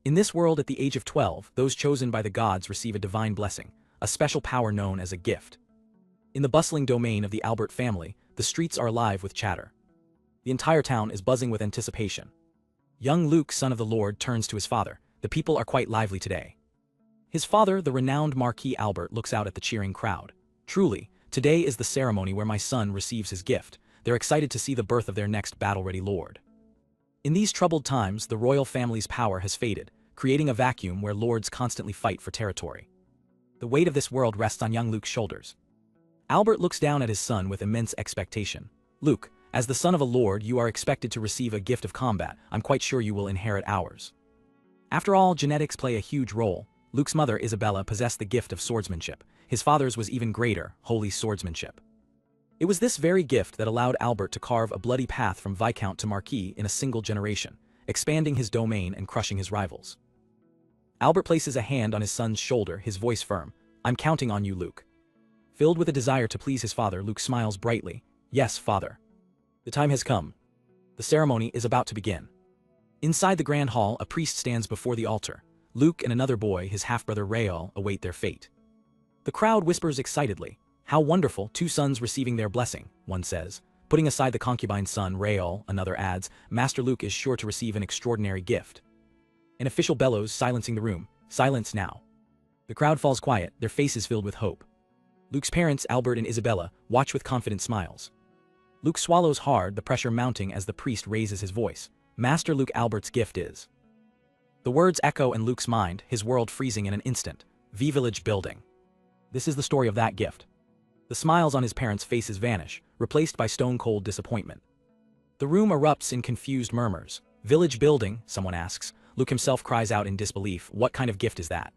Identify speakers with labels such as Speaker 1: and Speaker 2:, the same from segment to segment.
Speaker 1: In this world at the age of 12, those chosen by the gods receive a divine blessing, a special power known as a gift. In the bustling domain of the Albert family, the streets are alive with chatter. The entire town is buzzing with anticipation. Young Luke, son of the Lord, turns to his father. The people are quite lively today. His father, the renowned Marquis Albert, looks out at the cheering crowd. Truly, today is the ceremony where my son receives his gift. They're excited to see the birth of their next battle-ready lord. In these troubled times, the royal family's power has faded, creating a vacuum where lords constantly fight for territory. The weight of this world rests on young Luke's shoulders. Albert looks down at his son with immense expectation. Luke, as the son of a lord, you are expected to receive a gift of combat. I'm quite sure you will inherit ours. After all, genetics play a huge role. Luke's mother, Isabella, possessed the gift of swordsmanship. His father's was even greater, holy swordsmanship. It was this very gift that allowed Albert to carve a bloody path from Viscount to Marquis in a single generation, expanding his domain and crushing his rivals. Albert places a hand on his son's shoulder, his voice firm. I'm counting on you, Luke. Filled with a desire to please his father, Luke smiles brightly. Yes, father. The time has come. The ceremony is about to begin. Inside the grand hall, a priest stands before the altar. Luke and another boy, his half-brother Rael, await their fate. The crowd whispers excitedly. How wonderful, 2 sons receiving their blessing, one says. Putting aside the concubine's son, Rael, another adds, Master Luke is sure to receive an extraordinary gift. An official bellows, silencing the room. Silence now. The crowd falls quiet, their faces filled with hope. Luke's parents, Albert and Isabella, watch with confident smiles. Luke swallows hard, the pressure mounting as the priest raises his voice. Master Luke Albert's gift is. The words echo in Luke's mind, his world freezing in an instant. Village building. This is the story of that gift. The smiles on his parents' faces vanish, replaced by stone-cold disappointment. The room erupts in confused murmurs. Village building, someone asks. Luke himself cries out in disbelief. What kind of gift is that?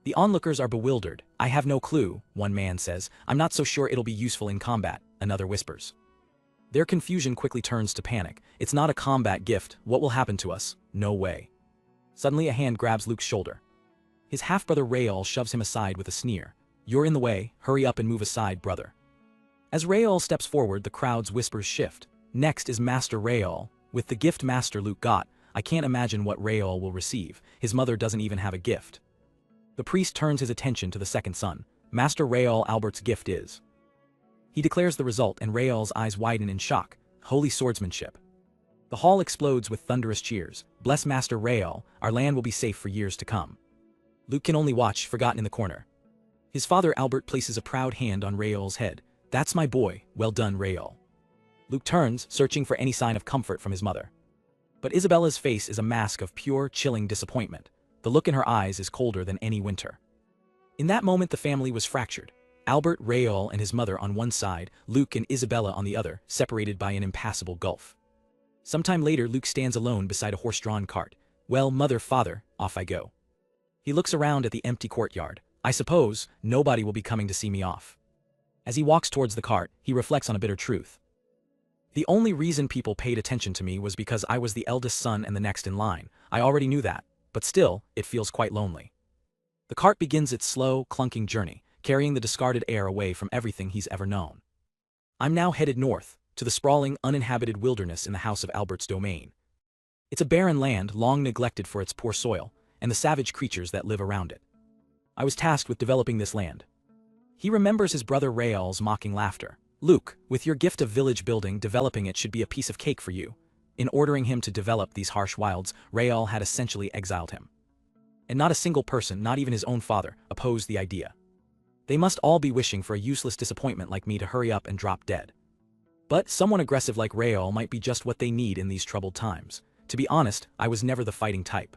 Speaker 1: The onlookers are bewildered. I have no clue, one man says. I'm not so sure it'll be useful in combat, another whispers. Their confusion quickly turns to panic. It's not a combat gift. What will happen to us? No way. Suddenly a hand grabs Luke's shoulder. His half-brother Rael shoves him aside with a sneer. You're in the way, hurry up and move aside, brother. As Rael steps forward, the crowd's whispers shift. Next is Master Rael. With the gift Master Luke got, I can't imagine what Rael will receive. His mother doesn't even have a gift. The priest turns his attention to the second son. Master Rael Albert's gift is. He declares the result and Rael's eyes widen in shock. Holy swordsmanship. The hall explodes with thunderous cheers. Bless Master Rael, our land will be safe for years to come. Luke can only watch, forgotten in the corner. His father Albert places a proud hand on Rael's head. That's my boy, well done, Rael. Luke turns, searching for any sign of comfort from his mother. But Isabella's face is a mask of pure, chilling disappointment. The look in her eyes is colder than any winter. In that moment the family was fractured. Albert, Rael, and his mother on one side, Luke and Isabella on the other, separated by an impassable gulf. Sometime later, Luke stands alone beside a horse-drawn cart. Well, mother, father, off I go. He looks around at the empty courtyard. I suppose nobody will be coming to see me off. As he walks towards the cart, he reflects on a bitter truth. The only reason people paid attention to me was because I was the eldest son and the next in line. I already knew that, but still, it feels quite lonely. The cart begins its slow, clunking journey, carrying the discarded heir away from everything he's ever known. I'm now headed north, to the sprawling, uninhabited wilderness in the house of Albert's domain. It's a barren land, long neglected for its poor soil, and the savage creatures that live around it. I was tasked with developing this land. He remembers his brother Rael's mocking laughter. Luke, with your gift of village building, developing it should be a piece of cake for you. In ordering him to develop these harsh wilds, Rael had essentially exiled him. And not a single person, not even his own father, opposed the idea. They must all be wishing for a useless disappointment like me to hurry up and drop dead. But someone aggressive like Rael might be just what they need in these troubled times. To be honest, I was never the fighting type.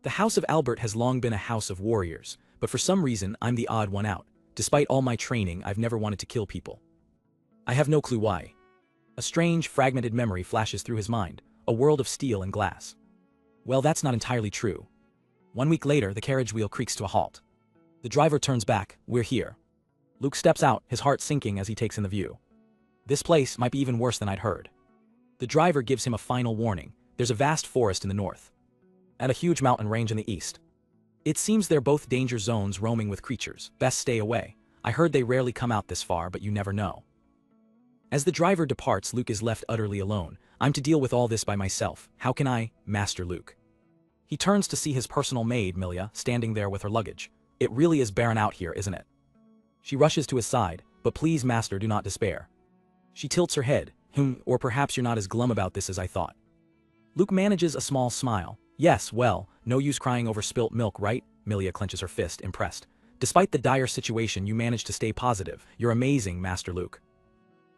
Speaker 1: The house of Albert has long been a house of warriors, but for some reason I'm the odd one out. Despite all my training, I've never wanted to kill people. I have no clue why. A strange, fragmented memory flashes through his mind, a world of steel and glass. Well, that's not entirely true. 1 week later, the carriage wheel creaks to a halt. The driver turns back. We're here. Luke steps out, his heart sinking as he takes in the view. This place might be even worse than I'd heard. The driver gives him a final warning. There's a vast forest in the north, and a huge mountain range in the east. It seems they're both danger zones roaming with creatures. Best stay away. I heard they rarely come out this far, but you never know. As the driver departs, Luke is left utterly alone. I'm to deal with all this by myself. How can I, Master Luke? He turns to see his personal maid, Milia, standing there with her luggage. It really is barren out here, isn't it? She rushes to his side, but please, master, do not despair. She tilts her head. Or perhaps you're not as glum about this as I thought. Luke manages a small smile. Yes, well, no use crying over spilt milk, right? Milia clenches her fist, impressed. Despite the dire situation, you managed to stay positive. You're amazing, Master Luke.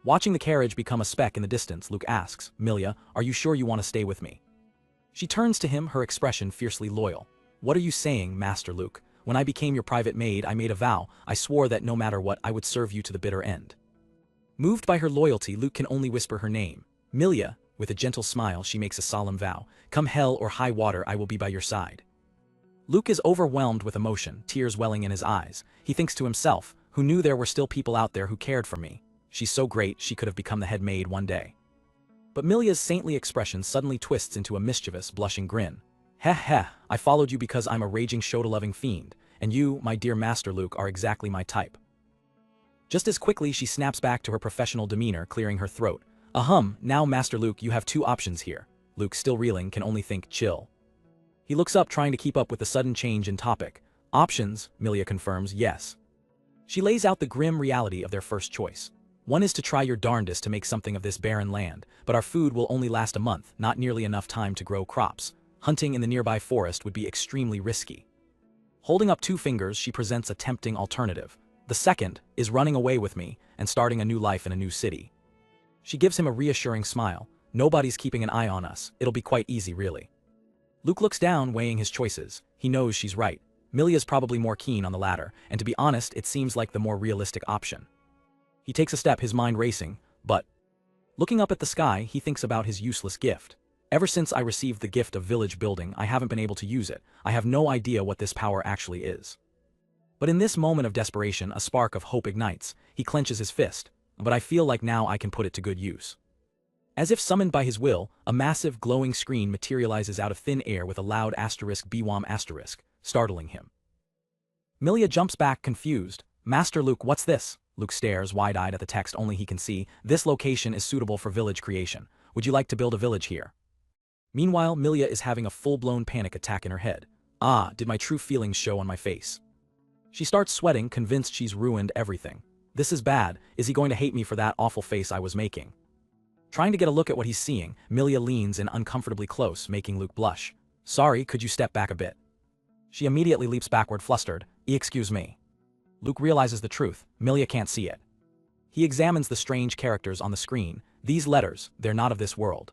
Speaker 1: Watching the carriage become a speck in the distance, Luke asks, Milia, are you sure you want to stay with me? She turns to him, her expression fiercely loyal. What are you saying, Master Luke? When I became your private maid, I made a vow. I swore that no matter what, I would serve you to the bitter end. Moved by her loyalty, Luke can only whisper her name. Milia. With a gentle smile, she makes a solemn vow. Come hell or high water, I will be by your side. Luke is overwhelmed with emotion, tears welling in his eyes. He thinks to himself, who knew there were still people out there who cared for me? She's so great, she could have become the head maid one day. But Milia's saintly expression suddenly twists into a mischievous, blushing grin. Heh heh, I followed you because I'm a raging Shota-loving fiend, and you, my dear Master Luke, are exactly my type. Just as quickly she snaps back to her professional demeanor, clearing her throat. Now Master Luke, you have two options here. Luke, still reeling, can only think, chill. He looks up, trying to keep up with the sudden change in topic. Options, Milia confirms, yes. She lays out the grim reality of their first choice. One is to try your darndest to make something of this barren land, but our food will only last a month, not nearly enough time to grow crops. Hunting in the nearby forest would be extremely risky. Holding up two fingers, she presents a tempting alternative. The second is running away with me and starting a new life in a new city. She gives him a reassuring smile. Nobody's keeping an eye on us. It'll be quite easy, really. Luke looks down, weighing his choices. He knows she's right. Milia's probably more keen on the latter, and to be honest, it seems like the more realistic option. He takes a step, his mind racing, but looking up at the sky, he thinks about his useless gift. Ever since I received the gift of village building, I haven't been able to use it. I have no idea what this power actually is. But in this moment of desperation, a spark of hope ignites. He clenches his fist. But I feel like now I can put it to good use. As if summoned by his will, a massive glowing screen materializes out of thin air with a loud *BWAM*, startling him. Milia jumps back, confused. Master Luke, what's this? Luke stares, wide-eyed at the text only he can see. This location is suitable for village creation. Would you like to build a village here? Meanwhile, Milia is having a full-blown panic attack in her head. Did my true feelings show on my face? She starts sweating, convinced she's ruined everything. This is bad. Is he going to hate me for that awful face I was making? Trying to get a look at what he's seeing, Milia leans in uncomfortably close, making Luke blush. Sorry, could you step back a bit? She immediately leaps backward, flustered. Excuse me. Luke realizes the truth. Milia can't see it. He examines the strange characters on the screen. These letters, they're not of this world.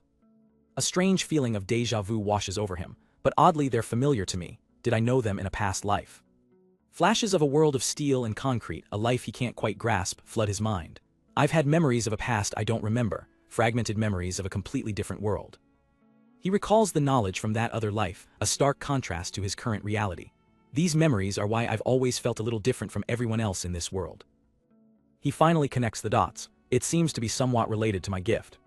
Speaker 1: A strange feeling of déjà vu washes over him, but oddly they're familiar to me. Did I know them in a past life? Flashes of a world of steel and concrete, a life he can't quite grasp, flood his mind. I've had memories of a past I don't remember, fragmented memories of a completely different world. He recalls the knowledge from that other life, a stark contrast to his current reality. These memories are why I've always felt a little different from everyone else in this world. He finally connects the dots. It seems to be somewhat related to my gift.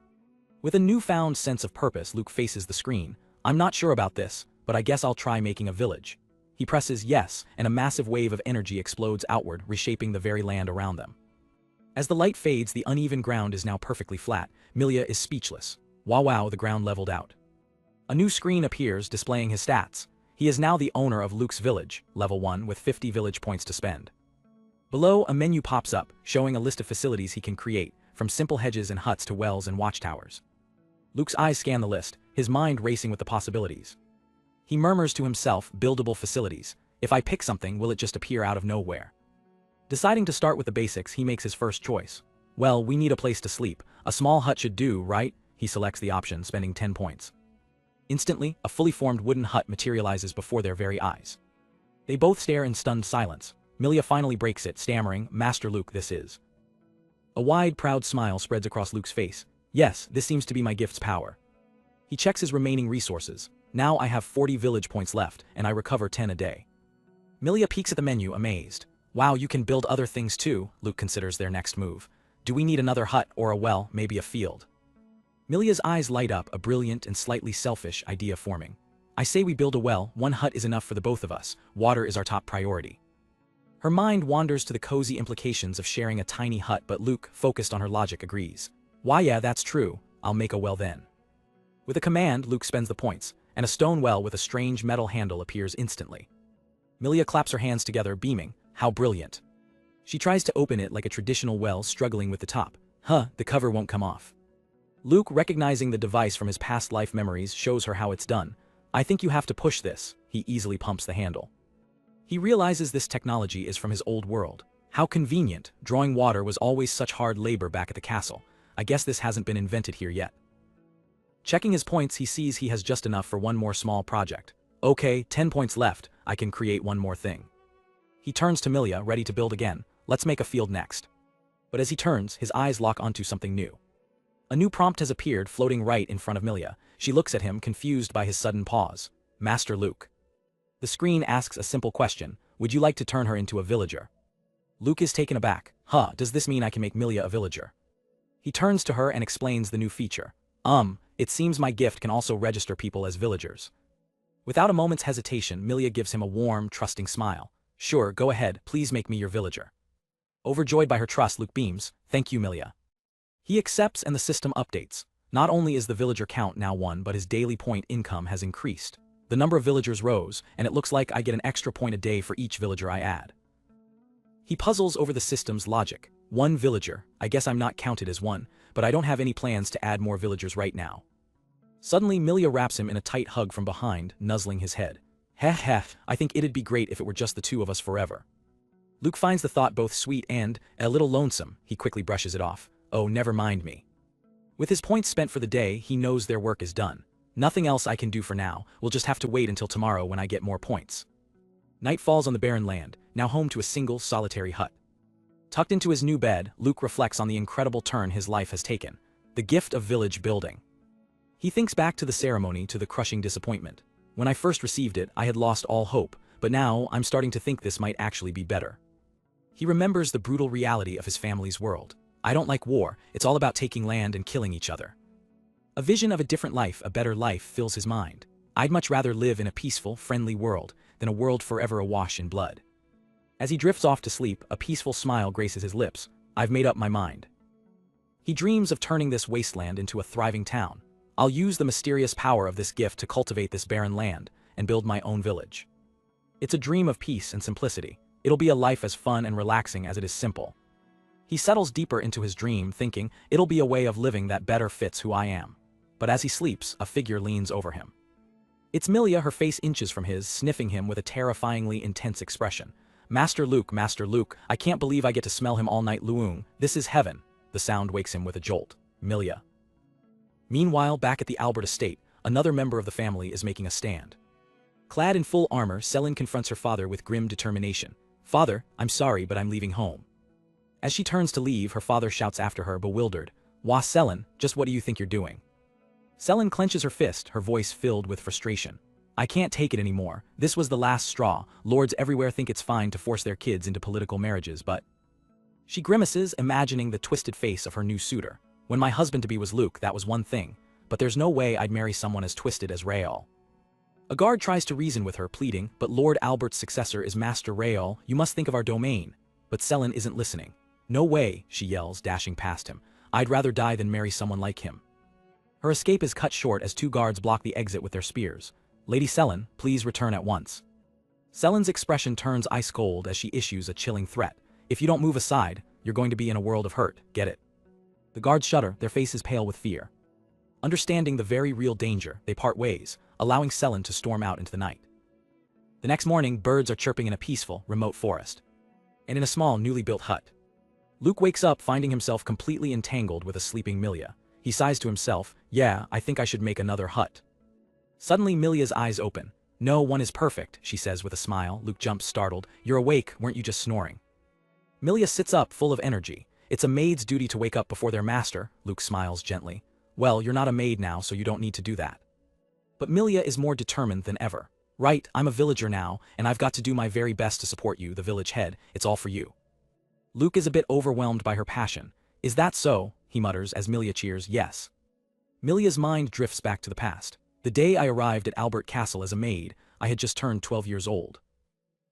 Speaker 1: With a newfound sense of purpose, Luke faces the screen. I'm not sure about this, but I guess I'll try making a village. He presses yes, and a massive wave of energy explodes outward, reshaping the very land around them. As the light fades, the uneven ground is now perfectly flat. Milia is speechless. Wow, the ground leveled out. A new screen appears, displaying his stats. He is now the owner of Luke's village, level 1, with 50 village points to spend. Below, a menu pops up, showing a list of facilities he can create, from simple hedges and huts to wells and watchtowers. Luke's eyes scan the list, his mind racing with the possibilities. He murmurs to himself, buildable facilities. If I pick something, will it just appear out of nowhere? Deciding to start with the basics, he makes his first choice. Well, we need a place to sleep. A small hut should do, right? He selects the option, spending 10 points. Instantly, a fully formed wooden hut materializes before their very eyes. They both stare in stunned silence. Milia finally breaks it, stammering, Master Luke, this is. A wide, proud smile spreads across Luke's face. Yes, this seems to be my gift's power. He checks his remaining resources. Now I have 40 village points left, and I recover 10 a day. Milia peeks at the menu, amazed. Wow, you can build other things too, Luke considers their next move. Do we need another hut or a well, maybe a field? Milia's eyes light up, a brilliant and slightly selfish idea forming. I say we build a well, one hut is enough for the both of us. Water is our top priority. Her mind wanders to the cozy implications of sharing a tiny hut, but Luke, focused on her logic, agrees. Why yeah, that's true, I'll make a well then. With a command, Luke spends the points. and a stone well with a strange metal handle appears instantly. Milia claps her hands together, beaming. How brilliant. She tries to open it like a traditional well, struggling with the top. The cover won't come off. Luke, recognizing the device from his past life memories, shows her how it's done. I think you have to push this. He easily pumps the handle. He realizes this technology is from his old world. How convenient. Drawing water was always such hard labor back at the castle. I guess this hasn't been invented here yet. Checking his points, he sees he has just enough for one more small project. Okay, 10 points left. I can create one more thing. He turns to Milia, ready to build again. Let's make a field next. But as he turns, his eyes lock onto something new. A new prompt has appeared, floating right in front of Milia. She looks at him, confused by his sudden pause. Master Luke. The screen asks a simple question. Would you like to turn her into a villager? Luke is taken aback. Does this mean I can make Milia a villager? He turns to her and explains the new feature. It seems my gift can also register people as villagers. Without a moment's hesitation, Milia gives him a warm, trusting smile. Sure, go ahead, please make me your villager. Overjoyed by her trust, Luke beams. Thank you, Milia. He accepts and the system updates. Not only is the villager count now 1, but his daily point income has increased. The number of villagers rose, and it looks like I get an extra point a day for each villager I add. He puzzles over the system's logic. 1 villager, I guess I'm not counted as one, but I don't have any plans to add more villagers right now. Suddenly, Milia wraps him in a tight hug from behind, nuzzling his head. I think it'd be great if it were just the two of us forever. Luke finds the thought both sweet and a little lonesome. He quickly brushes it off. Oh, never mind me. With his points spent for the day, he knows their work is done. Nothing else I can do for now. We'll just have to wait until tomorrow when I get more points. Night falls on the barren land, now home to a single solitary hut. Tucked into his new bed, Luke reflects on the incredible turn his life has taken. The gift of village building. He thinks back to the ceremony, to the crushing disappointment. When I first received it, I had lost all hope, but now I'm starting to think this might actually be better. He remembers the brutal reality of his family's world. I don't like war, it's all about taking land and killing each other. A vision of a different life, a better life, fills his mind. I'd much rather live in a peaceful, friendly world than a world forever awash in blood. As he drifts off to sleep, a peaceful smile graces his lips. I've made up my mind. He dreams of turning this wasteland into a thriving town. I'll use the mysterious power of this gift to cultivate this barren land and build my own village. It's a dream of peace and simplicity. It'll be a life as fun and relaxing as it is simple. He settles deeper into his dream, thinking, it'll be a way of living that better fits who I am. But as he sleeps, a figure leans over him. It's Milia, her face inches from his, sniffing him with a terrifyingly intense expression. Master Luke, I can't believe I get to smell him all night, Luung. This is heaven. The sound wakes him with a jolt. Milia. Meanwhile, back at the Albert estate, another member of the family is making a stand. Clad in full armor, Selin confronts her father with grim determination. Father, I'm sorry, but I'm leaving home. As she turns to leave, her father shouts after her, bewildered. Wah, Selin, just what do you think you're doing? Selin clenches her fist, her voice filled with frustration. I can't take it anymore. This was the last straw. Lords everywhere think it's fine to force their kids into political marriages, but... She grimaces, imagining the twisted face of her new suitor. When my husband-to-be was Luke, that was one thing, but there's no way I'd marry someone as twisted as Rael. A guard tries to reason with her, pleading, but Lord Albert's successor is Master Rael. You must think of our domain. But Selin isn't listening. No way, she yells, dashing past him. I'd rather die than marry someone like him. Her escape is cut short as 2 guards block the exit with their spears. Lady Selin, please return at once. Selin's expression turns ice cold as she issues a chilling threat. If you don't move aside, you're going to be in a world of hurt, get it? The guards shudder, their faces pale with fear. Understanding the very real danger, they part ways, allowing Selin to storm out into the night. The next morning, birds are chirping in a peaceful, remote forest. And in a small, newly built hut. Luke wakes up finding himself completely entangled with a sleeping Milia. He sighs to himself, yeah, I think I should make another hut. Suddenly, Milia's eyes open. No one is perfect, she says with a smile. Luke jumps startled. You're awake, weren't you just snoring? Milia sits up, full of energy. It's a maid's duty to wake up before their master, Luke smiles gently. Well, you're not a maid now, so you don't need to do that. But Milia is more determined than ever. Right, I'm a villager now, and I've got to do my very best to support you, the village head. It's all for you. Luke is a bit overwhelmed by her passion. Is that so? He mutters as Milia cheers, yes. Milia's mind drifts back to the past. The day I arrived at Albert Castle as a maid, I had just turned 12 years old.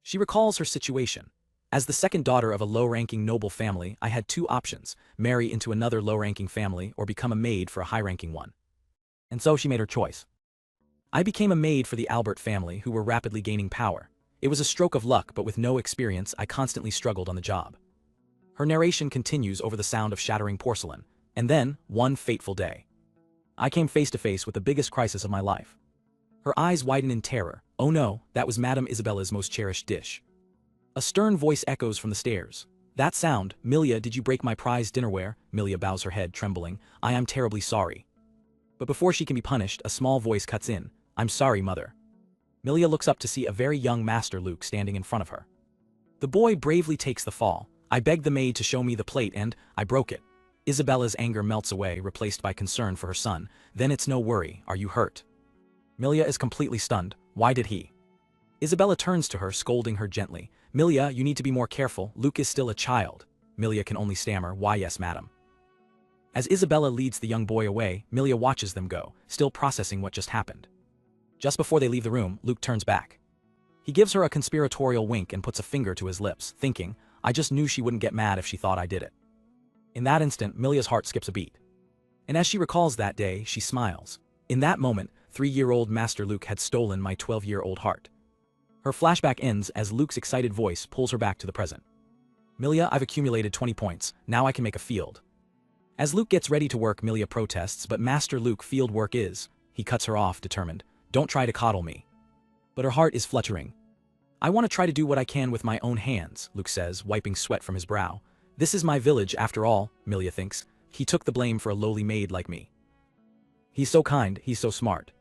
Speaker 1: She recalls her situation. As the second daughter of a low-ranking noble family, I had 2 options, marry into another low-ranking family or become a maid for a high-ranking one. And so she made her choice. I became a maid for the Albert family who were rapidly gaining power. It was a stroke of luck, but with no experience, I constantly struggled on the job. Her narration continues over the sound of shattering porcelain. And then, one fateful day, I came face to face with the biggest crisis of my life. Her eyes widen in terror. Oh no, that was Madame Isabella's most cherished dish. A stern voice echoes from the stairs. That sound, Milia, did you break my prized dinnerware? Milia bows her head, trembling. I am terribly sorry. But before she can be punished, a small voice cuts in. I'm sorry, mother. Milia looks up to see a very young Master Luke standing in front of her. The boy bravely takes the fall. I begged the maid to show me the plate and I broke it. Isabella's anger melts away, replaced by concern for her son. Then it's no worry, are you hurt? Milia is completely stunned. Why did he? Isabella turns to her, scolding her gently. Milia, you need to be more careful, Luke is still a child. Milia can only stammer, why yes, madam. As Isabella leads the young boy away, Milia watches them go, still processing what just happened. Just before they leave the room, Luke turns back. He gives her a conspiratorial wink and puts a finger to his lips, thinking, I just knew she wouldn't get mad if she thought I did it. In that instant, Milia's heart skips a beat. And as she recalls that day, she smiles. In that moment, 3-year-old Master Luke had stolen my 12-year-old heart. Her flashback ends as Luke's excited voice pulls her back to the present. Milia, I've accumulated 20 points, now I can make a field. As Luke gets ready to work, Milia protests, but Master Luke, field work is. He cuts her off, determined. Don't try to coddle me. But her heart is fluttering. I want to try to do what I can with my own hands, Luke says, wiping sweat from his brow. This is my village after all, Milia thinks. He took the blame for a lowly maid like me. He's so kind, he's so smart.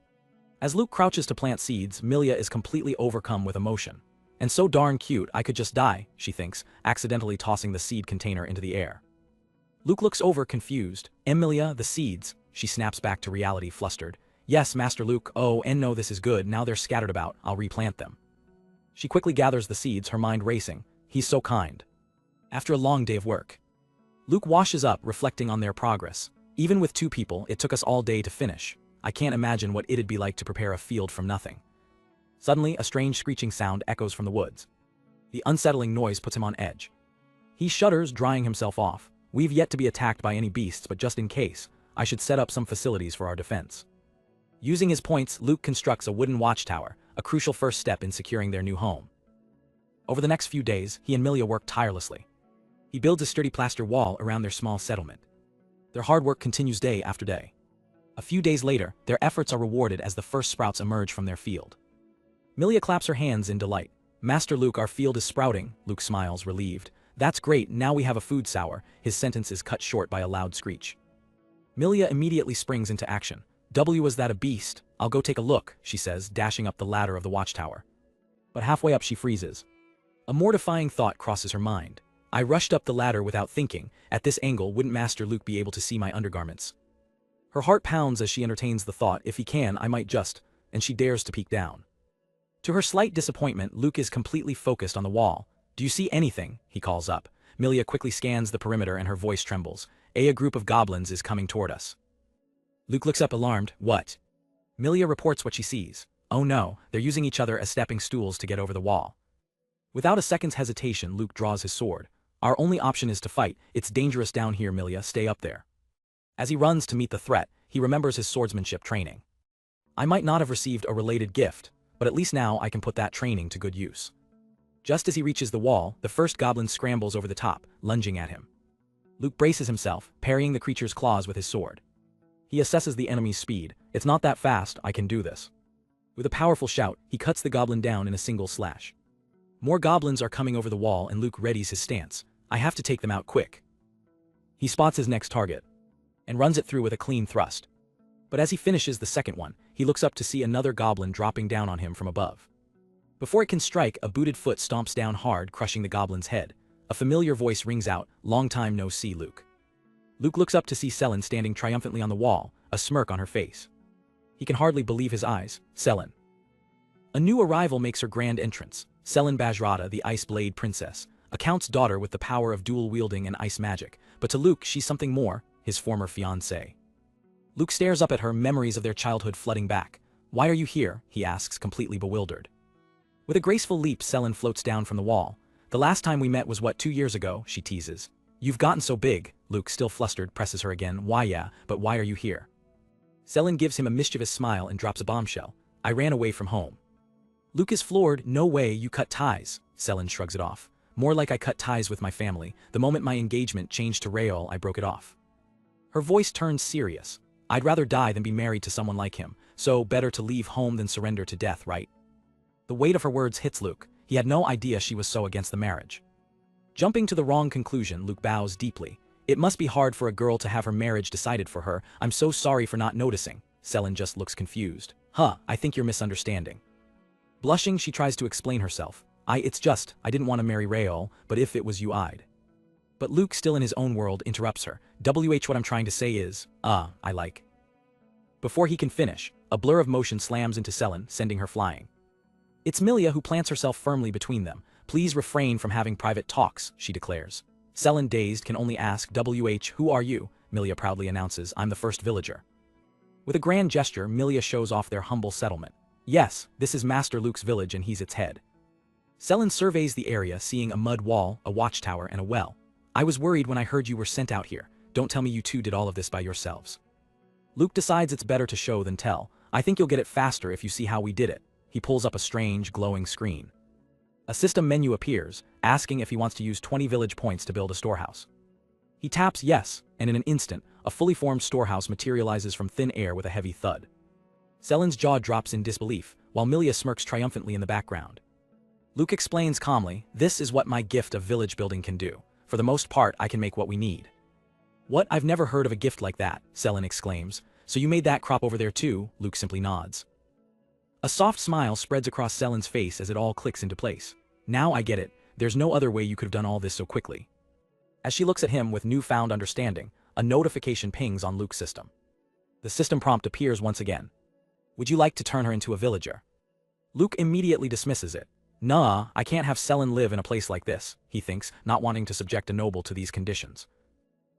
Speaker 1: As Luke crouches to plant seeds, Milia is completely overcome with emotion. And so darn cute, I could just die, she thinks, accidentally tossing the seed container into the air. Luke looks over, confused. Milia, the seeds, she snaps back to reality, flustered. Yes, Master Luke, oh, and no, this is good, now they're scattered about, I'll replant them. She quickly gathers the seeds, her mind racing. He's so kind. After a long day of work, Luke washes up, reflecting on their progress. Even with 2 people, it took us all day to finish. I can't imagine what it'd be like to prepare a field from nothing. Suddenly, a strange screeching sound echoes from the woods. The unsettling noise puts him on edge. He shudders, drying himself off. We've yet to be attacked by any beasts, but just in case, I should set up some facilities for our defense. Using his points, Luke constructs a wooden watchtower, a crucial first step in securing their new home. Over the next few days, he and Milia work tirelessly. He builds a sturdy plaster wall around their small settlement. Their hard work continues day after day. A few days later, their efforts are rewarded as the first sprouts emerge from their field. Milia claps her hands in delight. Master Luke, our field is sprouting, Luke smiles, relieved. That's great, now we have a food sour. His sentence is cut short by a loud screech. Milia immediately springs into action. Was that a beast? I'll go take a look, she says, dashing up the ladder of the watchtower. But halfway up she freezes. A mortifying thought crosses her mind. I rushed up the ladder without thinking. At this angle, wouldn't Master Luke be able to see my undergarments? Her heart pounds as she entertains the thought, if he can, I might just, and she dares to peek down. To her slight disappointment, Luke is completely focused on the wall. Do you see anything? He calls up. Milia quickly scans the perimeter and her voice trembles. A group of goblins is coming toward us. Luke looks up alarmed. What? Milia reports what she sees. Oh no, they're using each other as stepping stools to get over the wall. Without a second's hesitation, Luke draws his sword. Our only option is to fight. It's dangerous down here, Milia, stay up there. As he runs to meet the threat, he remembers his swordsmanship training. I might not have received a related gift, but at least now I can put that training to good use. Just as he reaches the wall, the first goblin scrambles over the top, lunging at him. Luke braces himself, parrying the creature's claws with his sword. He assesses the enemy's speed. It's not that fast, I can do this. With a powerful shout, he cuts the goblin down in a single slash. More goblins are coming over the wall and Luke readies his stance. I have to take them out quick. He spots his next target and runs it through with a clean thrust. But as he finishes the second one, he looks up to see another goblin dropping down on him from above. Before it can strike, a booted foot stomps down hard, crushing the goblin's head. A familiar voice rings out, long time no see, Luke. Luke looks up to see Selin standing triumphantly on the wall, a smirk on her face. He can hardly believe his eyes. Selin. A new arrival makes her grand entrance. Selin Bajrata, the Ice Blade Princess, a count's daughter with the power of dual-wielding and ice magic. But to Luke, she's something more, his former fiancée. Luke stares up at her, memories of their childhood flooding back. Why are you here? He asks, completely bewildered. With a graceful leap, Selin floats down from the wall. The last time we met was 2 years ago, she teases. You've gotten so big. Luke, still flustered, presses her again. Why yeah, but why are you here? Selin gives him a mischievous smile and drops a bombshell. I ran away from home. Luke is floored. No way you cut ties. Selin shrugs it off. More like I cut ties with my family. The moment my engagement changed to Rael, I broke it off. Her voice turns serious. I'd rather die than be married to someone like him, so better to leave home than surrender to death, right? The weight of her words hits Luke. He had no idea she was so against the marriage. Jumping to the wrong conclusion, Luke bows deeply. It must be hard for a girl to have her marriage decided for her. I'm so sorry for not noticing. Selin just looks confused. I think you're misunderstanding. Blushing, she tries to explain herself. I didn't want to marry Rael, but if it was you, I'd. But Luke, still in his own world, interrupts her. What I'm trying to say is, I like. Before he can finish, a blur of motion slams into Selin, sending her flying. It's Milia who plants herself firmly between them. Please refrain from having private talks, she declares. Selin, dazed, can only ask, who are you? Milia proudly announces, I'm the first villager. With a grand gesture, Milia shows off their humble settlement. Yes, this is Master Luke's village and he's its head. Selin surveys the area, seeing a mud wall, a watchtower, and a well. I was worried when I heard you were sent out here. Don't tell me you two did all of this by yourselves. Luke decides it's better to show than tell. I think you'll get it faster if you see how we did it. He pulls up a strange, glowing screen. A system menu appears, asking if he wants to use 20 village points to build a storehouse. He taps yes, and in an instant, a fully formed storehouse materializes from thin air with a heavy thud. Selin's jaw drops in disbelief, while Milia smirks triumphantly in the background. Luke explains calmly, this is what my gift of village building can do. For the most part, I can make what we need. What? I've never heard of a gift like that, Selin exclaims. So you made that crop over there too? Luke simply nods. A soft smile spreads across Selin's face as it all clicks into place. Now I get it. There's no other way you could have done all this so quickly. As she looks at him with newfound understanding, a notification pings on Luke's system. The system prompt appears once again. Would you like to turn her into a villager? Luke immediately dismisses it. Nah, I can't have Selin live in a place like this, he thinks, not wanting to subject a noble to these conditions.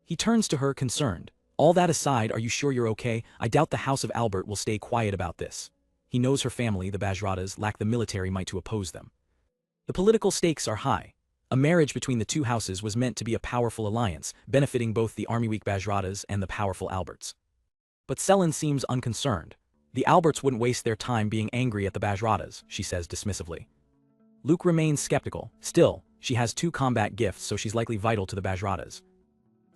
Speaker 1: He turns to her, concerned. All that aside, are you sure you're okay? I doubt the House of Albert will stay quiet about this. He knows her family, the Bajradas, lack the military might to oppose them. The political stakes are high. A marriage between the two houses was meant to be a powerful alliance, benefiting both the army-weak Bajradas and the powerful Alberts. But Selin seems unconcerned. The Alberts wouldn't waste their time being angry at the Bajradas, she says dismissively. Luke remains skeptical. Still, she has 2 combat gifts, so she's likely vital to the Bajradas.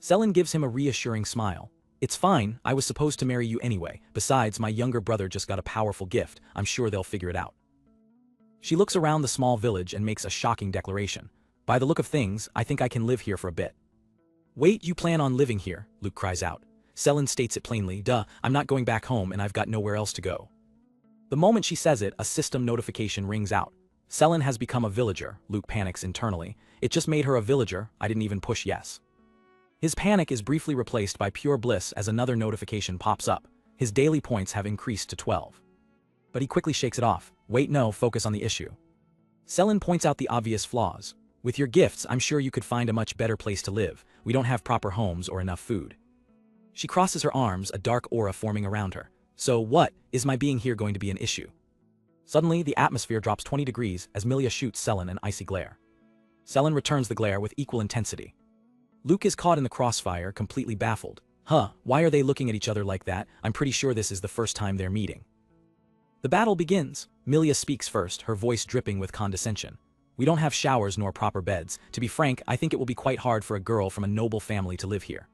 Speaker 1: Selin gives him a reassuring smile. It's fine, I was supposed to marry you anyway. Besides, my younger brother just got a powerful gift. I'm sure they'll figure it out. She looks around the small village and makes a shocking declaration. By the look of things, I think I can live here for a bit. Wait, you plan on living here? Luke cries out. Selin states it plainly. I'm not going back home and I've got nowhere else to go. The moment she says it, a system notification rings out. Selin has become a villager. Luke panics internally. It just made her a villager. I didn't even push yes. His panic is briefly replaced by pure bliss as another notification pops up. His daily points have increased to 12. But he quickly shakes it off. Wait, no, focus on the issue. Selin points out the obvious flaws. With your gifts, I'm sure you could find a much better place to live. We don't have proper homes or enough food. She crosses her arms, a dark aura forming around her. So what, is my being here going to be an issue? Suddenly, the atmosphere drops 20 degrees as Milia shoots Selin an icy glare. Selin returns the glare with equal intensity. Luke is caught in the crossfire, completely baffled. Why are they looking at each other like that? I'm pretty sure this is the first time they're meeting. The battle begins. Milia speaks first, her voice dripping with condescension. We don't have showers nor proper beds. To be frank, I think it will be quite hard for a girl from a noble family to live here.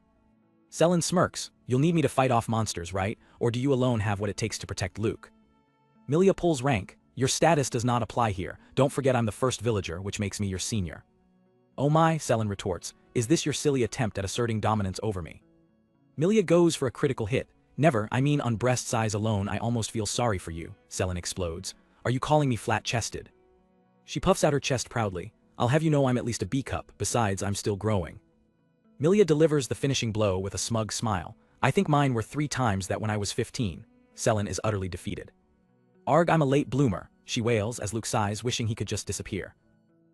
Speaker 1: Selin smirks. You'll need me to fight off monsters, right? Or do you alone have what it takes to protect Luke? Milia pulls rank. Your status does not apply here. Don't forget I'm the first villager, which makes me your senior. Oh my, Selin retorts. Is this your silly attempt at asserting dominance over me? Milia goes for a critical hit. Never, I mean on breast size alone I almost feel sorry for you, Selin explodes. Are you calling me flat-chested? She puffs out her chest proudly. I'll have you know I'm at least a B-cup, besides I'm still growing. Milia delivers the finishing blow with a smug smile. I think mine were 3 times that when I was 15. Selin is utterly defeated. Arg, I'm a late bloomer, she wails as Luke sighs, wishing he could just disappear.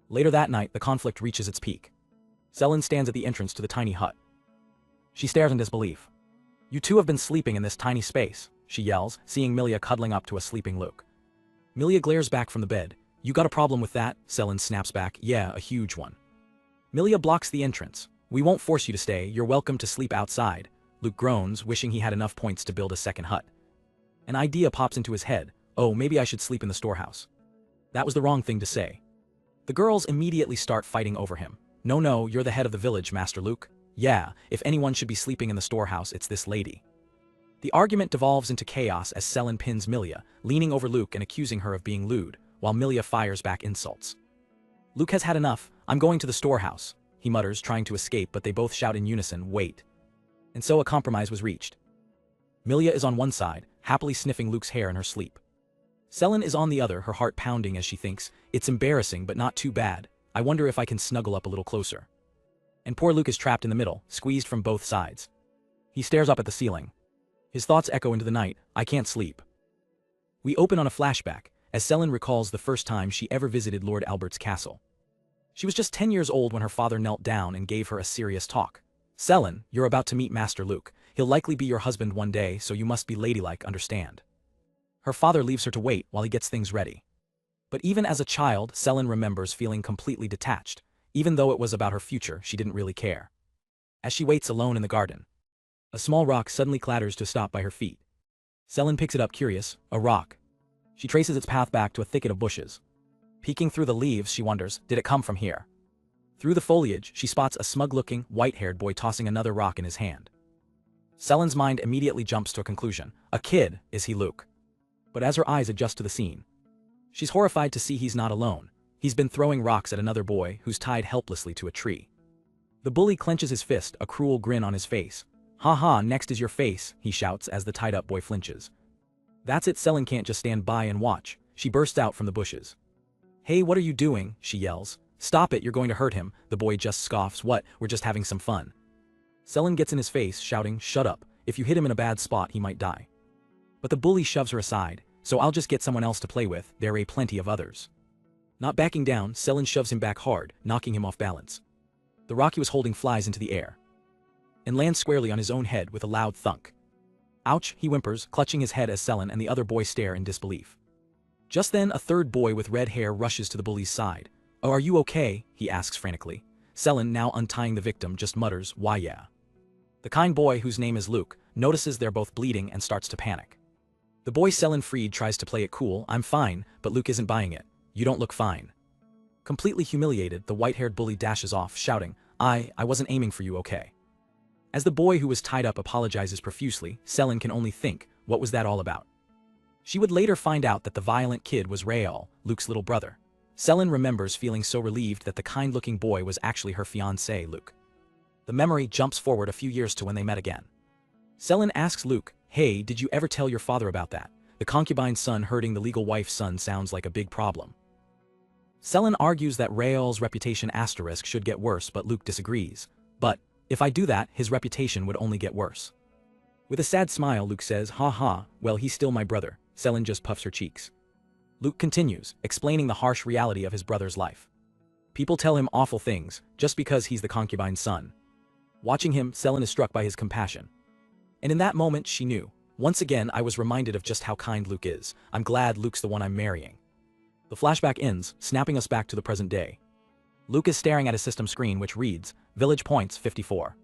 Speaker 1: Later that night, the conflict reaches its peak. Selin stands at the entrance to the tiny hut. She stares in disbelief. You two have been sleeping in this tiny space, she yells, seeing Milia cuddling up to a sleeping Luke. Milia glares back from the bed. You got a problem with that? Selin snaps back. Yeah, a huge one. Milia blocks the entrance. We won't force you to stay, you're welcome to sleep outside. Luke groans, wishing he had enough points to build a second hut. An idea pops into his head. "Oh, maybe I should sleep in the storehouse." That was the wrong thing to say. The girls immediately start fighting over him. "No, no, you're the head of the village, Master Luke. Yeah, if anyone should be sleeping in the storehouse, it's this lady." The argument devolves into chaos as Selen pins Milia, leaning over Luke and accusing her of being lewd, while Milia fires back insults. Luke has had enough. "I'm going to the storehouse," he mutters, trying to escape, but they both shout in unison, "Wait." And so a compromise was reached. Milia is on one side, happily sniffing Luke's hair in her sleep. Selen is on the other, her heart pounding as she thinks, "It's embarrassing, but not too bad. I wonder if I can snuggle up a little closer." And poor Luke is trapped in the middle, squeezed from both sides. He stares up at the ceiling. His thoughts echo into the night. "I can't sleep." We open on a flashback, as Selen recalls the first time she ever visited Lord Albert's castle. She was just 10 years old when her father knelt down and gave her a serious talk. "Selen, you're about to meet Master Luke. He'll likely be your husband one day, so you must be ladylike, understand?" Her father leaves her to wait while he gets things ready. But even as a child, Selen remembers feeling completely detached. Even though it was about her future, she didn't really care. As she waits alone in the garden, a small rock suddenly clatters to a stop by her feet. Selen picks it up curious. A rock. She traces its path back to a thicket of bushes. Peeking through the leaves, she wonders, did it come from here? Through the foliage, she spots a smug-looking, white-haired boy tossing another rock in his hand. Selen's mind immediately jumps to a conclusion. A kid, is he Luke? But as her eyes adjust to the scene, she's horrified to see he's not alone. He's been throwing rocks at another boy who's tied helplessly to a tree. The bully clenches his fist, a cruel grin on his face. "Ha ha, next is your face," he shouts as the tied-up boy flinches. That's it, Selen can't just stand by and watch. She bursts out from the bushes. "Hey, what are you doing?" she yells. "Stop it, you're going to hurt him." The boy just scoffs. "What, we're just having some fun." Selen gets in his face, shouting, "Shut up, if you hit him in a bad spot, he might die." But the bully shoves her aside. "So I'll just get someone else to play with, there are plenty of others." Not backing down, Selen shoves him back hard, knocking him off balance. The rock he was holding flies into the air and lands squarely on his own head with a loud thunk. "Ouch," he whimpers, clutching his head as Selen and the other boy stare in disbelief. Just then, a third boy with red hair rushes to the bully's side. "Oh, are you okay?" he asks frantically. Selen, now untying the victim, just mutters, "Why yeah." The kind boy, whose name is Luke, notices they're both bleeding and starts to panic. The boy Selen freed tries to play it cool. "I'm fine," but Luke isn't buying it. "You don't look fine." Completely humiliated, the white-haired bully dashes off, shouting, I wasn't aiming for you, okay?" As the boy who was tied up apologizes profusely, Selen can only think, what was that all about? She would later find out that the violent kid was Rael, Luke's little brother. Selen remembers feeling so relieved that the kind-looking boy was actually her fiancé, Luke. The memory jumps forward a few years to when they met again. Selen asks Luke, "Hey, did you ever tell your father about that? The concubine's son hurting the legal wife's son sounds like a big problem." Selen argues that Rael's reputation * should get worse, but Luke disagrees. "But if I do that, his reputation would only get worse." With a sad smile, Luke says, "Ha ha, well, he's still my brother." Selen just puffs her cheeks. Luke continues, explaining the harsh reality of his brother's life. People tell him awful things, just because he's the concubine's son. Watching him, Selen is struck by his compassion. And in that moment, she knew. Once again, I was reminded of just how kind Luke is. I'm glad Luke's the one I'm marrying. The flashback ends, snapping us back to the present day. Luke is staring at his system screen, which reads, Village points, 54.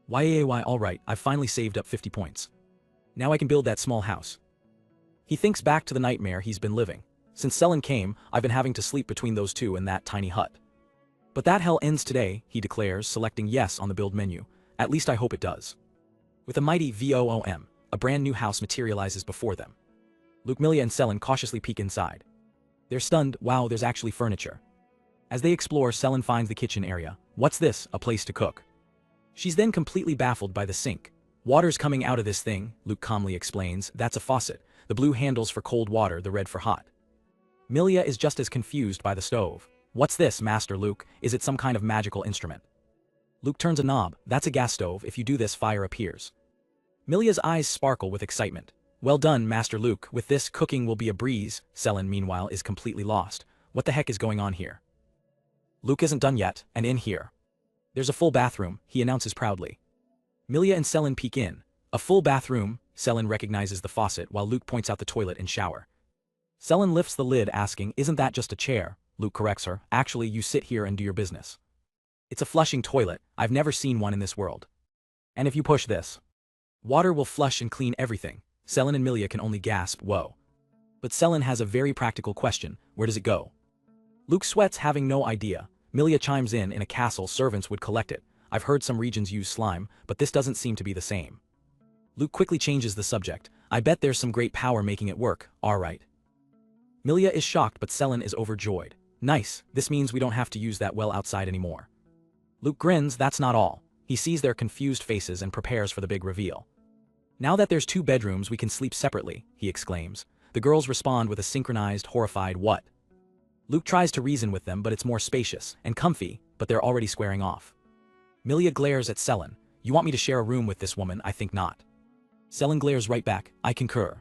Speaker 1: Yay, alright, I've finally saved up 50 points. Now I can build that small house. He thinks back to the nightmare he's been living. Since Selen came, I've been having to sleep between those two in that tiny hut. But that hell ends today, he declares, selecting yes on the build menu. At least I hope it does. With a mighty VOOM, a brand new house materializes before them. Luke, Milia, and Selen cautiously peek inside. They're stunned. Wow, there's actually furniture. As they explore, Selen finds the kitchen area. What's this? A place to cook. She's then completely baffled by the sink. Water's coming out of this thing, Luke calmly explains. That's a faucet. The blue handles for cold water, the red for hot. Milia is just as confused by the stove. What's this, Master Luke? Is it some kind of magical instrument? Luke turns a knob. That's a gas stove. If you do this, fire appears. Milia's eyes sparkle with excitement. Well done, Master Luke. With this, cooking will be a breeze. Selen, meanwhile, is completely lost. What the heck is going on here? Luke isn't done yet, and in here. There's a full bathroom, he announces proudly. Milia and Selen peek in. A full bathroom, Selen recognizes the faucet while Luke points out the toilet and shower. Selen lifts the lid asking, isn't that just a chair? Luke corrects her, actually you sit here and do your business. It's a flushing toilet, I've never seen one in this world. And if you push this, water will flush and clean everything. Selen and Milia can only gasp, whoa. But Selen has a very practical question: where does it go? Luke sweats, having no idea. Milia chimes in a castle, servants would collect it. I've heard some regions use slime, but this doesn't seem to be the same. Luke quickly changes the subject. I bet there's some great power making it work, alright. Milia is shocked, but Selen is overjoyed. Nice, this means we don't have to use that well outside anymore. Luke grins. That's not all. He sees their confused faces and prepares for the big reveal. Now that there's 2 bedrooms, we can sleep separately, he exclaims. The girls respond with a synchronized, horrified what? Luke tries to reason with them, but it's more spacious and comfy, but they're already squaring off. Milia glares at Selen. You want me to share a room with this woman? I think not. Selen glares right back. I concur.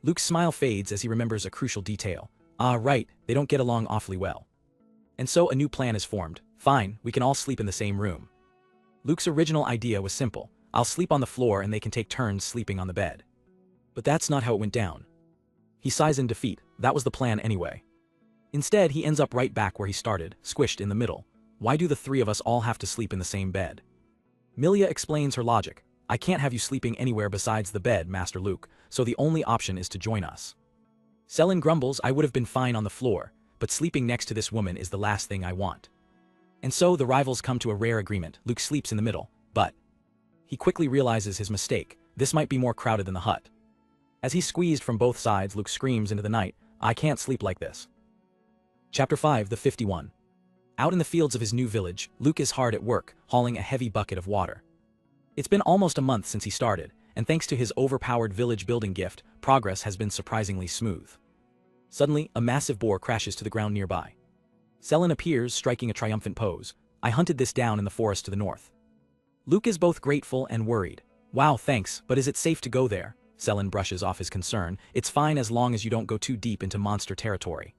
Speaker 1: Luke's smile fades as he remembers a crucial detail. Ah, right, they don't get along awfully well. And so a new plan is formed. Fine, we can all sleep in the same room. Luke's original idea was simple. I'll sleep on the floor and they can take turns sleeping on the bed. But that's not how it went down. He sighs in defeat. That was the plan anyway. Instead, he ends up right back where he started, squished in the middle. Why do the 3 of us all have to sleep in the same bed? Milia explains her logic. I can't have you sleeping anywhere besides the bed, Master Luke, so the only option is to join us. Selen grumbles. I would have been fine on the floor, but sleeping next to this woman is the last thing I want. And so the rivals come to a rare agreement. Luke sleeps in the middle, but he quickly realizes his mistake. This might be more crowded than the hut. As he's squeezed from both sides, Luke screams into the night, I can't sleep like this. Chapter 5, The 51. Out in the fields of his new village, Luke is hard at work, hauling a heavy bucket of water. It's been almost a month since he started, and thanks to his overpowered village building gift, progress has been surprisingly smooth. Suddenly, a massive boar crashes to the ground nearby. Selen appears, striking a triumphant pose. I hunted this down in the forest to the north. Luke is both grateful and worried. Wow, thanks, but is it safe to go there? Selen brushes off his concern. It's fine as long as you don't go too deep into monster territory.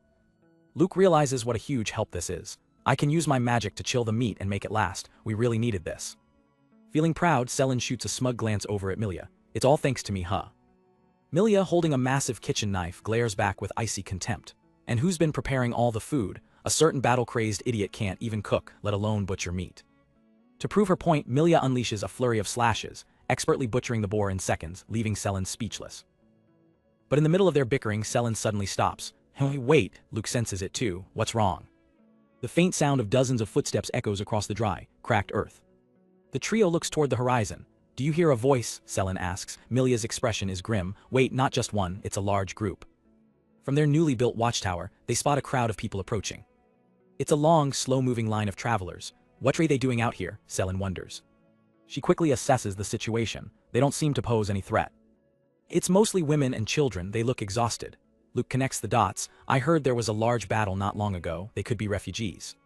Speaker 1: Luke realizes what a huge help this is. I can use my magic to chill the meat and make it last. We really needed this. Feeling proud, Selen shoots a smug glance over at Milia. It's all thanks to me, huh? Milia, holding a massive kitchen knife, glares back with icy contempt. And who's been preparing all the food? A certain battle-crazed idiot can't even cook, let alone butcher meat. To prove her point, Milia unleashes a flurry of slashes, expertly butchering the boar in seconds, leaving Selen speechless. But in the middle of their bickering, Selen suddenly stops. Hey, wait, Luke senses it too. What's wrong? The faint sound of dozens of footsteps echoes across the dry, cracked earth. The trio looks toward the horizon. Do you hear a voice? Selen asks. Milia's expression is grim. Wait, not just one, it's a large group. From their newly built watchtower, they spot a crowd of people approaching. It's a long, slow-moving line of travelers. What are they doing out here? Selen wonders. She quickly assesses the situation. They don't seem to pose any threat. It's mostly women and children. They look exhausted. Luke connects the dots. I heard there was a large battle not long ago. They could be refugees.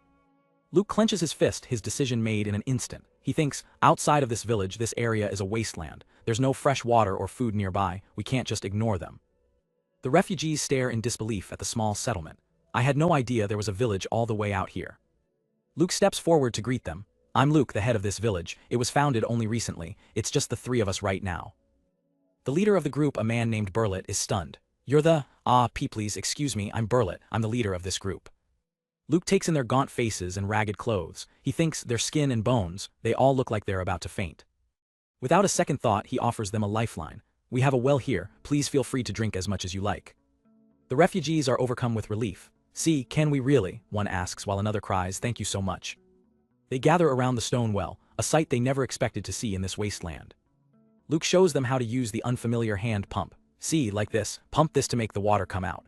Speaker 1: Luke clenches his fist, his decision made in an instant. He thinks, outside of this village, this area is a wasteland. There's no fresh water or food nearby. We can't just ignore them. The refugees stare in disbelief at the small settlement. I had no idea there was a village all the way out here. Luke steps forward to greet them. I'm Luke, the head of this village. It was founded only recently. It's just the 3 of us right now. The leader of the group, a man named Burlet, is stunned. You're the… please, excuse me, I'm Burlet. I'm the leader of this group. Luke takes in their gaunt faces and ragged clothes. He thinks their skin and bones, they all look like they're about to faint. Without a second thought, he offers them a lifeline. We have a well here, please feel free to drink as much as you like. The refugees are overcome with relief. See, can we really? One asks while another cries, thank you so much. They gather around the stone well, a sight they never expected to see in this wasteland. Luke shows them how to use the unfamiliar hand pump. See, like this, pump this to make the water come out.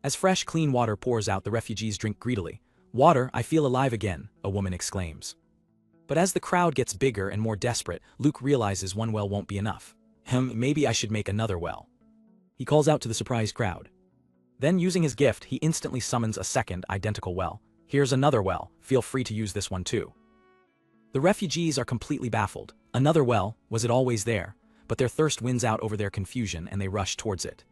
Speaker 1: As fresh, clean water pours out, the refugees drink greedily. Water, I feel alive again, a woman exclaims. But as the crowd gets bigger and more desperate, Luke realizes one well won't be enough. Maybe I should make another well. He calls out to the surprised crowd. Then, using his gift, he instantly summons a second, identical well. Here's another well, feel free to use this one too. The refugees are completely baffled. Another well, was it always there? But their thirst wins out over their confusion and they rush towards it.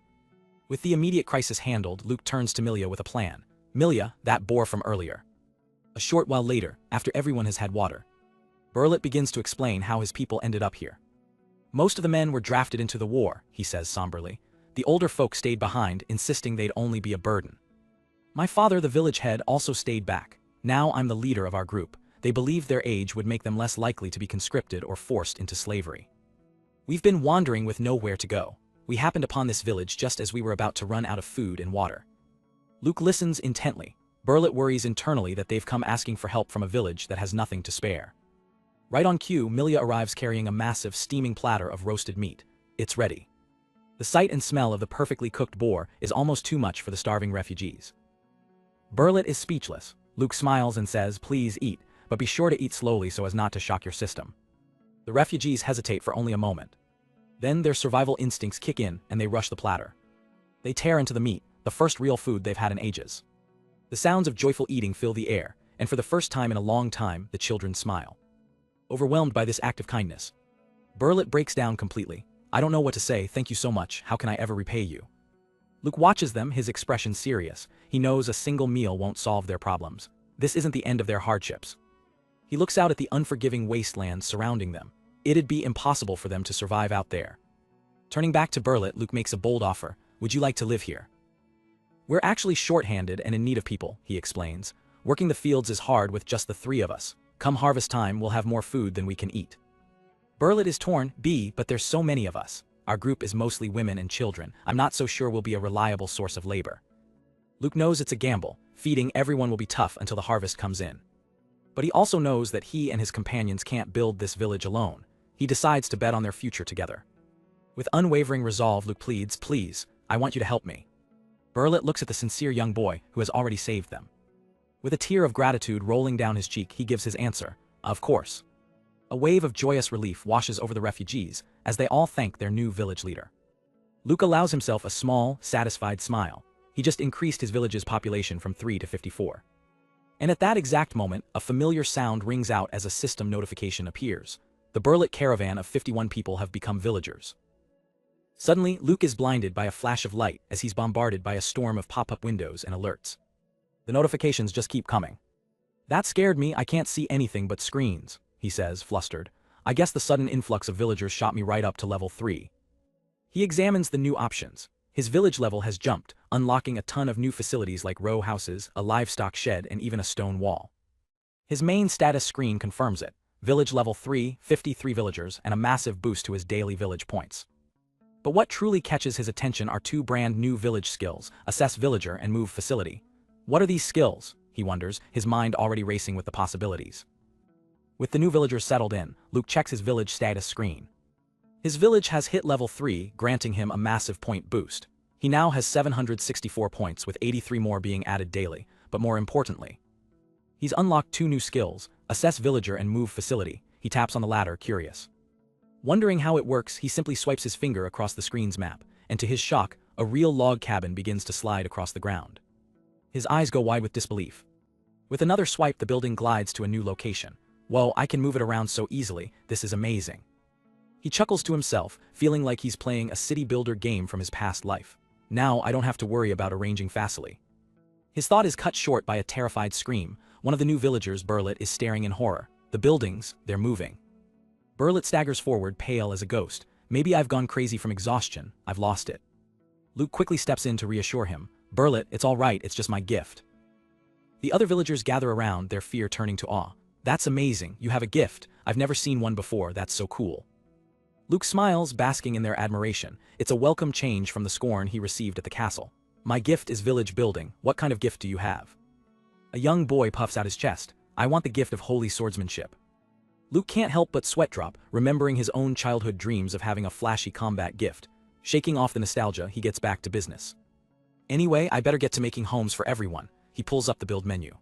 Speaker 1: With the immediate crisis handled, Luke turns to Milia with a plan. Milia, that boar from earlier. A short while later, after everyone has had water, Burlet begins to explain how his people ended up here. Most of the men were drafted into the war, he says somberly. The older folk stayed behind, insisting they'd only be a burden. My father, the village head, also stayed back. Now I'm the leader of our group. They believed their age would make them less likely to be conscripted or forced into slavery. We've been wandering with nowhere to go. We happened upon this village just as we were about to run out of food and water. Luke listens intently. Burlet worries internally that they've come asking for help from a village that has nothing to spare. Right on cue, Milia arrives carrying a massive, steaming platter of roasted meat. It's ready. The sight and smell of the perfectly cooked boar is almost too much for the starving refugees. Burlet is speechless. Luke smiles and says, "Please eat, but be sure to eat slowly so as not to shock your system." The refugees hesitate for only a moment. Then their survival instincts kick in and they rush the platter. They tear into the meat, the first real food they've had in ages. The sounds of joyful eating fill the air, and for the first time in a long time, the children smile. Overwhelmed by this act of kindness, Burlet breaks down completely. "I don't know what to say, thank you so much, how can I ever repay you?" Luke watches them, his expression serious. He knows a single meal won't solve their problems. This isn't the end of their hardships. He looks out at the unforgiving wasteland surrounding them. It'd be impossible for them to survive out there. Turning back to Burlet, Luke makes a bold offer. "Would you like to live here?" "We're actually short-handed and in need of people," he explains. "Working the fields is hard with just the three of us. Come harvest time, we'll have more food than we can eat." Burlet is torn. But there's so many of us. Our group is mostly women and children. I'm not so sure we'll be a reliable source of labor." Luke knows it's a gamble. Feeding everyone will be tough until the harvest comes in. But he also knows that he and his companions can't build this village alone. He decides to bet on their future together. With unwavering resolve, Luke pleads, "Please, I want you to help me." Burlet looks at the sincere young boy who has already saved them. With a tear of gratitude rolling down his cheek, he gives his answer, "Of course." A wave of joyous relief washes over the refugees as they all thank their new village leader. Luke allows himself a small, satisfied smile. He just increased his village's population from 3 to 54. And at that exact moment, a familiar sound rings out as a system notification appears. The Burlet caravan of 51 people have become villagers. Suddenly, Luke is blinded by a flash of light as he's bombarded by a storm of pop-up windows and alerts. The notifications just keep coming. "That scared me, I can't see anything but screens," he says, flustered. "I guess the sudden influx of villagers shot me right up to level 3. He examines the new options. His village level has jumped, unlocking a ton of new facilities like row houses, a livestock shed, and even a stone wall. His main status screen confirms it. Village level 3, 53 villagers, and a massive boost to his daily village points. But what truly catches his attention are two brand new village skills, Assess Villager and Move Facility. What are these skills? He wonders, his mind already racing with the possibilities. With the new villagers settled in, Luke checks his village status screen. His village has hit level 3, granting him a massive point boost. He now has 764 points, with 83 more being added daily, but more importantly, he's unlocked two new skills, Assess Villager and Move Facility. He taps on the latter, curious. Wondering how it works, he simply swipes his finger across the screen's map, and to his shock, a real log cabin begins to slide across the ground. His eyes go wide with disbelief. With another swipe, the building glides to a new location. "Whoa, I can move it around so easily, this is amazing." He chuckles to himself, feeling like he's playing a city builder game from his past life. "Now I don't have to worry about arranging facility." His thought is cut short by a terrified scream. One of the new villagers, Burlet, is staring in horror. The buildings, they're moving. Burlet staggers forward, pale as a ghost. "Maybe I've gone crazy from exhaustion, I've lost it." Luke quickly steps in to reassure him. "Burlet, it's all right, it's just my gift." The other villagers gather around, their fear turning to awe. "That's amazing, you have a gift. I've never seen one before, that's so cool." Luke smiles, basking in their admiration. It's a welcome change from the scorn he received at the castle. "My gift is village building. What kind of gift do you have?" A young boy puffs out his chest. "I want the gift of holy swordsmanship." Luke can't help but sweat drop, remembering his own childhood dreams of having a flashy combat gift. Shaking off the nostalgia, he gets back to business. "Anyway, I better get to making homes for everyone." He pulls up the build menu.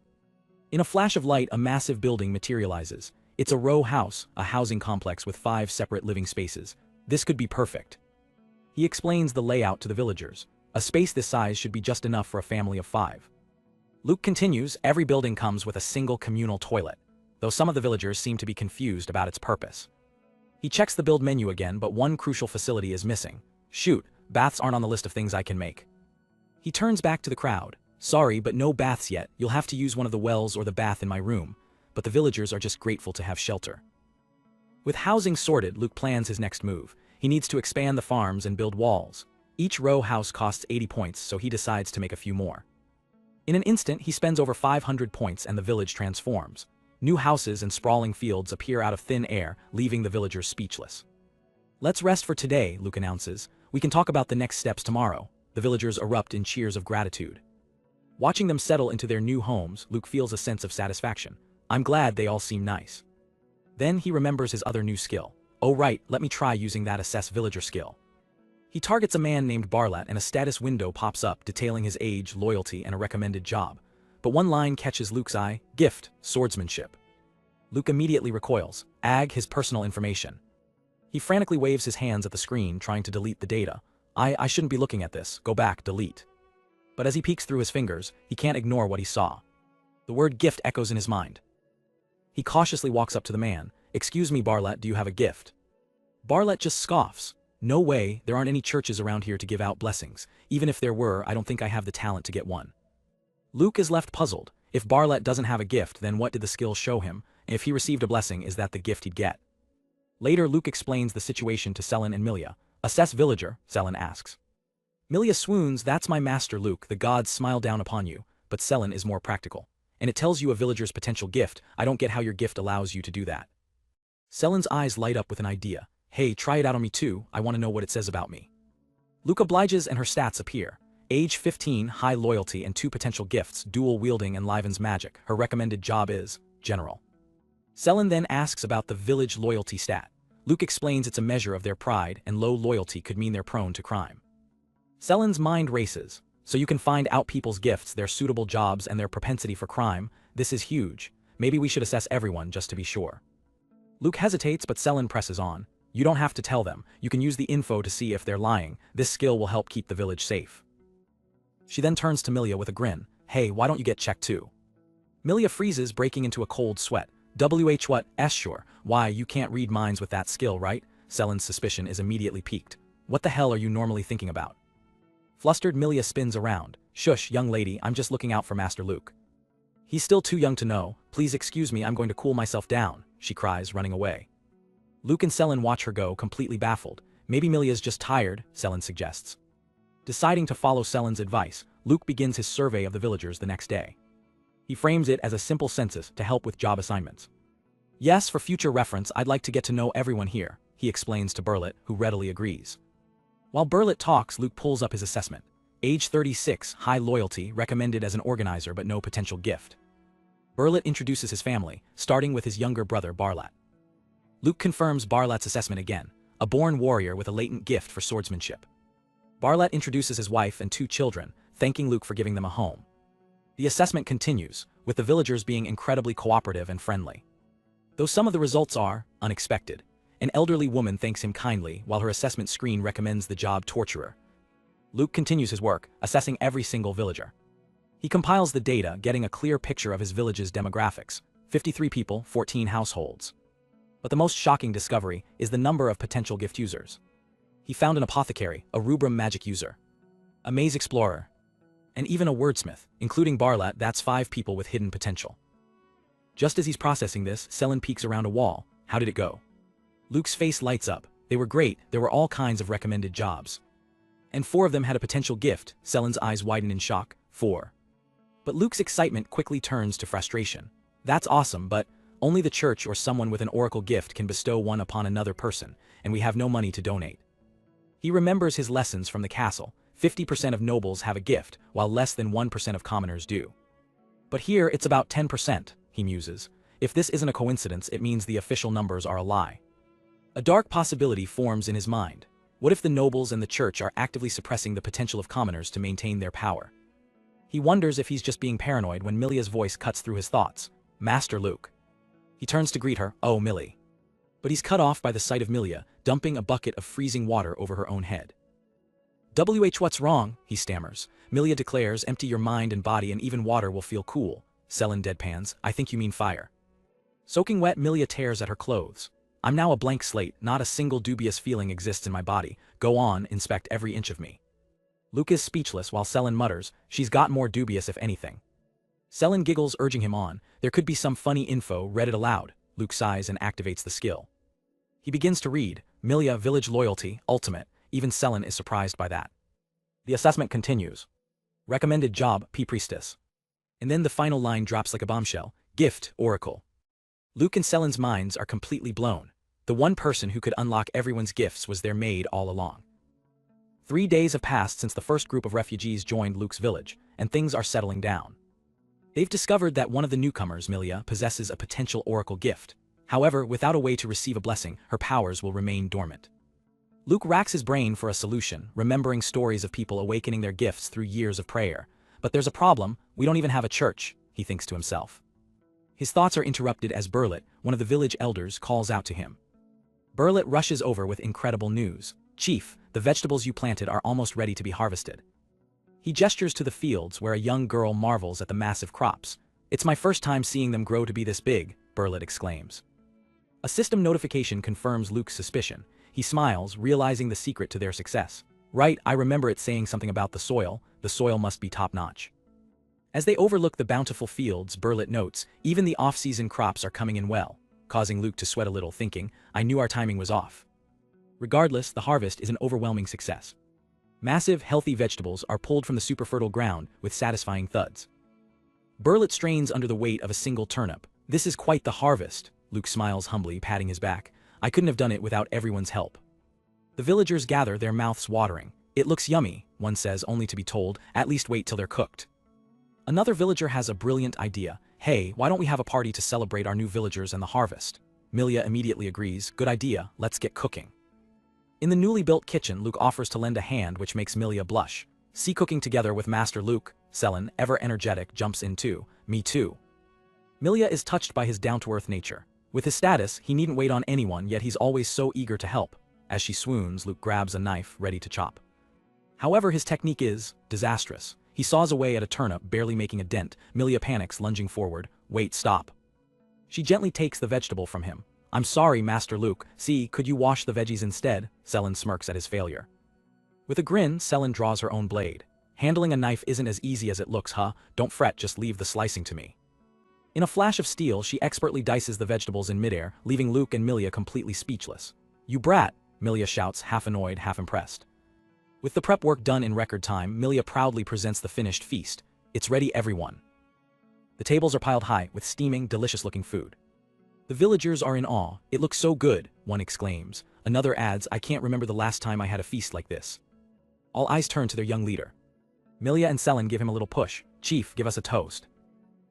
Speaker 1: In a flash of light, a massive building materializes. It's a row house, a housing complex with 5 separate living spaces. This could be perfect. He explains the layout to the villagers. A space this size should be just enough for a family of 5. Luke continues, every building comes with a single communal toilet, though some of the villagers seem to be confused about its purpose. He checks the build menu again, but one crucial facility is missing. "Shoot, baths aren't on the list of things I can make." He turns back to the crowd. "Sorry, but no baths yet. You'll have to use one of the wells or the bath in my room." But the villagers are just grateful to have shelter. With housing sorted, Luke plans his next move. He needs to expand the farms and build walls. Each row house costs 80 points, so he decides to make a few more. In an instant, he spends over 500 points and the village transforms. New houses and sprawling fields appear out of thin air, leaving the villagers speechless. "Let's rest for today," Luke announces. We can talk about the next steps tomorrow. The villagers erupt in cheers of gratitude. Watching them settle into their new homes, Luke feels a sense of satisfaction. I'm glad they all seem nice. Then he remembers his other new skill. Oh right, let me try using that assess villager skill. He targets a man named Barlat and a status window pops up detailing his age, loyalty, and a recommended job. But one line catches Luke's eye: gift, swordsmanship. Luke immediately recoils. His personal information. He frantically waves his hands at the screen trying to delete the data. I shouldn't be looking at this, go back, delete. But as he peeks through his fingers, he can't ignore what he saw. The word gift echoes in his mind. He cautiously walks up to the man. Excuse me, Barlat, do you have a gift? Barlat just scoffs. No way, there aren't any churches around here to give out blessings. Even if there were, I don't think I have the talent to get one. Luke is left puzzled. If Barlat doesn't have a gift, then what did the skill show him? And if he received a blessing, is that the gift he'd get? Later, Luke explains the situation to Selen and Milia. Assess villager, Selen asks. Milia swoons, that's my master Luke, the gods smile down upon you, but Selen is more practical. And it tells you a villager's potential gift. I don't get how your gift allows you to do that. Selen's eyes light up with an idea. Hey, try it out on me too, I want to know what it says about me. Luke obliges and her stats appear. Age 15, high loyalty and 2 potential gifts, dual wielding and livens magic. Her recommended job is general. Selen then asks about the village loyalty stat. Luke explains it's a measure of their pride and low loyalty could mean they're prone to crime. Selen's mind races. So you can find out people's gifts, their suitable jobs, and their propensity for crime. This is huge. Maybe we should assess everyone just to be sure. Luke hesitates, but Selen presses on. You don't have to tell them. You can use the info to see if they're lying. This skill will help keep the village safe. She then turns to Milia with a grin. Hey, why don't you get checked too? Milia freezes, breaking into a cold sweat. What? Sure. Why, you can't read minds with that skill, right? Selen's suspicion is immediately piqued. What the hell are you normally thinking about? Flustered, Milia spins around. Shush, young lady, I'm just looking out for Master Luke. He's still too young to know. Please excuse me, I'm going to cool myself down, she cries, running away. Luke and Selen watch her go, completely baffled. Maybe Milia's just tired, Selen suggests. Deciding to follow Selen's advice, Luke begins his survey of the villagers the next day. He frames it as a simple census to help with job assignments. Yes, for future reference, I'd like to get to know everyone here, he explains to Barlat, who readily agrees. While Barlat talks, Luke pulls up his assessment. Age 36, high loyalty, recommended as an organizer but no potential gift. Barlat introduces his family, starting with his younger brother Barlat. Luke confirms Barlat's assessment again, a born warrior with a latent gift for swordsmanship. Barlat introduces his wife and 2 children, thanking Luke for giving them a home. The assessment continues, with the villagers being incredibly cooperative and friendly. Though some of the results are unexpected. An elderly woman thanks him kindly, while her assessment screen recommends the job torturer. Luke continues his work, assessing every single villager. He compiles the data, getting a clear picture of his village's demographics: 53 people, 14 households. But the most shocking discovery is the number of potential gift users. He found an apothecary, a rubrum magic user, a maze explorer, and even a wordsmith, including Barlat. That's 5 people with hidden potential. Just as he's processing this, Selen peeks around a wall. How did it go? Luke's face lights up. They were great, there were all kinds of recommended jobs. And 4 of them had a potential gift. Selen's eyes widen in shock. 4. But Luke's excitement quickly turns to frustration. That's awesome, but only the church or someone with an oracle gift can bestow one upon another person, and we have no money to donate. He remembers his lessons from the castle. 50% of nobles have a gift, while less than 1% of commoners do. But here it's about 10%, he muses. If this isn't a coincidence, it means the official numbers are a lie. A dark possibility forms in his mind. What if the nobles and the church are actively suppressing the potential of commoners to maintain their power? He wonders if he's just being paranoid when Milia's voice cuts through his thoughts. Master Luke. He turns to greet her. Oh, Millie. But he's cut off by the sight of Milia, dumping a bucket of freezing water over her own head. What's wrong? He stammers. Milia declares, empty your mind and body and even water will feel cool. Selen deadpans, I think you mean fire. Soaking wet, Milia tears at her clothes. I'm now a blank slate, not a single dubious feeling exists in my body. Go on, inspect every inch of me. Luke is speechless while Selen mutters, she's got more dubious if anything. Selen giggles, urging him on. There could be some funny info, read it aloud. Luke sighs and activates the skill. He begins to read, Milia, village loyalty, ultimate. Even Selen is surprised by that. The assessment continues. Recommended job, P-Priestess. And then the final line drops like a bombshell. Gift, Oracle. Luke and Selen's minds are completely blown. The one person who could unlock everyone's gifts was their maid all along. 3 days have passed since the first group of refugees joined Luke's village, and things are settling down. They've discovered that one of the newcomers, Milia, possesses a potential oracle gift. However, without a way to receive a blessing, her powers will remain dormant. Luke racks his brain for a solution, remembering stories of people awakening their gifts through years of prayer. But there's a problem, we don't even have a church, he thinks to himself. His thoughts are interrupted as Burlet, one of the village elders, calls out to him. Burlet rushes over with incredible news. Chief, the vegetables you planted are almost ready to be harvested. He gestures to the fields where a young girl marvels at the massive crops. It's my first time seeing them grow to be this big, Burlet exclaims. A system notification confirms Luke's suspicion. He smiles, realizing the secret to their success. Right, I remember it saying something about the soil must be top-notch. As they overlook the bountiful fields, Burlet notes, even the off-season crops are coming in well, causing Luke to sweat a little, thinking, I knew our timing was off. Regardless, the harvest is an overwhelming success. Massive, healthy vegetables are pulled from the super fertile ground with satisfying thuds. Burlet strains under the weight of a single turnip. This is quite the harvest, Luke smiles humbly, patting his back. I couldn't have done it without everyone's help. The villagers gather, their mouths watering. It looks yummy, one says, only to be told, at least wait till they're cooked. Another villager has a brilliant idea. Hey, why don't we have a party to celebrate our new villagers and the harvest? Milia immediately agrees, good idea, let's get cooking. In the newly built kitchen, Luke offers to lend a hand, which makes Milia blush. See, cooking together with Master Luke, Selen, ever energetic, jumps in too. Me too. Milia is touched by his down-to-earth nature. With his status, he needn't wait on anyone, yet he's always so eager to help. As she swoons, Luke grabs a knife, ready to chop. However, his technique is disastrous. He saws away at a turnip, barely making a dent. Milia panics, lunging forward. Wait, stop. She gently takes the vegetable from him. I'm sorry, Master Luke. See, could you wash the veggies instead? Selen smirks at his failure. With a grin, Selen draws her own blade. Handling a knife isn't as easy as it looks, huh? Don't fret, just leave the slicing to me. In a flash of steel, she expertly dices the vegetables in midair, leaving Luke and Milia completely speechless. You brat, Milia shouts, half annoyed, half impressed. With the prep work done in record time, Milia proudly presents the finished feast. It's ready, everyone. The tables are piled high with steaming, delicious-looking food. The villagers are in awe. It looks so good, one exclaims. Another adds, I can't remember the last time I had a feast like this. All eyes turn to their young leader. Milia and Selen give him a little push. Chief, give us a toast.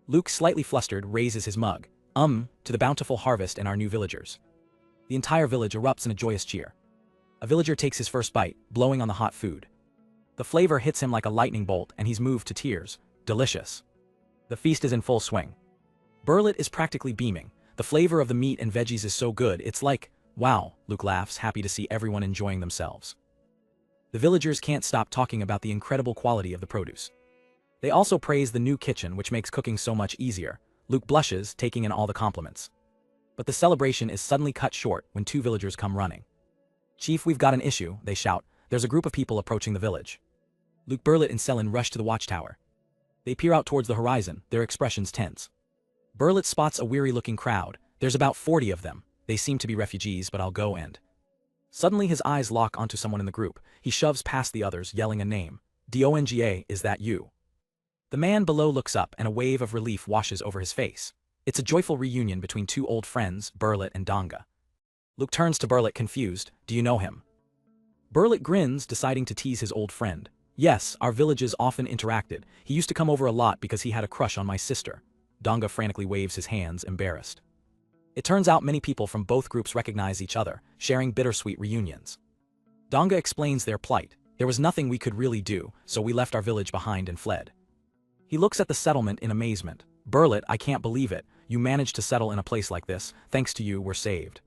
Speaker 1: Luke, slightly flustered, raises his mug. To the bountiful harvest and our new villagers. The entire village erupts in a joyous cheer. A villager takes his first bite, blowing on the hot food. The flavor hits him like a lightning bolt, and he's moved to tears. Delicious. The feast is in full swing. Burlet is practically beaming. The flavor of the meat and veggies is so good, it's like, wow, Luke laughs, happy to see everyone enjoying themselves. The villagers can't stop talking about the incredible quality of the produce. They also praise the new kitchen, which makes cooking so much easier. Luke blushes, taking in all the compliments. But the celebration is suddenly cut short when two villagers come running. Chief, we've got an issue, they shout. There's a group of people approaching the village. Luke, Burlet, and Selen rush to the watchtower. They peer out towards the horizon, their expressions tense. Burlet spots a weary-looking crowd. There's about 40 of them. They seem to be refugees, but I'll go and... Suddenly his eyes lock onto someone in the group. He shoves past the others, yelling a name. Donga, is that you? The man below looks up, and a wave of relief washes over his face. It's a joyful reunion between two old friends, Burlet and Donga. Luke turns to Burlet, confused. Do you know him? Burlet grins, deciding to tease his old friend. Yes, our villages often interacted. He used to come over a lot because he had a crush on my sister. Donga frantically waves his hands, embarrassed. It turns out many people from both groups recognize each other, sharing bittersweet reunions. Donga explains their plight. There was nothing we could really do, so we left our village behind and fled. He looks at the settlement in amazement. Burlet, I can't believe it. You managed to settle in a place like this. Thanks to you, we're saved.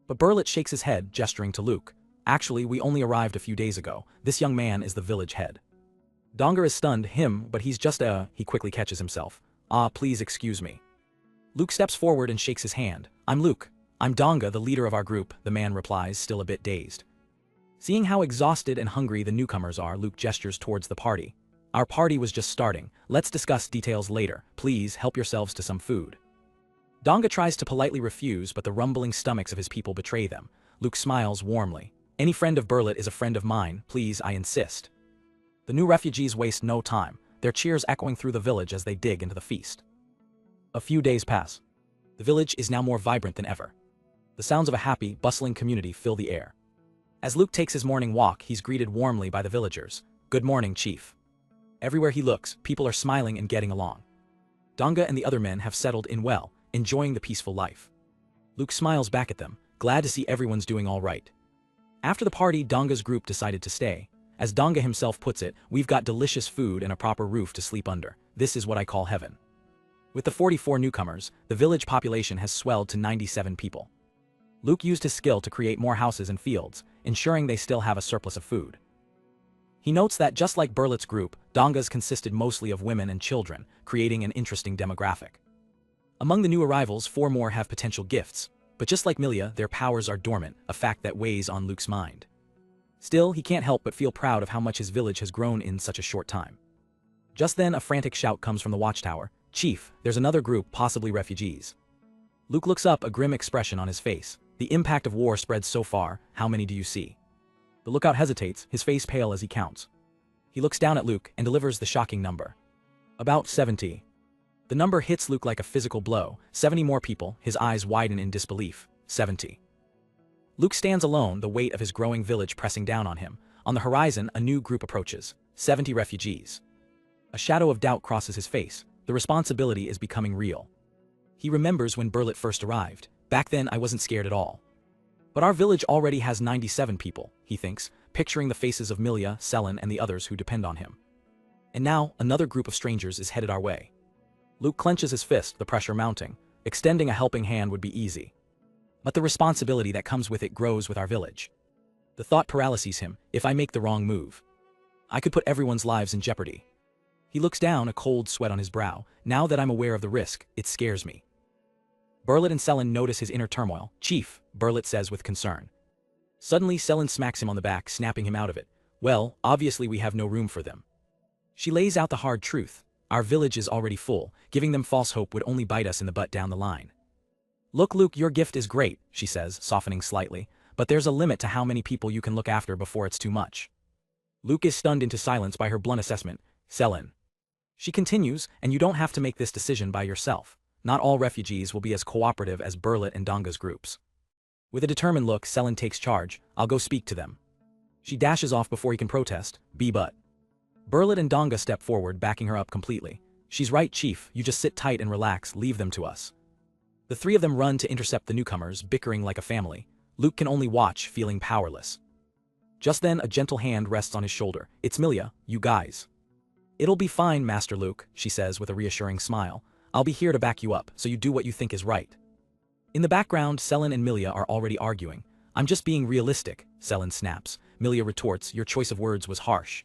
Speaker 1: But Burlet shakes his head, gesturing to Luke. Actually, we only arrived a few days ago. This young man is the village head. Donga is stunned, but he's just he quickly catches himself. Please excuse me. Luke steps forward and shakes his hand. I'm Luke. I'm Donga, the leader of our group, the man replies, still a bit dazed. Seeing how exhausted and hungry the newcomers are, Luke gestures towards the party. Our party was just starting. Let's discuss details later. Please help yourselves to some food. Donga tries to politely refuse, but the rumbling stomachs of his people betray them. Luke smiles warmly. Any friend of Burlet is a friend of mine. Please, I insist. The new refugees waste no time, their cheers echoing through the village as they dig into the feast. A few days pass. The village is now more vibrant than ever. The sounds of a happy, bustling community fill the air. As Luke takes his morning walk, he's greeted warmly by the villagers. "Good morning, Chief." Everywhere he looks, people are smiling and getting along. Donga and the other men have settled in well, enjoying the peaceful life. Luke smiles back at them, glad to see everyone's doing all right. After the party, Donga's group decided to stay. As Donga himself puts it, "We've got delicious food and a proper roof to sleep under. This is what I call heaven." With the 44 newcomers, the village population has swelled to 97 people. Luke used his skill to create more houses and fields, ensuring they still have a surplus of food. He notes that just like Burlet's group, Donga's consisted mostly of women and children, creating an interesting demographic. Among the new arrivals, 4 more have potential gifts, but just like Milia, their powers are dormant, a fact that weighs on Luke's mind. Still, he can't help but feel proud of how much his village has grown in such a short time. Just then, a frantic shout comes from the watchtower. "Chief, there's another group, possibly refugees." Luke looks up, a grim expression on his face. The impact of war spreads so far. How many do you see? The lookout hesitates, his face pale as he counts. He looks down at Luke and delivers the shocking number. "About 70. The number hits Luke like a physical blow. 70 more people, his eyes widen in disbelief. 70. Luke stands alone, the weight of his growing village pressing down on him. On the horizon, a new group approaches. 70 refugees. A shadow of doubt crosses his face. The responsibility is becoming real. He remembers when Burlet first arrived. "Back then, I wasn't scared at all. But our village already has 97 people," he thinks, picturing the faces of Milia, Selen, and the others who depend on him. And now, another group of strangers is headed our way. Luke clenches his fist, the pressure mounting. Extending a helping hand would be easy. But the responsibility that comes with it grows with our village. The thought paralyses him. If I make the wrong move, I could put everyone's lives in jeopardy. He looks down, a cold sweat on his brow. Now that I'm aware of the risk, it scares me. Burlet and Selen notice his inner turmoil. "Chief," Burlet says with concern. Suddenly, Selen smacks him on the back, snapping him out of it. "Well, obviously we have no room for them." She lays out the hard truth. Our village is already full. Giving them false hope would only bite us in the butt down the line. "Look, Luke, your gift is great," she says, softening slightly, "but there's a limit to how many people you can look after before it's too much." Luke is stunned into silence by her blunt assessment. "Selen." She continues, "And you don't have to make this decision by yourself. Not all refugees will be as cooperative as Burlet and Donga's groups." With a determined look, Selen takes charge. "I'll go speak to them." She dashes off before he can protest. But Burlet and Donga step forward, backing her up completely. "She's right, Chief, you just sit tight and relax, leave them to us." The 3 of them run to intercept the newcomers, bickering like a family. Luke can only watch, feeling powerless. Just then, a gentle hand rests on his shoulder. "It's Milia, you guys." "It'll be fine, Master Luke," she says with a reassuring smile. "I'll be here to back you up, so you do what you think is right." In the background, Selen and Milia are already arguing. "I'm just being realistic," Selen snaps. Milia retorts, "Your choice of words was harsh."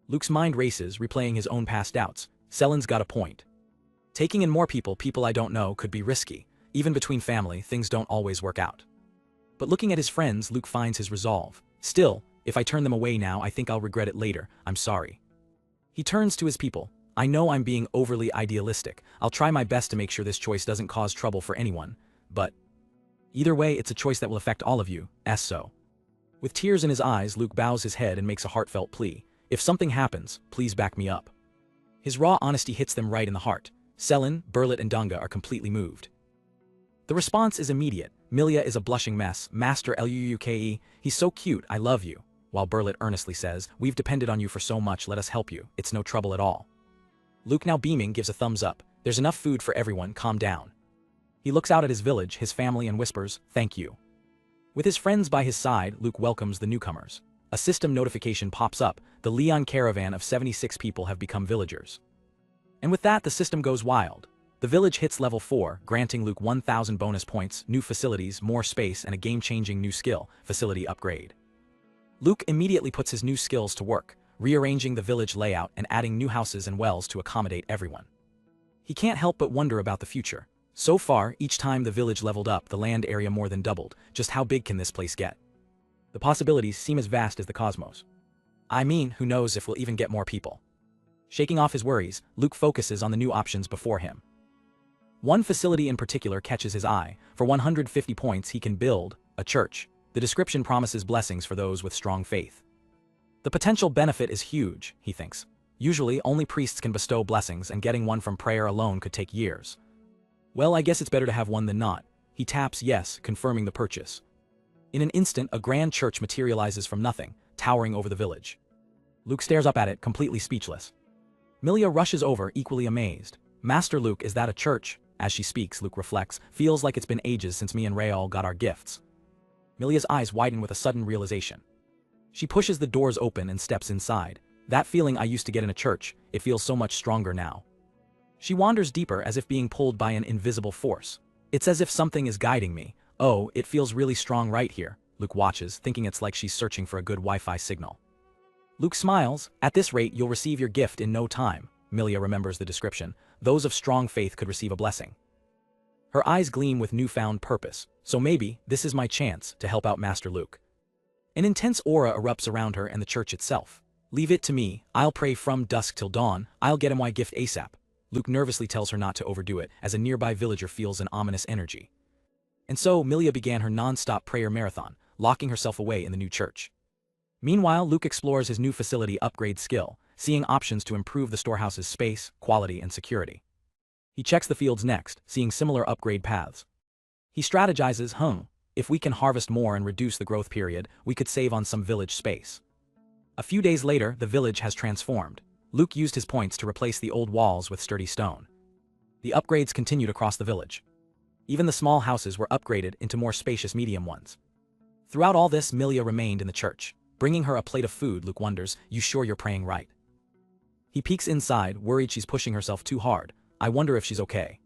Speaker 1: Luke's mind races, replaying his own past doubts. Selen's got a point. Taking in more people I don't know, could be risky. Even between family, things don't always work out. But looking at his friends, Luke finds his resolve. "Still, if I turn them away now, I think I'll regret it later. I'm sorry." He turns to his people. "I know I'm being overly idealistic. I'll try my best to make sure this choice doesn't cause trouble for anyone. But either way, it's a choice that will affect all of you, so." With tears in his eyes, Luke bows his head and makes a heartfelt plea. "If something happens, please back me up." His raw honesty hits them right in the heart. Selen, Burlet, and Donga are completely moved. The response is immediate. Milia is a blushing mess. "Master Luke, he's so cute, I love you." While Burlet earnestly says, "We've depended on you for so much, let us help you. It's no trouble at all." Luke, now beaming, gives a thumbs up. "There's enough food for everyone, calm down." He looks out at his village, his family, and whispers, "Thank you." With his friends by his side, Luke welcomes the newcomers. A system notification pops up. The Leon caravan of 76 people have become villagers. And with that, the system goes wild. The village hits level 4, granting Luke 1,000 bonus points, new facilities, more space, and a game-changing new skill, facility upgrade. Luke immediately puts his new skills to work, rearranging the village layout and adding new houses and wells to accommodate everyone. He can't help but wonder about the future. So far, each time the village leveled up, the land area more than doubled. Just how big can this place get? The possibilities seem as vast as the cosmos. I mean, who knows if we'll even get more people. Shaking off his worries, Luke focuses on the new options before him. One facility in particular catches his eye. For 150 points, he can build a church. The description promises blessings for those with strong faith. The potential benefit is huge, he thinks. Usually, only priests can bestow blessings, and getting one from prayer alone could take years. Well, I guess it's better to have one than not. He taps yes, confirming the purchase. In an instant, a grand church materializes from nothing, towering over the village. Luke stares up at it, completely speechless. Milia rushes over, equally amazed. Master Luke, is that a church? As she speaks, Luke reflects, feels like it's been ages since me and Rayal got our gifts. Milia's eyes widen with a sudden realization. She pushes the doors open and steps inside. That feeling I used to get in a church, it feels so much stronger now. She wanders deeper as if being pulled by an invisible force. It's as if something is guiding me. Oh, it feels really strong right here. Luke watches, thinking it's like she's searching for a good Wi-Fi signal. Luke smiles. At this rate, you'll receive your gift in no time. Milia remembers the description. Those of strong faith could receive a blessing. Her eyes gleam with newfound purpose. So maybe, this is my chance to help out Master Luke. An intense aura erupts around her and the church itself. Leave it to me. I'll pray from dusk till dawn. I'll get him my gift ASAP. Luke nervously tells her not to overdo it, as a nearby villager feels an ominous energy. And so, Milia began her non-stop prayer marathon, locking herself away in the new church. Meanwhile, Luke explores his new facility upgrade skill, seeing options to improve the storehouse's space, quality, and security. He checks the fields next, seeing similar upgrade paths. He strategizes, if we can harvest more and reduce the growth period, we could save on some village space. A few days later, the village has transformed. Luke used his points to replace the old walls with sturdy stone. The upgrades continued across the village. Even the small houses were upgraded into more spacious medium ones. Throughout all this, Milia remained in the church. Bringing her a plate of food, Luke wonders, you sure you're praying right? He peeks inside, worried she's pushing herself too hard. I wonder if she's okay.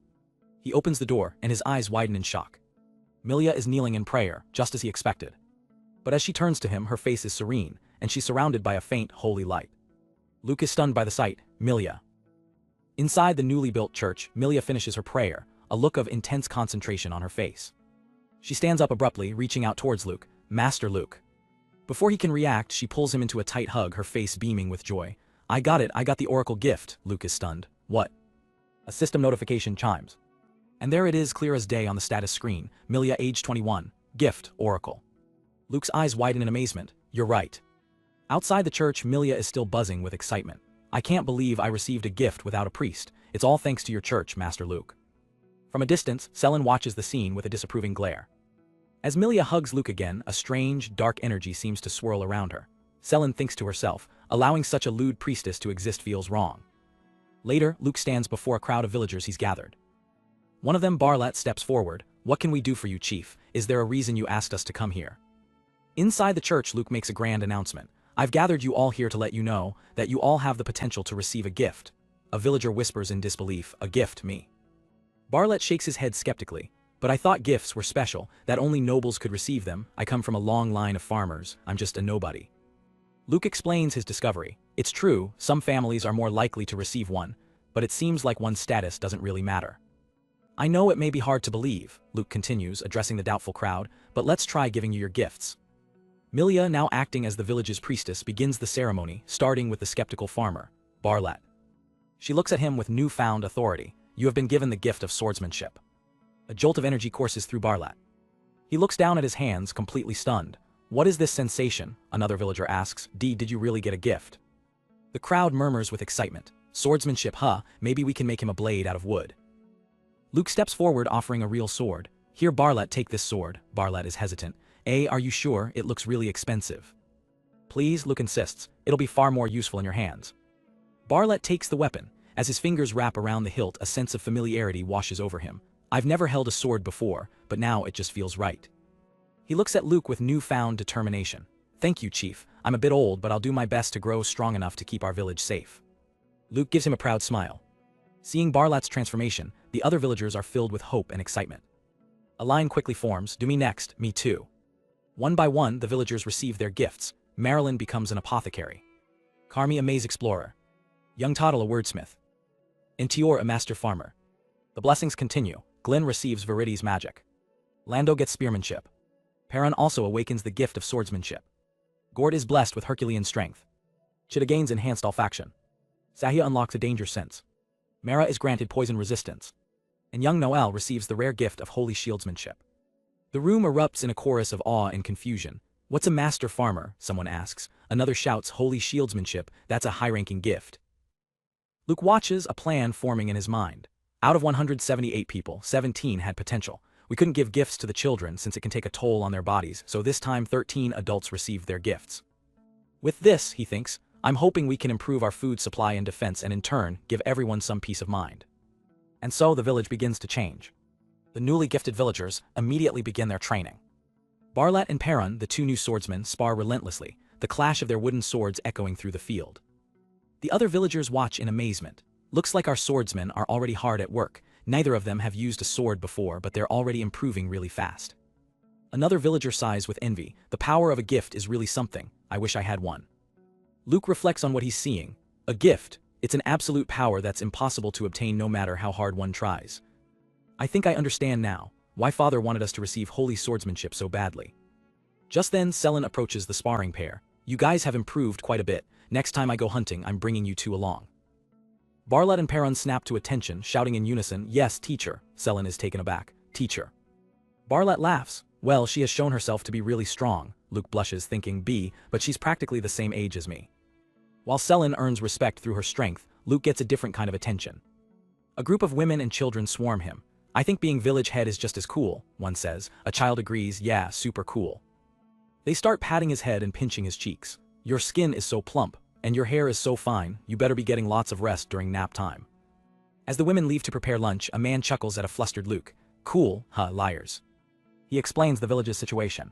Speaker 1: He opens the door, and his eyes widen in shock. Milia is kneeling in prayer, just as he expected. But as she turns to him, her face is serene, and she's surrounded by a faint, holy light. Luke is stunned by the sight. Milia. Inside the newly built church, Milia finishes her prayer, a look of intense concentration on her face. She stands up abruptly, reaching out towards Luke. Master Luke. Before he can react, she pulls him into a tight hug, her face beaming with joy. I got it, I got the oracle gift. Luke is stunned. What? A system notification chimes. And there it is, clear as day on the status screen. Milia, age 21. Gift, oracle. Luke's eyes widen in amazement. You're right. Outside the church, Milia is still buzzing with excitement. I can't believe I received a gift without a priest. It's all thanks to your church, Master Luke. From a distance, Selin watches the scene with a disapproving glare. As Milia hugs Luke again, a strange, dark energy seems to swirl around her. Selin thinks to herself, allowing such a lewd priestess to exist feels wrong. Later, Luke stands before a crowd of villagers he's gathered. One of them, Barlet, steps forward. What can we do for you, Chief? Is there a reason you asked us to come here? Inside the church, Luke makes a grand announcement. I've gathered you all here to let you know that you all have the potential to receive a gift. A villager whispers in disbelief, a gift, me. Barlet shakes his head skeptically. But I thought gifts were special, that only nobles could receive them. I come from a long line of farmers, I'm just a nobody. Luke explains his discovery. It's true, some families are more likely to receive one, but it seems like one's status doesn't really matter. I know it may be hard to believe, Luke continues, addressing the doubtful crowd, but let's try giving you your gifts. Milia, now acting as the village's priestess, begins the ceremony, starting with the skeptical farmer, Barlet. She looks at him with newfound authority. You have been given the gift of swordsmanship. A jolt of energy courses through Barlet. He looks down at his hands, completely stunned. What is this sensation? Another villager asks. Did you really get a gift? The crowd murmurs with excitement. Swordsmanship, maybe we can make him a blade out of wood. Luke steps forward, offering a real sword. Here, Barlet, take this sword. Barlet is hesitant. Are you sure? It looks really expensive. Please, Luke insists. It'll be far more useful in your hands. Barlet takes the weapon. As his fingers wrap around the hilt, a sense of familiarity washes over him. I've never held a sword before, but now it just feels right. He looks at Luke with newfound determination. Thank you, Chief. I'm a bit old, but I'll do my best to grow strong enough to keep our village safe. Luke gives him a proud smile. Seeing Barlet's transformation, the other villagers are filled with hope and excitement. A line quickly forms, do me next, me too. One by one, the villagers receive their gifts. Marilyn becomes an apothecary. Carmi a maze explorer. Young Toddle a wordsmith. And Tior a master farmer. The blessings continue. Glenn receives Viridi's magic. Lando gets spearmanship. Perrin also awakens the gift of swordsmanship. Gord is blessed with Herculean strength. Chita gains enhanced olfaction. Sahia unlocks a danger sense. Mara is granted poison resistance. And young Noel receives the rare gift of holy shieldsmanship. The room erupts in a chorus of awe and confusion. What's a master farmer? Someone asks. Another shouts, holy shieldsmanship, that's a high-ranking gift. Luke watches, a plan forming in his mind. Out of 178 people, 17 had potential. We couldn't give gifts to the children since it can take a toll on their bodies, so this time 13 adults received their gifts. With this, he thinks, I'm hoping we can improve our food supply and defense and in turn, give everyone some peace of mind. And so the village begins to change. The newly gifted villagers immediately begin their training. Barlat and Perun, the two new swordsmen, spar relentlessly, the clash of their wooden swords echoing through the field. The other villagers watch in amazement. Looks like our swordsmen are already hard at work. Neither of them have used a sword before, but they're already improving really fast. Another villager sighs with envy. The power of a gift is really something. I wish I had one. Luke reflects on what he's seeing. A gift. It's an absolute power that's impossible to obtain no matter how hard one tries. I think I understand now why Father wanted us to receive holy swordsmanship so badly. Just then, Selen approaches the sparring pair. You guys have improved quite a bit. Next time I go hunting, I'm bringing you two along. Barlat and Perun snap to attention, shouting in unison, yes, teacher. Selen is taken aback. Teacher. Barlat laughs. Well, she has shown herself to be really strong. Luke blushes, thinking but she's practically the same age as me. While Selen earns respect through her strength, Luke gets a different kind of attention. A group of women and children swarm him. I think being village head is just as cool, one says. A child agrees, yeah, super cool. They start patting his head and pinching his cheeks. Your skin is so plump, and your hair is so fine, you better be getting lots of rest during nap time. As the women leave to prepare lunch, a man chuckles at a flustered Luke. Cool, huh, liars. He explains the village's situation.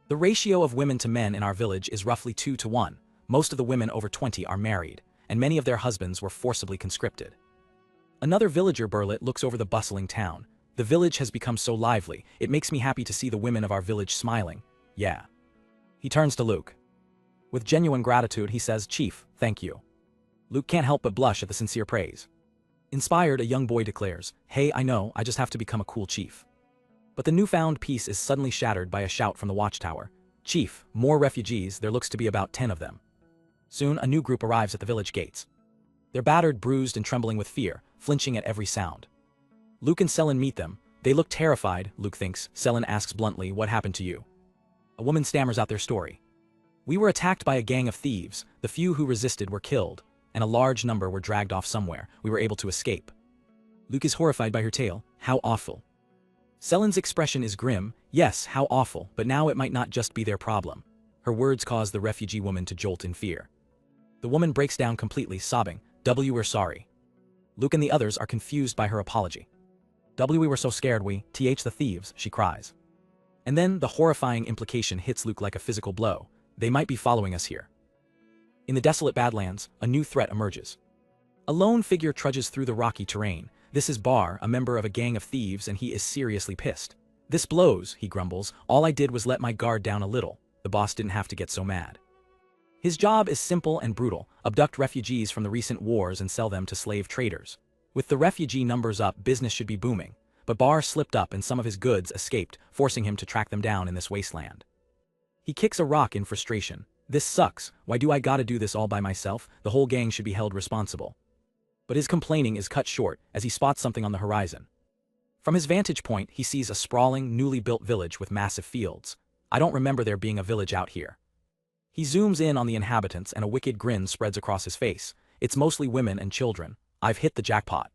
Speaker 1: The ratio of women to men in our village is roughly 2 to 1. Most of the women over 20 are married, and many of their husbands were forcibly conscripted. Another villager, Burlet, looks over the bustling town. The village has become so lively, it makes me happy to see the women of our village smiling. Yeah. He turns to Luke. With genuine gratitude, he says, Chief, thank you. Luke can't help but blush at the sincere praise. Inspired, a young boy declares, hey, I know, I just have to become a cool chief. But the newfound peace is suddenly shattered by a shout from the watchtower. Chief, more refugees, there looks to be about 10 of them. Soon, a new group arrives at the village gates. They're battered, bruised, and trembling with fear, flinching at every sound. Luke and Selen meet them. They look terrified, Luke thinks. Selen asks bluntly, what happened to you? A woman stammers out their story. We were attacked by a gang of thieves. The few who resisted were killed, and a large number were dragged off somewhere. We were able to escape. Luke is horrified by her tale. How awful. Selen's expression is grim. Yes, how awful, but now it might not just be their problem. Her words cause the refugee woman to jolt in fear. The woman breaks down completely, sobbing, we're sorry. Luke and the others are confused by her apology. We were so scared the thieves, she cries. And then the horrifying implication hits Luke like a physical blow. They might be following us here. In the desolate Badlands, a new threat emerges. A lone figure trudges through the rocky terrain. This is Bar, a member of a gang of thieves, and he is seriously pissed. This blows, he grumbles. All I did was let my guard down a little. The boss didn't have to get so mad. His job is simple and brutal. Abduct refugees from the recent wars and sell them to slave traders. With the refugee numbers up, business should be booming. But Bar slipped up and some of his goods escaped, forcing him to track them down in this wasteland. He kicks a rock in frustration. This sucks. Why do I gotta do this all by myself? The whole gang should be held responsible. But his complaining is cut short as he spots something on the horizon. From his vantage point, he sees a sprawling, newly built village with massive fields. I don't remember there being a village out here. He zooms in on the inhabitants and a wicked grin spreads across his face. It's mostly women and children. I've hit the jackpot.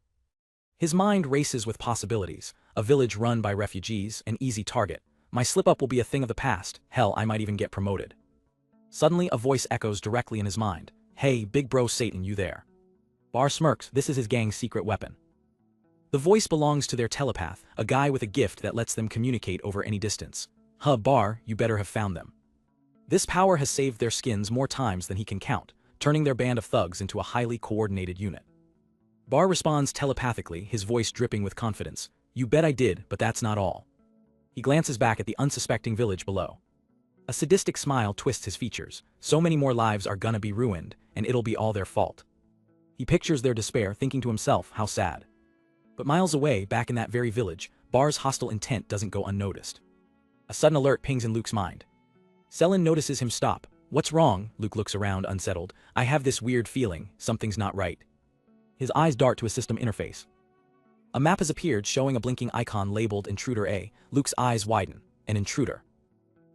Speaker 1: His mind races with possibilities. A village run by refugees, an easy target. My slip-up will be a thing of the past. Hell, I might even get promoted. Suddenly, a voice echoes directly in his mind. Hey, big bro Satan, you there? Bar smirks. This is his gang's secret weapon. The voice belongs to their telepath, a guy with a gift that lets them communicate over any distance. Huh, Bar, you better have found them. This power has saved their skins more times than he can count, turning their band of thugs into a highly coordinated unit. Bar responds telepathically, his voice dripping with confidence. You bet I did, but that's not all. He glances back at the unsuspecting village below. A sadistic smile twists his features. So many more lives are gonna be ruined, and it'll be all their fault. He pictures their despair, thinking to himself, how sad. But miles away, back in that very village, Bar's hostile intent doesn't go unnoticed. A sudden alert pings in Luke's mind. Selen notices him stop. What's wrong? Luke looks around, unsettled. I have this weird feeling, something's not right. His eyes dart to a system interface. A map has appeared showing a blinking icon labeled Intruder A. Luke's eyes widen. An intruder.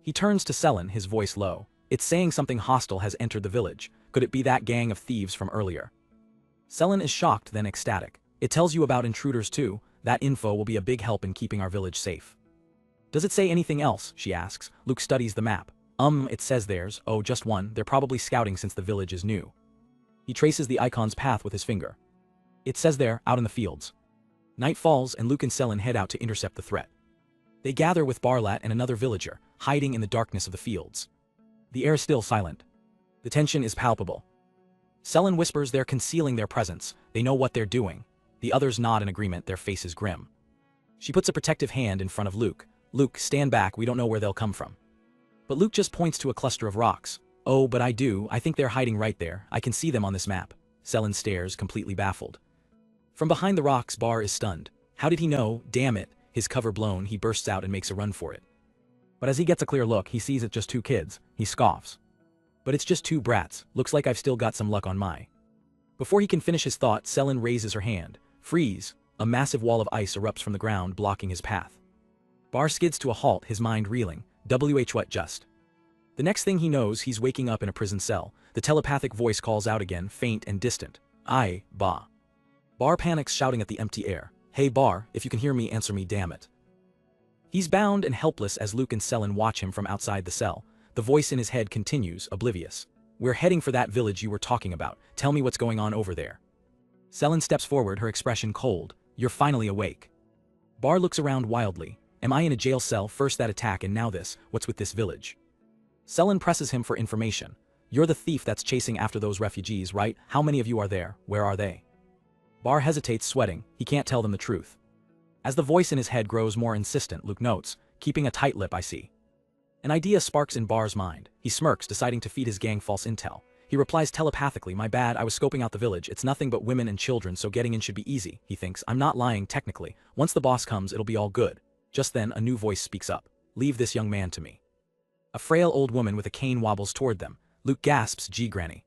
Speaker 1: He turns to Selen, his voice low. It's saying something hostile has entered the village. Could it be that gang of thieves from earlier? Selen is shocked, then ecstatic. It tells you about intruders too. That info will be a big help in keeping our village safe. Does it say anything else? She asks. Luke studies the map. It says there's, oh, just one, they're probably scouting since the village is new. He traces the icon's path with his finger. It says there, out in the fields. Night falls and Luke and Selen head out to intercept the threat. They gather with Barlat and another villager, hiding in the darkness of the fields. The air is still silent. The tension is palpable. Selen whispers they're concealing their presence, they know what they're doing. The others nod in agreement, their faces grim. She puts a protective hand in front of Luke. Luke, stand back, we don't know where they'll come from. But Luke just points to a cluster of rocks. Oh, but I do, I think they're hiding right there, I can see them on this map. Selen stares, completely baffled. From behind the rocks, Bar is stunned. How did he know? Damn it. His cover blown, he bursts out and makes a run for it. But as he gets a clear look, he sees it's just two kids. He scoffs. But it's just two brats, looks like I've still got some luck on my. Before he can finish his thought, Selen raises her hand. Freeze! A massive wall of ice erupts from the ground, blocking his path. Bar skids to a halt, his mind reeling. What just? The next thing he knows, he's waking up in a prison cell. The telepathic voice calls out again, faint and distant. Aye, Ba. Bar panics, shouting at the empty air. Hey Bar, if you can hear me, answer me, damn it. He's bound and helpless as Luke and Selen watch him from outside the cell. The voice in his head continues, oblivious. We're heading for that village you were talking about. Tell me what's going on over there. Selen steps forward, her expression cold. You're finally awake. Bar looks around wildly. Am I in a jail cell? First that attack and now this. What's with this village? Selen presses him for information. You're the thief that's chasing after those refugees, right? How many of you are there? Where are they? Bar hesitates, sweating. He can't tell them the truth. As the voice in his head grows more insistent, Luke notes, keeping a tight lip, I see. An idea sparks in Bar's mind. He smirks, deciding to feed his gang false intel. He replies telepathically, my bad, I was scoping out the village. It's nothing but women and children, so getting in should be easy, he thinks. I'm not lying, technically. Once the boss comes, it'll be all good. Just then, a new voice speaks up. Leave this young man to me. A frail old woman with a cane wobbles toward them. Luke gasps, gee, Granny.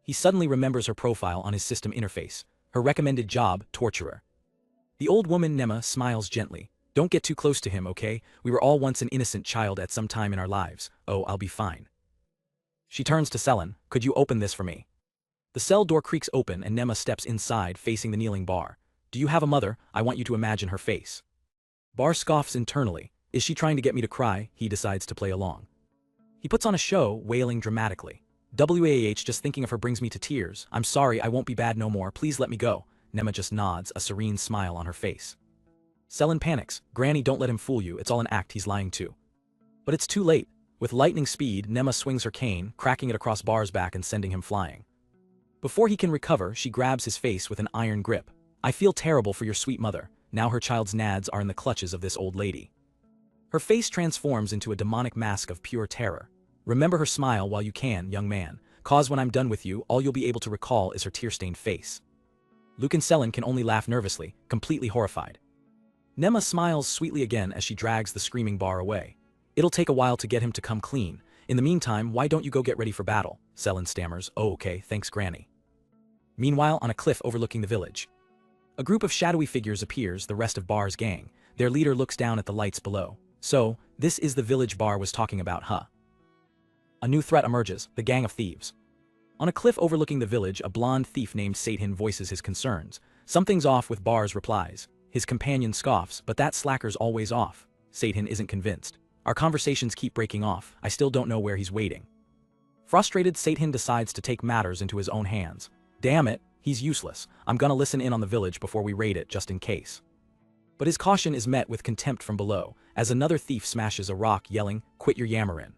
Speaker 1: He suddenly remembers her profile on his system interface. Her recommended job, torturer. The old woman, Nema, smiles gently. Don't get too close to him, okay? We were all once an innocent child at some time in our lives. Oh, I'll be fine. She turns to Selen. Could you open this for me? The cell door creaks open and Nema steps inside, facing the kneeling Bar. Do you have a mother? I want you to imagine her face. Bar scoffs internally. Is she trying to get me to cry? He decides to play along. He puts on a show, wailing dramatically. Just thinking of her brings me to tears. I'm sorry, I won't be bad no more, please let me go. Nema just nods, a serene smile on her face. Selen panics. Granny, don't let him fool you, it's all an act, he's lying too. But it's too late. With lightning speed, Nema swings her cane, cracking it across Bar's back and sending him flying. Before he can recover, she grabs his face with an iron grip. I feel terrible for your sweet mother. Now her child's nads are in the clutches of this old lady. Her face transforms into a demonic mask of pure terror. Remember her smile while you can, young man, cause when I'm done with you, all you'll be able to recall is her tear-stained face. Luke and Selen can only laugh nervously, completely horrified. Nema smiles sweetly again as she drags the screaming Bar away. It'll take a while to get him to come clean. In the meantime, why don't you go get ready for battle? Selen stammers. Oh, okay, thanks, Granny. Meanwhile, on a cliff overlooking the village. A group of shadowy figures appears, the rest of Bar's gang. Their leader looks down at the lights below. So, this is the village Bar was talking about, huh? A new threat emerges, the gang of thieves. On a cliff overlooking the village, a blonde thief named Satan voices his concerns. Something's off with Bar's replies. His companion scoffs, but that slacker's always off. Satan isn't convinced. Our conversations keep breaking off, I still don't know where he's waiting. Frustrated, Satan decides to take matters into his own hands. Damn it, he's useless. I'm gonna listen in on the village before we raid it, just in case. But his caution is met with contempt from below, as another thief smashes a rock, yelling, quit your yammerin'.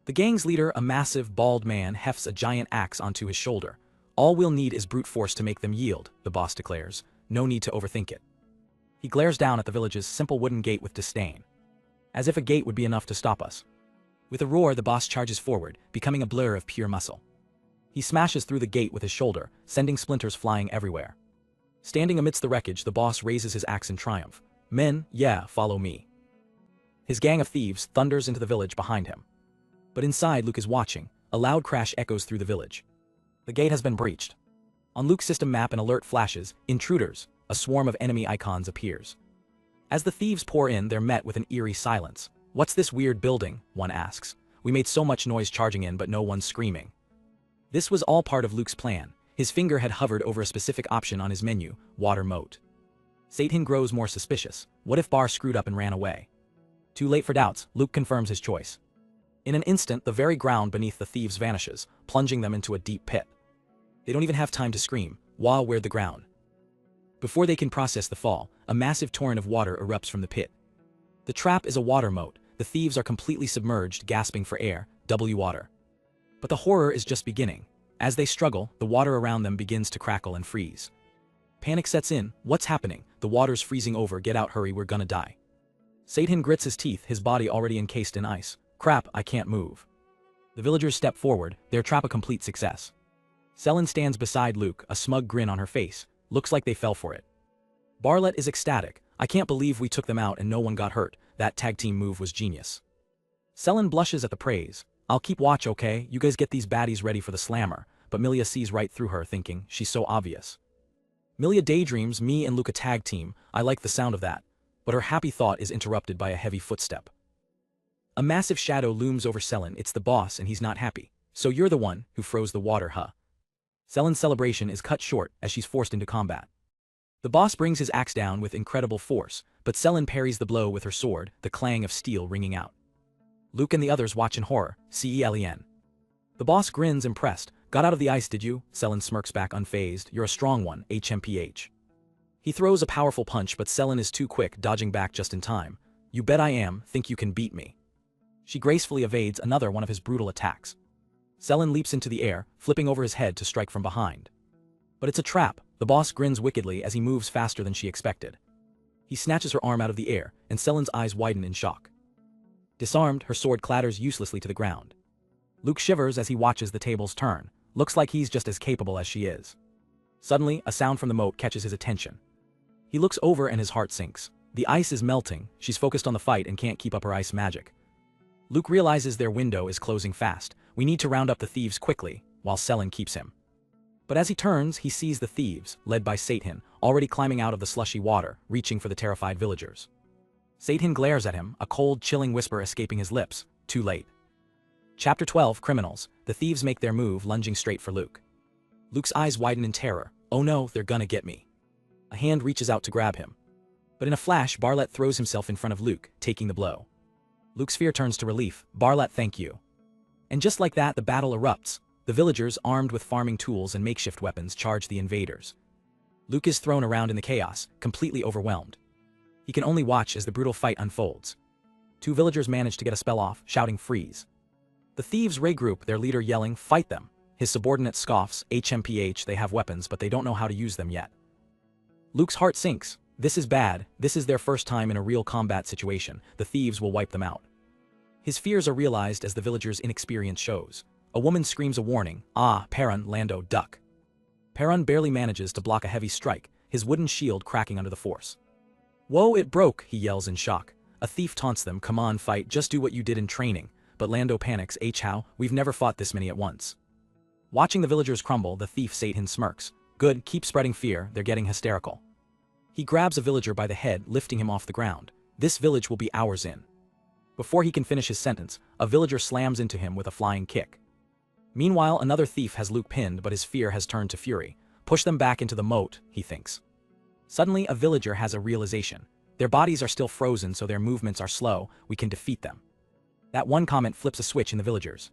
Speaker 1: The gang's leader, a massive, bald man, hefts a giant axe onto his shoulder. All we'll need is brute force to make them yield, the boss declares. No need to overthink it. He glares down at the village's simple wooden gate with disdain. As if a gate would be enough to stop us. With a roar, the boss charges forward, becoming a blur of pure muscle. He smashes through the gate with his shoulder, sending splinters flying everywhere. Standing amidst the wreckage, the boss raises his axe in triumph. Men, yeah, follow me. His gang of thieves thunders into the village behind him. But inside, Luke is watching. A loud crash echoes through the village. The gate has been breached. On Luke's system map, an alert flashes. Intruders. A swarm of enemy icons appears. As the thieves pour in, they're met with an eerie silence. What's this weird building? One asks. We made so much noise charging in, but no one's screaming. This was all part of Luke's plan. His finger had hovered over a specific option on his menu, water moat. Satan grows more suspicious. What if Bar screwed up and ran away? Too late for doubts, Luke confirms his choice. In an instant, the very ground beneath the thieves vanishes, plunging them into a deep pit. They don't even have time to scream. Wah, where'd the ground? Before they can process the fall, a massive torrent of water erupts from the pit. The trap is a water moat. The thieves are completely submerged, gasping for air, water. But the horror is just beginning. As they struggle, the water around them begins to crackle and freeze. Panic sets in. What's happening? The water's freezing over. Get out, hurry, we're gonna die. Satan grits his teeth, his body already encased in ice. Crap, I can't move. The villagers step forward, their trap a complete success. Selen stands beside Luke, a smug grin on her face. Looks like they fell for it. Barlet is ecstatic. I can't believe we took them out and no one got hurt. That tag team move was genius. Selen blushes at the praise. I'll keep watch, okay? You guys get these baddies ready for the slammer. But Milia sees right through her, thinking, she's so obvious. Milia daydreams me and Luke a tag team. I like the sound of that. But her happy thought is interrupted by a heavy footstep. A massive shadow looms over Selen. It's the boss and he's not happy. So you're the one who froze the water, huh? Selen's celebration is cut short as she's forced into combat. The boss brings his axe down with incredible force, but Selen parries the blow with her sword, the clang of steel ringing out. Luke and the others watch in horror, Celen. The boss grins impressed. Got out of the ice, did you? Selen smirks back unfazed. You're a strong one, HMPH. He throws a powerful punch, but Selen is too quick, dodging back just in time. You bet I am. Think you can beat me? She gracefully evades another one of his brutal attacks. Selen leaps into the air, flipping over his head to strike from behind. But it's a trap. The boss grins wickedly as he moves faster than she expected. He snatches her arm out of the air, and Selen's eyes widen in shock. Disarmed, her sword clatters uselessly to the ground. Luke shivers as he watches the tables turn. Looks like he's just as capable as she is. Suddenly, a sound from the moat catches his attention. He looks over and his heart sinks. The ice is melting. She's focused on the fight and can't keep up her ice magic. Luke realizes their window is closing fast. We need to round up the thieves quickly, while Selen keeps him. But as he turns, he sees the thieves, led by Satan, already climbing out of the slushy water, reaching for the terrified villagers. Satan glares at him, a cold, chilling whisper escaping his lips. Too late. Chapter 12, Criminals. The thieves make their move, lunging straight for Luke. Luke's eyes widen in terror. Oh no, they're gonna get me. A hand reaches out to grab him. But in a flash, Barlet throws himself in front of Luke, taking the blow. Luke's fear turns to relief. Barlet, thank you. And just like that, the battle erupts. The villagers, armed with farming tools and makeshift weapons, charge the invaders. Luke is thrown around in the chaos, completely overwhelmed. He can only watch as the brutal fight unfolds. Two villagers manage to get a spell off, shouting freeze. The thieves regroup, their leader yelling, fight them. His subordinate scoffs, HMPH, they have weapons but they don't know how to use them yet. Luke's heart sinks. This is bad. This is their first time in a real combat situation. The thieves will wipe them out. His fears are realized as the villagers' inexperience shows. A woman screams a warning. Ah, Perun, Lando, duck. Perun barely manages to block a heavy strike, his wooden shield cracking under the force. Whoa, it broke, he yells in shock. A thief taunts them. Come on, fight, just do what you did in training. But Lando panics. How? We've never fought this many at once. Watching the villagers crumble, the thief Satan smirks. Good, keep spreading fear, they're getting hysterical. He grabs a villager by the head, lifting him off the ground. This village will be ours in. Before he can finish his sentence, a villager slams into him with a flying kick. Meanwhile, another thief has Luke pinned, but his fear has turned to fury. Push them back into the moat, he thinks. Suddenly, a villager has a realization. Their bodies are still frozen, so their movements are slow. We can defeat them. That one comment flips a switch in the villagers.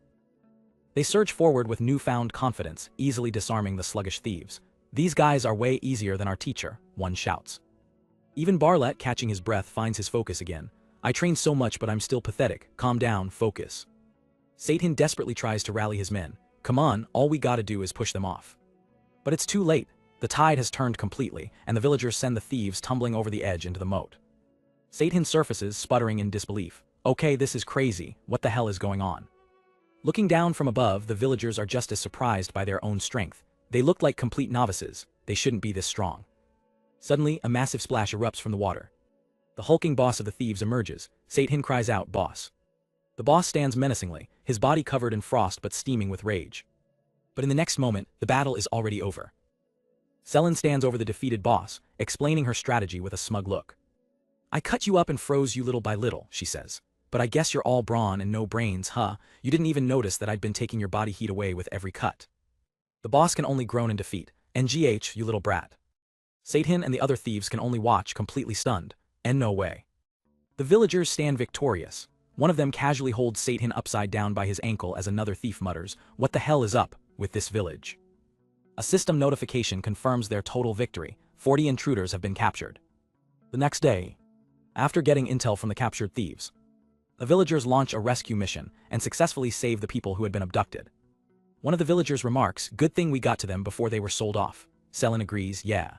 Speaker 1: They surge forward with newfound confidence, easily disarming the sluggish thieves. These guys are way easier than our teacher, one shouts. Even Barlet, catching his breath, finds his focus again. I trained so much, but I'm still pathetic. Calm down, focus. Satan desperately tries to rally his men. Come on, all we gotta do is push them off. But it's too late. The tide has turned completely, and the villagers send the thieves tumbling over the edge into the moat. Satan surfaces, sputtering in disbelief. Okay, this is crazy. What the hell is going on? Looking down from above, the villagers are just as surprised by their own strength. They look like complete novices. They shouldn't be this strong. Suddenly, a massive splash erupts from the water. The hulking boss of the thieves emerges. Satan cries out, "Boss." The boss stands menacingly, his body covered in frost but steaming with rage. But in the next moment, the battle is already over. Selen stands over the defeated boss, explaining her strategy with a smug look. I cut you up and froze you little by little, she says. But I guess you're all brawn and no brains, huh? You didn't even notice that I'd been taking your body heat away with every cut. The boss can only groan in defeat. NGH, you little brat. Satan and the other thieves can only watch, completely stunned. And no way. The villagers stand victorious. One of them casually holds Satan upside down by his ankle as another thief mutters, "What the hell is up with this village?" A system notification confirms their total victory. 40 intruders have been captured. The next day, after getting intel from the captured thieves, the villagers launch a rescue mission and successfully save the people who had been abducted. One of the villagers remarks, "Good thing we got to them before they were sold off." Selin agrees, "Yeah."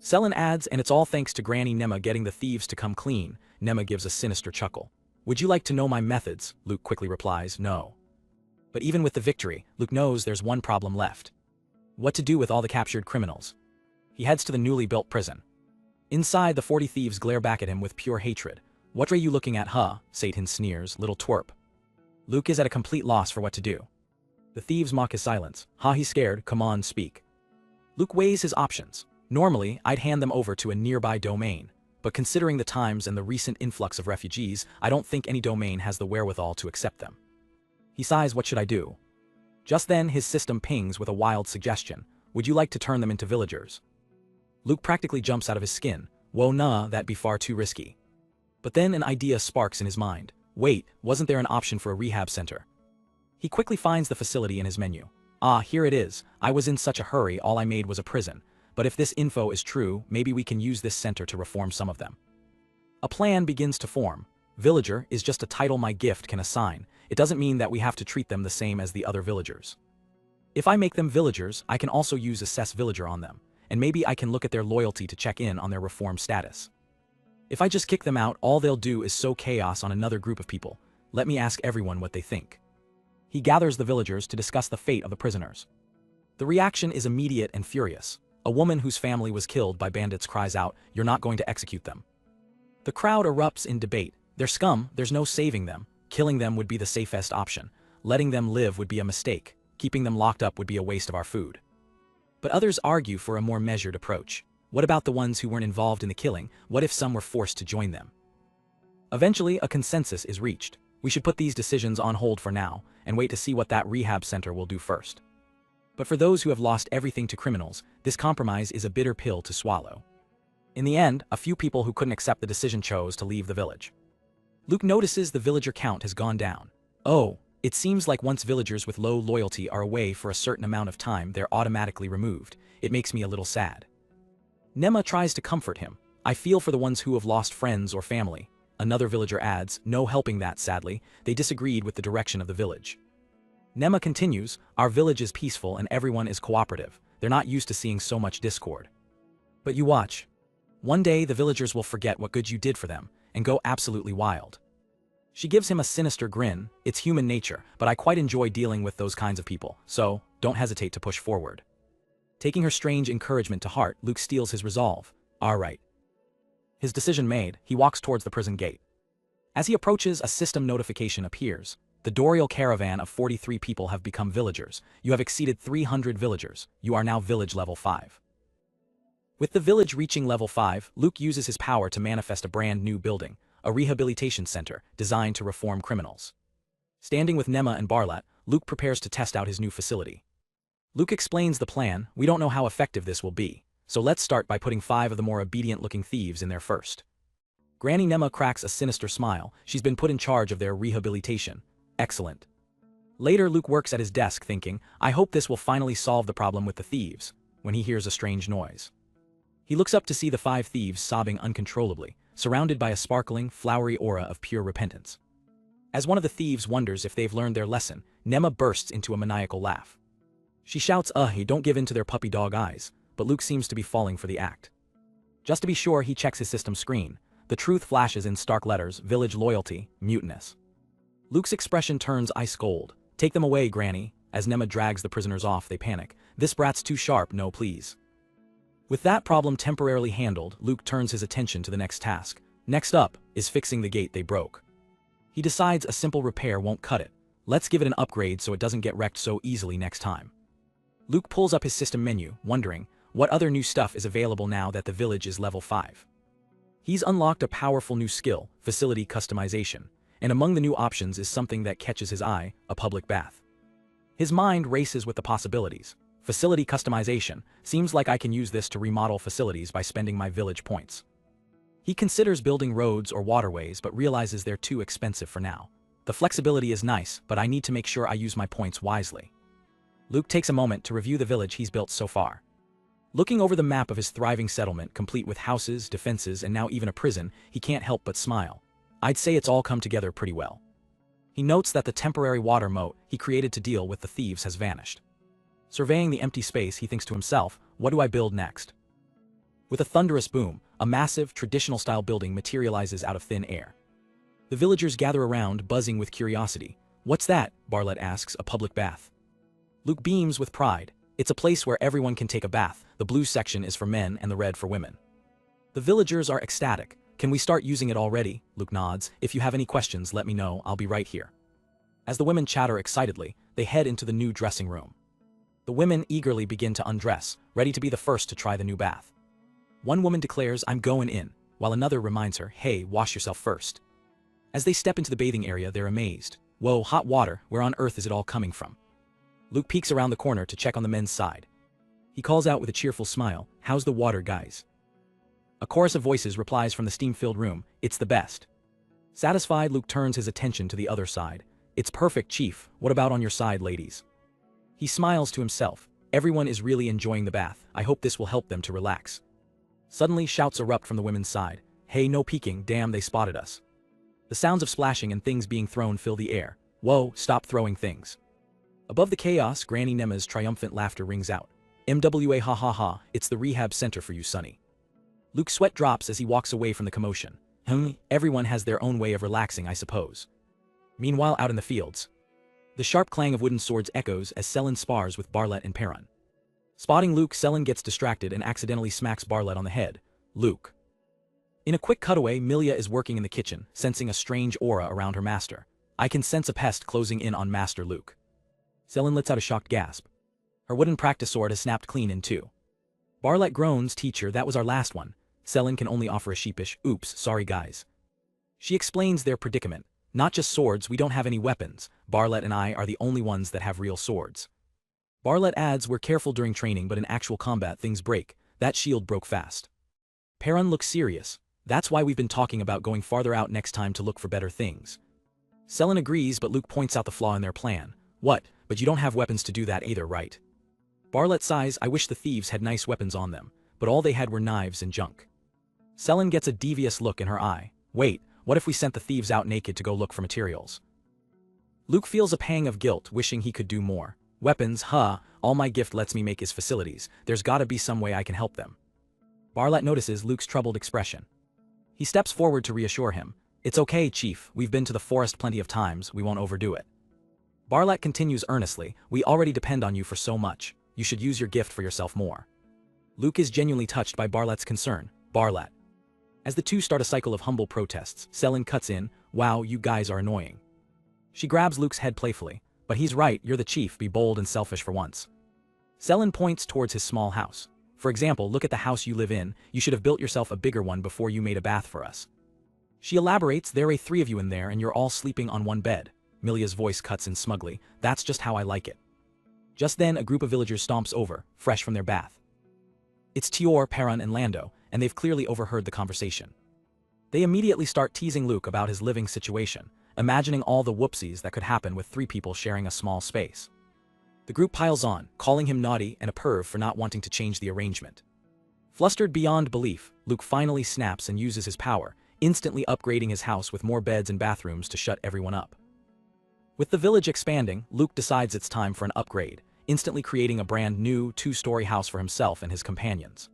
Speaker 1: Selin adds, "And it's all thanks to Granny Nema getting the thieves to come clean." Nema gives a sinister chuckle. "Would you like to know my methods?" Luke quickly replies, "No." But even with the victory, Luke knows there's one problem left. What to do with all the captured criminals? He heads to the newly built prison. Inside, the 40 thieves glare back at him with pure hatred. "What are you looking at, huh?" Satan sneers, "Little twerp." Luke is at a complete loss for what to do. The thieves mock his silence. "Ha, he's scared, come on, speak." Luke weighs his options. Normally, I'd hand them over to a nearby domain, but considering the times and the recent influx of refugees, I don't think any domain has the wherewithal to accept them. He sighs, "What should I do?" Just then, his system pings with a wild suggestion. "Would you like to turn them into villagers?" Luke practically jumps out of his skin. "Whoa, nah, that'd be far too risky." But then an idea sparks in his mind. Wait, wasn't there an option for a rehab center? He quickly finds the facility in his menu. "Ah, here it is. I was in such a hurry, all I made was a prison. But if this info is true, maybe we can use this center to reform some of them." A plan begins to form. Villager is just a title my gift can assign. It doesn't mean that we have to treat them the same as the other villagers. If I make them villagers, I can also use assess villager on them, and maybe I can look at their loyalty to check in on their reform status. If I just kick them out, all they'll do is sow chaos on another group of people. Let me ask everyone what they think. He gathers the villagers to discuss the fate of the prisoners. The reaction is immediate and furious. A woman whose family was killed by bandits cries out, "You're not going to execute them." The crowd erupts in debate. "They're scum, there's no saving them. Killing them would be the safest option. Letting them live would be a mistake. Keeping them locked up would be a waste of our food." But others argue for a more measured approach. What about the ones who weren't involved in the killing? What if some were forced to join them? Eventually, a consensus is reached. We should put these decisions on hold for now, and wait to see what that rehab center will do first. But for those who have lost everything to criminals, this compromise is a bitter pill to swallow. In the end, a few people who couldn't accept the decision chose to leave the village. Luke notices the villager count has gone down. Oh, it seems like once villagers with low loyalty are away for a certain amount of time, they're automatically removed. It makes me a little sad. Nema tries to comfort him. "I feel for the ones who have lost friends or family." Another villager adds, "No helping that, sadly. They disagreed with the direction of the village." Nema continues, "Our village is peaceful and everyone is cooperative. They're not used to seeing so much discord. But you watch. One day the villagers will forget what good you did for them and go absolutely wild." She gives him a sinister grin. "It's human nature, but I quite enjoy dealing with those kinds of people, so don't hesitate to push forward." Taking her strange encouragement to heart, Luke steels his resolve. All right. His decision made, he walks towards the prison gate. As he approaches, a system notification appears. The Dorial caravan of 43 people have become villagers. You have exceeded 300 villagers. You are now village level 5. With the village reaching level 5, Luke uses his power to manifest a brand new building, a rehabilitation center designed to reform criminals. Standing with Nema and Barlat, Luke prepares to test out his new facility. Luke explains the plan. "We don't know how effective this will be, so let's start by putting 5 of the more obedient-looking thieves in there first." Granny Nema cracks a sinister smile. She's been put in charge of their rehabilitation. Excellent. Later, Luke works at his desk thinking, "I hope this will finally solve the problem with the thieves," when he hears a strange noise. He looks up to see the 5 thieves sobbing uncontrollably, surrounded by a sparkling, flowery aura of pure repentance. As one of the thieves wonders if they've learned their lesson, Nema bursts into a maniacal laugh. She shouts, "Hey, don't give in to their puppy dog eyes," but Luke seems to be falling for the act. Just to be sure, he checks his system screen. The truth flashes in stark letters: "Village loyalty, mutinous." Luke's expression turns ice cold. "Take them away, Granny." As Nema drags the prisoners off, they panic. "This brat's too sharp, no please." With that problem temporarily handled, Luke turns his attention to the next task. Next up is fixing the gate they broke. He decides a simple repair won't cut it. Let's give it an upgrade so it doesn't get wrecked so easily next time. Luke pulls up his system menu, wondering, what other new stuff is available now that the village is level 5? He's unlocked a powerful new skill, facility customization, and among the new options is something that catches his eye, a public bath. His mind races with the possibilities. Facility customization. Seems like I can use this to remodel facilities by spending my village points. He considers building roads or waterways but realizes they're too expensive for now. The flexibility is nice, but I need to make sure I use my points wisely. Luke takes a moment to review the village he's built so far. Looking over the map of his thriving settlement, complete with houses, defenses, and now even a prison, he can't help but smile. I'd say it's all come together pretty well. He notes that the temporary water moat he created to deal with the thieves has vanished. Surveying the empty space, he thinks to himself, what do I build next? With a thunderous boom, a massive, traditional-style building materializes out of thin air. The villagers gather around, buzzing with curiosity. What's that? Bartlett asks. A public bath. Luke beams with pride. It's a place where everyone can take a bath. The blue section is for men and the red for women. The villagers are ecstatic. Can we start using it already? Luke nods. If you have any questions, let me know. I'll be right here. As the women chatter excitedly, they head into the new dressing room. The women eagerly begin to undress, ready to be the first to try the new bath. One woman declares, I'm going in, while another reminds her, hey, wash yourself first. As they step into the bathing area, they're amazed. Whoa, hot water, where on earth is it all coming from? Luke peeks around the corner to check on the men's side. He calls out with a cheerful smile, how's the water, guys? A chorus of voices replies from the steam-filled room, it's the best. Satisfied, Luke turns his attention to the other side. It's perfect, Chief. What about on your side, ladies? He smiles to himself. Everyone is really enjoying the bath. I hope this will help them to relax. Suddenly, shouts erupt from the women's side. Hey, no peeking, damn, they spotted us. The sounds of splashing and things being thrown fill the air. Whoa, stop throwing things. Above the chaos, Granny Nema's triumphant laughter rings out. MWA ha ha ha, it's the rehab center for you, Sonny. Luke's sweat drops as he walks away from the commotion. Everyone has their own way of relaxing, I suppose. Meanwhile, out in the fields, the sharp clang of wooden swords echoes as Selen spars with Bartlett and Perun. Spotting Luke, Selen gets distracted and accidentally smacks Bartlett on the head. Luke. In a quick cutaway, Milia is working in the kitchen, sensing a strange aura around her master. I can sense a pest closing in on Master Luke. Selen lets out a shocked gasp. Her wooden practice sword has snapped clean in two. Bartlett groans, teacher, that was our last one. Selen can only offer a sheepish, oops, sorry guys. She explains their predicament. Not just swords, we don't have any weapons. Bartlett and I are the only ones that have real swords. Bartlett adds, we're careful during training, but in actual combat things break. That shield broke fast. Perun looks serious. That's why we've been talking about going farther out next time to look for better things. Selen agrees, but Luke points out the flaw in their plan. What? But you don't have weapons to do that either, right? Bartlett sighs, I wish the thieves had nice weapons on them, but all they had were knives and junk. Selen gets a devious look in her eye. Wait, what if we sent the thieves out naked to go look for materials? Luke feels a pang of guilt, wishing he could do more. Weapons, all my gift lets me make is facilities. There's gotta be some way I can help them. Bartlett notices Luke's troubled expression. He steps forward to reassure him. It's okay, Chief, we've been to the forest plenty of times, we won't overdo it. Bartlett continues earnestly, we already depend on you for so much. You should use your gift for yourself more. Luke is genuinely touched by Bartlett's concern. Bartlett. As the two start a cycle of humble protests, Selen cuts in, wow, you guys are annoying. She grabs Luke's head playfully. But he's right, you're the chief, be bold and selfish for once. Selen points towards his small house. For example, look at the house you live in, you should have built yourself a bigger one before you made a bath for us. She elaborates, there are 3 of you in there and you're all sleeping on one bed. Milia's voice cuts in smugly, that's just how I like it. Just then a group of villagers stomps over, fresh from their bath. It's Tior, Perun, and Lando, and they've clearly overheard the conversation. They immediately start teasing Luke about his living situation, imagining all the whoopsies that could happen with 3 people sharing a small space. The group piles on, calling him naughty and a perv for not wanting to change the arrangement. Flustered beyond belief, Luke finally snaps and uses his power, instantly upgrading his house with more beds and bathrooms to shut everyone up. With the village expanding, Luke decides it's time for an upgrade, instantly creating a brand new 2-story house for himself and his companions.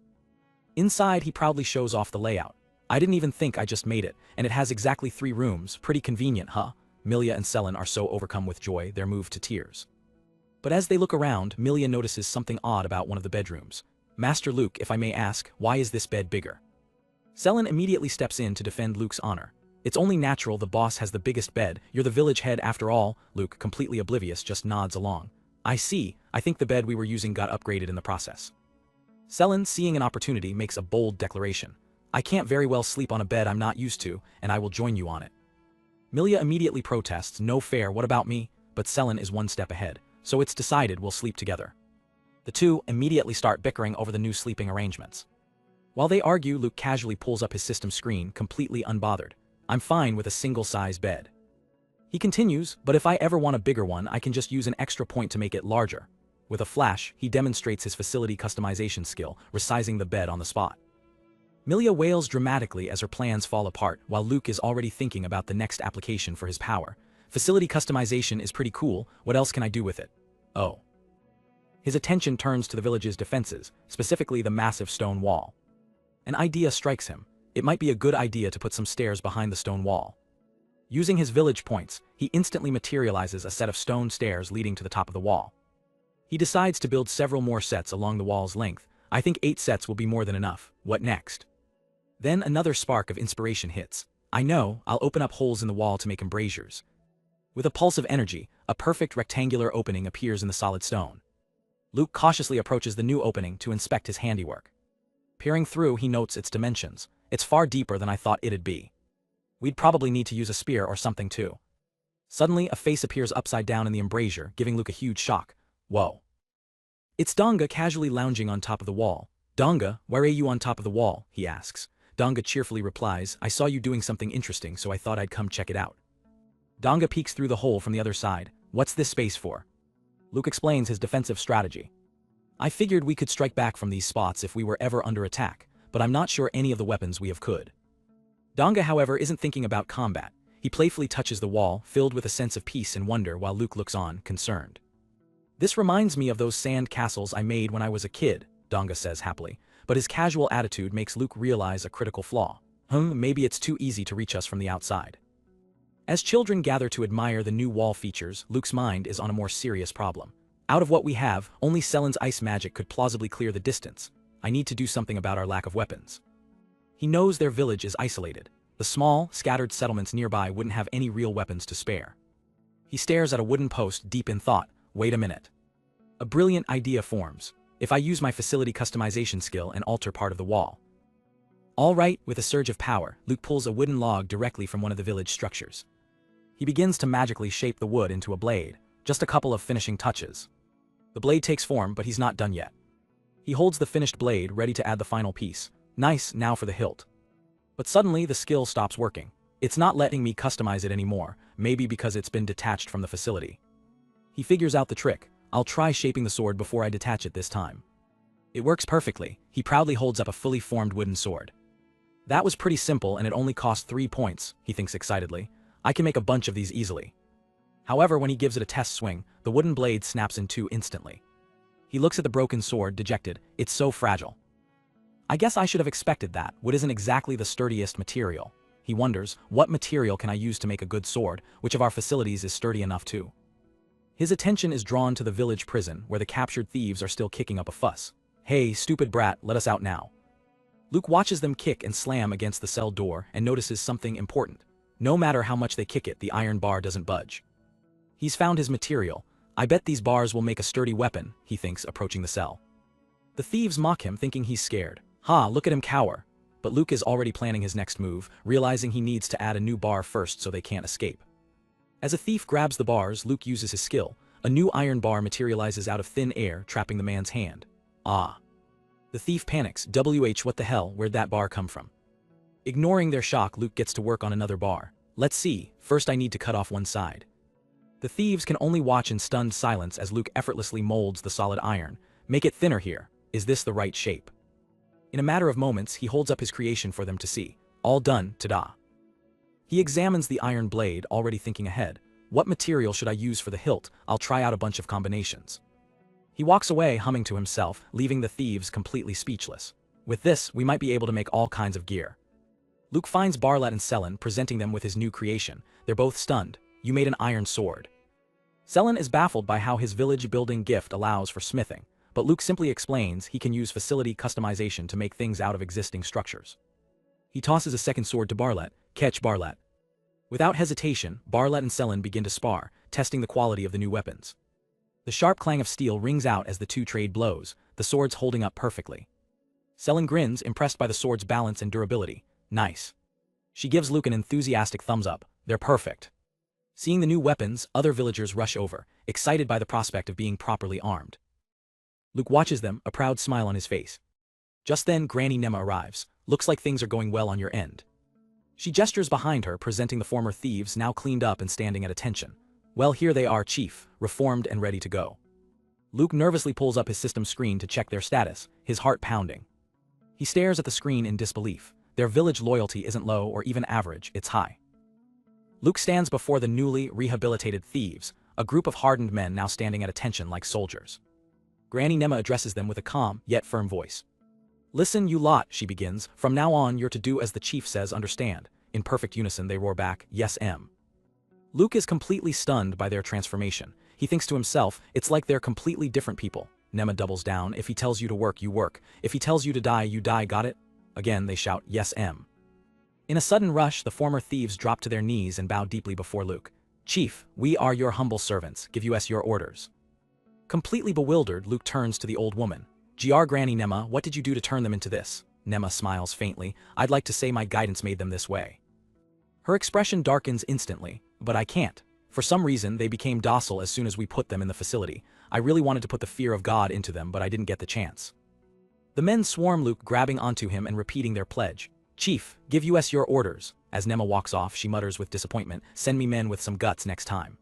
Speaker 1: Inside, he proudly shows off the layout. I didn't even think I just made it, and it has exactly 3 rooms, pretty convenient, huh? Milia and Selen are so overcome with joy, they're moved to tears. But as they look around, Milia notices something odd about one of the bedrooms. Master Luke, if I may ask, why is this bed bigger? Selen immediately steps in to defend Luke's honor. It's only natural, the boss has the biggest bed, you're the village head after all. Luke, completely oblivious, just nods along. I see, I think the bed we were using got upgraded in the process. Selen, seeing an opportunity, makes a bold declaration. I can't very well sleep on a bed I'm not used to, and I will join you on it. Milia immediately protests, no fair, what about me? But Selen is one step ahead, so it's decided we'll sleep together. The two immediately start bickering over the new sleeping arrangements. While they argue, Luke casually pulls up his system screen, completely unbothered. I'm fine with a single-size bed. He continues, but if I ever want a bigger one, I can just use an extra point to make it larger. With a flash, he demonstrates his facility customization skill, resizing the bed on the spot. Milia wails dramatically as her plans fall apart, while Luke is already thinking about the next application for his power. Facility customization is pretty cool, what else can I do with it? Oh. His attention turns to the village's defenses, specifically the massive stone wall. An idea strikes him. It might be a good idea to put some stairs behind the stone wall. Using his village points, he instantly materializes a set of stone stairs leading to the top of the wall. He decides to build several more sets along the wall's length. I think 8 sets will be more than enough. What next? Then another spark of inspiration hits. I know, I'll open up holes in the wall to make embrasures. With a pulse of energy, a perfect rectangular opening appears in the solid stone. Luke cautiously approaches the new opening to inspect his handiwork. Peering through, he notes its dimensions. It's far deeper than I thought it'd be. We'd probably need to use a spear or something too. Suddenly, a face appears upside down in the embrasure, giving Luke a huge shock. Whoa. It's Donga casually lounging on top of the wall. Donga, why are you on top of the wall? He asks. Donga cheerfully replies, I saw you doing something interesting, so I thought I'd come check it out. Donga peeks through the hole from the other side. What's this space for? Luke explains his defensive strategy. I figured we could strike back from these spots if we were ever under attack, but I'm not sure any of the weapons we have could. Donga, however, isn't thinking about combat. He playfully touches the wall, filled with a sense of peace and wonder while Luke looks on, concerned. This reminds me of those sand castles I made when I was a kid, Donga says happily, but his casual attitude makes Luke realize a critical flaw. Maybe it's too easy to reach us from the outside. As children gather to admire the new wall features, Luke's mind is on a more serious problem. Out of what we have, only Selen's ice magic could plausibly clear the distance. I need to do something about our lack of weapons. He knows their village is isolated. The small, scattered settlements nearby wouldn't have any real weapons to spare. He stares at a wooden post, deep in thought. Wait a minute. A brilliant idea forms. If I use my facility customization skill and alter part of the wall. All right, with a surge of power, Luke pulls a wooden log directly from one of the village structures. He begins to magically shape the wood into a blade, just a couple of finishing touches. The blade takes form, but he's not done yet. He holds the finished blade, ready to add the final piece. Nice, now for the hilt. But suddenly, the skill stops working. It's not letting me customize it anymore, maybe because it's been detached from the facility. He figures out the trick. I'll try shaping the sword before I detach it this time. It works perfectly. He proudly holds up a fully formed wooden sword. That was pretty simple and it only cost 3 points, he thinks excitedly. I can make a bunch of these easily. However, when he gives it a test swing, the wooden blade snaps in two instantly. He looks at the broken sword, dejected. It's so fragile. I guess I should have expected that. Wood isn't exactly the sturdiest material. He wonders, what material can I use to make a good sword? Which of our facilities is sturdy enough too? His attention is drawn to the village prison, where the captured thieves are still kicking up a fuss. Hey, stupid brat, let us out now. Luke watches them kick and slam against the cell door and notices something important. No matter how much they kick it, the iron bar doesn't budge. He's found his material. I bet these bars will make a sturdy weapon, he thinks, approaching the cell. The thieves mock him, thinking he's scared. Ha, look at him cower. But Luke is already planning his next move, realizing he needs to add a new bar first so they can't escape. As a thief grabs the bars, Luke uses his skill. A new iron bar materializes out of thin air, trapping the man's hand. Ah. The thief panics. What the hell, where'd that bar come from? Ignoring their shock, Luke gets to work on another bar. Let's see, first I need to cut off one side. The thieves can only watch in stunned silence as Luke effortlessly molds the solid iron. Make it thinner here. Is this the right shape? In a matter of moments, he holds up his creation for them to see. All done, ta-da. He examines the iron blade, already thinking ahead. What material should I use for the hilt? I'll try out a bunch of combinations. He walks away, humming to himself, leaving the thieves completely speechless. With this, we might be able to make all kinds of gear. Luke finds Barlat and Selen, presenting them with his new creation. They're both stunned. You made an iron sword. Selen is baffled by how his village-building gift allows for smithing, but Luke simply explains he can use facility customization to make things out of existing structures. He tosses a second sword to Barlat. Catch, Barlat. Without hesitation, Barlat and Selen begin to spar, testing the quality of the new weapons. The sharp clang of steel rings out as the two trade blows, the swords holding up perfectly. Selen grins, impressed by the sword's balance and durability. Nice. She gives Luke an enthusiastic thumbs up. They're perfect. Seeing the new weapons, other villagers rush over, excited by the prospect of being properly armed. Luke watches them, a proud smile on his face. Just then Granny Nema arrives. Looks like things are going well on your end. She gestures behind her, presenting the former thieves now cleaned up and standing at attention. Well, here they are, Chief, reformed and ready to go. Luke nervously pulls up his system screen to check their status, his heart pounding. He stares at the screen in disbelief. Their village loyalty isn't low or even average, it's high. Luke stands before the newly rehabilitated thieves, a group of hardened men now standing at attention like soldiers. Granny Nema addresses them with a calm, yet firm voice. Listen, you lot, she begins. From now on, you're to do as the chief says, understand. In perfect unison, they roar back, yes, M. Luke is completely stunned by their transformation. He thinks to himself, it's like they're completely different people. Nema doubles down. If he tells you to work, you work. If he tells you to die, you die, got it? Again, they shout, yes, M. In a sudden rush, the former thieves drop to their knees and bow deeply before Luke. Chief, we are your humble servants. Give us your orders. Completely bewildered, Luke turns to the old woman. Gr Granny Nema, what did you do to turn them into this? Nema smiles faintly. I'd like to say my guidance made them this way. Her expression darkens instantly, but I can't. For some reason, they became docile as soon as we put them in the facility. I really wanted to put the fear of God into them, but I didn't get the chance. The men swarm Luke, grabbing onto him and repeating their pledge. Chief, give us your orders. As Nema walks off, she mutters with disappointment, send me men with some guts next time.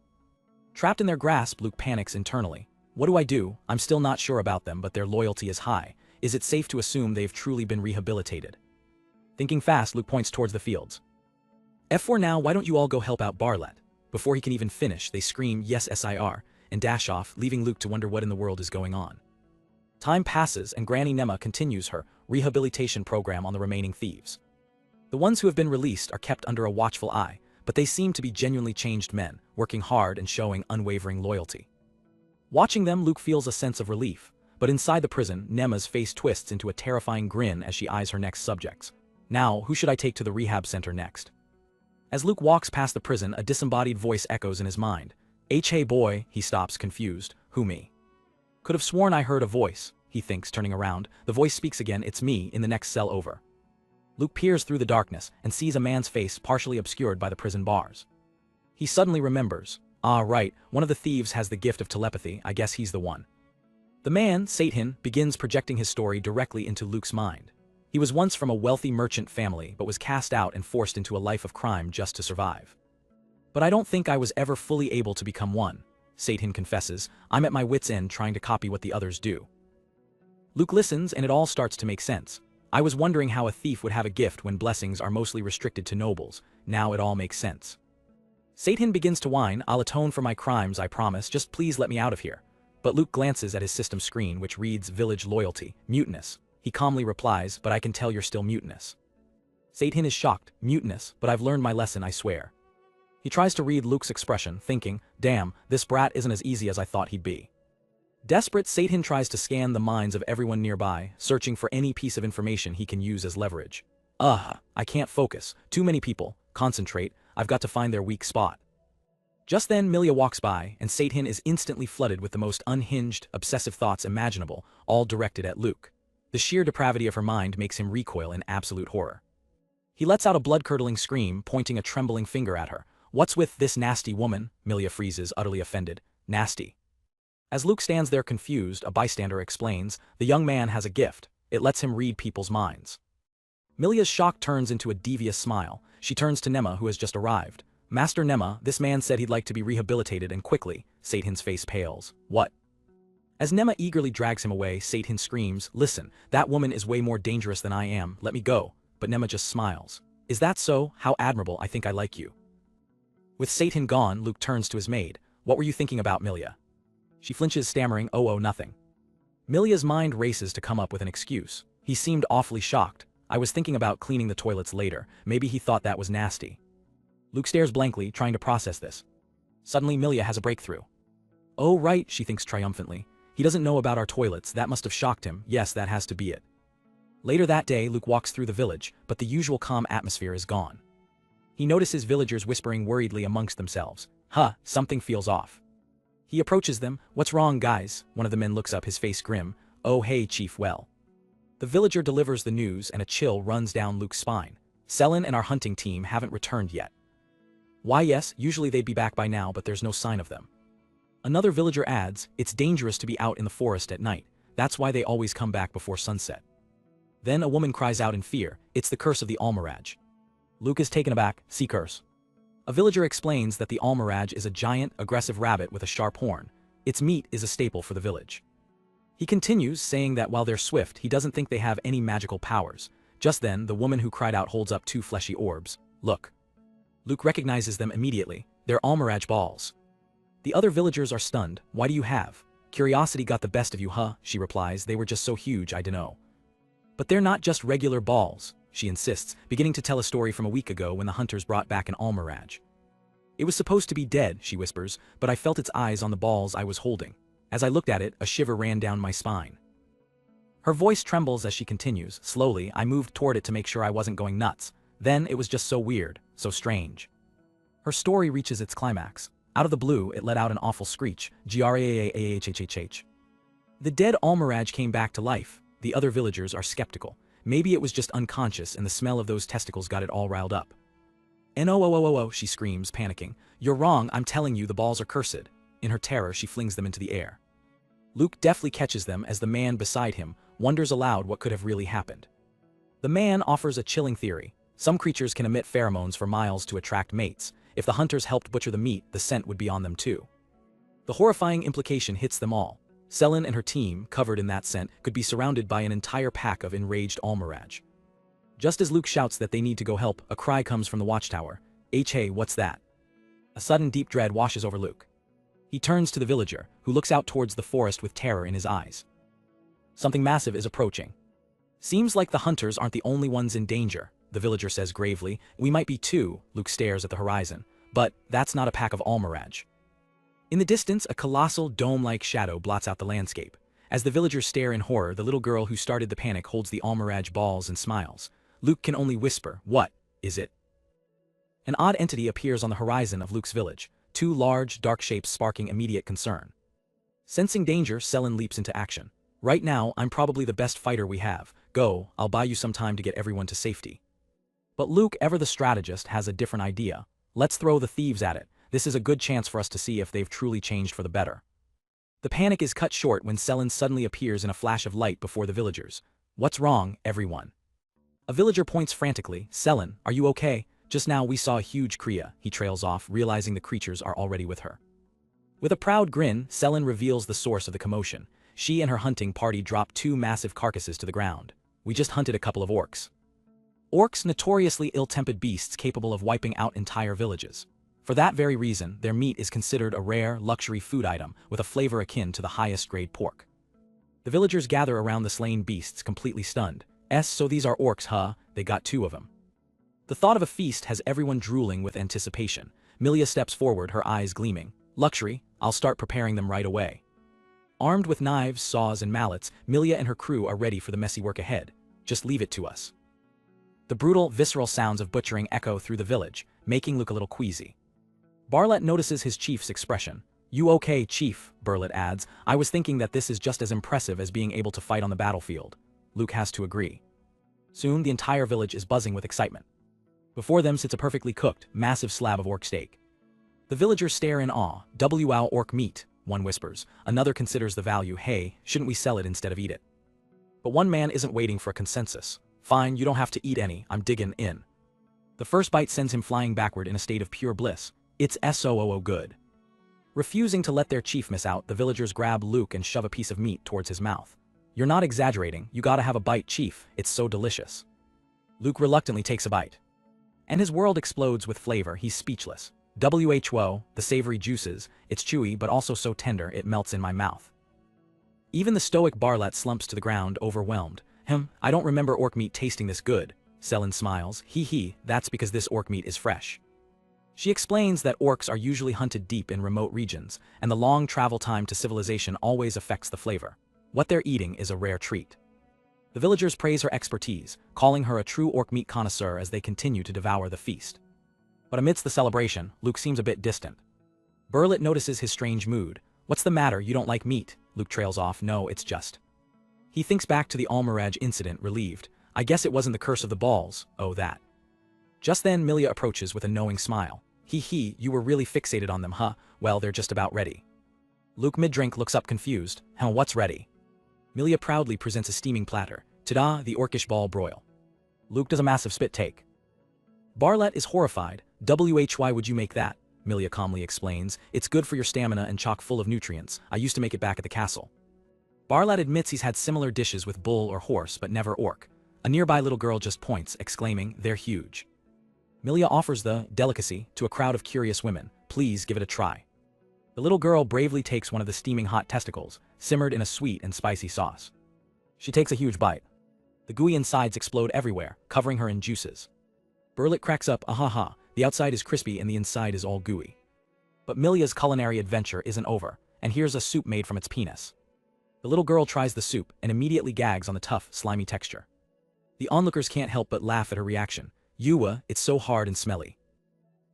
Speaker 1: Trapped in their grasp, Luke panics internally. What do I do? I'm still not sure about them, but their loyalty is high. Is it safe to assume they've truly been rehabilitated? Thinking fast, Luke points towards the fields. F4 now, why don't you all go help out Barlet? Before he can even finish, they scream, yes, SIR, and dash off, leaving Luke to wonder what in the world is going on. Time passes, and Granny Nema continues her rehabilitation program on the remaining thieves. The ones who have been released are kept under a watchful eye, but they seem to be genuinely changed men, working hard and showing unwavering loyalty. Watching them, Luke feels a sense of relief, but inside the prison, Nema's face twists into a terrifying grin as she eyes her next subjects. Now, who should I take to the rehab center next? As Luke walks past the prison, a disembodied voice echoes in his mind. Hey boy, he stops, confused. Who, me? Could have sworn I heard a voice, he thinks, turning around. The voice speaks again, it's me, in the next cell over. Luke peers through the darkness and sees a man's face partially obscured by the prison bars. He suddenly remembers. Ah, right, one of the thieves has the gift of telepathy, I guess he's the one. The man, Satan, begins projecting his story directly into Luke's mind. He was once from a wealthy merchant family but was cast out and forced into a life of crime just to survive. But I don't think I was ever fully able to become one, Satan confesses. I'm at my wit's end trying to copy what the others do. Luke listens and it all starts to make sense. I was wondering how a thief would have a gift when blessings are mostly restricted to nobles. Now it all makes sense. Satan begins to whine, I'll atone for my crimes, I promise, just please let me out of here. But Luke glances at his system screen which reads Village Loyalty, Mutinous. He calmly replies, but I can tell you're still mutinous. Satan is shocked, mutinous, but I've learned my lesson, I swear. He tries to read Luke's expression, thinking, damn, this brat isn't as easy as I thought he'd be. Desperate, Satan tries to scan the minds of everyone nearby, searching for any piece of information he can use as leverage. I can't focus, too many people, concentrate, I've got to find their weak spot. Just then Milia walks by, and Satan is instantly flooded with the most unhinged, obsessive thoughts imaginable, all directed at Luke. The sheer depravity of her mind makes him recoil in absolute horror. He lets out a blood-curdling scream, pointing a trembling finger at her. What's with this nasty woman? Milia freezes, utterly offended. Nasty. As Luke stands there confused, a bystander explains, the young man has a gift. It lets him read people's minds. Milia's shock turns into a devious smile. She turns to Nema, who has just arrived. Master Nema, this man said he'd like to be rehabilitated and quickly. Satan's face pales. What? As Nema eagerly drags him away, Satan screams, listen, that woman is way more dangerous than I am, let me go. But Nema just smiles. Is that so? How admirable, I think I like you. With Satan gone, Luke turns to his maid. What were you thinking about, Milia? She flinches, stammering, oh, nothing. Milia's mind races to come up with an excuse. He seemed awfully shocked. I was thinking about cleaning the toilets later. Maybe he thought that was nasty. Luke stares blankly, trying to process this. Suddenly, Milia has a breakthrough. Oh, right, she thinks triumphantly. He doesn't know about our toilets, that must have shocked him. Yes, that has to be it. Later that day, Luke walks through the village, but the usual calm atmosphere is gone. He notices villagers whispering worriedly amongst themselves. Something feels off. He approaches them. What's wrong, guys? One of the men looks up, his face grim. Oh, hey, Chief, well. The villager delivers the news and a chill runs down Luke's spine. Selin and our hunting team haven't returned yet. Why, yes, usually they'd be back by now, but there's no sign of them. Another villager adds, it's dangerous to be out in the forest at night. that's why they always come back before sunset. Then a woman cries out in fear, it's the curse of the Almiraj. Luke is taken aback, sea curse. A villager explains that the Almiraj is a giant, aggressive rabbit with a sharp horn. Its meat is a staple for the village. He continues, saying that while they're swift, he doesn't think they have any magical powers. Just then, the woman who cried out holds up 2 fleshy orbs. Look. Luke recognizes them immediately. They're Almiraj balls. The other villagers are stunned. Why do you have? Curiosity got the best of you, huh? She replies. They were just so huge, I dunno. But they're not just regular balls, she insists, beginning to tell a story from a week ago when the hunters brought back an Almiraj. It was supposed to be dead, she whispers, but I felt its eyes on the balls I was holding. As I looked at it, a shiver ran down my spine. Her voice trembles as she continues. Slowly, I moved toward it to make sure I wasn't going nuts. Then it was just so weird, so strange. Her story reaches its climax. Out of the blue, it let out an awful screech. Graahhhhh. The dead Almiraj came back to life. The other villagers are skeptical. Maybe it was just unconscious and the smell of those testicles got it all riled up. No, she screams, panicking. You're wrong, I'm telling you the balls are cursed. In her terror, she flings them into the air. Luke deftly catches them as the man beside him wonders aloud what could have really happened. The man offers a chilling theory. Some creatures can emit pheromones for miles to attract mates. If the hunters helped butcher the meat, the scent would be on them too. The horrifying implication hits them all. Selen and her team, covered in that scent, could be surrounded by an entire pack of enraged Almiraj. Just as Luke shouts that they need to go help, a cry comes from the watchtower. Hey, what's that? A sudden deep dread washes over Luke. He turns to the villager, who looks out towards the forest with terror in his eyes. Something massive is approaching. Seems like the hunters aren't the only ones in danger, the villager says gravely. We might be too, Luke stares at the horizon. But that's not a pack of Almiraj. In the distance, a colossal, dome-like shadow blots out the landscape. As the villagers stare in horror, the little girl who started the panic holds the Almiraj balls and smiles. Luke can only whisper, what is it? An odd entity appears on the horizon of Luke's village, 2 large, dark shapes sparking immediate concern. Sensing danger, Selen leaps into action. Right now, I'm probably the best fighter we have. Go, I'll buy you some time to get everyone to safety. But Luke, ever the strategist, has a different idea. Let's throw the thieves at it. This is a good chance for us to see if they've truly changed for the better. The panic is cut short when Selen suddenly appears in a flash of light before the villagers. What's wrong, everyone? A villager points frantically. Selen, are you okay? Just now we saw a huge Kriya, he trails off, realizing the creatures are already with her. With a proud grin, Selen reveals the source of the commotion. She and her hunting party drop 2 massive carcasses to the ground. We just hunted a couple of orcs. Orcs, notoriously ill-tempered beasts capable of wiping out entire villages. For that very reason, their meat is considered a rare, luxury food item with a flavor akin to the highest-grade pork. The villagers gather around the slain beasts, completely stunned. So these are orcs, huh? They got 2 of them. The thought of a feast has everyone drooling with anticipation. Milia steps forward, her eyes gleaming. Luxury, I'll start preparing them right away. Armed with knives, saws, and mallets, Milia and her crew are ready for the messy work ahead. Just leave it to us. The brutal, visceral sounds of butchering echo through the village, making Luke a little queasy. Barlet notices his chief's expression. You okay, chief, Barlet adds. I was thinking that this is just as impressive as being able to fight on the battlefield. Luke has to agree. Soon the entire village is buzzing with excitement. Before them sits a perfectly cooked, massive slab of orc steak. The villagers stare in awe. Wow, orc meat, one whispers. Another considers the value. Hey, shouldn't we sell it instead of eat it? But one man isn't waiting for a consensus. Fine, you don't have to eat any, I'm digging in. The first bite sends him flying backward in a state of pure bliss. It's so good. Refusing to let their chief miss out, the villagers grab Luke and shove a piece of meat towards his mouth. You're not exaggerating, you gotta have a bite, chief, it's so delicious. Luke reluctantly takes a bite. And his world explodes with flavor, he's speechless. Whoa, the savory juices, it's chewy but also so tender it melts in my mouth. Even the stoic Barlet slumps to the ground, overwhelmed. I don't remember orc meat tasting this good. Selen smiles. That's because this orc meat is fresh. She explains that orcs are usually hunted deep in remote regions, and the long travel time to civilization always affects the flavor. What they're eating is a rare treat. The villagers praise her expertise, calling her a true orc meat connoisseur as they continue to devour the feast. But amidst the celebration, Luke seems a bit distant. Barlet notices his strange mood. What's the matter, you don't like meat? Luke trails off. No, it's just. He thinks back to the Almiraj incident, relieved. I guess it wasn't the curse of the balls, oh that. Just then Milia approaches with a knowing smile. You were really fixated on them, huh? Well, they're just about ready. Luke mid-drink looks up confused. What's ready? Milia proudly presents a steaming platter. Ta-da, the orcish ball broil. Luke does a massive spit take. Barlet is horrified. Why would you make that? Milia calmly explains. It's good for your stamina and chock full of nutrients. I used to make it back at the castle. Barlet admits he's had similar dishes with bull or horse but never orc. A nearby little girl just points, exclaiming, they're huge. Milia offers the delicacy to a crowd of curious women. Please give it a try. The little girl bravely takes one of the steaming hot testicles, simmered in a sweet and spicy sauce. She takes a huge bite. The gooey insides explode everywhere, covering her in juices. Burlet cracks up, ahaha, the outside is crispy and the inside is all gooey. But Milia's culinary adventure isn't over, and here's a soup made from its penis. The little girl tries the soup and immediately gags on the tough, slimy texture. The onlookers can't help but laugh at her reaction. Yuwa, it's so hard and smelly.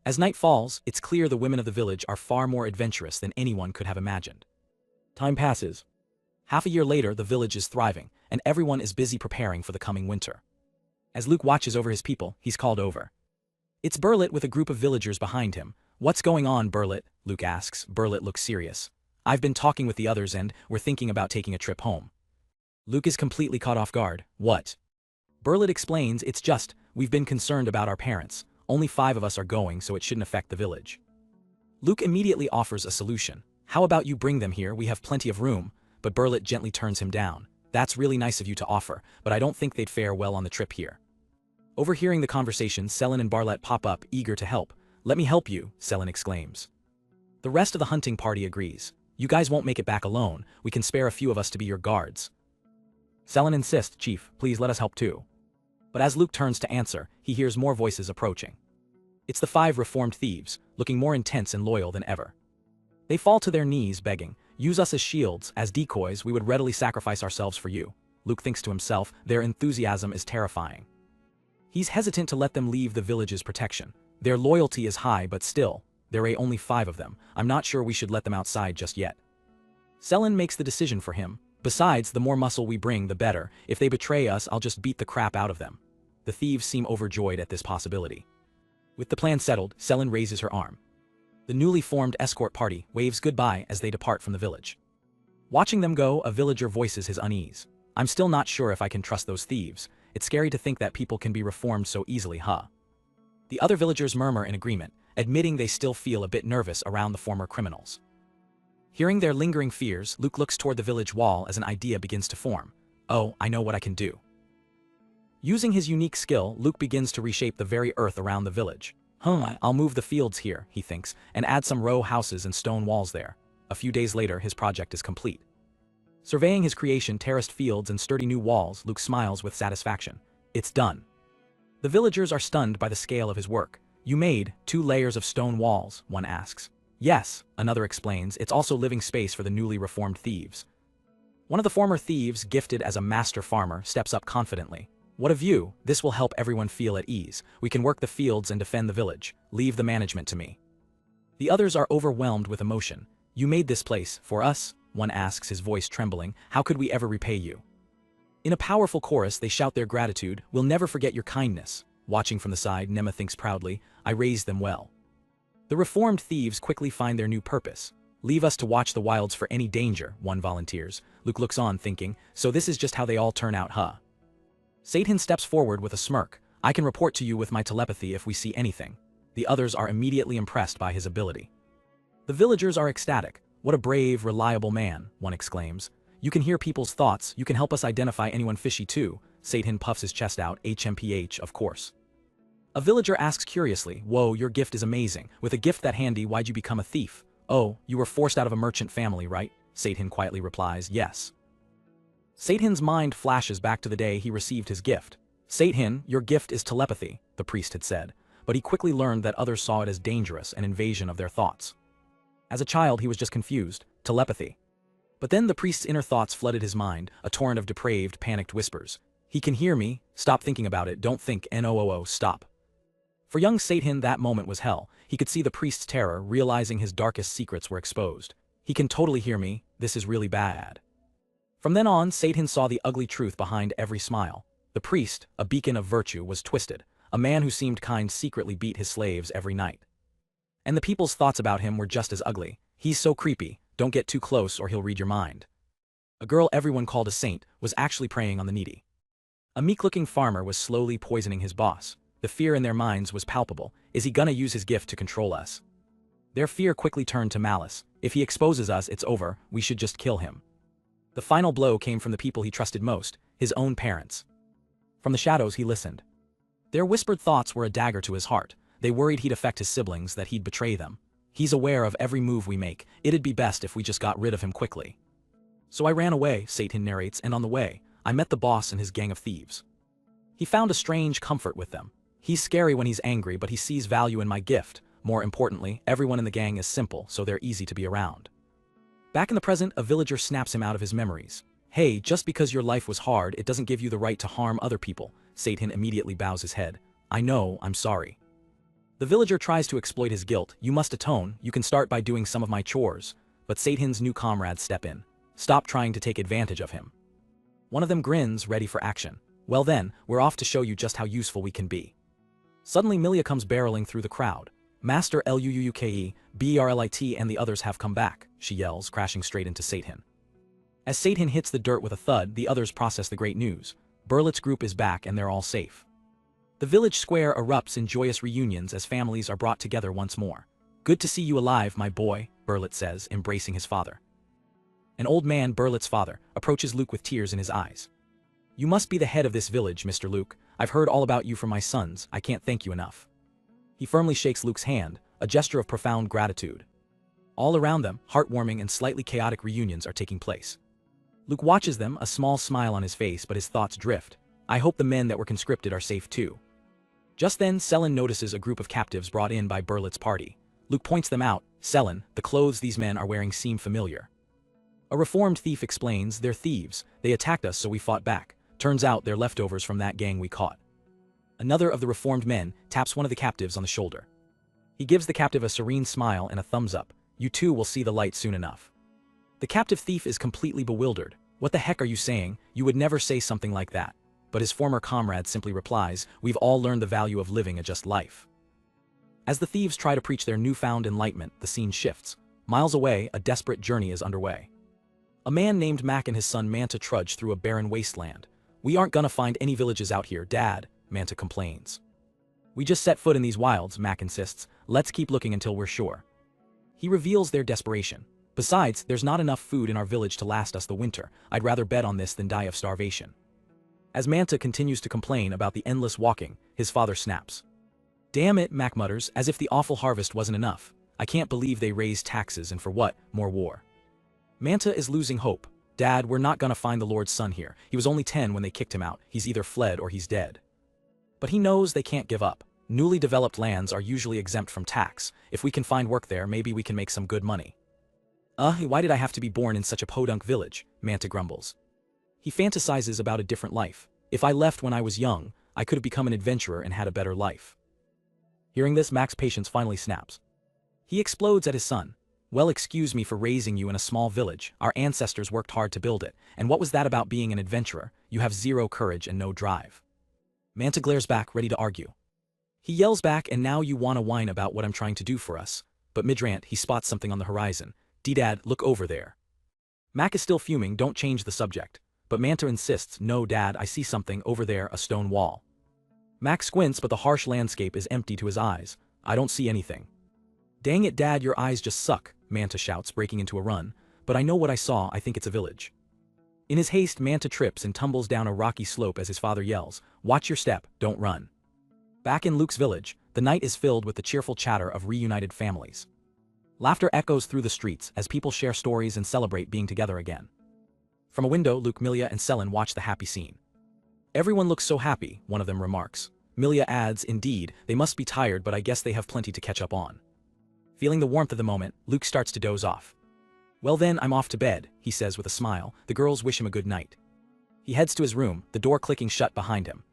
Speaker 1: As night falls, it's clear the women of the village are far more adventurous than anyone could have imagined. Time passes. Half a year later, the village is thriving, and everyone is busy preparing for the coming winter. As Luke watches over his people, he's called over. It's Burlet with a group of villagers behind him. What's going on, Burlet? Luke asks. Burlet looks serious. I've been talking with the others and we're thinking about taking a trip home. Luke is completely caught off guard. What? Burlet explains, it's just, we've been concerned about our parents. Only 5 of us are going, so it shouldn't affect the village. Luke immediately offers a solution. How about you bring them here, we have plenty of room, but Burlet gently turns him down. That's really nice of you to offer, but I don't think they'd fare well on the trip here. Overhearing the conversation, Selin and Barlet pop up, eager to help. Let me help you, Selin exclaims. The rest of the hunting party agrees. You guys won't make it back alone, we can spare a few of us to be your guards. Selin insists, Chief, please let us help too. But as Luke turns to answer, he hears more voices approaching. It's the 5 reformed thieves, looking more intense and loyal than ever. They fall to their knees, begging, use us as shields, as decoys, we would readily sacrifice ourselves for you. Luke thinks to himself, their enthusiasm is terrifying. He's hesitant to let them leave the village's protection. Their loyalty is high, but still, there are only 5 of them. I'm not sure we should let them outside just yet. Selin makes the decision for him. Besides, the more muscle we bring, the better. If they betray us, I'll just beat the crap out of them. The thieves seem overjoyed at this possibility. With the plan settled, Selin raises her arm. The newly formed escort party waves goodbye as they depart from the village. Watching them go, a villager voices his unease. I'm still not sure if I can trust those thieves. It's scary to think that people can be reformed so easily, huh? The other villagers murmur in agreement, admitting they still feel a bit nervous around the former criminals. Hearing their lingering fears, Luke looks toward the village wall as an idea begins to form. Oh, I know what I can do. Using his unique skill, Luke begins to reshape the very earth around the village. I'll move the fields here, he thinks, and add some row houses and stone walls there. A few days later, his project is complete. Surveying his creation, terraced fields and sturdy new walls, Luke smiles with satisfaction. It's done. The villagers are stunned by the scale of his work. You made 2 layers of stone walls, one asks. Yes, another explains, it's also living space for the newly reformed thieves. One of the former thieves, gifted as a master farmer, steps up confidently. What a view, this will help everyone feel at ease. We can work the fields and defend the village. Leave the management to me. The others are overwhelmed with emotion. You made this place, for us? One asks, his voice trembling. How could we ever repay you? In a powerful chorus, they shout their gratitude. We'll never forget your kindness. Watching from the side, Nema thinks proudly, I raised them well. The reformed thieves quickly find their new purpose. Leave us to watch the wilds for any danger, one volunteers. Luke looks on, thinking, so this is just how they all turn out, huh? Satan steps forward with a smirk. I can report to you with my telepathy if we see anything. The others are immediately impressed by his ability. The villagers are ecstatic. What a brave, reliable man, one exclaims. You can hear people's thoughts, you can help us identify anyone fishy too. Satan puffs his chest out, HMPH, of course. A villager asks curiously, whoa, your gift is amazing. With a gift that handy, why'd you become a thief? Oh, you were forced out of a merchant family, right? Satan quietly replies, yes. Satan's mind flashes back to the day he received his gift. Satan, your gift is telepathy, the priest had said, but he quickly learned that others saw it as dangerous, an invasion of their thoughts. As a child, he was just confused. Telepathy. But then the priest's inner thoughts flooded his mind, a torrent of depraved, panicked whispers. He can hear me. Stop thinking about it. Don't think. NOOO. Stop. For young Satan, that moment was hell. He could see the priest's terror, realizing his darkest secrets were exposed. He can totally hear me. This is really bad. From then on, Satan saw the ugly truth behind every smile. The priest, a beacon of virtue, was twisted. A man who seemed kind secretly beat his slaves every night. And the people's thoughts about him were just as ugly. He's so creepy. Don't get too close or he'll read your mind. A girl everyone called a saint was actually preying on the needy. A meek-looking farmer was slowly poisoning his boss. The fear in their minds was palpable. Is he gonna use his gift to control us? Their fear quickly turned to malice. If he exposes us, it's over, we should just kill him. The final blow came from the people he trusted most, his own parents. From the shadows he listened. Their whispered thoughts were a dagger to his heart. They worried he'd affect his siblings, that he'd betray them. He's aware of every move we make. It'd be best if we just got rid of him quickly. So I ran away, Satan narrates, and on the way, I met the boss and his gang of thieves. He found a strange comfort with them. He's scary when he's angry, but he sees value in my gift. More importantly, everyone in the gang is simple, so they're easy to be around. Back in the present, a villager snaps him out of his memories. Hey, just because your life was hard, it doesn't give you the right to harm other people. Satan immediately bows his head. I know, I'm sorry. The villager tries to exploit his guilt. You must atone, you can start by doing some of my chores. But Satan's new comrades step in. Stop trying to take advantage of him. One of them grins, ready for action. Well then, we're off to show you just how useful we can be. Suddenly Milia comes barreling through the crowd. Master Luuke, Berlit and the others have come back, she yells, crashing straight into Satan. As Satan hits the dirt with a thud, the others process the great news. Berlit's group is back and they're all safe. The village square erupts in joyous reunions as families are brought together once more. Good to see you alive, my boy, Berlit says, embracing his father. An old man, Berlit's father, approaches Luke with tears in his eyes. You must be the head of this village, Mr. Luke. I've heard all about you from my sons, I can't thank you enough. He firmly shakes Luke's hand, a gesture of profound gratitude. All around them, heartwarming and slightly chaotic reunions are taking place. Luke watches them, a small smile on his face, but his thoughts drift. I hope the men that were conscripted are safe too. Just then, Selin notices a group of captives brought in by Berlit's party. Luke points them out. Selin, the clothes these men are wearing seem familiar. A reformed thief explains, they're thieves, they attacked us so we fought back. Turns out they're leftovers from that gang we caught. Another of the reformed men taps one of the captives on the shoulder. He gives the captive a serene smile and a thumbs up. You too will see the light soon enough. The captive thief is completely bewildered. What the heck are you saying? You would never say something like that. But his former comrade simply replies, we've all learned the value of living a just life. As the thieves try to preach their newfound enlightenment, the scene shifts. Miles away, a desperate journey is underway. A man named Mac and his son Manta trudge through a barren wasteland. We aren't gonna find any villages out here, Dad, Manta complains. We just set foot in these wilds, Mac insists. Let's keep looking until we're sure. He reveals their desperation. Besides, there's not enough food in our village to last us the winter. I'd rather bet on this than die of starvation. As Manta continues to complain about the endless walking, his father snaps. Damn it, Mac mutters, as if the awful harvest wasn't enough. I can't believe they raised taxes and for what? More war. Manta is losing hope. Dad, we're not gonna find the Lord's son here. He was only 10 when they kicked him out. He's either fled or he's dead. But he knows they can't give up. Newly developed lands are usually exempt from tax. If we can find work there, maybe we can make some good money. Why did I have to be born in such a podunk village? Manta grumbles. He fantasizes about a different life. If I left when I was young, I could have become an adventurer and had a better life. Hearing this, Mac's patience finally snaps. He explodes at his son. Well, excuse me for raising you in a small village. Our ancestors worked hard to build it. And what was that about being an adventurer? You have zero courage and no drive. Manta glares back, ready to argue. He yells back, and now you wanna whine about what I'm trying to do for us. But mid-rant, he spots something on the horizon. Dad, look over there. Mac is still fuming, don't change the subject. But Manta insists, no Dad, I see something over there, a stone wall. Mac squints, but the harsh landscape is empty to his eyes. I don't see anything. Dang it, Dad, your eyes just suck, Manta shouts, breaking into a run. But I know what I saw, I think it's a village. In his haste, Manta trips and tumbles down a rocky slope as his father yells, watch your step, don't run. Back in Luke's village, the night is filled with the cheerful chatter of reunited families. Laughter echoes through the streets as people share stories and celebrate being together again. From a window, Luke, Milia, and Selin watch the happy scene. Everyone looks so happy, one of them remarks. Milia adds, indeed, they must be tired, but I guess they have plenty to catch up on. Feeling the warmth of the moment, Luke starts to doze off. Well then, I'm off to bed, he says with a smile. The girls wish him a good night. He heads to his room, the door clicking shut behind him.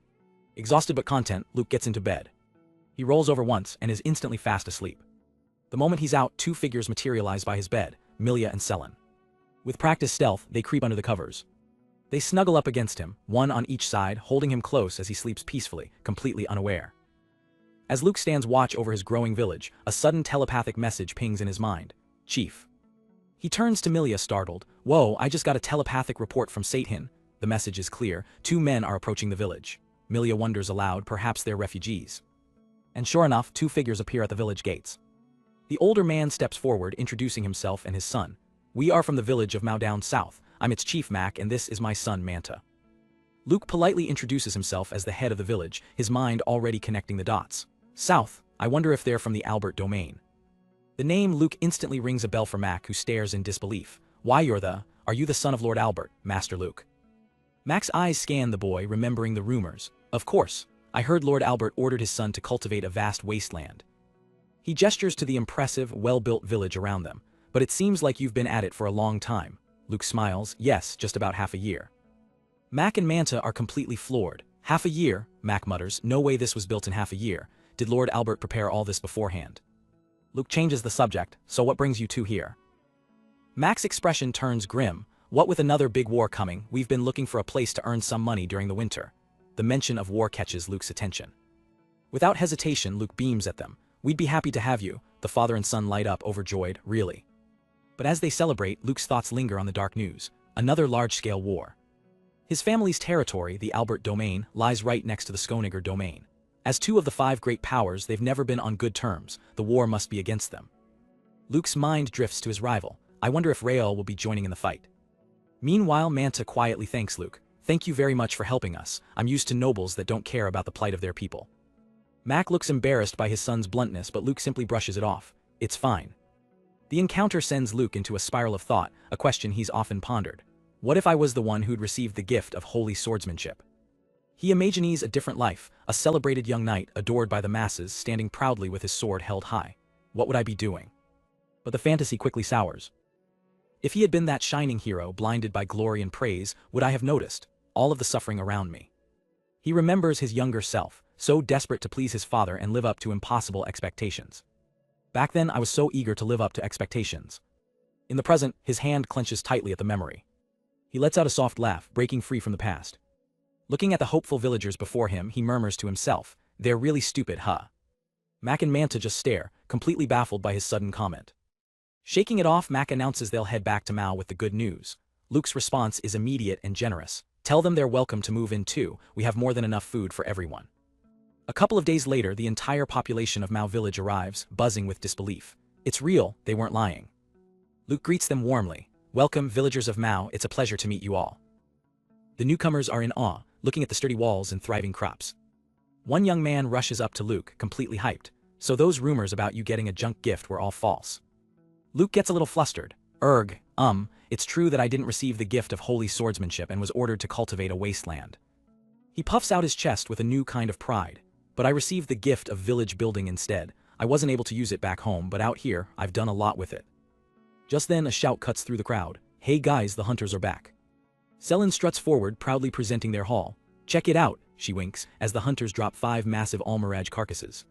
Speaker 1: Exhausted but content, Luke gets into bed. He rolls over once and is instantly fast asleep. The moment he's out, two figures materialize by his bed, Milia and Selin. With practiced stealth, they creep under the covers. They snuggle up against him, one on each side, holding him close as he sleeps peacefully, completely unaware. As Luke stands watch over his growing village, a sudden telepathic message pings in his mind. Chief. He turns to Milia startled. Whoa, I just got a telepathic report from Satan. The message is clear. 2 men are approaching the village. Milia wonders aloud, perhaps they're refugees. And sure enough, 2 figures appear at the village gates. The older man steps forward, introducing himself and his son. We are from the village of Mao down south. I'm its chief Mac, and this is my son Manta. Luke politely introduces himself as the head of the village, his mind already connecting the dots. South, I wonder if they're from the Albert domain. The name Luke instantly rings a bell for Mac, who stares in disbelief. Why are you the son of Lord Albert, Master Luke? Mac's eyes scan the boy, remembering the rumors. Of course, I heard Lord Albert ordered his son to cultivate a vast wasteland. He gestures to the impressive, well-built village around them. But it seems like you've been at it for a long time. Luke smiles. Yes, just about half a year. Mac and Manta are completely floored. Half a year, Mac mutters. No way this was built in half a year. Did Lord Albert prepare all this beforehand? Luke changes the subject. So what brings you two here? Mac's expression turns grim. What with another big war coming, we've been looking for a place to earn some money during the winter. The mention of war catches Luke's attention. Without hesitation, Luke beams at them. We'd be happy to have you. The father and son light up, overjoyed. Really? But as they celebrate, Luke's thoughts linger on the dark news. Another large-scale war. His family's territory, the Albert domain, lies right next to the Skoniger domain. As 2 of the 5 great powers, they've never been on good terms. The war must be against them. Luke's mind drifts to his rival. I wonder if Rael will be joining in the fight. Meanwhile, Manta quietly thanks Luke. Thank you very much for helping us. I'm used to nobles that don't care about the plight of their people. Mac looks embarrassed by his son's bluntness, but Luke simply brushes it off. It's fine. The encounter sends Luke into a spiral of thought, a question he's often pondered. What if I was the one who'd received the gift of holy swordsmanship? He imagines a different life, a celebrated young knight adored by the masses, standing proudly with his sword held high. What would I be doing? But the fantasy quickly sours. If he had been that shining hero, blinded by glory and praise, would I have noticed all of the suffering around me? He remembers his younger self, so desperate to please his father and live up to impossible expectations. Back then, I was so eager to live up to expectations. In the present, his hand clenches tightly at the memory. He lets out a soft laugh, breaking free from the past. Looking at the hopeful villagers before him, he murmurs to himself, they're really stupid, huh? Mac and Manta just stare, completely baffled by his sudden comment. Shaking it off, Mac announces they'll head back to Mao with the good news. Luke's response is immediate and generous. Tell them they're welcome to move in too, we have more than enough food for everyone. A couple of days later, the entire population of Mao village arrives, buzzing with disbelief. It's real, they weren't lying. Luke greets them warmly. Welcome, villagers of Mao, it's a pleasure to meet you all. The newcomers are in awe, looking at the sturdy walls and thriving crops. One young man rushes up to Luke, completely hyped. So those rumors about you getting a junk gift were all false. Luke gets a little flustered. It's true that I didn't receive the gift of holy swordsmanship and was ordered to cultivate a wasteland. He puffs out his chest with a new kind of pride. But I received the gift of village building instead. I wasn't able to use it back home, but out here, I've done a lot with it. Just then, a shout cuts through the crowd. Hey guys, the hunters are back. Selin struts forward, proudly presenting their haul. Check it out, she winks, as the hunters drop 5 massive Almiraj carcasses.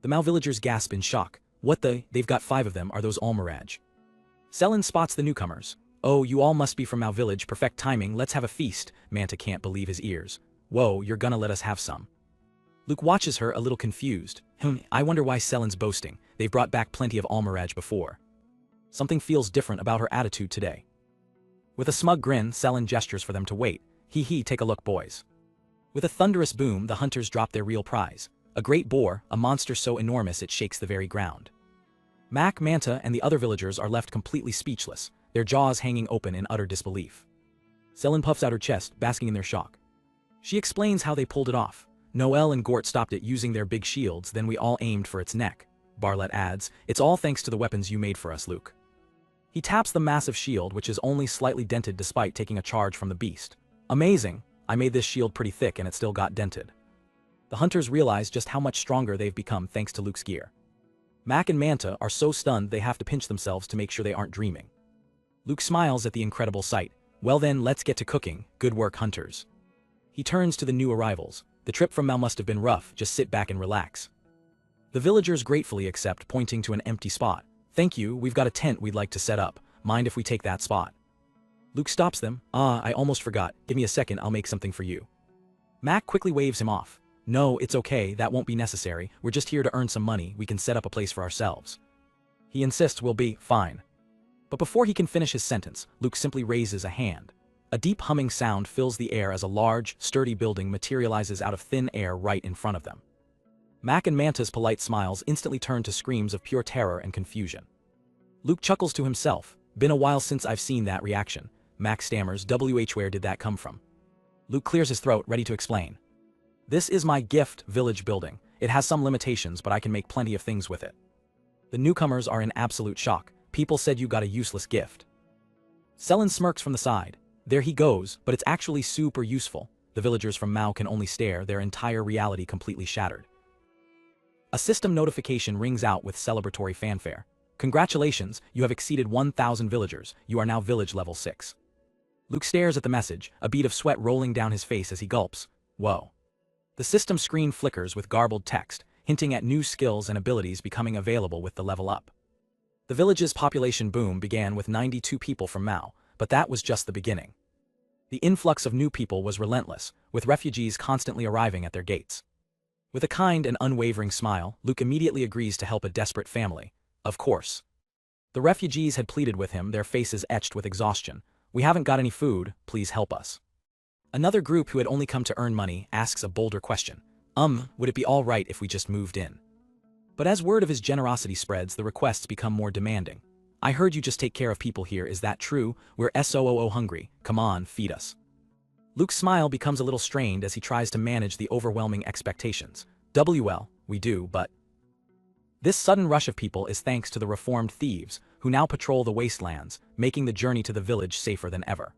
Speaker 1: The Mao villagers gasp in shock. What the? They've got 5 of them, are those Almiraj? Selin spots the newcomers. Oh, you all must be from Mao village, perfect timing, let's have a feast. Manta can't believe his ears. Whoa, you're gonna let us have some. Luke watches her a little confused. I wonder why Selin's boasting. They've brought back plenty of Almiraj before. Something feels different about her attitude today. With a smug grin, Selin gestures for them to wait. Hee, take a look, boys. With a thunderous boom, the hunters drop their real prize. A great boar, a monster so enormous it shakes the very ground. Mac, Manta, and the other villagers are left completely speechless, their jaws hanging open in utter disbelief. Selin puffs out her chest, basking in their shock. She explains how they pulled it off. Noel and Gort stopped it using their big shields, then we all aimed for its neck. Barlet adds, it's all thanks to the weapons you made for us, Luke. He taps the massive shield, which is only slightly dented despite taking a charge from the beast. Amazing, I made this shield pretty thick and it still got dented. The hunters realize just how much stronger they've become thanks to Luke's gear. Mac and Manta are so stunned they have to pinch themselves to make sure they aren't dreaming. Luke smiles at the incredible sight. Well then, let's get to cooking. Good work, hunters. He turns to the new arrivals. The trip from Mao must have been rough, just sit back and relax. The villagers gratefully accept, pointing to an empty spot. Thank you, we've got a tent we'd like to set up. Mind if we take that spot? Luke stops them. I almost forgot. Give me a second, I'll make something for you. Mac quickly waves him off. No, it's okay, that won't be necessary. We're just here to earn some money, we can set up a place for ourselves. He insists we'll be fine. But before he can finish his sentence, Luke simply raises a hand. A deep humming sound fills the air as a large, sturdy building materializes out of thin air right in front of them. Mac and Manta's polite smiles instantly turn to screams of pure terror and confusion. Luke chuckles to himself. Been a while since I've seen that reaction. Mac stammers, where did that come from? Luke clears his throat, ready to explain. This is my gift village building. It has some limitations, but I can make plenty of things with it. The newcomers are in absolute shock. People said you got a useless gift. Selen smirks from the side. There he goes, but it's actually super useful. The villagers from Mao can only stare, their entire reality completely shattered. A system notification rings out with celebratory fanfare. Congratulations, you have exceeded 1,000 villagers. You are now village level 6. Luke stares at the message, a bead of sweat rolling down his face as he gulps. Whoa. The system screen flickers with garbled text, hinting at new skills and abilities becoming available with the level up. The village's population boom began with 92 people from Mao, but that was just the beginning. The influx of new people was relentless, with refugees constantly arriving at their gates. With a kind and unwavering smile, Luke immediately agrees to help a desperate family. Of course. The refugees had pleaded with him, their faces etched with exhaustion. We haven't got any food, please help us. Another group who had only come to earn money asks a bolder question. Would it be all right if we just moved in? But as word of his generosity spreads, the requests become more demanding. I heard you just take care of people here, is that true? We're so hungry, come on, feed us. Luke's smile becomes a little strained as he tries to manage the overwhelming expectations. We do, but... This sudden rush of people is thanks to the reformed thieves, who now patrol the wastelands, making the journey to the village safer than ever.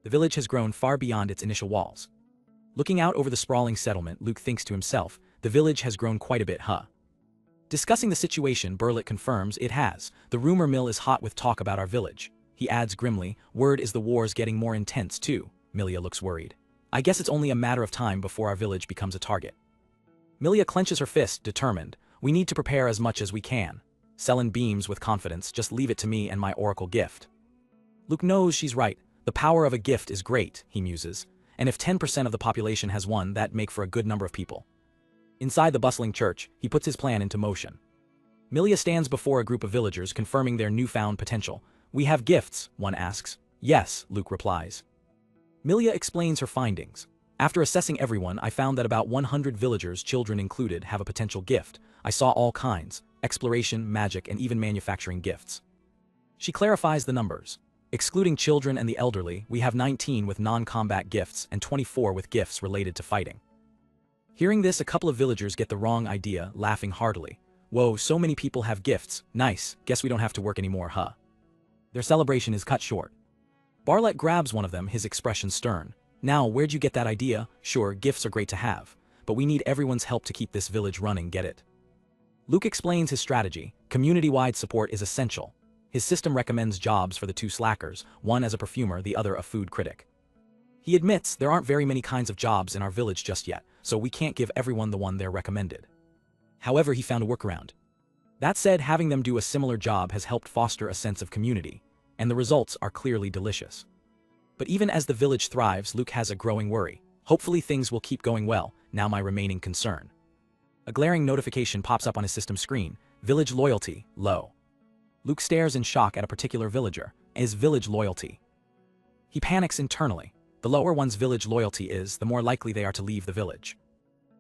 Speaker 1: The village has grown far beyond its initial walls. Looking out over the sprawling settlement, Luke thinks to himself, the village has grown quite a bit, huh? Discussing the situation, Burlet confirms it has. The rumor mill is hot with talk about our village. He adds grimly, word is the war's getting more intense too. Milia looks worried. I guess it's only a matter of time before our village becomes a target. Milia clenches her fist, determined. We need to prepare as much as we can. Selen beams with confidence, just leave it to me and my oracle gift. Luke knows she's right. The power of a gift is great, he muses. And if 10% of the population has one, that'd make for a good number of people. Inside the bustling church, he puts his plan into motion. Milia stands before a group of villagers confirming their newfound potential. We have gifts, one asks. Yes, Luke replies. Milia explains her findings. After assessing everyone, I found that about 100 villagers, children included, have a potential gift. I saw all kinds, exploration, magic, and even manufacturing gifts. She clarifies the numbers. Excluding children and the elderly, we have 19 with non-combat gifts and 24 with gifts related to fighting. Hearing this, a couple of villagers get the wrong idea, laughing heartily. Whoa, so many people have gifts. Nice, guess we don't have to work anymore, huh? Their celebration is cut short. Barlet grabs one of them, his expression stern. Now, where'd you get that idea? Sure, gifts are great to have, but we need everyone's help to keep this village running, get it? Luke explains his strategy. Community-wide support is essential. His system recommends jobs for the two slackers, one as a perfumer, the other a food critic. He admits there aren't very many kinds of jobs in our village just yet, so we can't give everyone the one they're recommended. However, he found a workaround. That said, having them do a similar job has helped foster a sense of community, and the results are clearly delicious. But even as the village thrives, Luke has a growing worry. Hopefully things will keep going well, now my remaining concern. A glaring notification pops up on his system screen. Village loyalty, low. Luke stares in shock at a particular villager. His village loyalty. He panics internally. The lower one's village loyalty is, the more likely they are to leave the village.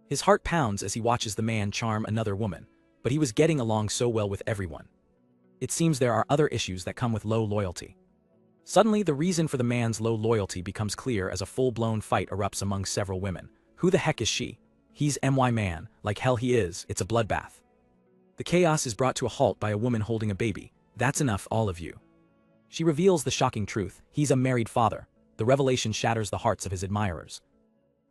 Speaker 1: His heart pounds as he watches the man charm another woman, but he was getting along so well with everyone. It seems there are other issues that come with low loyalty. Suddenly, the reason for the man's low loyalty becomes clear as a full-blown fight erupts among several women. Who the heck is she? He's my man, like hell he is, it's a bloodbath. The chaos is brought to a halt by a woman holding a baby. That's enough, all of you. She reveals the shocking truth. He's a married father. The revelation shatters the hearts of his admirers.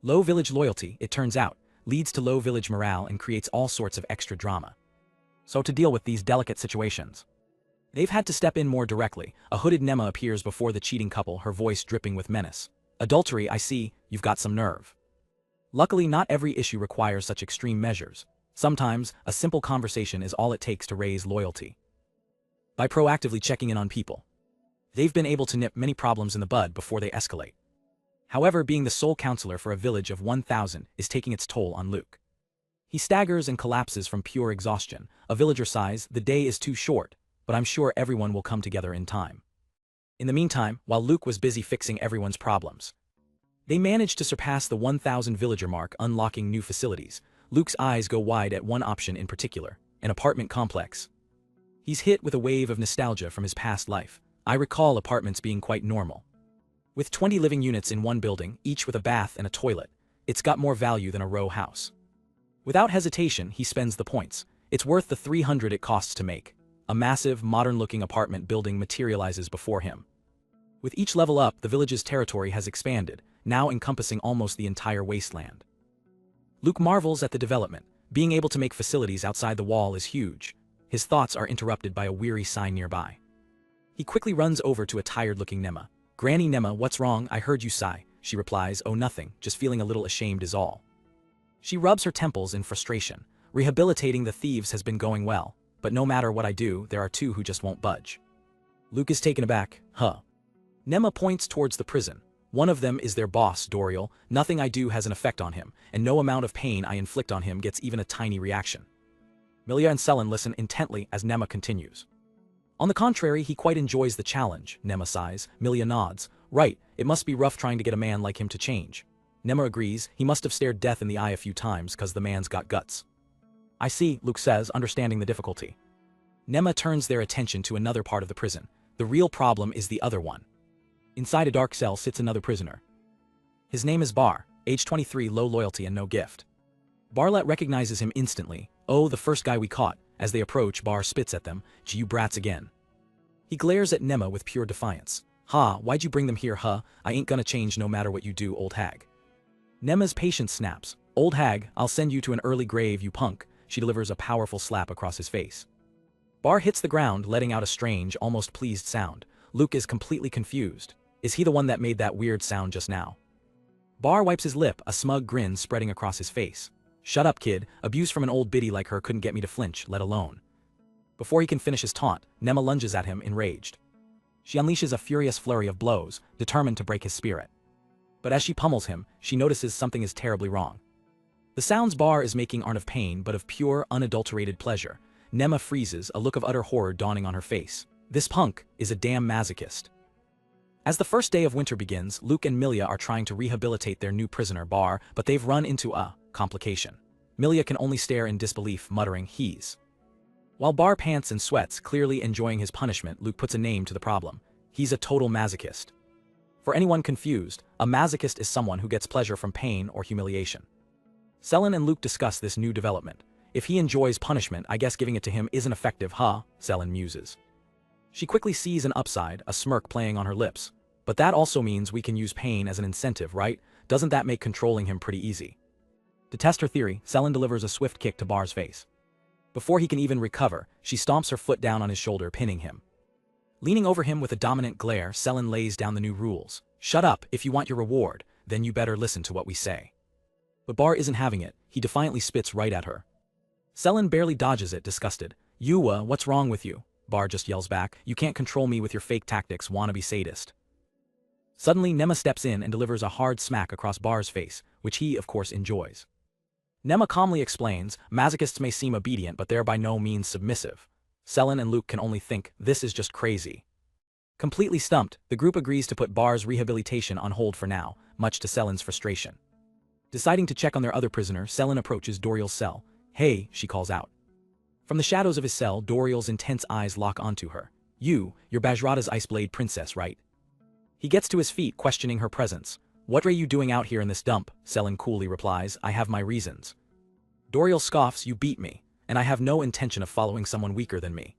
Speaker 1: Low village loyalty, it turns out, leads to low village morale and creates all sorts of extra drama. So to deal with these delicate situations, they've had to step in more directly. A hooded Nema appears before the cheating couple, her voice dripping with menace. Adultery, I see, you've got some nerve. Luckily, not every issue requires such extreme measures. Sometimes, a simple conversation is all it takes to raise loyalty. By proactively checking in on people, they've been able to nip many problems in the bud before they escalate. However, being the sole counselor for a village of 1,000 is taking its toll on Luke. He staggers and collapses from pure exhaustion. A villager sighs, the day is too short. but I'm sure everyone will come together in time. In the meantime, while Luke was busy fixing everyone's problems, they managed to surpass the 1,000 villager mark, unlocking new facilities. Luke's eyes go wide at one option in particular, an apartment complex. He's hit with a wave of nostalgia from his past life. I recall apartments being quite normal. With 20 living units in one building, each with a bath and a toilet, it's got more value than a row house. Without hesitation, he spends the points. It's worth the 300 it costs to make. A massive, modern-looking apartment building materializes before him. With each level up, the village's territory has expanded, now encompassing almost the entire wasteland. Luke marvels at the development. Being able to make facilities outside the wall is huge. His thoughts are interrupted by a weary sigh nearby. He quickly runs over to a tired-looking Nema. "Granny Nema, what's wrong? I heard you sigh." She replies, "Oh, nothing, just feeling a little ashamed is all." She rubs her temples in frustration. Rehabilitating the thieves has been going well, but no matter what I do, there are two who just won't budge. Luke is taken aback. Huh. Nema points towards the prison. One of them is their boss, Doriel. Nothing I do has an effect on him, and no amount of pain I inflict on him gets even a tiny reaction. Milia and Selen listen intently as Nema continues. On the contrary, he quite enjoys the challenge, Nema sighs. Milia nods. Right, it must be rough trying to get a man like him to change. Nema agrees. He must have stared death in the eye a few times cause the man's got guts. I see, Luke says, understanding the difficulty. Nema turns their attention to another part of the prison. The real problem is the other one. Inside a dark cell sits another prisoner. His name is Bar, age 23, low loyalty and no gift. Barlet recognizes him instantly. Oh, the first guy we caught. As they approach, Bar spits at them. Gee, you brats again. He glares at Nema with pure defiance. Ha, why'd you bring them here, huh? I ain't gonna change no matter what you do, old hag. Nema's patience snaps. Old hag, I'll send you to an early grave, you punk. She delivers a powerful slap across his face. Bar hits the ground, letting out a strange, almost pleased sound. Luke is completely confused. Is he the one that made that weird sound just now? Bar wipes his lip, a smug grin spreading across his face. Shut up, kid. Abuse from an old biddy like her couldn't get me to flinch, let alone. Before he can finish his taunt, Nema lunges at him, enraged. She unleashes a furious flurry of blows, determined to break his spirit. But as she pummels him, she notices something is terribly wrong. The sounds Bar is making aren't of pain but of pure, unadulterated pleasure. Nema freezes, a look of utter horror dawning on her face. This punk is a damn masochist. As the first day of winter begins, Luke and Milia are trying to rehabilitate their new prisoner, Bar, but they've run into a complication. Milia can only stare in disbelief, muttering, he's. While Bar pants and sweats, clearly enjoying his punishment, Luke puts a name to the problem. He's a total masochist. For anyone confused, a masochist is someone who gets pleasure from pain or humiliation. Selen and Luke discuss this new development. If he enjoys punishment, I guess giving it to him isn't effective, huh? Selen muses. She quickly sees an upside, a smirk playing on her lips. But that also means we can use pain as an incentive, right? Doesn't that make controlling him pretty easy? To test her theory, Selen delivers a swift kick to Bar's face. Before he can even recover, she stomps her foot down on his shoulder, pinning him. Leaning over him with a dominant glare, Selen lays down the new rules. Shut up, if you want your reward, then you better listen to what we say. But Bar isn't having it, he defiantly spits right at her. Selen barely dodges it, disgusted. What's wrong with you? Bar just yells back, you can't control me with your fake tactics, wannabe sadist. Suddenly, Nema steps in and delivers a hard smack across Bar's face, which he, of course, enjoys. Nema calmly explains, masochists may seem obedient but they're by no means submissive. Selen and Luke can only think, this is just crazy. Completely stumped, the group agrees to put Bar's rehabilitation on hold for now, much to Selen's frustration. Deciding to check on their other prisoner, Selen approaches Doriel's cell. Hey, she calls out. From the shadows of his cell, Doriel's intense eyes lock onto her. You're Bajrata's Iceblade princess, right? He gets to his feet, questioning her presence. What are you doing out here in this dump? Selen coolly replies, I have my reasons. Doriel scoffs, you beat me, and I have no intention of following someone weaker than me.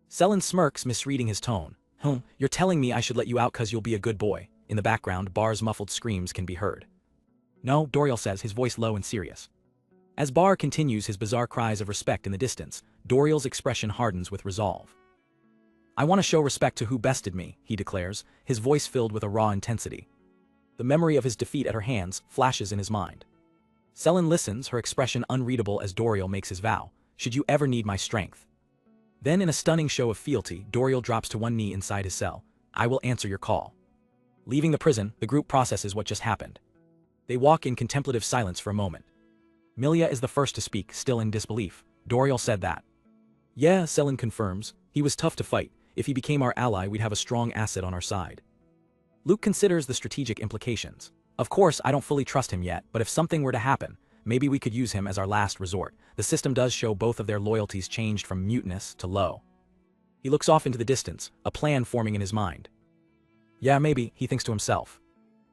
Speaker 1: Selen smirks, misreading his tone. You're telling me I should let you out cause you'll be a good boy. In the background, Bar's muffled screams can be heard. No, Doriel says, his voice low and serious. As Bar continues his bizarre cries of respect in the distance, Doriel's expression hardens with resolve. I want to show respect to who bested me, he declares, his voice filled with a raw intensity. The memory of his defeat at her hands flashes in his mind. Selen listens, her expression unreadable as Doriel makes his vow. Should you ever need my strength? Then in a stunning show of fealty, Doriel drops to one knee inside his cell. I will answer your call. Leaving the prison, the group processes what just happened. They walk in contemplative silence for a moment. Milia is the first to speak, still in disbelief. Doriel said that. Yeah, Selen confirms. He was tough to fight. If he became our ally, we'd have a strong asset on our side. Luke considers the strategic implications. Of course, I don't fully trust him yet, but if something were to happen, maybe we could use him as our last resort. The system does show both of their loyalties changed from mutinous to low. He looks off into the distance, a plan forming in his mind. Yeah, maybe, he thinks to himself.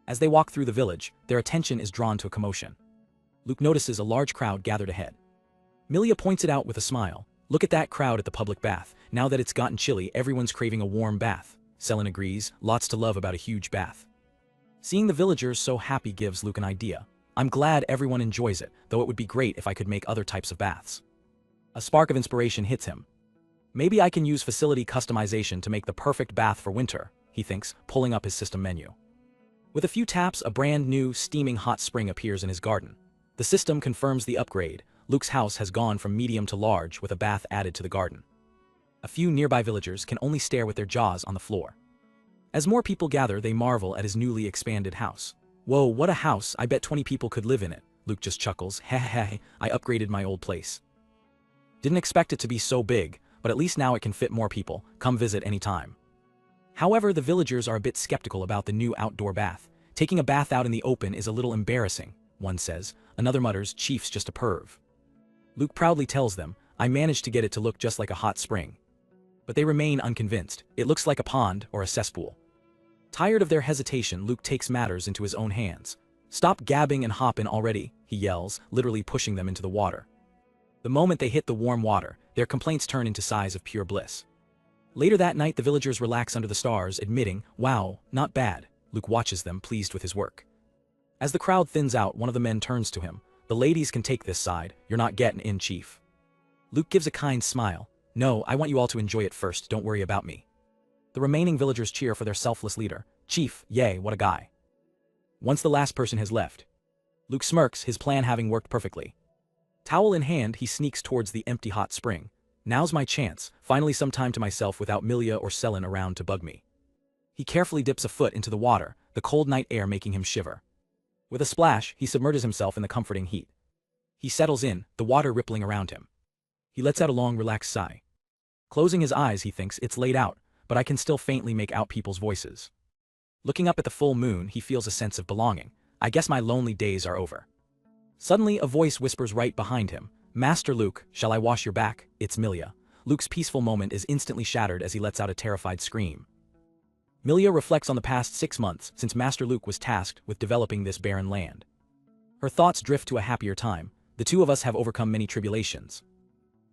Speaker 1: As they walk through the village, their attention is drawn to a commotion. Luke notices a large crowd gathered ahead. Milia points it out with a smile. Look at that crowd at the public bath. Now that it's gotten chilly, everyone's craving a warm bath. Selen agrees, lots to love about a huge bath. Seeing the villagers so happy gives Luke an idea. I'm glad everyone enjoys it, though it would be great if I could make other types of baths. A spark of inspiration hits him. Maybe I can use facility customization to make the perfect bath for winter, he thinks, pulling up his system menu. With a few taps, a brand new, steaming hot spring appears in his garden. The system confirms the upgrade. Luke's house has gone from medium to large with a bath added to the garden. A few nearby villagers can only stare with their jaws on the floor. As more people gather, they marvel at his newly expanded house. Whoa, what a house, I bet 20 people could live in it. Luke just chuckles, heh, I upgraded my old place. Didn't expect it to be so big, but at least now it can fit more people, come visit anytime. However, the villagers are a bit skeptical about the new outdoor bath. Taking a bath out in the open is a little embarrassing, one says. Another mutters, Chief's just a perv. Luke proudly tells them, I managed to get it to look just like a hot spring. But they remain unconvinced. It looks like a pond or a cesspool. Tired of their hesitation, Luke takes matters into his own hands. Stop gabbing and hop in already, he yells, literally pushing them into the water. The moment they hit the warm water, their complaints turn into sighs of pure bliss. Later that night, the villagers relax under the stars, admitting, wow, not bad. Luke watches them, pleased with his work. As the crowd thins out, one of the men turns to him. The ladies can take this side, you're not getting in, Chief. Luke gives a kind smile. No, I want you all to enjoy it first, don't worry about me. The remaining villagers cheer for their selfless leader. Chief, yay, what a guy. Once the last person has left, Luke smirks, his plan having worked perfectly. Towel in hand, he sneaks towards the empty hot spring. Now's my chance, finally some time to myself without Milia or Selen around to bug me. He carefully dips a foot into the water, the cold night air making him shiver. With a splash, he submerges himself in the comforting heat. He settles in, the water rippling around him. He lets out a long, relaxed sigh. Closing his eyes, he thinks, it's laid out, but I can still faintly make out people's voices. Looking up at the full moon, he feels a sense of belonging. I guess my lonely days are over. Suddenly, a voice whispers right behind him. Master Luke, shall I wash your back? It's Milia. Luke's peaceful moment is instantly shattered as he lets out a terrified scream. Milia reflects on the past 6 months since Master Luke was tasked with developing this barren land. Her thoughts drift to a happier time. The two of us have overcome many tribulations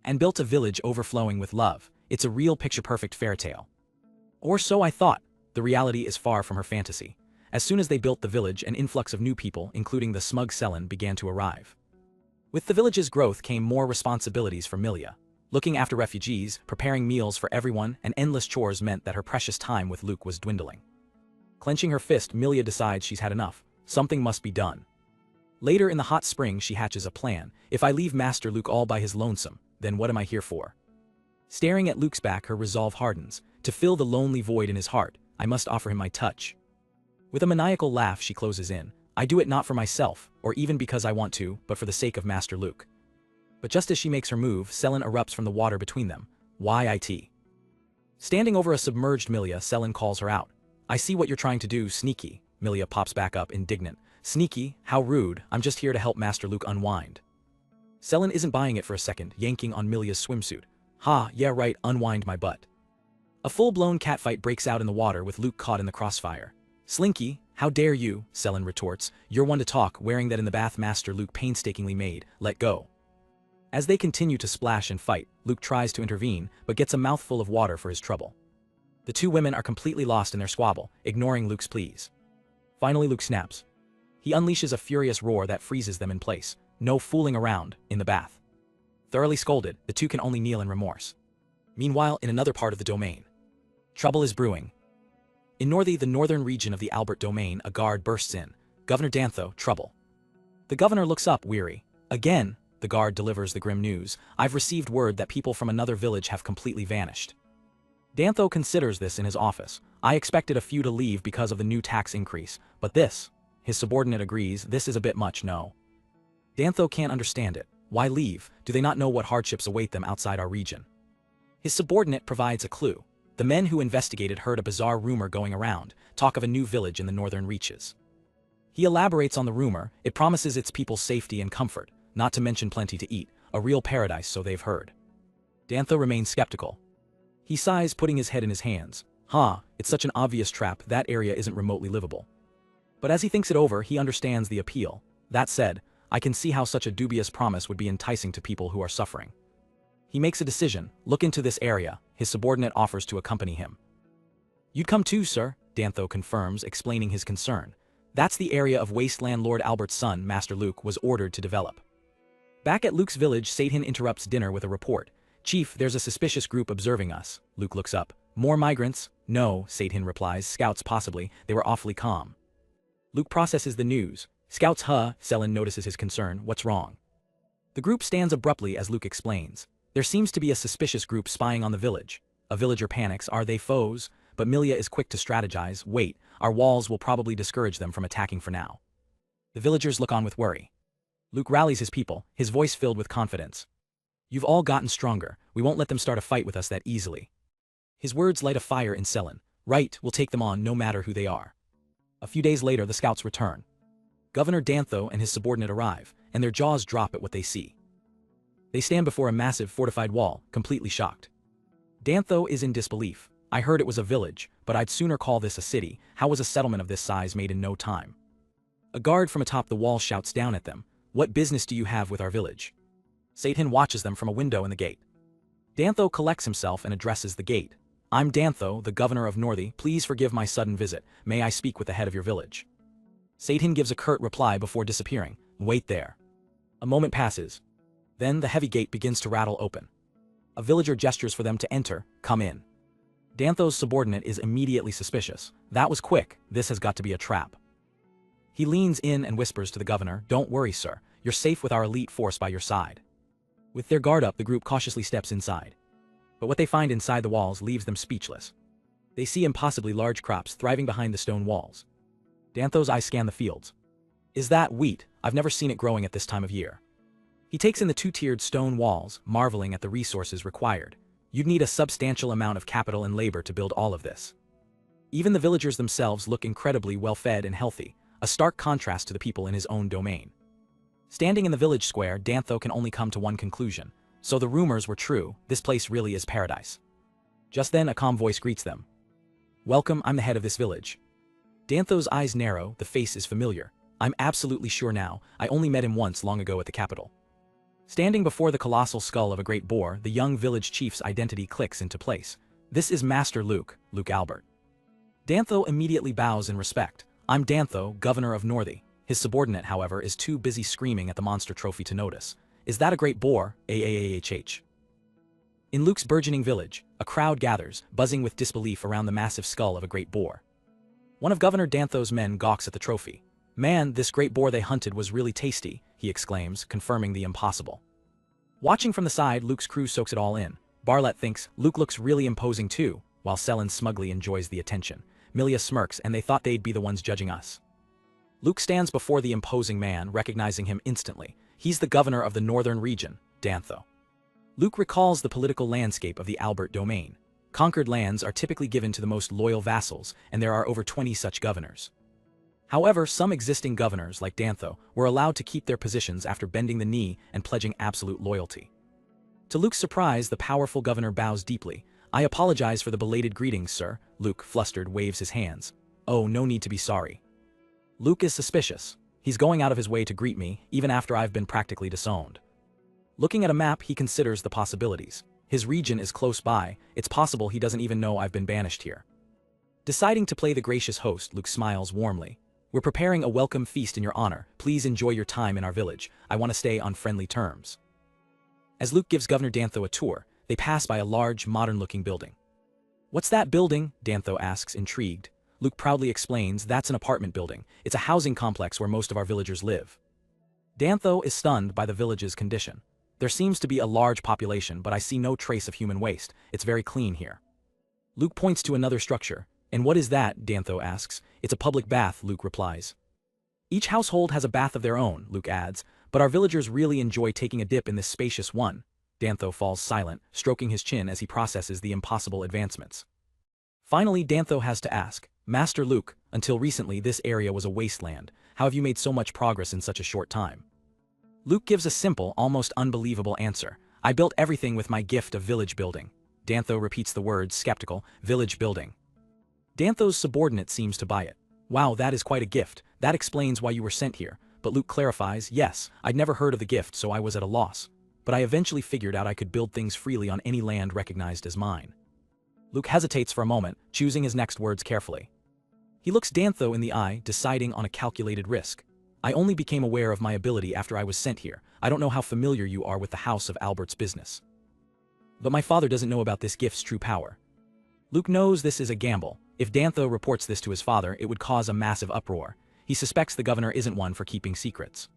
Speaker 1: and built a village overflowing with love. It's a real picture-perfect fairy tale. Or so I thought. The reality is far from her fantasy. As soon as they built the village, an influx of new people, including the smug Selen, began to arrive. With the village's growth came more responsibilities for Milia. Looking after refugees, preparing meals for everyone, and endless chores meant that her precious time with Luke was dwindling. Clenching her fist, Milia decides she's had enough. Something must be done. Later in the hot spring, she hatches a plan. If I leave Master Luke all by his lonesome, then what am I here for? Staring at Luke's back, her resolve hardens. To fill the lonely void in his heart, I must offer him my touch. With a maniacal laugh, she closes in. I do it not for myself, or even because I want to, but for the sake of Master Luke. But just as she makes her move, Selen erupts from the water between them. YIT. Standing over a submerged Milia, Selen calls her out. I see what you're trying to do, sneaky. Milia pops back up, indignant. Sneaky? How rude, I'm just here to help Master Luke unwind. Selen isn't buying it for a second, yanking on Milia's swimsuit. Ha, yeah right, unwind my butt. A full-blown catfight breaks out in the water with Luke caught in the crossfire. Slinky, how dare you, Selen retorts. You're one to talk, wearing that in the bath Master Luke painstakingly made. Let go. As they continue to splash and fight, Luke tries to intervene, but gets a mouthful of water for his trouble. The two women are completely lost in their squabble, ignoring Luke's pleas. Finally, Luke snaps. He unleashes a furious roar that freezes them in place. No fooling around, in the bath. Thoroughly scolded, the two can only kneel in remorse. Meanwhile, in another part of the domain, trouble is brewing. In the northern region of the Albert domain, a guard bursts in. Governor Dantho, trouble. The governor looks up, weary. Again, the guard delivers the grim news. I've received word that people from another village have completely vanished. Dantho considers this in his office. I expected a few to leave because of the new tax increase, but this, his subordinate agrees, this is a bit much, no. Dantho can't understand it. Why leave? Do they not know what hardships await them outside our region? His subordinate provides a clue. The men who investigated heard a bizarre rumor going around, talk of a new village in the northern reaches. He elaborates on the rumor. It promises its people safety and comfort, not to mention plenty to eat, a real paradise, so they've heard. Dantho remains skeptical. He sighs, putting his head in his hands. It's such an obvious trap, that area isn't remotely livable. But as he thinks it over, he understands the appeal. That said, I can see how such a dubious promise would be enticing to people who are suffering. He makes a decision. Look into this area. His subordinate offers to accompany him. You'd come too, sir, Dantho confirms, explaining his concern. That's the area of wasteland Lord Albert's son, Master Luke, was ordered to develop. Back at Luke's village, Satan interrupts dinner with a report. Chief, there's a suspicious group observing us. Luke looks up. More migrants? No, Satan replies. Scouts possibly. They were awfully calm. Luke processes the news. Scouts, Selin notices his concern. What's wrong? The group stands abruptly as Luke explains. There seems to be a suspicious group spying on the village. A villager panics. Are they foes? But Milia is quick to strategize. Wait, our walls will probably discourage them from attacking for now. The villagers look on with worry. Luke rallies his people, his voice filled with confidence. You've all gotten stronger. We won't let them start a fight with us that easily. His words light a fire in Selin. Right, we'll take them on no matter who they are. A few days later, the scouts return. Governor Dantho and his subordinate arrive, and their jaws drop at what they see. They stand before a massive fortified wall, completely shocked. Dantho is in disbelief. I heard it was a village, but I'd sooner call this a city. How was a settlement of this size made in no time? A guard from atop the wall shouts down at them. What business do you have with our village? Satan watches them from a window in the gate. Dantho collects himself and addresses the gate. I'm Dantho, the governor of Northy. Please forgive my sudden visit. May I speak with the head of your village? Satan gives a curt reply before disappearing. Wait there. A moment passes. Then the heavy gate begins to rattle open. A villager gestures for them to enter. Come in. Dantho's subordinate is immediately suspicious. That was quick. This has got to be a trap. He leans in and whispers to the governor, Don't worry, sir. You're safe with our elite force by your side. With their guard up, the group cautiously steps inside. But what they find inside the walls leaves them speechless. They see impossibly large crops thriving behind the stone walls. Dantho's eyes scan the fields. Is that wheat? I've never seen it growing at this time of year. He takes in the two-tiered stone walls, marveling at the resources required. You'd need a substantial amount of capital and labor to build all of this. Even the villagers themselves look incredibly well-fed and healthy, a stark contrast to the people in his own domain. Standing in the village square, Dantho can only come to one conclusion. So the rumors were true, this place really is paradise. Just then a calm voice greets them. Welcome, I'm the head of this village. Dantho's eyes narrow, the face is familiar. I'm absolutely sure now, I only met him once long ago at the capital. Standing before the colossal skull of a great boar, the young village chief's identity clicks into place. This is Master Luke, Luke Albert. Dantho immediately bows in respect. I'm Dantho, governor of Northy. His subordinate, however, is too busy screaming at the monster trophy to notice. Is that a great boar? AAAHH. In Luke's burgeoning village, a crowd gathers, buzzing with disbelief around the massive skull of a great boar. One of Governor Dantho's men gawks at the trophy. Man, this great boar they hunted was really tasty, he exclaims, confirming the impossible. Watching from the side, Luke's crew soaks it all in. Barlett thinks, Luke looks really imposing too, while Selin smugly enjoys the attention. Milia smirks, and they thought they'd be the ones judging us. Luke stands before the imposing man, recognizing him instantly. He's the governor of the northern region, Dantho. Luke recalls the political landscape of the Albert domain. Conquered lands are typically given to the most loyal vassals, and there are over 20 such governors. However, some existing governors, like Dantho, were allowed to keep their positions after bending the knee and pledging absolute loyalty. To Luke's surprise, the powerful governor bows deeply. I apologize for the belated greetings, sir. Luke, flustered, waves his hands. Oh, no need to be sorry. Luke is suspicious. He's going out of his way to greet me, even after I've been practically disowned. Looking at a map, he considers the possibilities. His region is close by. It's possible he doesn't even know I've been banished here. Deciding to play the gracious host, Luke smiles warmly. We're preparing a welcome feast in your honor. Please enjoy your time in our village. I want to stay on friendly terms. As Luke gives Governor Dantho a tour, they pass by a large, modern-looking building. What's that building? Dantho asks, intrigued. Luke proudly explains, that's an apartment building. It's a housing complex where most of our villagers live. Dantho is stunned by the village's condition. There seems to be a large population, but I see no trace of human waste. It's very clean here. Luke points to another structure. And what is that? Dantho asks. It's a public bath, Luke replies. Each household has a bath of their own, Luke adds, but our villagers really enjoy taking a dip in this spacious one. Dantho falls silent, stroking his chin as he processes the impossible advancements. Finally, Dantho has to ask, Master Luke, until recently this area was a wasteland. How have you made so much progress in such a short time? Luke gives a simple, almost unbelievable answer. I built everything with my gift of village building. Dantho repeats the words, skeptical, village building. Dantho's subordinate seems to buy it. Wow, that is quite a gift. That explains why you were sent here. But Luke clarifies, yes, I'd never heard of the gift, so I was at a loss. But I eventually figured out I could build things freely on any land recognized as mine. Luke hesitates for a moment, choosing his next words carefully. He looks Dantho in the eye, deciding on a calculated risk. I only became aware of my ability after I was sent here. I don't know how familiar you are with the House of Albert's business. But my father doesn't know about this gift's true power. Luke knows this is a gamble. If Dantho reports this to his father, it would cause a massive uproar. He suspects the governor isn't one for keeping secrets.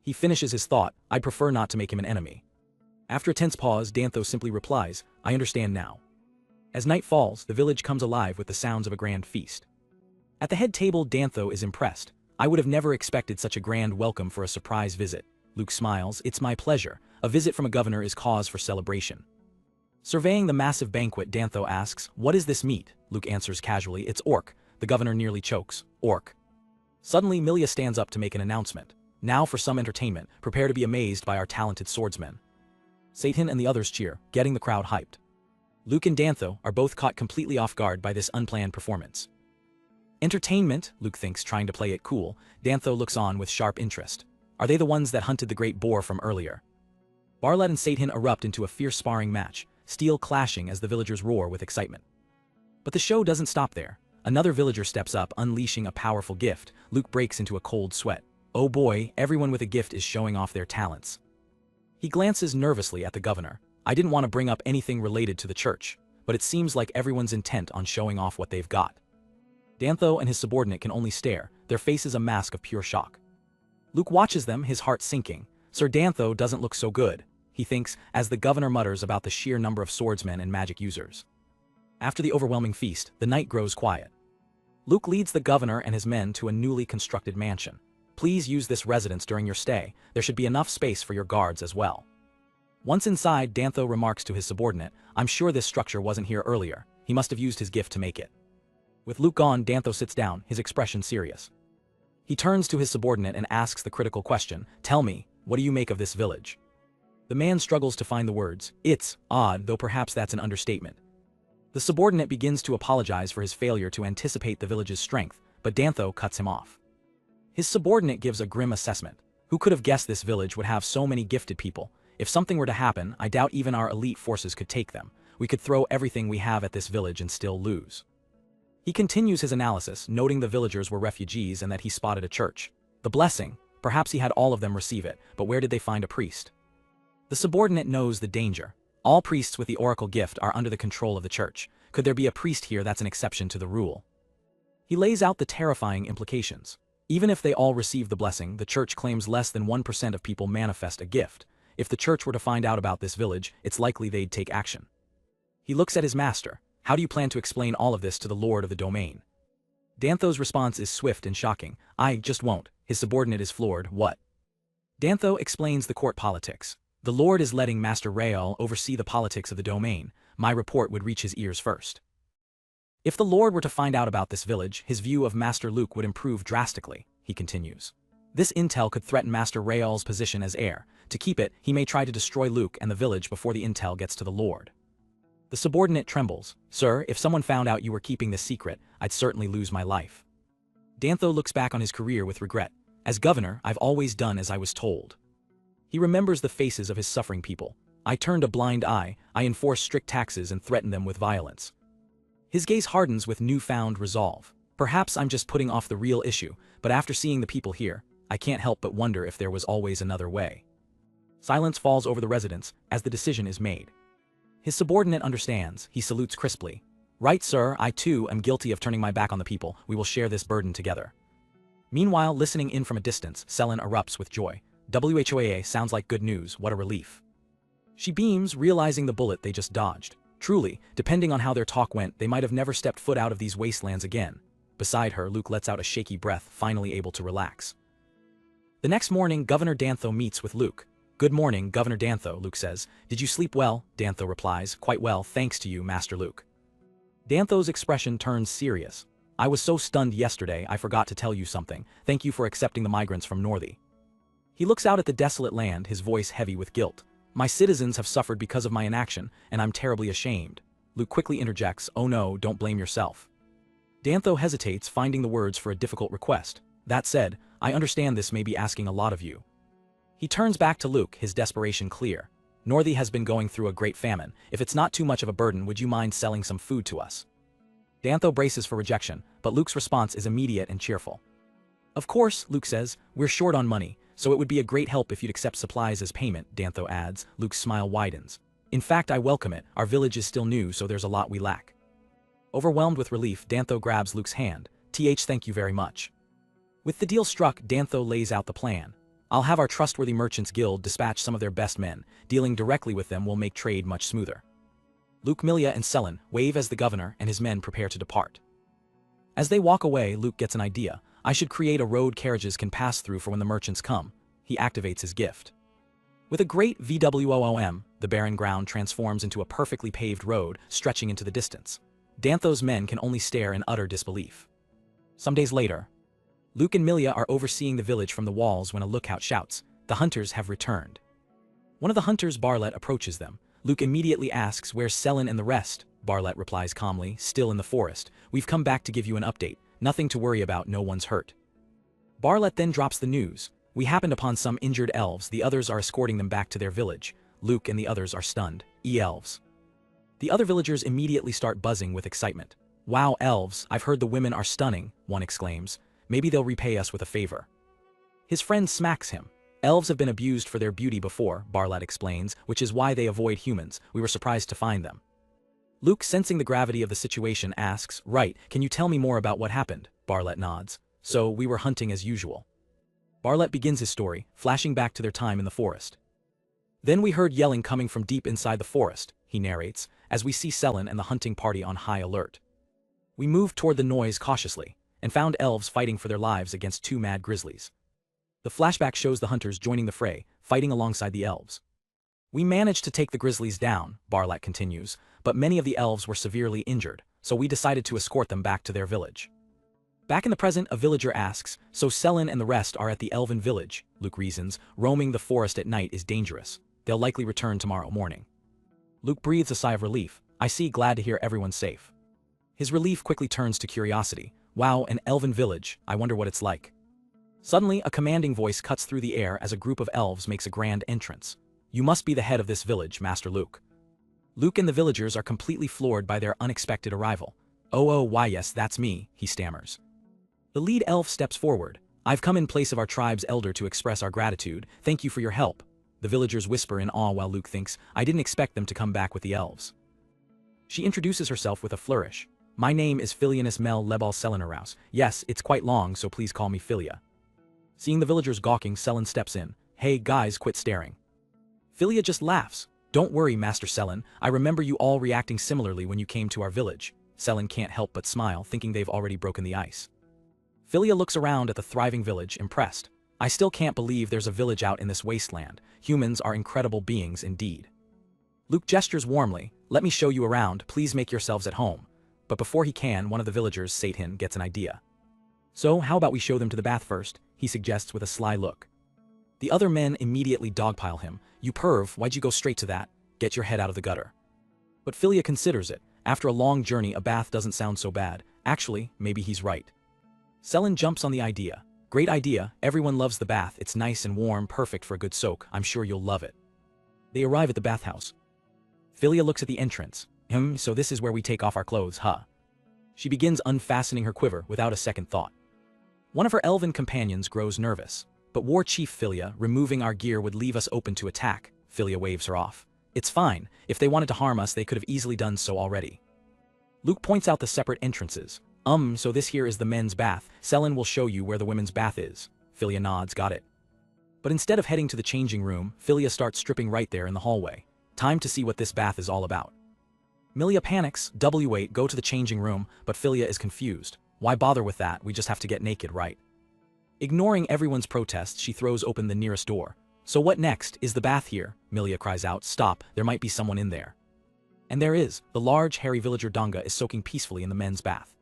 Speaker 1: He finishes his thought, I'd prefer not to make him an enemy. After a tense pause, Dantho simply replies, I understand now. As night falls, the village comes alive with the sounds of a grand feast. At the head table, Dantho is impressed. I would have never expected such a grand welcome for a surprise visit. Luke smiles, it's my pleasure. A visit from a governor is cause for celebration. Surveying the massive banquet, Dantho asks, what is this meat? Luke answers casually, it's orc. The governor nearly chokes, orc. Suddenly, Milia stands up to make an announcement. Now for some entertainment, prepare to be amazed by our talented swordsmen. Satan and the others cheer, getting the crowd hyped. Luke and Dantho are both caught completely off guard by this unplanned performance. Entertainment, Luke thinks, trying to play it cool. Dantho looks on with sharp interest. Are they the ones that hunted the great boar from earlier? Barlet and Satan erupt into a fierce sparring match, steel clashing as the villagers roar with excitement. But the show doesn't stop there. Another villager steps up, unleashing a powerful gift. Luke breaks into a cold sweat. Oh boy, everyone with a gift is showing off their talents. He glances nervously at the governor. I didn't want to bring up anything related to the church, but it seems like everyone's intent on showing off what they've got. Dantho and his subordinate can only stare, their faces a mask of pure shock. Luke watches them, his heart sinking. Sir Dantho doesn't look so good, he thinks, as the governor mutters about the sheer number of swordsmen and magic users. After the overwhelming feast, the night grows quiet. Luke leads the governor and his men to a newly constructed mansion. Please use this residence during your stay. There should be enough space for your guards as well. Once inside, Dantho remarks to his subordinate, I'm sure this structure wasn't here earlier. He must have used his gift to make it. With Luke gone, Dantho sits down, his expression serious. He turns to his subordinate and asks the critical question, tell me, what do you make of this village? The man struggles to find the words. It's odd, though perhaps that's an understatement. The subordinate begins to apologize for his failure to anticipate the village's strength, but Dantho cuts him off. His subordinate gives a grim assessment. Who could have guessed this village would have so many gifted people? If something were to happen, I doubt even our elite forces could take them. We could throw everything we have at this village and still lose. He continues his analysis, noting the villagers were refugees and that he spotted a church. The blessing, perhaps he had all of them receive it, but where did they find a priest? The subordinate knows the danger. All priests with the oracle gift are under the control of the church. Could there be a priest here that's an exception to the rule? He lays out the terrifying implications. Even if they all receive the blessing, the church claims less than 1% of people manifest a gift. If the church were to find out about this village, it's likely they'd take action. He looks at his master. How do you plan to explain all of this to the lord of the domain? Dantho's response is swift and shocking. I just won't. His subordinate is floored. What? Dantho explains the court politics. The lord is letting Master Rael oversee the politics of the domain. My report would reach his ears first. If the lord were to find out about this village, his view of Master Luke would improve drastically, he continues. This intel could threaten Master Rael's position as heir. To keep it, he may try to destroy Luke and the village before the intel gets to the lord. The subordinate trembles. Sir, if someone found out you were keeping this secret, I'd certainly lose my life. Dantho looks back on his career with regret. As governor, I've always done as I was told. He remembers the faces of his suffering people. I turned a blind eye, I enforced strict taxes and threatened them with violence. His gaze hardens with newfound resolve. Perhaps I'm just putting off the real issue, but after seeing the people here, I can't help but wonder if there was always another way. Silence falls over the residence as the decision is made. His subordinate understands. He salutes crisply. Right, sir, I too am guilty of turning my back on the people. We will share this burden together. Meanwhile, listening in from a distance, Selin erupts with joy. WHOAA sounds like good news, what a relief. She beams, realizing the bullet they just dodged. Truly, depending on how their talk went, they might have never stepped foot out of these wastelands again. Beside her, Luke lets out a shaky breath, finally able to relax. The next morning, Governor Dantho meets with Luke. Good morning, Governor Dantho, Luke says. Did you sleep well? Dantho replies, quite well, thanks to you, Master Luke. Dantho's expression turns serious. I was so stunned yesterday I forgot to tell you something. Thank you for accepting the migrants from Northy. He looks out at the desolate land, his voice heavy with guilt. My citizens have suffered because of my inaction, and I'm terribly ashamed. Luke quickly interjects, oh no, don't blame yourself. Dantho hesitates, finding the words for a difficult request. That said, I understand this may be asking a lot of you. He turns back to Luke, his desperation clear. Northy has been going through a great famine. If it's not too much of a burden, would you mind selling some food to us? Dantho braces for rejection, but Luke's response is immediate and cheerful. Of course, Luke says, we're short on money, so it would be a great help if you'd accept supplies as payment, Dantho adds. Luke's smile widens. In fact, I welcome it. Our village is still new, so there's a lot we lack. Overwhelmed with relief, Dantho grabs Luke's hand. Thank you very much. With the deal struck, Dantho lays out the plan. I'll have our trustworthy merchants guild dispatch some of their best men. Dealing directly with them will make trade much smoother. Luke, Milia, and Selen wave as the governor and his men prepare to depart. As they walk away, Luke gets an idea. I should create a road carriages can pass through for when the merchants come. He activates his gift. With a great VWOOM, the barren ground transforms into a perfectly paved road stretching into the distance. Dantho's men can only stare in utter disbelief. Some days later, Luke and Milia are overseeing the village from the walls when a lookout shouts, the hunters have returned. One of the hunters, Barlet, approaches them. Luke immediately asks, where's Selen and the rest? Barlet replies calmly, still in the forest. We've come back to give you an update. Nothing to worry about, no one's hurt. Barlet then drops the news. We happened upon some injured elves, the others are escorting them back to their village. Luke and the others are stunned. Elves. The other villagers immediately start buzzing with excitement. Wow, elves, I've heard the women are stunning, one exclaims. Maybe they'll repay us with a favor. His friend smacks him. Elves have been abused for their beauty before, Barlet explains, which is why they avoid humans. We were surprised to find them. Luke, sensing the gravity of the situation, asks, right, can you tell me more about what happened? Barlet nods. So, we were hunting as usual. Barlet begins his story, flashing back to their time in the forest. Then we heard yelling coming from deep inside the forest, he narrates, as we see Selen and the hunting party on high alert. We moved toward the noise cautiously, and found elves fighting for their lives against two mad grizzlies. The flashback shows the hunters joining the fray, fighting alongside the elves. We managed to take the grizzlies down, Barlet continues, but many of the elves were severely injured, so we decided to escort them back to their village. Back in the present, a villager asks, so Selen and the rest are at the elven village, Luke reasons, roaming the forest at night is dangerous. They'll likely return tomorrow morning. Luke breathes a sigh of relief. I see, glad to hear everyone's safe. His relief quickly turns to curiosity. Wow, an elven village, I wonder what it's like. Suddenly, a commanding voice cuts through the air as a group of elves makes a grand entrance. You must be the head of this village, Master Luke. Luke and the villagers are completely floored by their unexpected arrival. Oh, why yes, that's me, he stammers. The lead elf steps forward. I've come in place of our tribe's elder to express our gratitude. Thank you for your help. The villagers whisper in awe while Luke thinks, I didn't expect them to come back with the elves. She introduces herself with a flourish. My name is Philianus Mel Lebal Selenaraus. Yes, it's quite long, so please call me Philia. Seeing the villagers gawking, Selen steps in. Hey guys, quit staring. Philia just laughs. Don't worry, Master Selen, I remember you all reacting similarly when you came to our village. Selen can't help but smile, thinking they've already broken the ice. Philia looks around at the thriving village, impressed. I still can't believe there's a village out in this wasteland. Humans are incredible beings indeed. Luke gestures warmly. Let me show you around, please make yourselves at home. But before he can, one of the villagers, Satan, gets an idea. So, how about we show them to the bath first, he suggests with a sly look. The other men immediately dogpile him. You perv, why'd you go straight to that? Get your head out of the gutter. But Philia considers it. After a long journey, a bath doesn't sound so bad. Actually, maybe he's right. Selen jumps on the idea. Great idea, everyone loves the bath, it's nice and warm, perfect for a good soak, I'm sure you'll love it. They arrive at the bathhouse. Philia looks at the entrance. So this is where we take off our clothes, huh? She begins unfastening her quiver without a second thought. One of her elven companions grows nervous. But War Chief Philia, removing our gear would leave us open to attack. Philia waves her off. It's fine, if they wanted to harm us they could have easily done so already. Luke points out the separate entrances. So this here is the men's bath. Selen will show you where the women's bath is. Philia nods, got it. But instead of heading to the changing room, Philia starts stripping right there in the hallway. Time to see what this bath is all about. Milia panics, W8, go to the changing room, but Philia is confused. Why bother with that, we just have to get naked, right? Ignoring everyone's protests, she throws open the nearest door. So what next? Is the bath here? Milia cries out. Stop, there might be someone in there. And there is. The large, hairy villager Donga is soaking peacefully in the men's bath.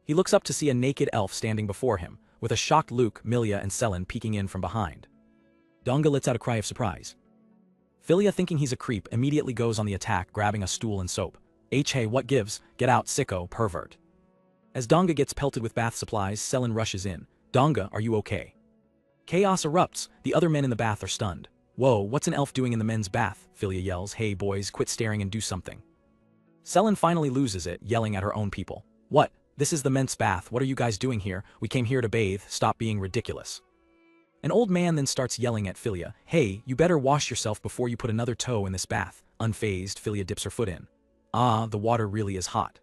Speaker 1: He looks up to see a naked elf standing before him, with a shocked Luke, Milia, and Selen peeking in from behind. Donga lets out a cry of surprise. Filia, thinking he's a creep, immediately goes on the attack, grabbing a stool and soap. Hey, what gives? Get out, sicko, pervert. As Donga gets pelted with bath supplies, Selen rushes in. Donga, are you okay? Chaos erupts. The other men in the bath are stunned. Whoa, what's an elf doing in the men's bath? Filia yells. Hey boys, quit staring and do something. Selen finally loses it, yelling at her own people. What? This is the men's bath. What are you guys doing here? We came here to bathe. Stop being ridiculous. An old man then starts yelling at Filia. Hey, you better wash yourself before you put another toe in this bath. Unfazed, Filia dips her foot in. Ah, the water really is hot.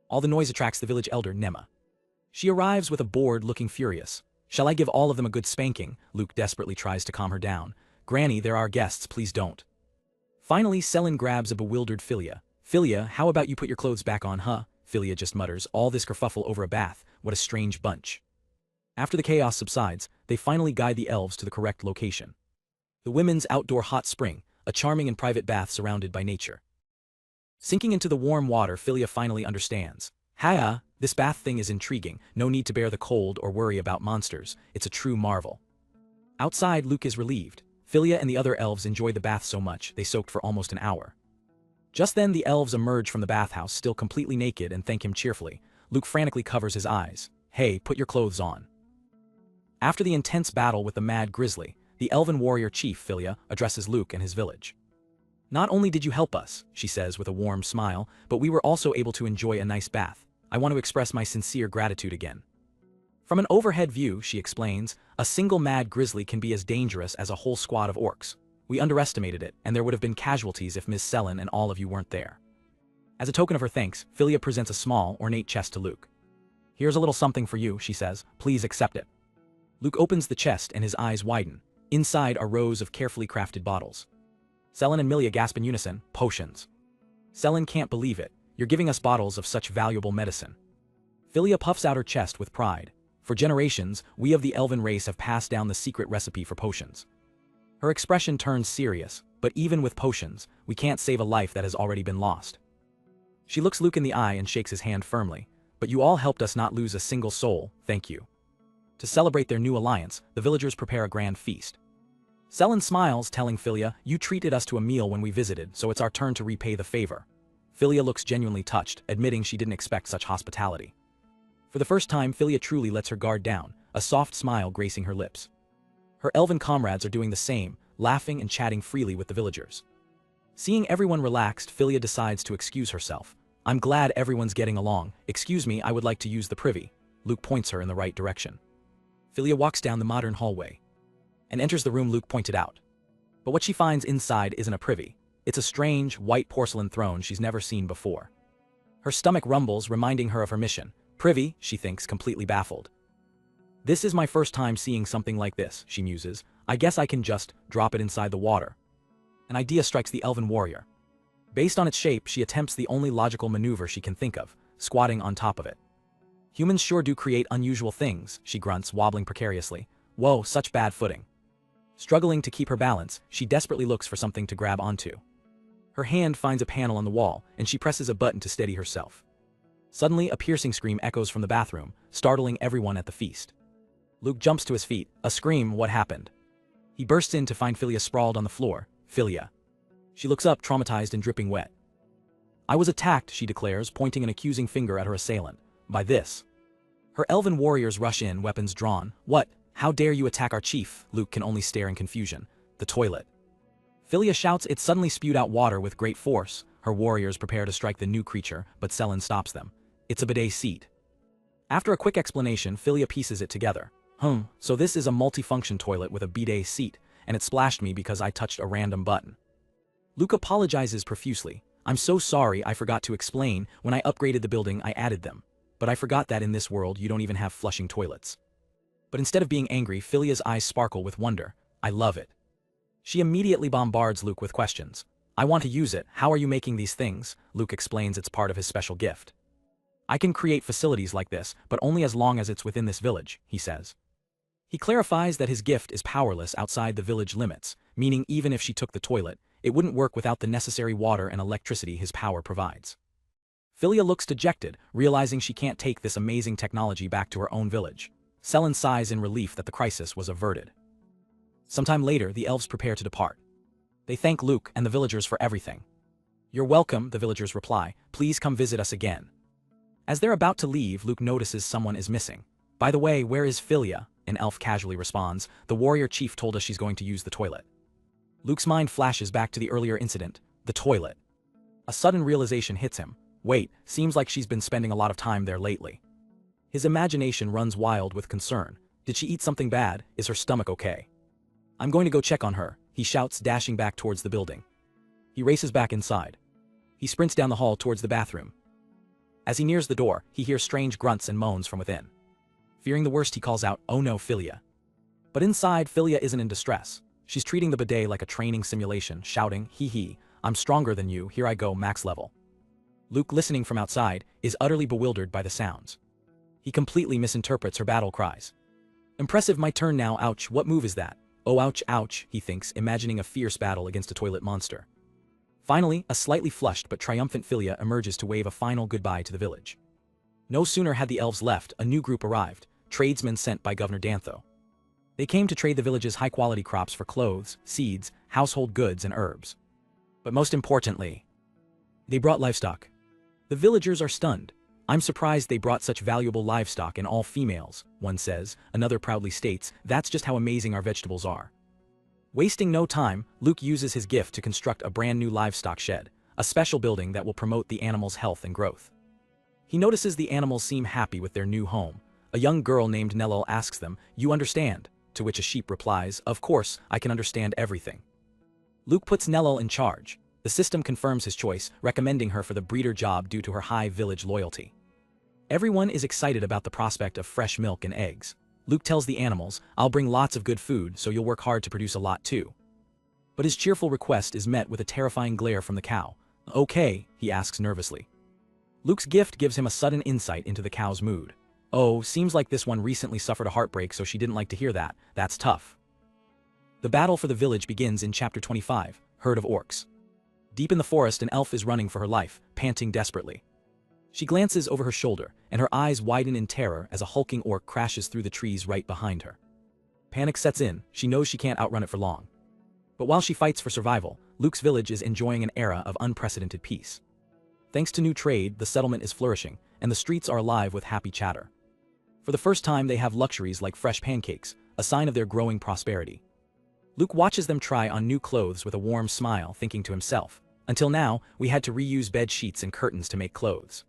Speaker 1: All the noise attracts the village elder, Nema. She arrives with a board, looking furious. Shall I give all of them a good spanking? Luke desperately tries to calm her down. Granny, they're our guests, please don't. Finally, Selen grabs a bewildered Filia. Filia, how about you put your clothes back on, huh? Filia just mutters, all this kerfuffle over a bath, what a strange bunch. After the chaos subsides, they finally guide the elves to the correct location. The women's outdoor hot spring, a charming and private bath surrounded by nature. Sinking into the warm water, Filia finally understands. Ha! This bath thing is intriguing, no need to bear the cold or worry about monsters, it's a true marvel. Outside, Luke is relieved. Filia and the other elves enjoy the bath so much, they soaked for almost an hour. Just then the elves emerge from the bathhouse still completely naked and thank him cheerfully. Luke frantically covers his eyes. Hey, put your clothes on. After the intense battle with the mad grizzly, the elven warrior chief, Filia, addresses Luke and his village. Not only did you help us, she says with a warm smile, but we were also able to enjoy a nice bath. I want to express my sincere gratitude again. From an overhead view, she explains, a single mad grizzly can be as dangerous as a whole squad of orcs. We underestimated it, and there would have been casualties if Miss Selen and all of you weren't there. As a token of her thanks, Filia presents a small, ornate chest to Luke. Here's a little something for you, she says, please accept it. Luke opens the chest and his eyes widen. Inside are rows of carefully crafted bottles. Selen and Milia gasp in unison, potions. Selen can't believe it, you're giving us bottles of such valuable medicine. Filia puffs out her chest with pride. For generations, we of the elven race have passed down the secret recipe for potions. Her expression turns serious, but even with potions, we can't save a life that has already been lost. She looks Luke in the eye and shakes his hand firmly. But you all helped us not lose a single soul, thank you. To celebrate their new alliance, the villagers prepare a grand feast. Selen smiles, telling Filia, you treated us to a meal when we visited, so it's our turn to repay the favor. Filia looks genuinely touched, admitting she didn't expect such hospitality. For the first time, Filia truly lets her guard down, a soft smile gracing her lips. Her elven comrades are doing the same, laughing and chatting freely with the villagers. Seeing everyone relaxed, Filia decides to excuse herself. I'm glad everyone's getting along. Excuse me, I would like to use the privy. Luke points her in the right direction. Filia walks down the modern hallway and enters the room Luke pointed out. But what she finds inside isn't a privy. It's a strange, white porcelain throne she's never seen before. Her stomach rumbles, reminding her of her mission. Privy, she thinks, completely baffled. This is my first time seeing something like this, she muses. I guess I can just drop it inside the water. An idea strikes the elven warrior. Based on its shape, she attempts the only logical maneuver she can think of, squatting on top of it. Humans sure do create unusual things, she grunts, wobbling precariously. Whoa, such bad footing. Struggling to keep her balance, she desperately looks for something to grab onto. Her hand finds a panel on the wall, and she presses a button to steady herself. Suddenly, a piercing scream echoes from the bathroom, startling everyone at the feast. Luke jumps to his feet, a scream, what happened? He bursts in to find Filia sprawled on the floor. Filia. She looks up, traumatized and dripping wet. I was attacked, she declares, pointing an accusing finger at her assailant. By this. Her elven warriors rush in, weapons drawn. What? How dare you attack our chief? Luke can only stare in confusion. The toilet. Filia shouts. It suddenly spewed out water with great force. Her warriors prepare to strike the new creature, but Selen stops them. It's a bidet seat. After a quick explanation, Filia pieces it together. So this is a multifunction toilet with a bidet seat, and it splashed me because I touched a random button. Luke apologizes profusely. I'm so sorry, I forgot to explain. When I upgraded the building, I added them. But I forgot that in this world you don't even have flushing toilets. But instead of being angry, Filia's eyes sparkle with wonder. I love it. She immediately bombards Luke with questions. I want to use it. How are you making these things? Luke explains it's part of his special gift. I can create facilities like this, but only as long as it's within this village, he says. He clarifies that his gift is powerless outside the village limits, meaning even if she took the toilet, it wouldn't work without the necessary water and electricity his power provides. Philia looks dejected, realizing she can't take this amazing technology back to her own village. Selen sighs in relief that the crisis was averted. Sometime later, the elves prepare to depart. They thank Luke and the villagers for everything. "You're welcome," the villagers reply. "Please come visit us again." As they're about to leave, Luke notices someone is missing. "By the way, where is Philia?" An elf casually responds. "The warrior chief told us she's going to use the toilet." Luke's mind flashes back to the earlier incident, the toilet. A sudden realization hits him. Wait, seems like she's been spending a lot of time there lately. His imagination runs wild with concern. Did she eat something bad? Is her stomach okay? "I'm going to go check on her," he shouts, dashing back towards the building. He races back inside. He sprints down the hall towards the bathroom. As he nears the door, he hears strange grunts and moans from within. Fearing the worst, he calls out, "Oh no, Philia." But inside, Philia isn't in distress. She's treating the bidet like a training simulation, shouting, "Hee hee, I'm stronger than you, here I go, max level." Luke, listening from outside, is utterly bewildered by the sounds. He completely misinterprets her battle cries. "Impressive, my turn now, ouch, what move is that? Oh ouch, ouch," he thinks, imagining a fierce battle against a toilet monster. Finally, a slightly flushed but triumphant Philia emerges to wave a final goodbye to the village. No sooner had the elves left, a new group arrived, tradesmen sent by Governor Dantho. They came to trade the village's high-quality crops for clothes, seeds, household goods, and herbs. But most importantly, they brought livestock. The villagers are stunned. "I'm surprised they brought such valuable livestock and all females," one says. Another proudly states, "That's just how amazing our vegetables are." Wasting no time, Luke uses his gift to construct a brand new livestock shed, a special building that will promote the animals' health and growth. He notices the animals seem happy with their new home. A young girl named Nello asks them, "You understand?" To which a sheep replies, "Of course, I can understand everything." Luke puts Nello in charge. The system confirms his choice, recommending her for the breeder job due to her high village loyalty. Everyone is excited about the prospect of fresh milk and eggs. Luke tells the animals, "I'll bring lots of good food, so you'll work hard to produce a lot too." But his cheerful request is met with a terrifying glare from the cow. "Okay," he asks nervously. Luke's gift gives him a sudden insight into the cow's mood. "Oh, seems like this one recently suffered a heartbreak, so she didn't like to hear that. That's tough." The battle for the village begins in Chapter 25, Herd of Orcs. Deep in the forest, an elf is running for her life, panting desperately. She glances over her shoulder, and her eyes widen in terror as a hulking orc crashes through the trees right behind her. Panic sets in, she knows she can't outrun it for long. But while she fights for survival, Luke's village is enjoying an era of unprecedented peace. Thanks to new trade, the settlement is flourishing, and the streets are alive with happy chatter. For the first time, they have luxuries like fresh pancakes, a sign of their growing prosperity. Luke watches them try on new clothes with a warm smile, thinking to himself, "Until now, we had to reuse bed sheets and curtains to make clothes."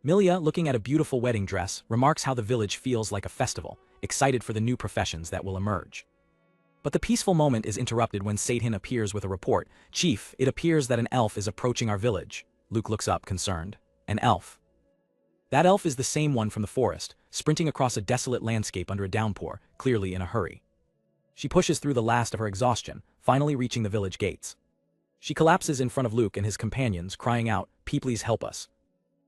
Speaker 1: Milia, looking at a beautiful wedding dress, remarks how the village feels like a festival, excited for the new professions that will emerge. But the peaceful moment is interrupted when Satan appears with a report. "Chief, it appears that an elf is approaching our village." Luke looks up, concerned. "An elf?" That elf is the same one from the forest, sprinting across a desolate landscape under a downpour, clearly in a hurry. She pushes through the last of her exhaustion, finally reaching the village gates. She collapses in front of Luke and his companions, crying out, "Please help us."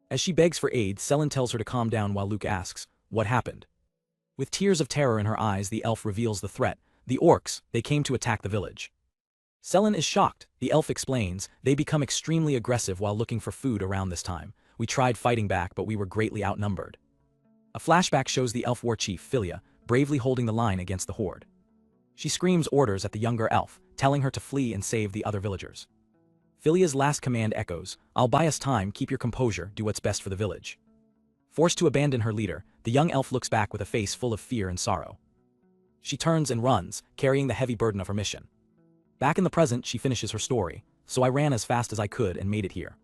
Speaker 1: As she begs for aid, Selen tells her to calm down while Luke asks, "What happened?" With tears of terror in her eyes, the elf reveals the threat. The orcs, they came to attack the village. Selen is shocked. The elf explains, "They become extremely aggressive while looking for food around this time. We tried fighting back, but we were greatly outnumbered." A flashback shows the elf war chief, Philia, bravely holding the line against the horde. She screams orders at the younger elf, telling her to flee and save the other villagers. Philia's last command echoes, "I'll buy us time, keep your composure, do what's best for the village." Forced to abandon her leader, the young elf looks back with a face full of fear and sorrow. She turns and runs, carrying the heavy burden of her mission. Back in the present, she finishes her story, "So I ran as fast as I could and made it here."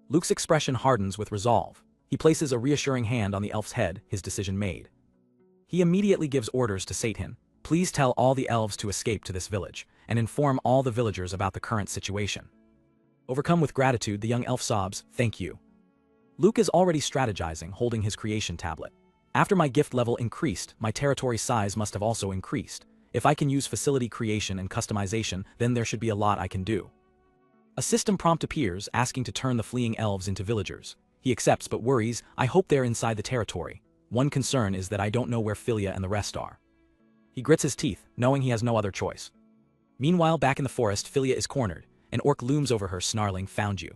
Speaker 1: Luke's expression hardens with resolve. He places a reassuring hand on the elf's head, his decision made. He immediately gives orders to Satan, "Please tell all the elves to escape to this village, and inform all the villagers about the current situation." Overcome with gratitude, the young elf sobs, "Thank you." Luke is already strategizing, holding his creation tablet. "After my gift level increased, my territory size must have also increased. If I can use facility creation and customization, then there should be a lot I can do." A system prompt appears, asking to turn the fleeing elves into villagers. He accepts but worries, "I hope they're inside the territory. One concern is that I don't know where Philia and the rest are." He grits his teeth, knowing he has no other choice. Meanwhile, back in the forest, Philia is cornered. An orc looms over her, snarling, "Found you."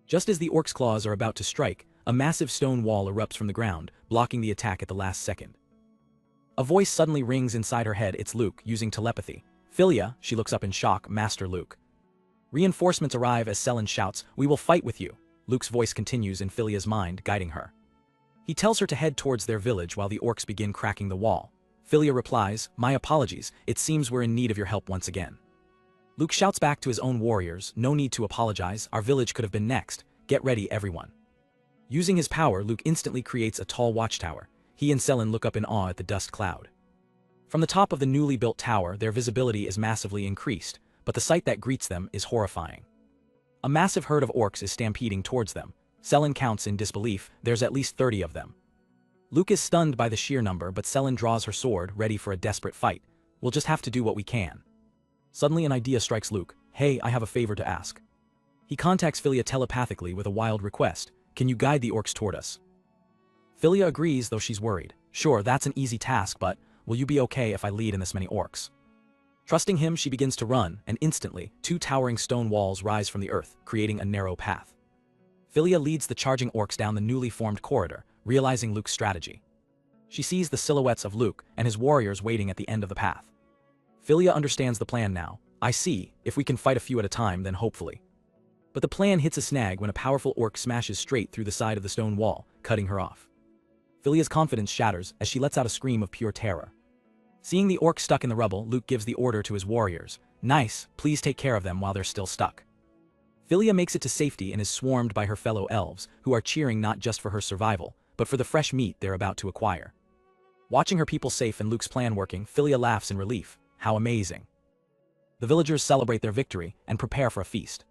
Speaker 1: Just as the orc's claws are about to strike, a massive stone wall erupts from the ground, blocking the attack at the last second. A voice suddenly rings inside her head. It's Luke, using telepathy. "Philia," she looks up in shock. "Master Luke." Reinforcements arrive as Selen shouts, "We will fight with you." Luke's voice continues in Philia's mind, guiding her. He tells her to head towards their village while the orcs begin cracking the wall. Philia replies, "My apologies, it seems we're in need of your help once again." Luke shouts back to his own warriors, "No need to apologize, our village could have been next. Get ready, everyone." Using his power, Luke instantly creates a tall watchtower. He and Selen look up in awe at the dust cloud. From the top of the newly built tower, their visibility is massively increased, but the sight that greets them is horrifying. A massive herd of orcs is stampeding towards them. Selen counts in disbelief, there's at least 30 of them. Luke is stunned by the sheer number, but Selen draws her sword, ready for a desperate fight. "We'll just have to do what we can." Suddenly an idea strikes Luke. "Hey, I have a favor to ask." He contacts Philia telepathically with a wild request. "Can you guide the orcs toward us?" Philia agrees, though she's worried. "Sure, that's an easy task, but will you be okay if I lead in this many orcs?" Trusting him, she begins to run, and instantly, 2 towering stone walls rise from the earth, creating a narrow path. Philia leads the charging orcs down the newly formed corridor, realizing Luke's strategy. She sees the silhouettes of Luke and his warriors waiting at the end of the path. Philia understands the plan now. "I see, if we can fight a few at a time, then hopefully." But the plan hits a snag when a powerful orc smashes straight through the side of the stone wall, cutting her off. Philia's confidence shatters as she lets out a scream of pure terror. Seeing the orc stuck in the rubble, Luke gives the order to his warriors. "Nice, please take care of them while they're still stuck." Philia makes it to safety and is swarmed by her fellow elves, who are cheering not just for her survival, but for the fresh meat they're about to acquire. Watching her people safe and Luke's plan working, Philia laughs in relief. How amazing. The villagers celebrate their victory and prepare for a feast.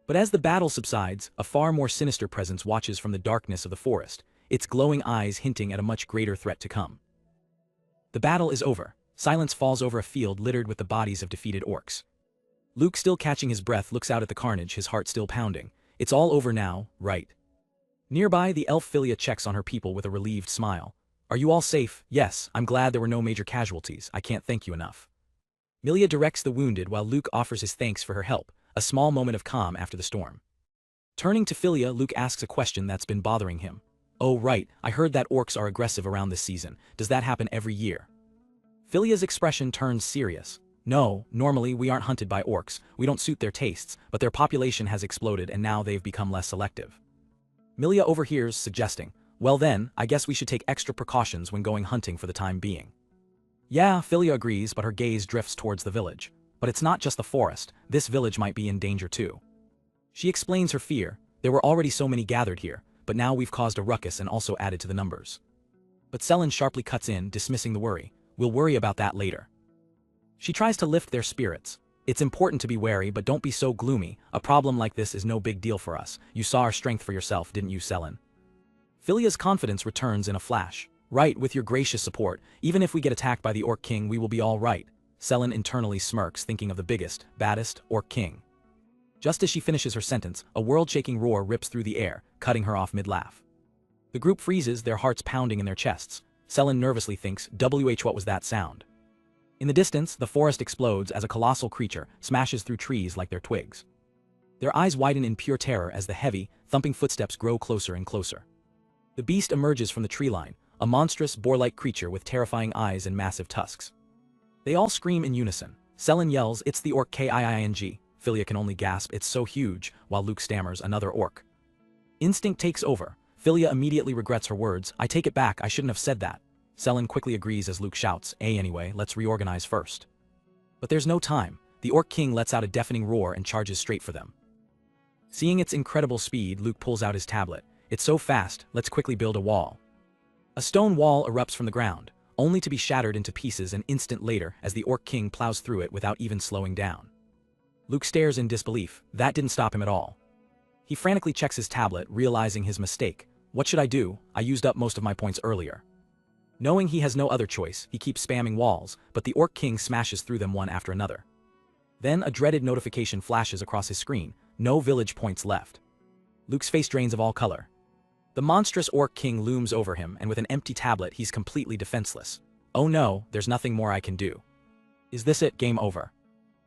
Speaker 1: But as the battle subsides, a far more sinister presence watches from the darkness of the forest, its glowing eyes hinting at a much greater threat to come. The battle is over. Silence falls over a field littered with the bodies of defeated orcs. Luke, still catching his breath, looks out at the carnage, his heart still pounding. It's all over now, right? Nearby, the elf Philia checks on her people with a relieved smile. "Are you all safe?" "Yes, I'm glad there were no major casualties. I can't thank you enough." Milia directs the wounded while Luke offers his thanks for her help, a small moment of calm after the storm. Turning to Philia, Luke asks a question that's been bothering him. "Oh right, I heard that orcs are aggressive around this season. Does that happen every year?" Philia's expression turns serious. "No, normally we aren't hunted by orcs, we don't suit their tastes, but their population has exploded and now they've become less selective." Milia overhears, suggesting, "Well then, I guess we should take extra precautions when going hunting for the time being." Yeah, Philia agrees, but her gaze drifts towards the village. But it's not just the forest, this village might be in danger too. She explains her fear. "There were already so many gathered here, but now we've caused a ruckus and also added to the numbers." But Selen sharply cuts in, dismissing the worry. "We'll worry about that later." She tries to lift their spirits. "It's important to be wary, but don't be so gloomy. A problem like this is no big deal for us. You saw our strength for yourself, didn't you, Selen?" Philia's confidence returns in a flash. "Right, with your gracious support, even if we get attacked by the Orc King, we will be all right." Selen internally smirks, thinking of the biggest, baddest Orc King. Just as she finishes her sentence, a world-shaking roar rips through the air, cutting her off mid-laugh. The group freezes, their hearts pounding in their chests. Selen nervously thinks, what was that sound?" In the distance, the forest explodes as a colossal creature smashes through trees like their twigs. Their eyes widen in pure terror as the heavy, thumping footsteps grow closer and closer. The beast emerges from the tree line, a monstrous, boar-like creature with terrifying eyes and massive tusks. They all scream in unison. Selen yells, "It's the Orc King." Philia can only gasp, "It's so huge," while Luke stammers, "Another orc." Instinct takes over. Philia immediately regrets her words. "I take it back, I shouldn't have said that." Selen quickly agrees as Luke shouts, Anyway, let's reorganize first." But there's no time. The Orc King lets out a deafening roar and charges straight for them. Seeing its incredible speed, Luke pulls out his tablet. "It's so fast, let's quickly build a wall." A stone wall erupts from the ground, only to be shattered into pieces an instant later as the Orc King plows through it without even slowing down. Luke stares in disbelief. That didn't stop him at all. He frantically checks his tablet, realizing his mistake. "What should I do? I used up most of my points earlier." Knowing he has no other choice, he keeps spamming walls, but the Orc King smashes through them one after another. Then a dreaded notification flashes across his screen. No village points left. Luke's face drains of all color. The monstrous Orc King looms over him, and with an empty tablet he's completely defenseless. Oh no, there's nothing more I can do. Is this it? Game over.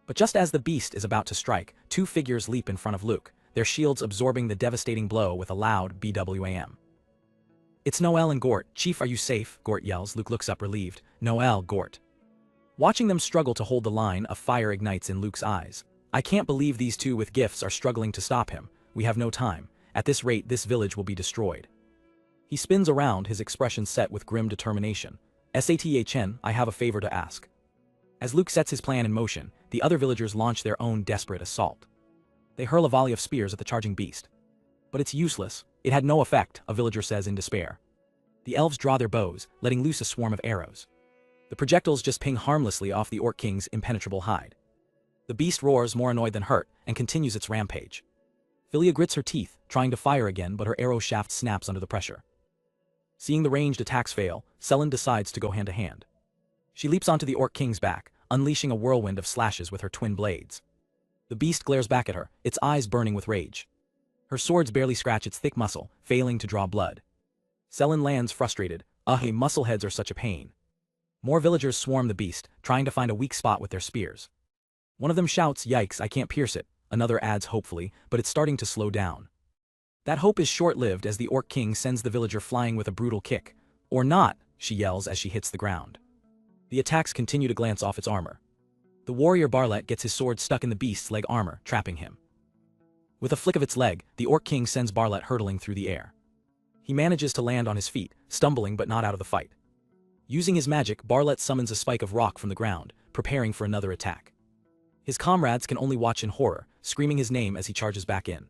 Speaker 1: But just as the beast is about to strike, two figures leap in front of Luke, their shields absorbing the devastating blow with a loud BWAM. It's Noel and Gort. Chief, are you safe? Gort yells. Luke looks up relieved. Noel, Gort. Watching them struggle to hold the line, a fire ignites in Luke's eyes. I can't believe these two with gifts are struggling to stop him. We have no time. At this rate, this village will be destroyed. He spins around, his expression set with grim determination. Sathan, I have a favor to ask. As Luke sets his plan in motion, the other villagers launch their own desperate assault. They hurl a volley of spears at the charging beast. But it's useless. It had no effect, a villager says in despair. The elves draw their bows, letting loose a swarm of arrows. The projectiles just ping harmlessly off the Orc King's impenetrable hide. The beast roars, more annoyed than hurt, and continues its rampage. Philia grits her teeth, trying to fire again, but her arrow shaft snaps under the pressure. Seeing the ranged attacks fail, Selen decides to go hand to hand. She leaps onto the Orc King's back, unleashing a whirlwind of slashes with her twin blades. The beast glares back at her, its eyes burning with rage. Her swords barely scratch its thick muscle, failing to draw blood. Selen lands frustrated. Muscleheads are such a pain. More villagers swarm the beast, trying to find a weak spot with their spears. One of them shouts, yikes, I can't pierce it. Another adds hopefully, but it's starting to slow down. That hope is short-lived as the Orc King sends the villager flying with a brutal kick. Or not, she yells as she hits the ground. The attacks continue to glance off its armor. The warrior Barlet gets his sword stuck in the beast's leg armor, trapping him. With a flick of its leg, the Orc King sends Barlet hurtling through the air. He manages to land on his feet, stumbling but not out of the fight. Using his magic, Barlet summons a spike of rock from the ground, preparing for another attack. His comrades can only watch in horror, screaming his name as he charges back in.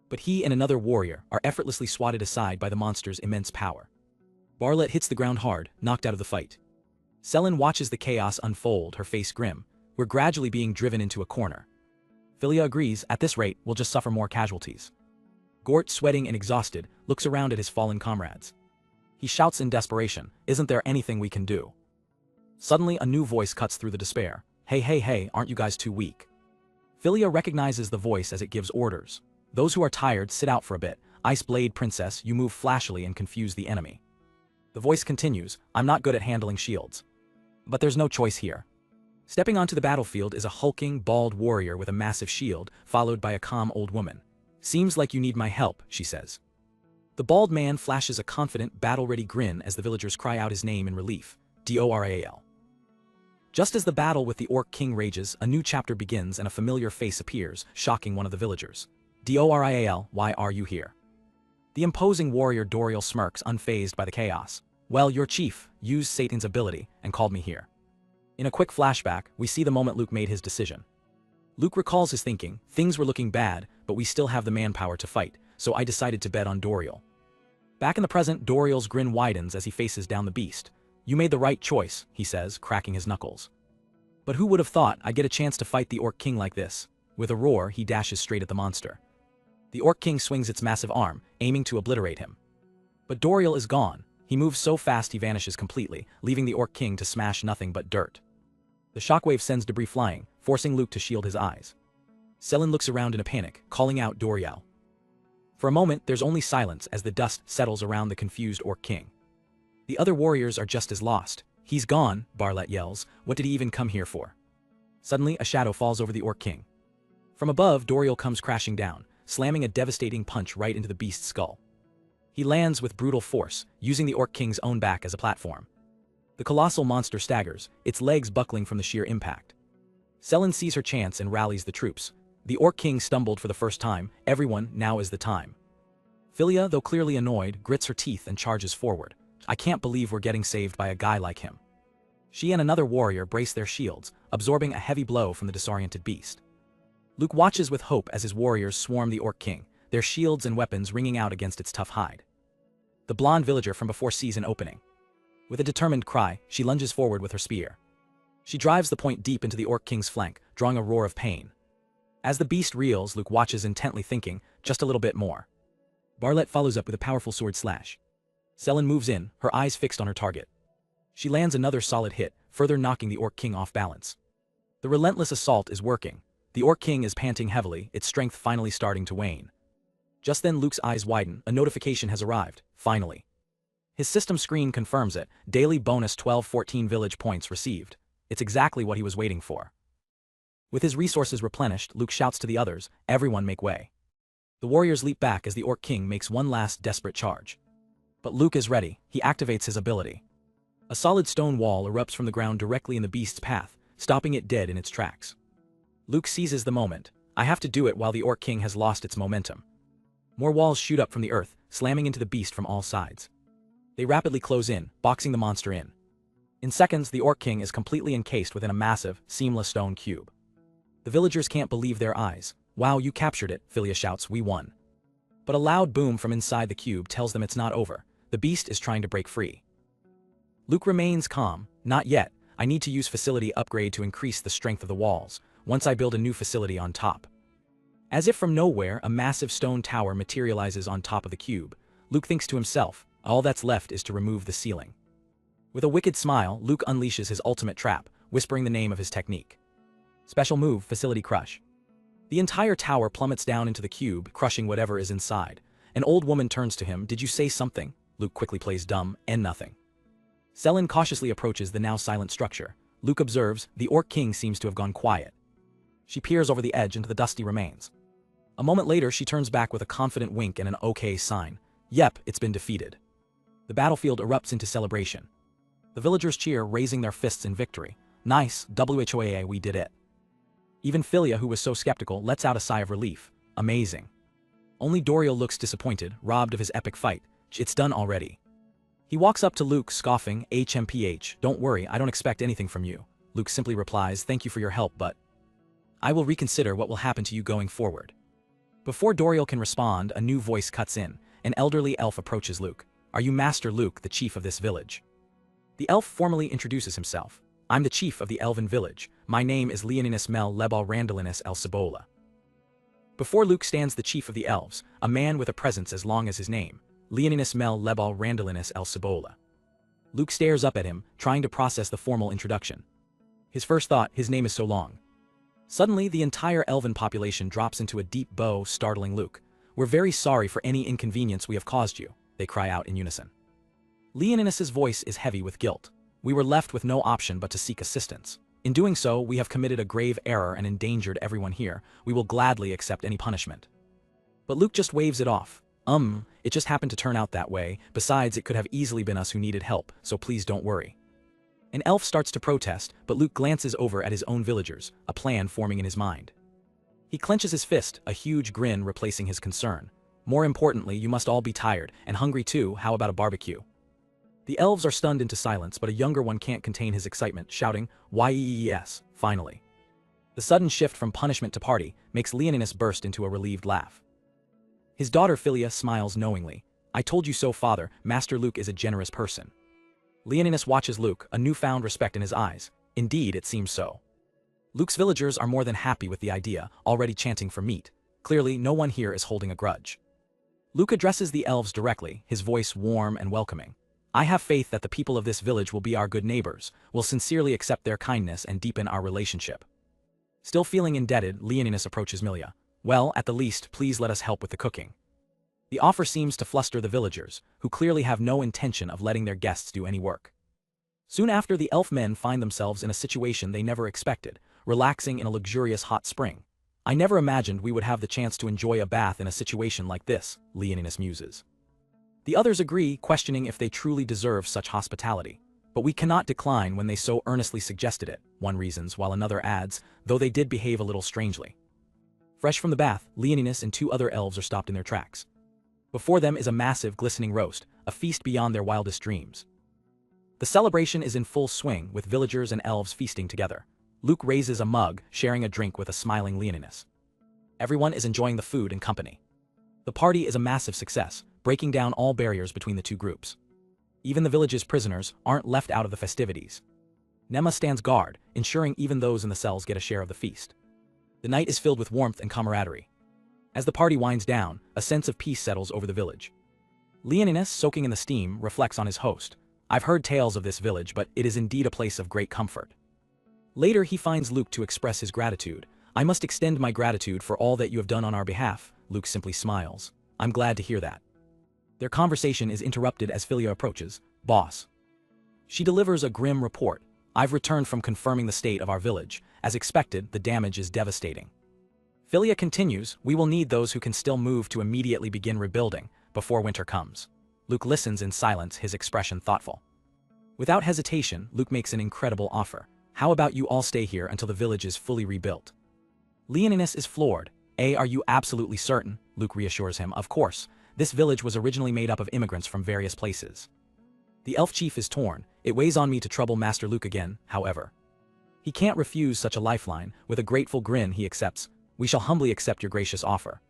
Speaker 1: But he and another warrior are effortlessly swatted aside by the monster's immense power. Barlet hits the ground hard, knocked out of the fight. Selen watches the chaos unfold, her face grim. We're gradually being driven into a corner. Philia agrees, at this rate, we'll just suffer more casualties. Gort, sweating and exhausted, looks around at his fallen comrades. He shouts in desperation, isn't there anything we can do? Suddenly a new voice cuts through the despair. Hey, aren't you guys too weak? Philia recognizes the voice as it gives orders. Those who are tired, sit out for a bit. Ice Blade Princess, you move flashily and confuse the enemy. The voice continues, I'm not good at handling shields. But there's no choice here. Stepping onto the battlefield is a hulking, bald warrior with a massive shield, followed by a calm old woman. Seems like you need my help, she says. The bald man flashes a confident, battle-ready grin as the villagers cry out his name in relief. Doral. Just as the battle with the Orc King rages, a new chapter begins and a familiar face appears, shocking one of the villagers. Doral, why are you here? The imposing warrior Doriel smirks, unfazed by the chaos. Well, your chief used Satan's ability and called me here. In a quick flashback, we see the moment Luke made his decision. Luke recalls his thinking, things were looking bad, but we still have the manpower to fight, so I decided to bet on Doriel. Back in the present, Doriel's grin widens as he faces down the beast. You made the right choice, he says, cracking his knuckles. But who would have thought I'd get a chance to fight the Orc King like this? With a roar, he dashes straight at the monster. The Orc King swings its massive arm, aiming to obliterate him. But Doriel is gone. He moves so fast he vanishes completely, leaving the Orc King to smash nothing but dirt. The shockwave sends debris flying, forcing Luke to shield his eyes. Selen looks around in a panic, calling out Doriel. For a moment, there's only silence as the dust settles around the confused Orc King. The other warriors are just as lost. He's gone, Barlet yells. What did he even come here for? Suddenly, a shadow falls over the Orc King. From above, Doriel comes crashing down, slamming a devastating punch right into the beast's skull. He lands with brutal force, using the Orc King's own back as a platform. The colossal monster staggers, its legs buckling from the sheer impact. Selen sees her chance and rallies the troops. The Orc King stumbled for the first time. Everyone, now is the time. Philia, though clearly annoyed, grits her teeth and charges forward. I can't believe we're getting saved by a guy like him. She and another warrior brace their shields, absorbing a heavy blow from the disoriented beast. Luke watches with hope as his warriors swarm the Orc King, their shields and weapons ringing out against its tough hide. The blonde villager from before sees an opening. With a determined cry, she lunges forward with her spear. She drives the point deep into the Orc King's flank, drawing a roar of pain. As the beast reels, Luke watches intently thinking, just a little bit more. Barlet follows up with a powerful sword slash. Selen moves in, her eyes fixed on her target. She lands another solid hit, further knocking the Orc King off balance. The relentless assault is working. The Orc King is panting heavily, its strength finally starting to wane. Just then Luke's eyes widen, a notification has arrived, finally. His system screen confirms it, daily bonus 1214 village points received. It's exactly what he was waiting for. With his resources replenished, Luke shouts to the others, everyone make way. The warriors leap back as the Orc King makes one last desperate charge. But Luke is ready, he activates his ability. A solid stone wall erupts from the ground directly in the beast's path, stopping it dead in its tracks. Luke seizes the moment. I have to do it while the Orc King has lost its momentum. More walls shoot up from the earth, slamming into the beast from all sides. They rapidly close in, boxing the monster in. In seconds, the Orc King is completely encased within a massive, seamless stone cube. The villagers can't believe their eyes. Wow, you captured it, Philia shouts, we won. But a loud boom from inside the cube tells them it's not over. The beast is trying to break free. Luke remains calm. Not yet. I need to use facility upgrade to increase the strength of the walls, once I build a new facility on top. As if from nowhere, a massive stone tower materializes on top of the cube. Luke thinks to himself, all that's left is to remove the ceiling. With a wicked smile, Luke unleashes his ultimate trap, whispering the name of his technique. Special move, Facility Crush. The entire tower plummets down into the cube, crushing whatever is inside. An old woman turns to him, did you say something? Luke quickly plays dumb, and nothing. Selin cautiously approaches the now silent structure. Luke observes, the Orc King seems to have gone quiet. She peers over the edge into the dusty remains. A moment later, she turns back with a confident wink and an okay sign. Yep, it's been defeated. The battlefield erupts into celebration. The villagers cheer, raising their fists in victory. Nice, WHOAA, we did it. Even Philia, who was so skeptical, lets out a sigh of relief. Amazing. Only Doriel looks disappointed, robbed of his epic fight. It's done already. He walks up to Luke, scoffing, HMPH, don't worry, I don't expect anything from you. Luke simply replies, thank you for your help, but I will reconsider what will happen to you going forward. Before Doriel can respond, a new voice cuts in. An elderly elf approaches Luke. Are you Master Luke, the chief of this village? The elf formally introduces himself. I'm the chief of the elven village. My name is Leoninus Mel Lebal Randalinus El Cibola. Before Luke stands the chief of the elves, a man with a presence as long as his name. Leoninus Mel Lebal Randalinus El Cibola. Luke stares up at him, trying to process the formal introduction. His first thought, his name is so long. Suddenly, the entire elven population drops into a deep bow, startling Luke. We're very sorry for any inconvenience we have caused you, they cry out in unison. Leoninus's voice is heavy with guilt. We were left with no option but to seek assistance. In doing so, we have committed a grave error and endangered everyone here. We will gladly accept any punishment. But Luke just waves it off. It just happened to turn out that way. Besides, it could have easily been us who needed help, so please don't worry. An elf starts to protest, but Luke glances over at his own villagers, a plan forming in his mind. He clenches his fist, a huge grin replacing his concern. More importantly, you must all be tired, and hungry too, how about a barbecue? The elves are stunned into silence, but a younger one can't contain his excitement, shouting, yes, finally. The sudden shift from punishment to party makes Leoninus burst into a relieved laugh. His daughter Philia smiles knowingly. I told you so, father, Master Luke is a generous person. Leoninus watches Luke, a newfound respect in his eyes. Indeed, it seems so. Luke's villagers are more than happy with the idea, already chanting for meat. Clearly, no one here is holding a grudge. Luke addresses the elves directly, his voice warm and welcoming. I have faith that the people of this village will be our good neighbors, will sincerely accept their kindness and deepen our relationship. Still feeling indebted, Leoninus approaches Milia. Well, at the least, please let us help with the cooking. The offer seems to fluster the villagers, who clearly have no intention of letting their guests do any work. Soon after, the elf men find themselves in a situation they never expected, relaxing in a luxurious hot spring. I never imagined we would have the chance to enjoy a bath in a situation like this, Leoninus muses. The others agree, questioning if they truly deserve such hospitality. But we cannot decline when they so earnestly suggested it, one reasons, while another adds, though they did behave a little strangely. Fresh from the bath, Leoninus and two other elves are stopped in their tracks. Before them is a massive, glistening roast, a feast beyond their wildest dreams. The celebration is in full swing, with villagers and elves feasting together. Luke raises a mug, sharing a drink with a smiling Leoninus. Everyone is enjoying the food and company. The party is a massive success, breaking down all barriers between the two groups. Even the village's prisoners aren't left out of the festivities. Nema stands guard, ensuring even those in the cells get a share of the feast. The night is filled with warmth and camaraderie. As the party winds down, a sense of peace settles over the village. Leoninus, soaking in the steam, reflects on his host. I've heard tales of this village, but it is indeed a place of great comfort. Later, he finds Luke to express his gratitude. I must extend my gratitude for all that you have done on our behalf. Luke simply smiles. I'm glad to hear that. Their conversation is interrupted as Philia approaches. Boss. She delivers a grim report. I've returned from confirming the state of our village. As expected, the damage is devastating. Philia continues, we will need those who can still move to immediately begin rebuilding before winter comes. Luke listens in silence, his expression thoughtful. Without hesitation, Luke makes an incredible offer. How about you all stay here until the village is fully rebuilt? Leoninus is floored. Are you absolutely certain? Luke reassures him. Of course. This village was originally made up of immigrants from various places. The elf chief is torn. It weighs on me to trouble Master Luke again, however. He can't refuse such a lifeline. With a grateful grin he accepts. We shall humbly accept your gracious offer.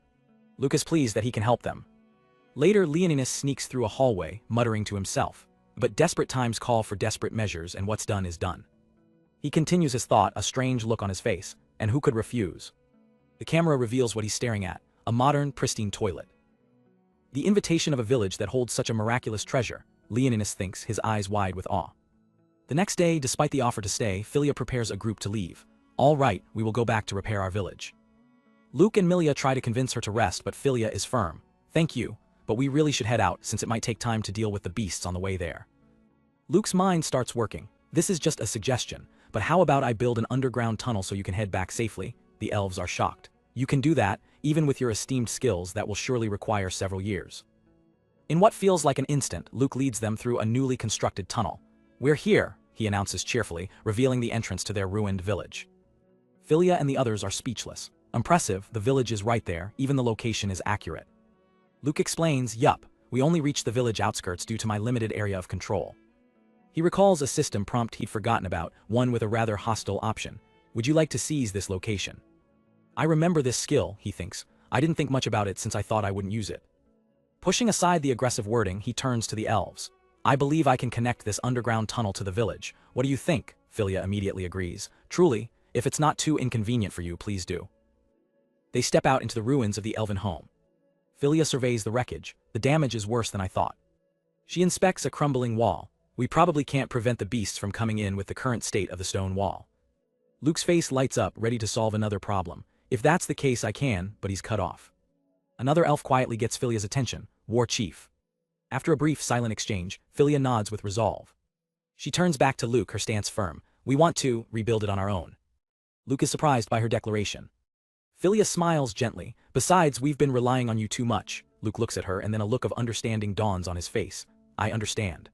Speaker 1: Luke is pleased that he can help them. Later, Leoninus sneaks through a hallway, muttering to himself. But desperate times call for desperate measures, and what's done is done. He continues his thought, a strange look on his face, and who could refuse? The camera reveals what he's staring at, a modern, pristine toilet. The invitation of a village that holds such a miraculous treasure, Leoninus thinks, his eyes wide with awe. The next day, despite the offer to stay, Philia prepares a group to leave. All right, we will go back to repair our village. Luke and Milia try to convince her to rest, but Philia is firm. Thank you, but we really should head out since it might take time to deal with the beasts on the way there. Luke's mind starts working. This is just a suggestion, but how about I build an underground tunnel so you can head back safely? The elves are shocked. You can do that, even with your esteemed skills that will surely require several years. In what feels like an instant, Luke leads them through a newly constructed tunnel. We're here, he announces cheerfully, revealing the entrance to their ruined village. Philia and the others are speechless. Impressive, the village is right there, even the location is accurate. Luke explains, yup, we only reached the village outskirts due to my limited area of control. He recalls a system prompt he'd forgotten about, one with a rather hostile option. Would you like to seize this location? I remember this skill, he thinks. I didn't think much about it since I thought I wouldn't use it. Pushing aside the aggressive wording, he turns to the elves. I believe I can connect this underground tunnel to the village. What do you think? Philia immediately agrees. Truly, if it's not too inconvenient for you, please do. They step out into the ruins of the elven home. Philia surveys the wreckage. The damage is worse than I thought. She inspects a crumbling wall. We probably can't prevent the beasts from coming in with the current state of the stone wall. Luke's face lights up, ready to solve another problem. If that's the case, I can, but he's cut off. Another elf quietly gets Philia's attention. War Chief. After a brief silent exchange, Philia nods with resolve. She turns back to Luke, her stance firm. We want to rebuild it on our own. Luke is surprised by her declaration. Philia smiles gently. Besides, we've been relying on you too much. Luke looks at her, and then a look of understanding dawns on his face. I understand.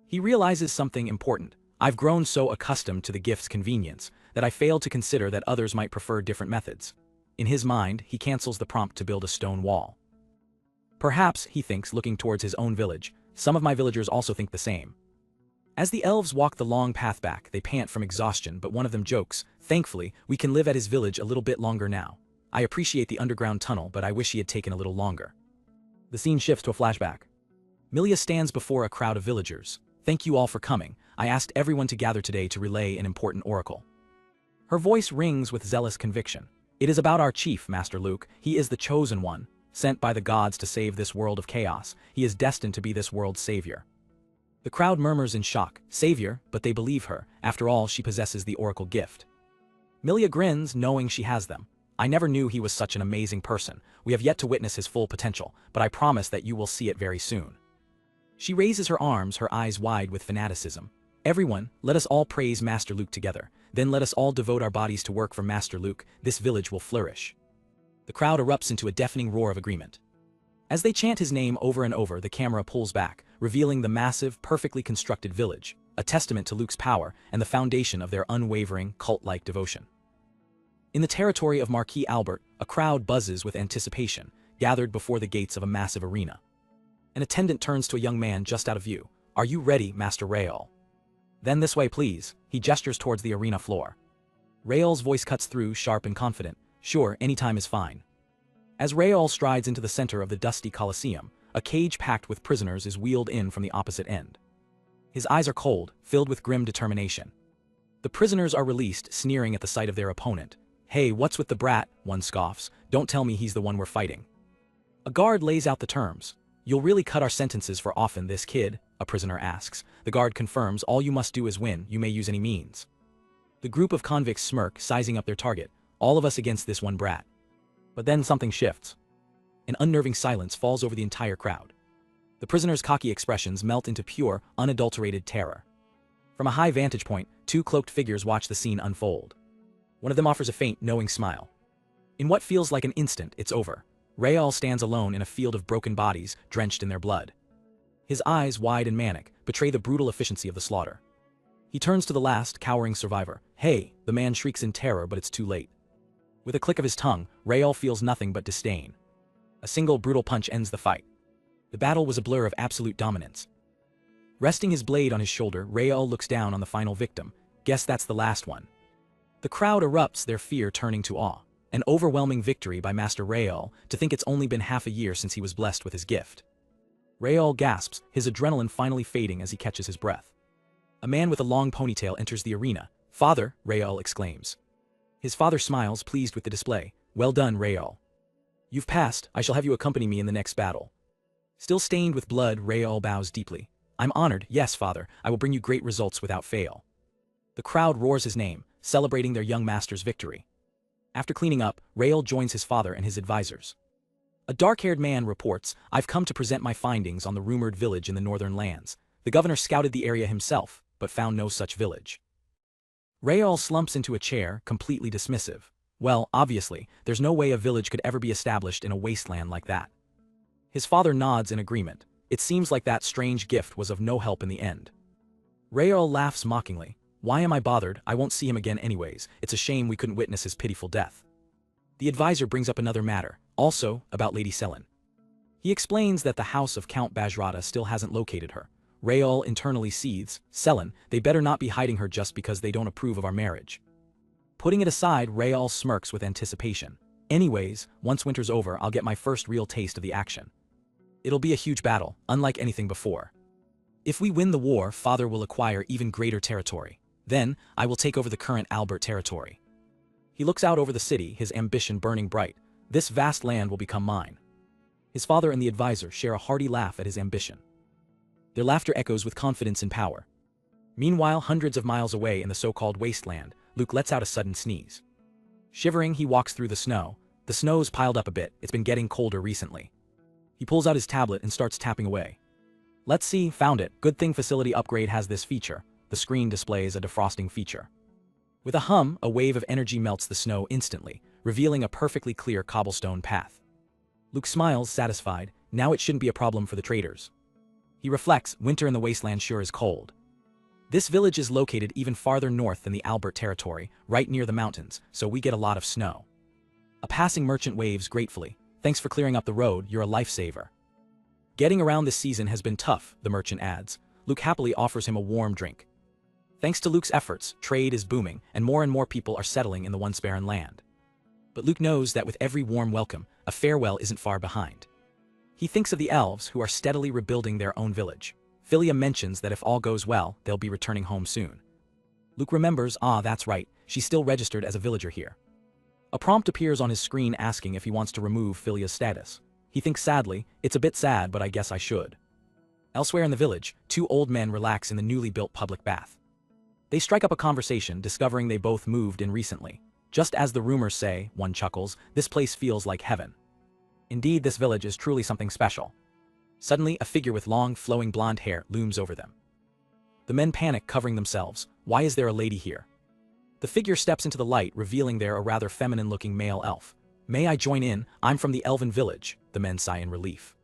Speaker 1: He realizes something important. I've grown so accustomed to the gift's convenience that I failed to consider that others might prefer different methods. In his mind, he cancels the prompt to build a stone wall. Perhaps, he thinks, looking towards his own village, some of my villagers also think the same. As the elves walk the long path back, they pant from exhaustion, but one of them jokes, thankfully, we can live at his village a little bit longer now. I appreciate the underground tunnel, but I wish he had taken a little longer. The scene shifts to a flashback. Milia stands before a crowd of villagers. Thank you all for coming. I asked everyone to gather today to relay an important oracle. Her voice rings with zealous conviction. It is about our chief, Master Luke. He is the chosen one, sent by the gods to save this world of chaos. He is destined to be this world's savior. The crowd murmurs in shock. Savior, but they believe her. After all, she possesses the oracle gift. Milia grins, knowing she has them. I never knew he was such an amazing person. We have yet to witness his full potential, but I promise that you will see it very soon. She raises her arms, her eyes wide with fanaticism. Everyone, let us all praise Master Luke together. Then let us all devote our bodies to work for Master Luke. This village will flourish. The crowd erupts into a deafening roar of agreement. As they chant his name over and over, the camera pulls back, revealing the massive, perfectly constructed village, a testament to Luke's power and the foundation of their unwavering, cult-like devotion. In the territory of Marquis Albert, a crowd buzzes with anticipation, gathered before the gates of a massive arena. An attendant turns to a young man just out of view. Are you ready, Master Rael? Then this way, please. He gestures towards the arena floor. Rael's voice cuts through, sharp and confident. Sure, any time is fine. As Rael strides into the center of the dusty Colosseum, a cage packed with prisoners is wheeled in from the opposite end. His eyes are cold, filled with grim determination. The prisoners are released, sneering at the sight of their opponent. Hey, what's with the brat? One scoffs. Don't tell me he's the one we're fighting. A guard lays out the terms. You'll really cut our sentences for often this kid, a prisoner asks. The guard confirms all you must do is win, you may use any means. The group of convicts smirk, sizing up their target. All of us against this one brat. But then something shifts. An unnerving silence falls over the entire crowd. The prisoner's cocky expressions melt into pure, unadulterated terror. From a high vantage point, two cloaked figures watch the scene unfold. One of them offers a faint, knowing smile. In what feels like an instant, it's over. Rael stands alone in a field of broken bodies, drenched in their blood. His eyes, wide and manic, betray the brutal efficiency of the slaughter. He turns to the last, cowering survivor. "Hey!" The man shrieks in terror, but it's too late. With a click of his tongue, Rael feels nothing but disdain. A single brutal punch ends the fight. The battle was a blur of absolute dominance. Resting his blade on his shoulder, Rael looks down on the final victim. Guess that's the last one. The crowd erupts, their fear turning to awe. An overwhelming victory by Master Rael, to think it's only been half a year since he was blessed with his gift. Rael gasps, his adrenaline finally fading as he catches his breath. A man with a long ponytail enters the arena. "Father," Rael exclaims. His father smiles, pleased with the display. "Well done, Rael. You've passed. I shall have you accompany me in the next battle." Still stained with blood, Rael bows deeply. "I'm honored. Yes, father, I will bring you great results without fail." The crowd roars his name, celebrating their young master's victory. After cleaning up, Rael joins his father and his advisors. A dark-haired man reports, "I've come to present my findings on the rumored village in the northern lands. The governor scouted the area himself, but found no such village." Rael slumps into a chair, completely dismissive. Well, obviously, there's no way a village could ever be established in a wasteland like that. His father nods in agreement. It seems like that strange gift was of no help in the end. Rael laughs mockingly. "Why am I bothered? I won't see him again anyways. It's a shame we couldn't witness his pitiful death." The advisor brings up another matter, also about Lady Selin. He explains that the house of Count Bajrata still hasn't located her. Rael internally seethes. "Selin, they better not be hiding her just because they don't approve of our marriage." Putting it aside, Rael smirks with anticipation. "Anyways, once winter's over, I'll get my first real taste of the action. It'll be a huge battle, unlike anything before. If we win the war, father will acquire even greater territory. Then, I will take over the current Albert territory." He looks out over the city, his ambition burning bright. "This vast land will become mine." His father and the advisor share a hearty laugh at his ambition. Their laughter echoes with confidence and power. Meanwhile, hundreds of miles away in the so-called wasteland, Luke lets out a sudden sneeze. Shivering, he walks through the snow. The snow's piled up a bit, it's been getting colder recently. He pulls out his tablet and starts tapping away. "Let's see, found it. Good thing facility upgrade has this feature." The screen displays a defrosting feature. With a hum, a wave of energy melts the snow instantly, revealing a perfectly clear cobblestone path. Luke smiles, satisfied. Now it shouldn't be a problem for the traders. He reflects, winter in the wasteland sure is cold. This village is located even farther north than the Albert territory, right near the mountains, so we get a lot of snow. A passing merchant waves gratefully. "Thanks for clearing up the road, you're a lifesaver." "Getting around this season has been tough," the merchant adds. Luke happily offers him a warm drink. Thanks to Luke's efforts, trade is booming, and more people are settling in the once barren land. But Luke knows that with every warm welcome, a farewell isn't far behind. He thinks of the elves who are steadily rebuilding their own village. Philia mentions that if all goes well, they'll be returning home soon. Luke remembers, that's right, she's still registered as a villager here. A prompt appears on his screen asking if he wants to remove Philia's status. He thinks sadly, "It's a bit sad, but I guess I should." Elsewhere in the village, two old men relax in the newly built public bath. They strike up a conversation, discovering they both moved in recently. "Just as the rumors say," one chuckles, "this place feels like heaven." Indeed, this village is truly something special. Suddenly, a figure with long, flowing blonde hair looms over them. The men panic, covering themselves. Why is there a lady here? The figure steps into the light, revealing there a rather feminine-looking male elf. "May I join in? I'm from the elven village," the men sigh in relief.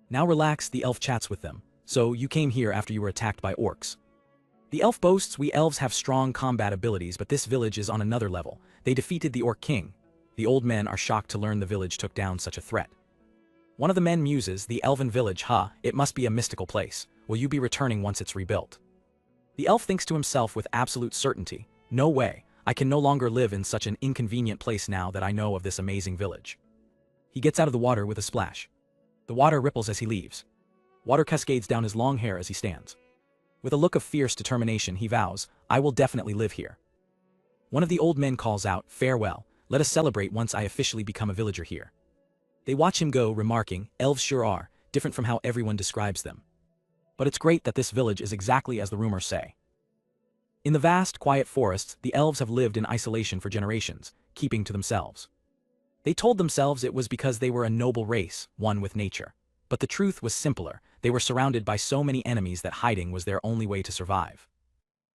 Speaker 1: Now relaxed, the elf chats with them. "So, you came here after you were attacked by orcs." The elf boasts, "We elves have strong combat abilities, but this village is on another level. They defeated the orc king." The old men are shocked to learn the village took down such a threat. One of the men muses, "The elven village, it must be a mystical place. Will you be returning once it's rebuilt?" The elf thinks to himself with absolute certainty, "No way, I can no longer live in such an inconvenient place now that I know of this amazing village." He gets out of the water with a splash. The water ripples as he leaves. Water cascades down his long hair as he stands. With a look of fierce determination, he vows, "I will definitely live here." One of the old men calls out, "Farewell, let us celebrate once I officially become a villager here." They watch him go, remarking, "Elves sure are, different from how everyone describes them. But it's great that this village is exactly as the rumors say." In the vast, quiet forests, the elves have lived in isolation for generations, keeping to themselves. They told themselves it was because they were a noble race, one with nature. But the truth was simpler. they were surrounded by so many enemies that hiding was their only way to survive.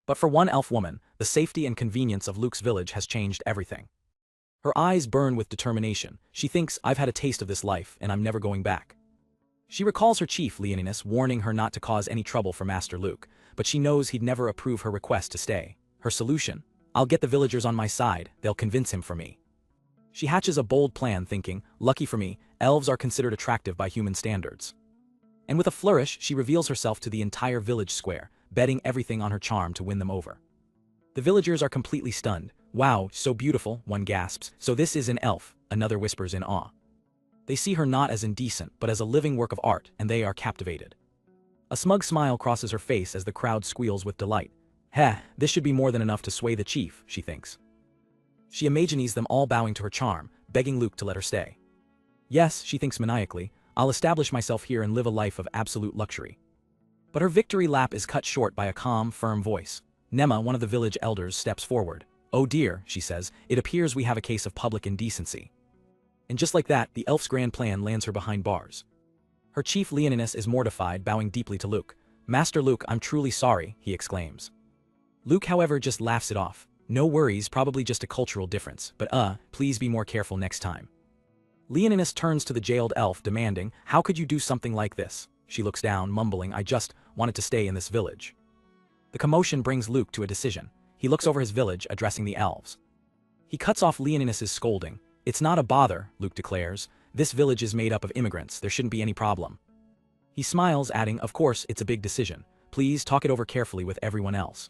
Speaker 1: But for one elf woman, the safety and convenience of Luke's village has changed everything. Her eyes burn with determination. She thinks, I've had a taste of this life, and I'm never going back. She recalls her chief, Leoninus, warning her not to cause any trouble for Master Luke, but she knows he'd never approve her request to stay. Her solution? I'll get the villagers on my side, they'll convince him for me. She hatches a bold plan thinking, lucky for me, elves are considered attractive by human standards. And with a flourish, she reveals herself to the entire village square, betting everything on her charm to win them over. The villagers are completely stunned. Wow, so beautiful, one gasps. So this is an elf, another whispers in awe. They see her not as indecent, but as a living work of art, and they are captivated. A smug smile crosses her face as the crowd squeals with delight. Heh, this should be more than enough to sway the chief, she thinks. She imagines them all bowing to her charm, begging Luke to let her stay. Yes, she thinks maniacally, I'll establish myself here and live a life of absolute luxury. But her victory lap is cut short by a calm, firm voice. Nema, one of the village elders, steps forward. Oh dear, she says, it appears we have a case of public indecency. And just like that, the elf's grand plan lands her behind bars. Her chief Leoninus is mortified, bowing deeply to Luke. Master Luke, I'm truly sorry, he exclaims. Luke, however, just laughs it off. No worries, probably just a cultural difference, but please be more careful next time. Leoninus turns to the jailed elf, demanding, how could you do something like this? She looks down, mumbling, I just wanted to stay in this village. The commotion brings Luke to a decision. He looks over his village, addressing the elves. He cuts off Leoninus's scolding. It's not a bother, Luke declares. This village is made up of immigrants, there shouldn't be any problem. He smiles, adding, of course, it's a big decision. Please talk it over carefully with everyone else.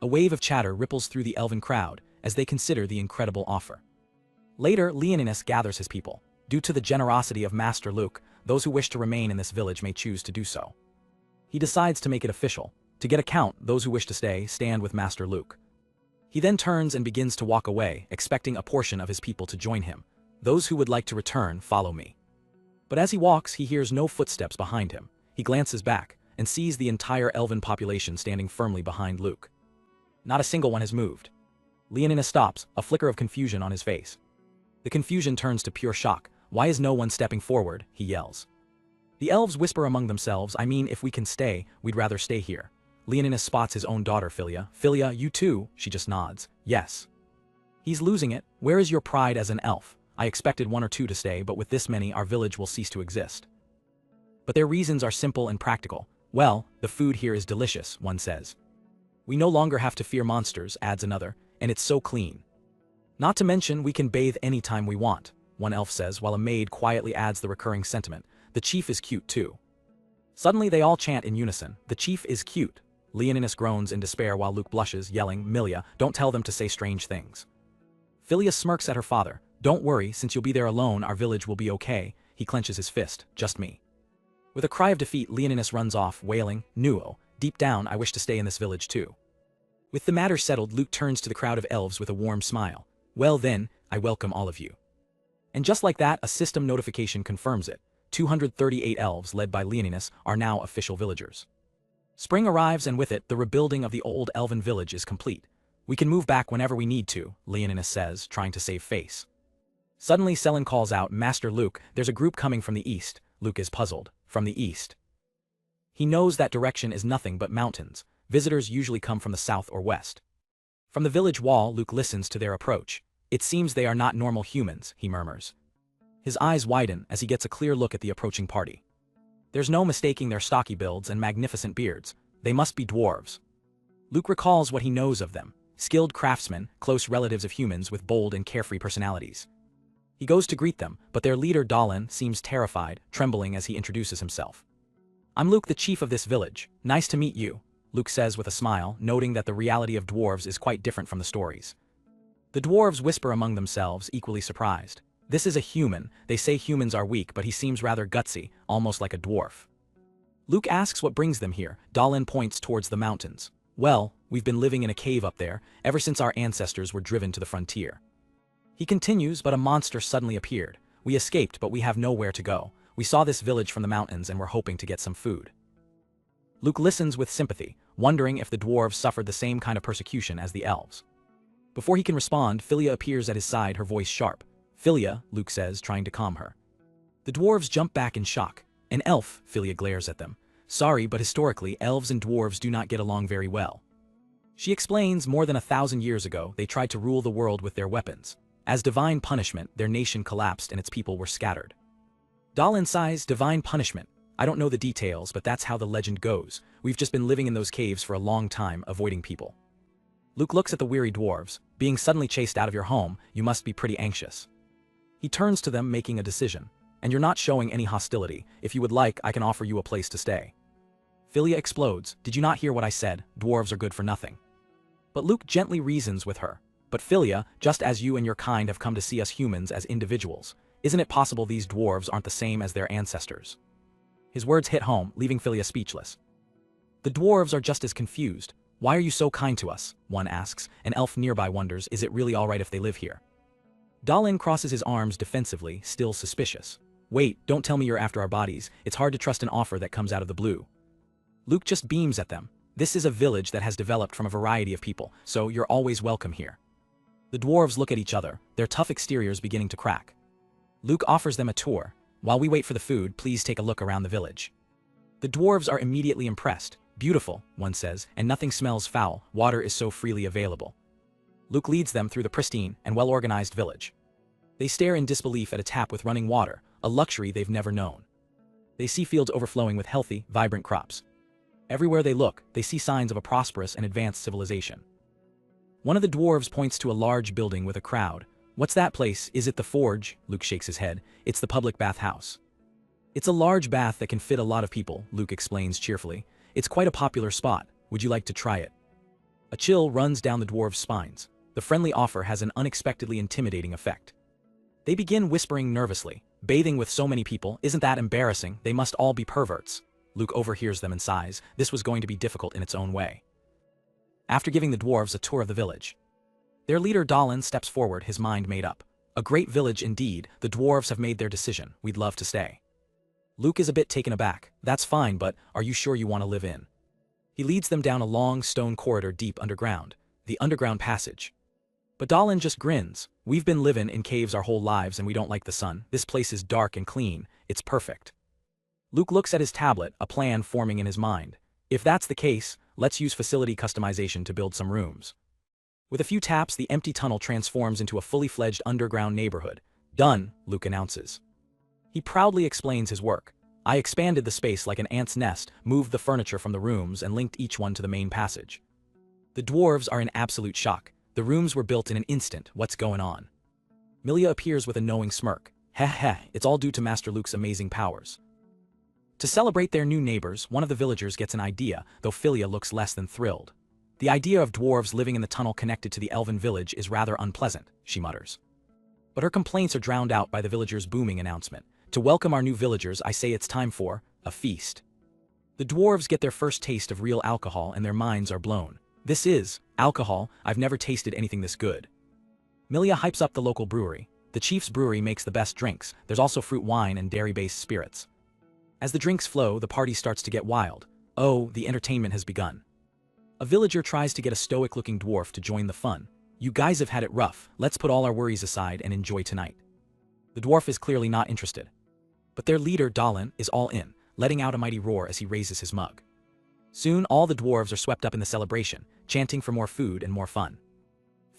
Speaker 1: A wave of chatter ripples through the elven crowd as they consider the incredible offer. Later, Leoninus gathers his people. Due to the generosity of Master Luke, those who wish to remain in this village may choose to do so. He decides to make it official. To get a count, those who wish to stay stand with Master Luke. He then turns and begins to walk away, expecting a portion of his people to join him. Those who would like to return, follow me. But as he walks, he hears no footsteps behind him. He glances back and sees the entire elven population standing firmly behind Luke. Not a single one has moved. Leoninus stops, a flicker of confusion on his face. The confusion turns to pure shock. Why is no one stepping forward? He yells. The elves whisper among themselves, I mean, if we can stay, we'd rather stay here. Leoninus spots his own daughter, Philia. Philia, you too? She just nods. Yes. He's losing it. Where is your pride as an elf? I expected one or two to stay, but with this many, our village will cease to exist. But their reasons are simple and practical. Well, the food here is delicious, one says. We no longer have to fear monsters, adds another, and it's so clean. Not to mention, we can bathe any time we want, one elf says, while a maid quietly adds the recurring sentiment. The chief is cute too. Suddenly they all chant in unison, the chief is cute. Leoninus groans in despair while Luke blushes, yelling, Milia, don't tell them to say strange things. Philia smirks at her father. Don't worry, since you'll be there alone, our village will be okay. He clenches his fist, just me. With a cry of defeat, Leoninus runs off, wailing, Nuo, deep down I wish to stay in this village too. With the matter settled, Luke turns to the crowd of elves with a warm smile. Well then, I welcome all of you. And just like that, a system notification confirms it. 238 elves, led by Leoninus, are now official villagers. Spring arrives, and with it, the rebuilding of the old elven village is complete. We can move back whenever we need to, Leoninus says, trying to save face. Suddenly Selen calls out, Master Luke, there's a group coming from the east. Luke is puzzled. From the east. He knows that direction is nothing but mountains. Visitors usually come from the south or west. From the village wall, Luke listens to their approach. It seems they are not normal humans, he murmurs. His eyes widen as he gets a clear look at the approaching party. There's no mistaking their stocky builds and magnificent beards. They must be dwarves. Luke recalls what he knows of them. Skilled craftsmen, close relatives of humans with bold and carefree personalities. He goes to greet them, but their leader Dahlan seems terrified, trembling as he introduces himself. I'm Luke, the chief of this village. Nice to meet you, Luke says with a smile, noting that the reality of dwarves is quite different from the stories. The dwarves whisper among themselves, equally surprised. This is a human. They say humans are weak, but he seems rather gutsy, almost like a dwarf. Luke asks what brings them here. Dahlan points towards the mountains. Well, we've been living in a cave up there, ever since our ancestors were driven to the frontier. He continues, but a monster suddenly appeared. We escaped, but we have nowhere to go. We saw this village from the mountains and were hoping to get some food. Luke listens with sympathy, wondering if the dwarves suffered the same kind of persecution as the elves. Before he can respond, Philia appears at his side, her voice sharp. Philia, Luke says, trying to calm her. The dwarves jump back in shock. An elf, Philia glares at them. Sorry, but historically, elves and dwarves do not get along very well. She explains more than 1,000 years ago, they tried to rule the world with their weapons. As divine punishment, their nation collapsed and its people were scattered. Dalin sighs, divine punishment. I don't know the details, but that's how the legend goes. We've just been living in those caves for a long time, avoiding people. Luke looks at the weary dwarves. Being suddenly chased out of your home, you must be pretty anxious. He turns to them, making a decision. And you're not showing any hostility. If you would like, I can offer you a place to stay. Philia explodes. Did you not hear what I said? Dwarves are good for nothing. But Luke gently reasons with her. But Philia, just as you and your kind have come to see us humans as individuals, isn't it possible these dwarves aren't the same as their ancestors? His words hit home, leaving Philia speechless. The dwarves are just as confused. Why are you so kind to us? One asks. An elf nearby wonders, is it really alright if they live here? Dalin crosses his arms defensively, still suspicious. Wait, don't tell me you're after our bodies. It's hard to trust an offer that comes out of the blue. Luke just beams at them. This is a village that has developed from a variety of people, so you're always welcome here. The dwarves look at each other, their tough exteriors beginning to crack. Luke offers them a tour. While we wait for the food, please take a look around the village. The dwarves are immediately impressed. Beautiful, one says, and nothing smells foul. Water is so freely available. Luke leads them through the pristine and well-organized village. They stare in disbelief at a tap with running water, a luxury they've never known. They see fields overflowing with healthy, vibrant crops. Everywhere they look, they see signs of a prosperous and advanced civilization. One of the dwarves points to a large building with a crowd. What's that place? Is it the forge? Luke shakes his head. It's the public bathhouse. It's a large bath that can fit a lot of people, Luke explains cheerfully. It's quite a popular spot. Would you like to try it? A chill runs down the dwarves' spines. The friendly offer has an unexpectedly intimidating effect. They begin whispering nervously. Bathing with so many people, isn't that embarrassing? They must all be perverts. Luke overhears them and sighs. This was going to be difficult in its own way. After giving the dwarves a tour of the village, their leader Dalin steps forward, his mind made up. A great village indeed. The dwarves have made their decision. We'd love to stay. Luke is a bit taken aback. That's fine, but are you sure you want to live in? He leads them down a long stone corridor deep underground, the underground passage. But Dalin just grins. We've been living in caves our whole lives and we don't like the sun. This place is dark and clean. It's perfect. Luke looks at his tablet, a plan forming in his mind. If that's the case, let's use facility customization to build some rooms. With a few taps, the empty tunnel transforms into a fully fledged underground neighborhood. Done, Luke announces. He proudly explains his work. I expanded the space like an ant's nest, moved the furniture from the rooms, and linked each one to the main passage. The dwarves are in absolute shock. The rooms were built in an instant. What's going on? Milia appears with a knowing smirk. Heh heh, it's all due to Master Luke's amazing powers. To celebrate their new neighbors, one of the villagers gets an idea, though Philia looks less than thrilled. The idea of dwarves living in the tunnel connected to the elven village is rather unpleasant, she mutters. But her complaints are drowned out by the villager's booming announcement. To welcome our new villagers, I say it's time for a feast. The dwarves get their first taste of real alcohol and their minds are blown. This is alcohol. I've never tasted anything this good. Milia hypes up the local brewery. The chief's brewery makes the best drinks. There's also fruit wine and dairy-based spirits. As the drinks flow, the party starts to get wild. Oh, the entertainment has begun. A villager tries to get a stoic-looking dwarf to join the fun. You guys have had it rough. Let's put all our worries aside and enjoy tonight. The dwarf is clearly not interested. But their leader, Dalin, is all in, letting out a mighty roar as he raises his mug. Soon, all the dwarves are swept up in the celebration, chanting for more food and more fun.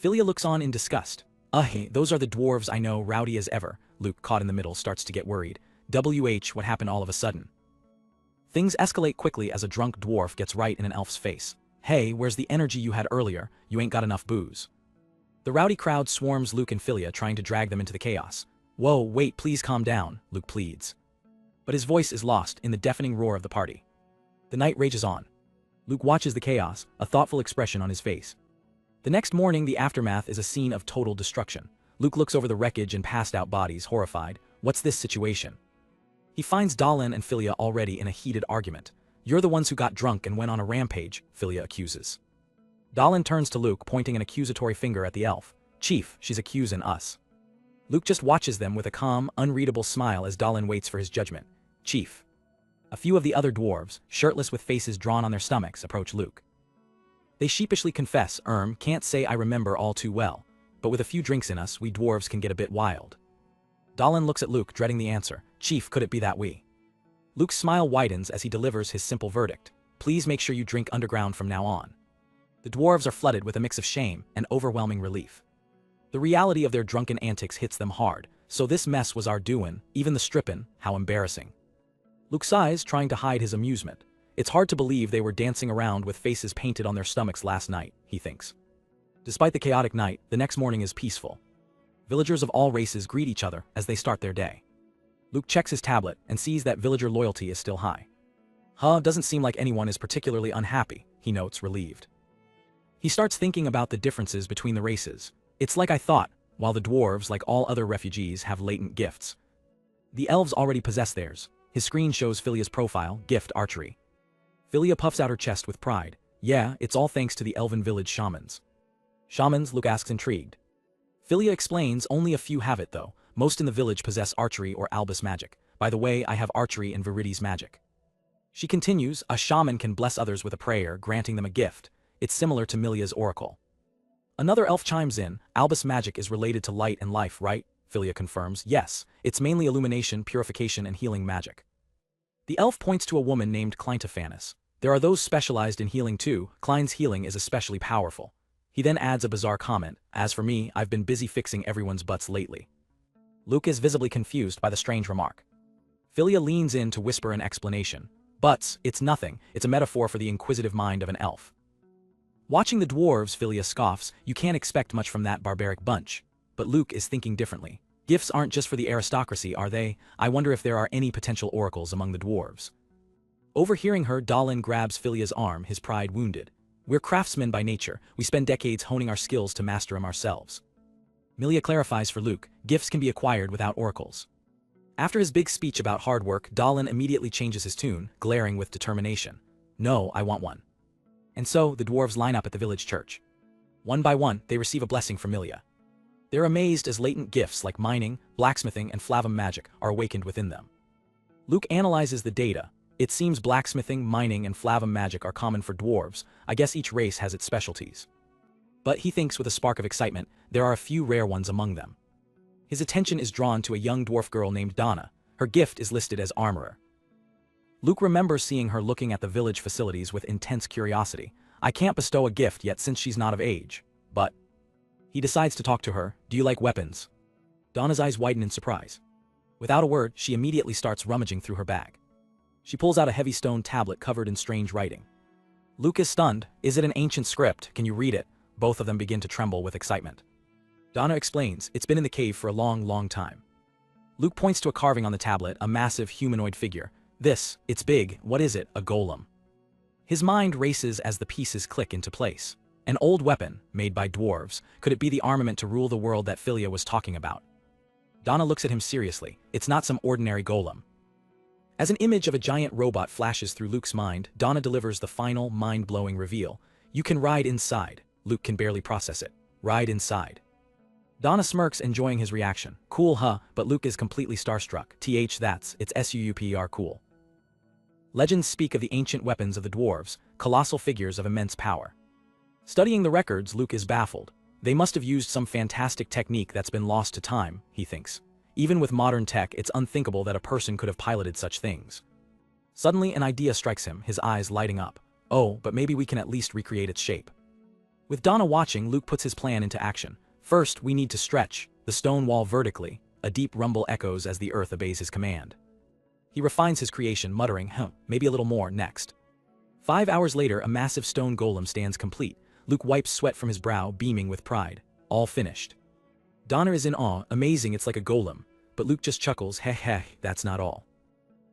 Speaker 1: Philia looks on in disgust. Those are the dwarves I know, rowdy as ever. Luke, caught in the middle, starts to get worried. What happened all of a sudden? Things escalate quickly as a drunk dwarf gets right in an elf's face. Hey, where's the energy you had earlier? You ain't got enough booze. The rowdy crowd swarms Luke and Philia, trying to drag them into the chaos. Whoa, wait, please calm down, Luke pleads. But his voice is lost in the deafening roar of the party. The night rages on. Luke watches the chaos, a thoughtful expression on his face. The next morning, the aftermath is a scene of total destruction. Luke looks over the wreckage and passed-out bodies, horrified. What's this situation? He finds Dalin and Philia already in a heated argument. You're the ones who got drunk and went on a rampage, Philia accuses. Dalin turns to Luke, pointing an accusatory finger at the elf. Chief, she's accusing us. Luke just watches them with a calm, unreadable smile as Dalin waits for his judgment. Chief. A few of the other dwarves, shirtless with faces drawn on their stomachs, approach Luke. They sheepishly confess, can't say I remember all too well, but with a few drinks in us, we dwarves can get a bit wild. Dalin looks at Luke, dreading the answer. Chief, could it be that we? Luke's smile widens as he delivers his simple verdict. Please make sure you drink underground from now on. The dwarves are flooded with a mix of shame and overwhelming relief. The reality of their drunken antics hits them hard. So this mess was our doin', even the strippin', how embarrassing. Luke sighs, trying to hide his amusement. It's hard to believe they were dancing around with faces painted on their stomachs last night, he thinks. Despite the chaotic night, the next morning is peaceful. Villagers of all races greet each other as they start their day. Luke checks his tablet and sees that villager loyalty is still high. Doesn't seem like anyone is particularly unhappy, he notes, relieved. He starts thinking about the differences between the races. It's like I thought. While the dwarves, like all other refugees, have latent gifts. The elves already possess theirs. His screen shows Philia's profile, gift archery. Philia puffs out her chest with pride. Yeah, it's all thanks to the elven village shamans. Shamans? Luke asks, intrigued. Philia explains only a few have it though. Most in the village possess archery or albus magic. By the way, I have archery and Viridi's magic. She continues, a shaman can bless others with a prayer, granting them a gift. It's similar to Milia's oracle. Another elf chimes in, albus magic is related to light and life, right? Philia confirms, yes, it's mainly illumination, purification, and healing magic. The elf points to a woman named Clyntophanius. There are those specialized in healing too. Klein's healing is especially powerful. He then adds a bizarre comment, as for me, I've been busy fixing everyone's butts lately. Luke is visibly confused by the strange remark. Philia leans in to whisper an explanation. Butts, it's nothing, it's a metaphor for the inquisitive mind of an elf. Watching the dwarves, Philia scoffs, you can't expect much from that barbaric bunch. But Luke is thinking differently. Gifts aren't just for the aristocracy, are they? I wonder if there are any potential oracles among the dwarves. Overhearing her, Dalin grabs Philia's arm, his pride wounded. We're craftsmen by nature, we spend decades honing our skills to master them ourselves. Milia clarifies for Luke, gifts can be acquired without oracles. After his big speech about hard work, Dalin immediately changes his tune, glaring with determination. No, I want one. And so, the dwarves line up at the village church. One by one, they receive a blessing from Milia. They're amazed as latent gifts like mining, blacksmithing, and flavum magic are awakened within them. Luke analyzes the data. It seems blacksmithing, mining, and flavum magic are common for dwarves. I guess each race has its specialties. But he thinks with a spark of excitement, there are a few rare ones among them. His attention is drawn to a young dwarf girl named Donna. Her gift is listed as armorer. Luke remembers seeing her looking at the village facilities with intense curiosity. I can't bestow a gift yet since she's not of age. But he decides to talk to her. Do you like weapons? Donna's eyes widen in surprise. Without a word, she immediately starts rummaging through her bag. She pulls out a heavy stone tablet covered in strange writing. Luke is stunned. Is it an ancient script? Can you read it? Both of them begin to tremble with excitement. Donna explains, it's been in the cave for a long time. Luke points to a carving on the tablet, a massive humanoid figure. It's big, what is it, a golem? His mind races as the pieces click into place. An old weapon, made by dwarves, could it be the armament to rule the world that Philia was talking about? Donna looks at him seriously, it's not some ordinary golem. As an image of a giant robot flashes through Luke's mind, Donna delivers the final, mind-blowing reveal. You can ride inside. Luke can barely process it. Ride inside. Donna smirks, enjoying his reaction. Cool, huh? But Luke is completely starstruck. It's super cool. Legends speak of the ancient weapons of the dwarves, colossal figures of immense power. Studying the records, Luke is baffled. They must have used some fantastic technique that's been lost to time, he thinks. Even with modern tech, it's unthinkable that a person could have piloted such things. Suddenly, an idea strikes him, his eyes lighting up. Oh, but maybe we can at least recreate its shape. With Donna watching, Luke puts his plan into action. First, we need to stretch the stone wall vertically. A deep rumble echoes as the earth obeys his command. He refines his creation, muttering, maybe a little more next. 5 hours later, a massive stone golem stands complete. Luke wipes sweat from his brow, beaming with pride. All finished. Donna is in awe, amazing, it's like a golem. But Luke just chuckles, that's not all.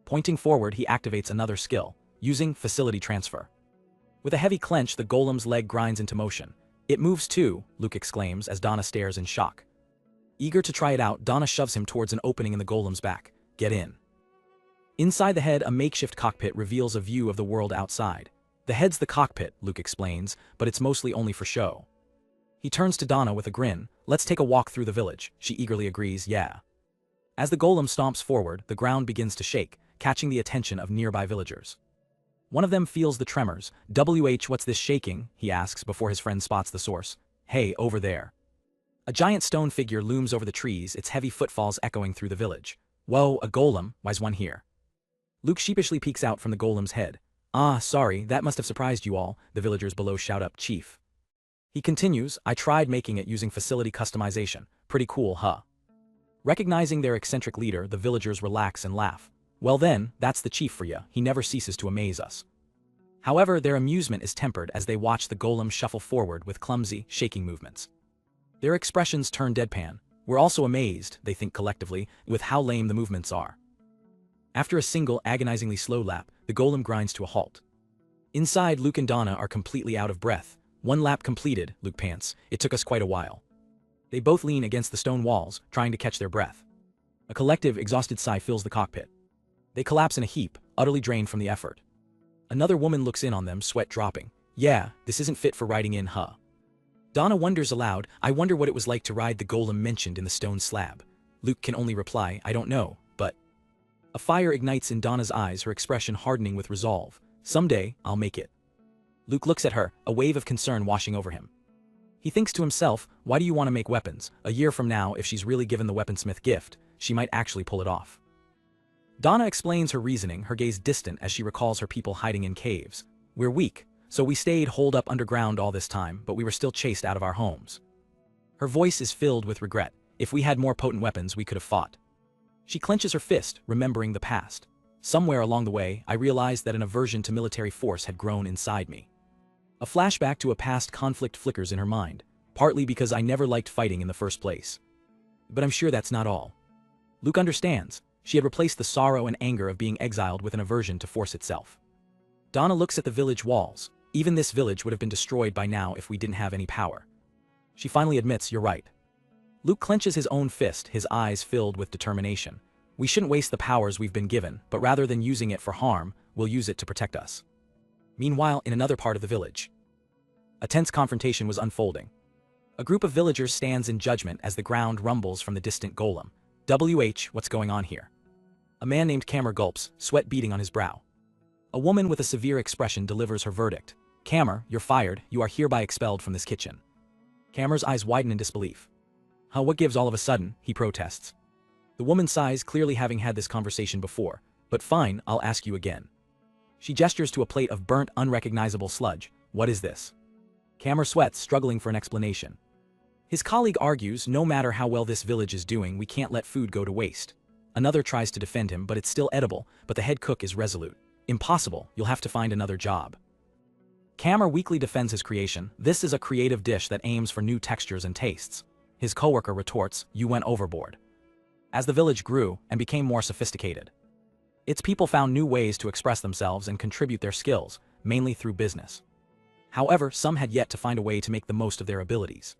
Speaker 1: Pointing forward, he activates another skill, using facility transfer. With a heavy clench, the golem's leg grinds into motion. It moves too, Luke exclaims as Donna stares in shock. Eager to try it out, Donna shoves him towards an opening in the golem's back. Get in. Inside the head, a makeshift cockpit reveals a view of the world outside. The head's the cockpit, Luke explains, but it's mostly only for show. He turns to Donna with a grin. Let's take a walk through the village. She eagerly agrees, yeah. As the golem stomps forward, the ground begins to shake, catching the attention of nearby villagers. One of them feels the tremors. What's this shaking? He asks before his friend spots the source. Hey, over there. A giant stone figure looms over the trees, its heavy footfalls echoing through the village. Whoa, a golem, why's one here? Luke sheepishly peeks out from the golem's head. Ah, sorry, that must have surprised you all, the villagers below shout up, Chief. He continues, I tried making it using facility customization. Pretty cool, huh? Recognizing their eccentric leader, the villagers relax and laugh. Well then, that's the chief for ya, he never ceases to amaze us. However, their amusement is tempered as they watch the golem shuffle forward with clumsy, shaking movements. Their expressions turn deadpan. We're also amazed, they think collectively, with how lame the movements are. After a single, agonizingly slow lap, the golem grinds to a halt. Inside, Luke and Donna are completely out of breath. One lap completed, Luke pants. It took us quite a while. They both lean against the stone walls, trying to catch their breath. A collective, exhausted sigh fills the cockpit. They collapse in a heap, utterly drained from the effort. Another woman looks in on them, sweat dropping. Yeah, this isn't fit for riding in, huh? Donna wonders aloud, I wonder what it was like to ride the golem mentioned in the stone slab. Luke can only reply, I don't know, but... A fire ignites in Donna's eyes, her expression hardening with resolve. Someday, I'll make it. Luke looks at her, a wave of concern washing over him. He thinks to himself, why do you want to make weapons? A year from now, if she's really given the weaponsmith gift, she might actually pull it off. Donna explains her reasoning, her gaze distant as she recalls her people hiding in caves. We're weak, so we stayed holed up underground all this time, but we were still chased out of our homes. Her voice is filled with regret. If we had more potent weapons, we could have fought. She clenches her fist, remembering the past. Somewhere along the way, I realized that an aversion to military force had grown inside me. A flashback to a past conflict flickers in her mind, partly because I never liked fighting in the first place. But I'm sure that's not all. Luke understands. She had replaced the sorrow and anger of being exiled with an aversion to force itself. Donna looks at the village walls. Even this village would have been destroyed by now if we didn't have any power. She finally admits, you're right. Luke clenches his own fist, his eyes filled with determination. We shouldn't waste the powers we've been given, but rather than using it for harm, we'll use it to protect us. Meanwhile, in another part of the village, a tense confrontation was unfolding. A group of villagers stands in judgment as the ground rumbles from the distant golem. What's going on here? A man named Camer gulps, sweat beading on his brow. A woman with a severe expression delivers her verdict. Camer, you're fired, you are hereby expelled from this kitchen. Camer's eyes widen in disbelief. Huh, what gives all of a sudden, he protests. The woman sighs, clearly having had this conversation before. But fine, I'll ask you again. She gestures to a plate of burnt, unrecognizable sludge. What is this? Camer sweats, struggling for an explanation. His colleague argues, no matter how well this village is doing, we can't let food go to waste. Another tries to defend him, but it's still edible, but the head cook is resolute. Impossible, you'll have to find another job. Camer weakly defends his creation. This is a creative dish that aims for new textures and tastes. His coworker retorts, you went overboard. As the village grew and became more sophisticated, its people found new ways to express themselves and contribute their skills, mainly through business. However, some had yet to find a way to make the most of their abilities.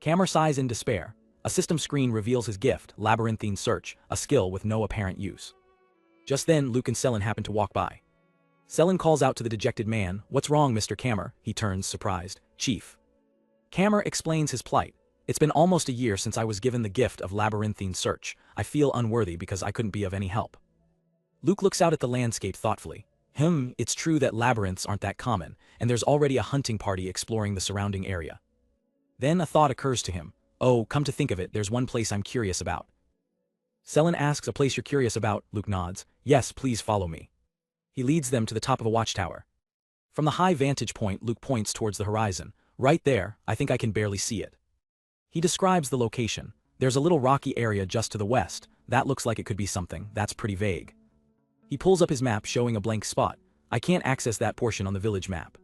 Speaker 1: Camer sighs in despair. A system screen reveals his gift, labyrinthine search, a skill with no apparent use. Just then, Luke and Selin happen to walk by. Selin calls out to the dejected man, what's wrong, Mr. Camer? He turns, surprised. Chief. Camer explains his plight. It's been almost a year since I was given the gift of labyrinthine search. I feel unworthy because I couldn't be of any help. Luke looks out at the landscape thoughtfully. It's true that labyrinths aren't that common, and there's already a hunting party exploring the surrounding area. Then a thought occurs to him. Oh, come to think of it, there's one place I'm curious about. Selin asks, a place you're curious about? Luke nods. Yes, please follow me. He leads them to the top of a watchtower. From the high vantage point, Luke points towards the horizon. Right there, I think I can barely see it. He describes the location. There's a little rocky area just to the west. That looks like it could be something. That's pretty vague. He pulls up his map showing a blank spot. I can't access that portion on the village map.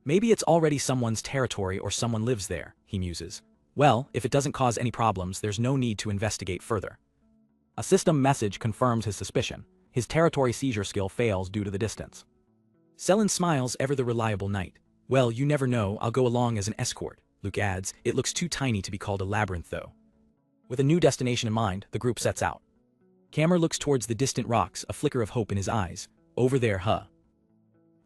Speaker 1: Maybe it's already someone's territory or someone lives there, he muses. Well, if it doesn't cause any problems, there's no need to investigate further. A system message confirms his suspicion. His territory seizure skill fails due to the distance. Selin smiles, ever the reliable knight. Well, you never know, I'll go along as an escort. Luke adds, it looks too tiny to be called a labyrinth though. With a new destination in mind, the group sets out. Camer looks towards the distant rocks, a flicker of hope in his eyes. Over there, huh?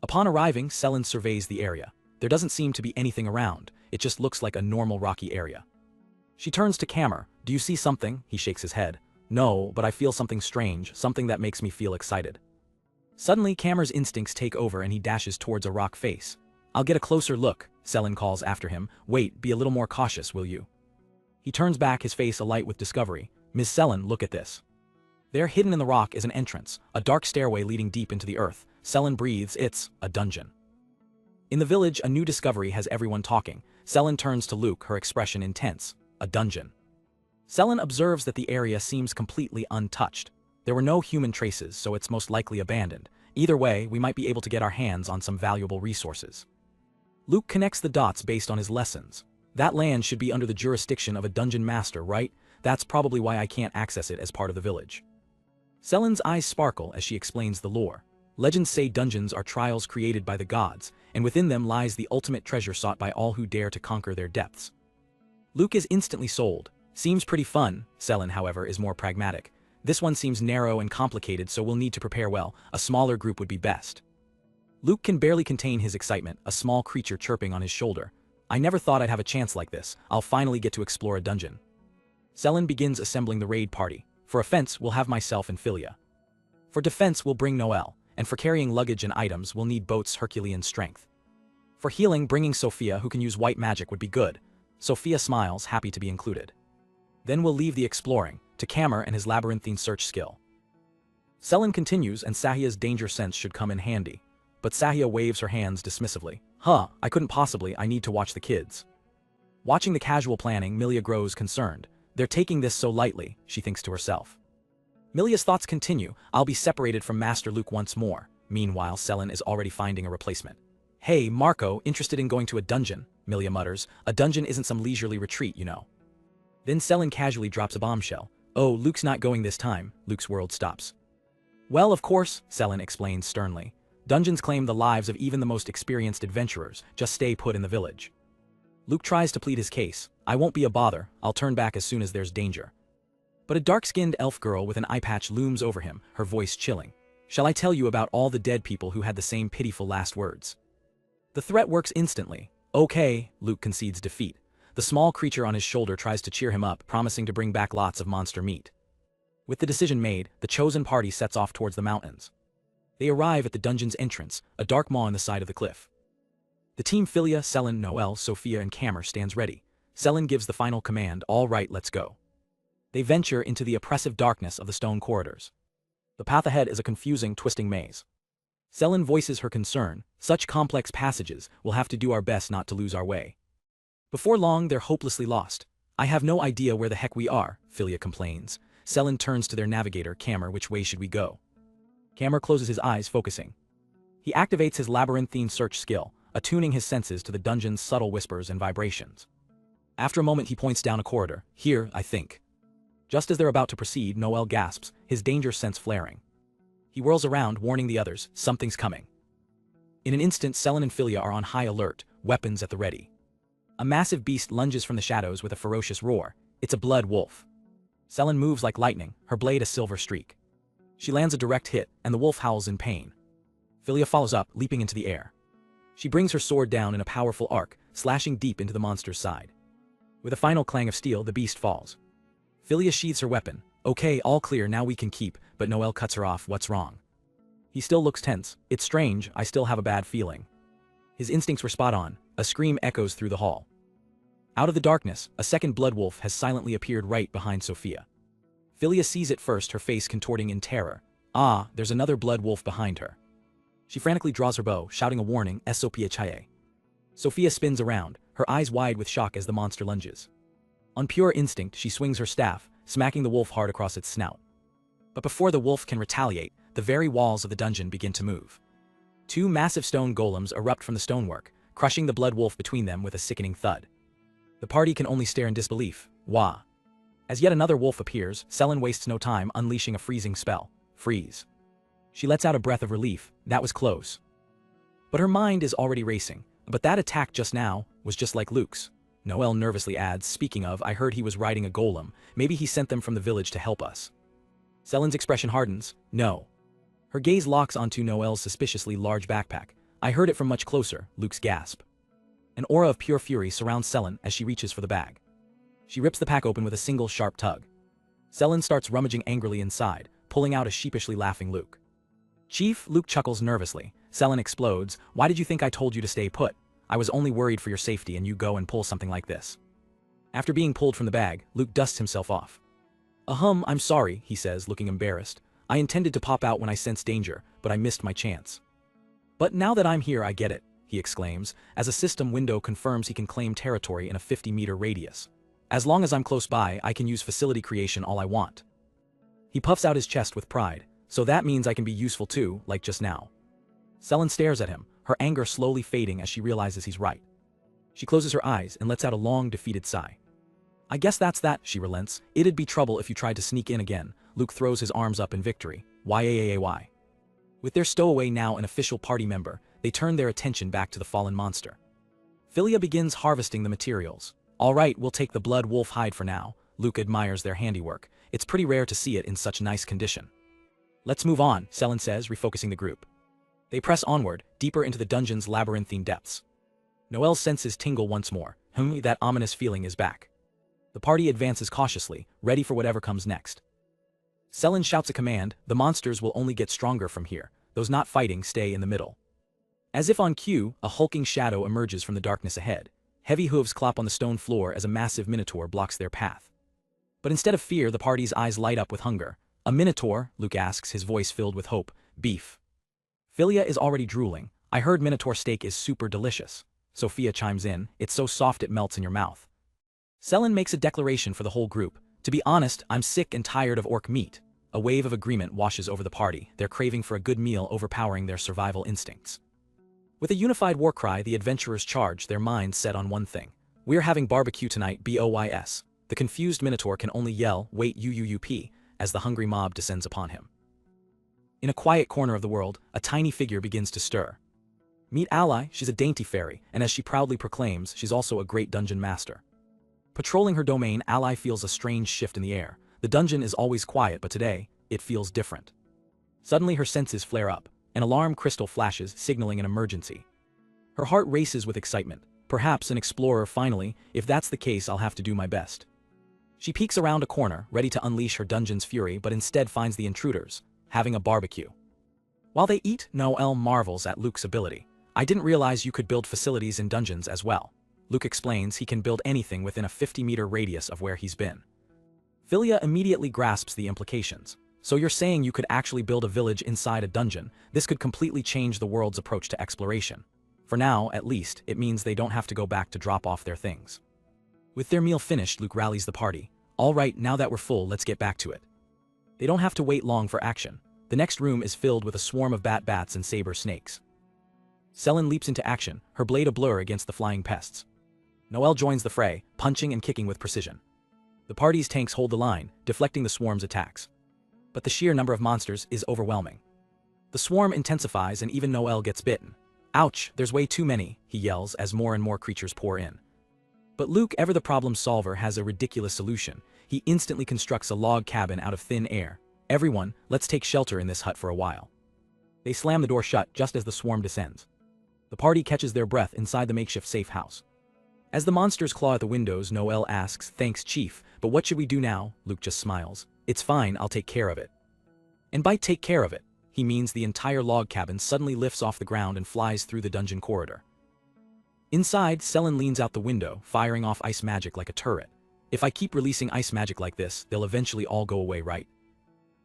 Speaker 1: Upon arriving, Selin surveys the area. There doesn't seem to be anything around, it just looks like a normal rocky area. She turns to Camer. Do you see something? He shakes his head. No, but I feel something strange, something that makes me feel excited. Suddenly, Camer's instincts take over and he dashes towards a rock face. I'll get a closer look, Selin calls after him. Wait, be a little more cautious, will you? He turns back, his face alight with discovery. Miss Selin, look at this. There, hidden in the rock, is an entrance, a dark stairway leading deep into the earth. Selen breathes, it's a dungeon. In the village, a new discovery has everyone talking. Selen turns to Luke, her expression intense. A dungeon. Selen observes that the area seems completely untouched. There were no human traces, so it's most likely abandoned. Either way, we might be able to get our hands on some valuable resources. Luke connects the dots based on his lessons. That land should be under the jurisdiction of a dungeon master, right? That's probably why I can't access it as part of the village. Selen's eyes sparkle as she explains the lore. Legends say dungeons are trials created by the gods, and within them lies the ultimate treasure sought by all who dare to conquer their depths. Luke is instantly sold. Seems pretty fun. Selen, however, is more pragmatic. This one seems narrow and complicated, so we'll need to prepare well. A smaller group would be best. Luke can barely contain his excitement, a small creature chirping on his shoulder. I never thought I'd have a chance like this. I'll finally get to explore a dungeon. Selen begins assembling the raid party. For offense, we'll have myself and Philia. For defense, we'll bring Noel, and for carrying luggage and items, we'll need boats' Herculean strength. For healing, bringing Sophia, who can use white magic, would be good. Sophia smiles, happy to be included. Then we'll leave the exploring to Kammer and his labyrinthine search skill. Selen continues, and Sahia's danger sense should come in handy. But Sahia waves her hands dismissively. I couldn't possibly, I need to watch the kids. Watching the casual planning, Milia grows concerned. They're taking this so lightly, she thinks to herself. Milia's thoughts continue. I'll be separated from Master Luke once more. Meanwhile, Selen is already finding a replacement. Hey, Marco, interested in going to a dungeon? Milia mutters. A dungeon isn't some leisurely retreat, you know. Then Selen casually drops a bombshell. Oh, Luke's not going this time. Luke's world stops. Well, of course, Selen explains sternly. Dungeons claim the lives of even the most experienced adventurers. Just stay put in the village. Luke tries to plead his case. I won't be a bother. I'll turn back as soon as there's danger. But a dark-skinned elf girl with an eye patch looms over him, her voice chilling. Shall I tell you about all the dead people who had the same pitiful last words? The threat works instantly. Okay, Luke concedes defeat. The small creature on his shoulder tries to cheer him up, promising to bring back lots of monster meat. With the decision made, the chosen party sets off towards the mountains. They arrive at the dungeon's entrance, a dark maw in the side of the cliff. The team Philia, Selen, Noel, Sophia, and Kammer stands ready. Selen gives the final command, all right, let's go. They venture into the oppressive darkness of the stone corridors. The path ahead is a confusing, twisting maze. Selen voices her concern. Such complex passages, we'll have to do our best not to lose our way. Before long, they're hopelessly lost. I have no idea where the heck we are, Philia complains. Selen turns to their navigator, Kammer. Which way should we go? Kammer closes his eyes, focusing. He activates his labyrinthine search skill, attuning his senses to the dungeon's subtle whispers and vibrations. After a moment, he points down a corridor. Here, I think. Just as they're about to proceed, Noel gasps, his danger sense flaring. He whirls around, warning the others, something's coming. In an instant, Selen and Philia are on high alert, weapons at the ready. A massive beast lunges from the shadows with a ferocious roar. It's a blood wolf. Selen moves like lightning, her blade a silver streak. She lands a direct hit, and the wolf howls in pain. Philia follows up, leaping into the air. She brings her sword down in a powerful arc, slashing deep into the monster's side. With a final clang of steel, the beast falls. Philia sheathes her weapon. Okay, all clear, now we can keep, but Noel cuts her off. What's wrong? He still looks tense. It's strange, I still have a bad feeling. His instincts were spot on. A scream echoes through the hall. Out of the darkness, a second blood wolf has silently appeared right behind Sophia. Philia sees it first, her face contorting in terror. Ah, there's another blood wolf behind her. She frantically draws her bow, shouting a warning, Sophia Chaye. Sophia spins around, her eyes wide with shock as the monster lunges. On pure instinct, she swings her staff, smacking the wolf hard across its snout. But before the wolf can retaliate, the very walls of the dungeon begin to move. Two massive stone golems erupt from the stonework, crushing the blood wolf between them with a sickening thud. The party can only stare in disbelief. Wah! As yet another wolf appears, Selen wastes no time, unleashing a freezing spell. Freeze. She lets out a breath of relief. That was close. But her mind is already racing. But that attack just now was just like Luke's. Noel nervously adds, speaking of, I heard he was riding a golem. Maybe he sent them from the village to help us. Selen's expression hardens. No. Her gaze locks onto Noel's suspiciously large backpack. I heard it from much closer, Luke's gasp. An aura of pure fury surrounds Selen as she reaches for the bag. She rips the pack open with a single sharp tug. Selen starts rummaging angrily inside, pulling out a sheepishly laughing Luke. Chief, Luke chuckles nervously. Selen explodes. Why did you think I told you to stay put? I was only worried for your safety and you go and pull something like this. After being pulled from the bag, Luke dusts himself off. I'm sorry, he says, looking embarrassed. I intended to pop out when I sensed danger, but I missed my chance. But now that I'm here I get it, he exclaims, as a system window confirms he can claim territory in a 50-meter radius. As long as I'm close by, I can use facility creation all I want. He puffs out his chest with pride, so that means I can be useful too, like just now. Selen stares at him, her anger slowly fading as she realizes he's right. She closes her eyes and lets out a long, defeated sigh. I guess that's that, she relents. It'd be trouble if you tried to sneak in again. Luke throws his arms up in victory. Yaay. With their stowaway now an official party member, they turn their attention back to the fallen monster. Philia begins harvesting the materials. All right, we'll take the blood wolf hide for now. Luke admires their handiwork. It's pretty rare to see it in such nice condition. Let's move on, Selen says, refocusing the group. They press onward, deeper into the dungeon's labyrinthine depths. Noel's senses tingle once more. That ominous feeling is back. The party advances cautiously, ready for whatever comes next. Selen shouts a command. The monsters will only get stronger from here. Those not fighting stay in the middle. As if on cue, a hulking shadow emerges from the darkness ahead. Heavy hooves clop on the stone floor as a massive minotaur blocks their path. But instead of fear, the party's eyes light up with hunger. A minotaur? Luke asks, his voice filled with hope. Beef. Philia is already drooling. I heard minotaur steak is super delicious. Sophia chimes in. It's so soft it melts in your mouth. Selen makes a declaration for the whole group. To be honest, I'm sick and tired of orc meat. A wave of agreement washes over the party, their craving for a good meal overpowering their survival instincts. With a unified war cry, the adventurers charge, their minds set on one thing. We're having barbecue tonight, BOYS. The confused minotaur can only yell, wait UUUP, as the hungry mob descends upon him. In a quiet corner of the world, a tiny figure begins to stir. Meet Ally, she's a dainty fairy, and as she proudly proclaims, she's also a great dungeon master. Patrolling her domain, Ally feels a strange shift in the air. The dungeon is always quiet, but today, it feels different. Suddenly her senses flare up. An alarm crystal flashes, signaling an emergency. Her heart races with excitement. Perhaps an explorer finally. If that's the case, I'll have to do my best. She peeks around a corner, ready to unleash her dungeon's fury, but instead finds the intruders, having a barbecue. While they eat, Noel marvels at Luke's ability. I didn't realize you could build facilities in dungeons as well. Luke explains he can build anything within a 50-meter radius of where he's been. Philia immediately grasps the implications. So you're saying you could actually build a village inside a dungeon? This could completely change the world's approach to exploration. For now, at least, it means they don't have to go back to drop off their things. With their meal finished, Luke rallies the party. All right, now that we're full, let's get back to it. They don't have to wait long for action. The next room is filled with a swarm of bats and saber snakes. Selen leaps into action, her blade ablur against the flying pests. Noel joins the fray, punching and kicking with precision. The party's tanks hold the line, deflecting the swarm's attacks. But the sheer number of monsters is overwhelming. The swarm intensifies and even Noel gets bitten. Ouch, there's way too many, he yells as more and more creatures pour in. But Luke, ever the problem solver, has a ridiculous solution. He instantly constructs a log cabin out of thin air. Everyone, let's take shelter in this hut for a while. They slam the door shut just as the swarm descends. The party catches their breath inside the makeshift safe house. As the monsters claw at the windows, Noel asks, thanks, Chief, but what should we do now? Luke just smiles. It's fine, I'll take care of it. And by take care of it, he means the entire log cabin suddenly lifts off the ground and flies through the dungeon corridor. Inside, Selen leans out the window, firing off ice magic like a turret. If I keep releasing ice magic like this, they'll eventually all go away, right?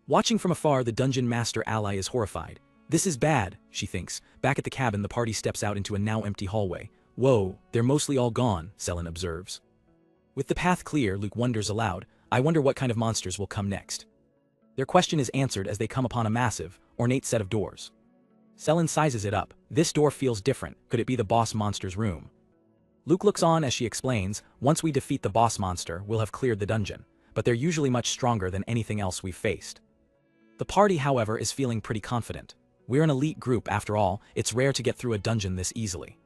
Speaker 1: Watching from afar, the dungeon master Ally is horrified. This is bad, she thinks. Back at the cabin, the party steps out into a now empty hallway. Whoa, they're mostly all gone, Selen observes. With the path clear, Luke wonders aloud, I wonder what kind of monsters will come next. Their question is answered as they come upon a massive, ornate set of doors. Selen sizes it up. This door feels different. Could it be the boss monster's room? Luke looks on as she explains, once we defeat the boss monster, we'll have cleared the dungeon, but they're usually much stronger than anything else we've faced. The party, however, is feeling pretty confident. We're an elite group after all, it's rare to get through a dungeon this easily.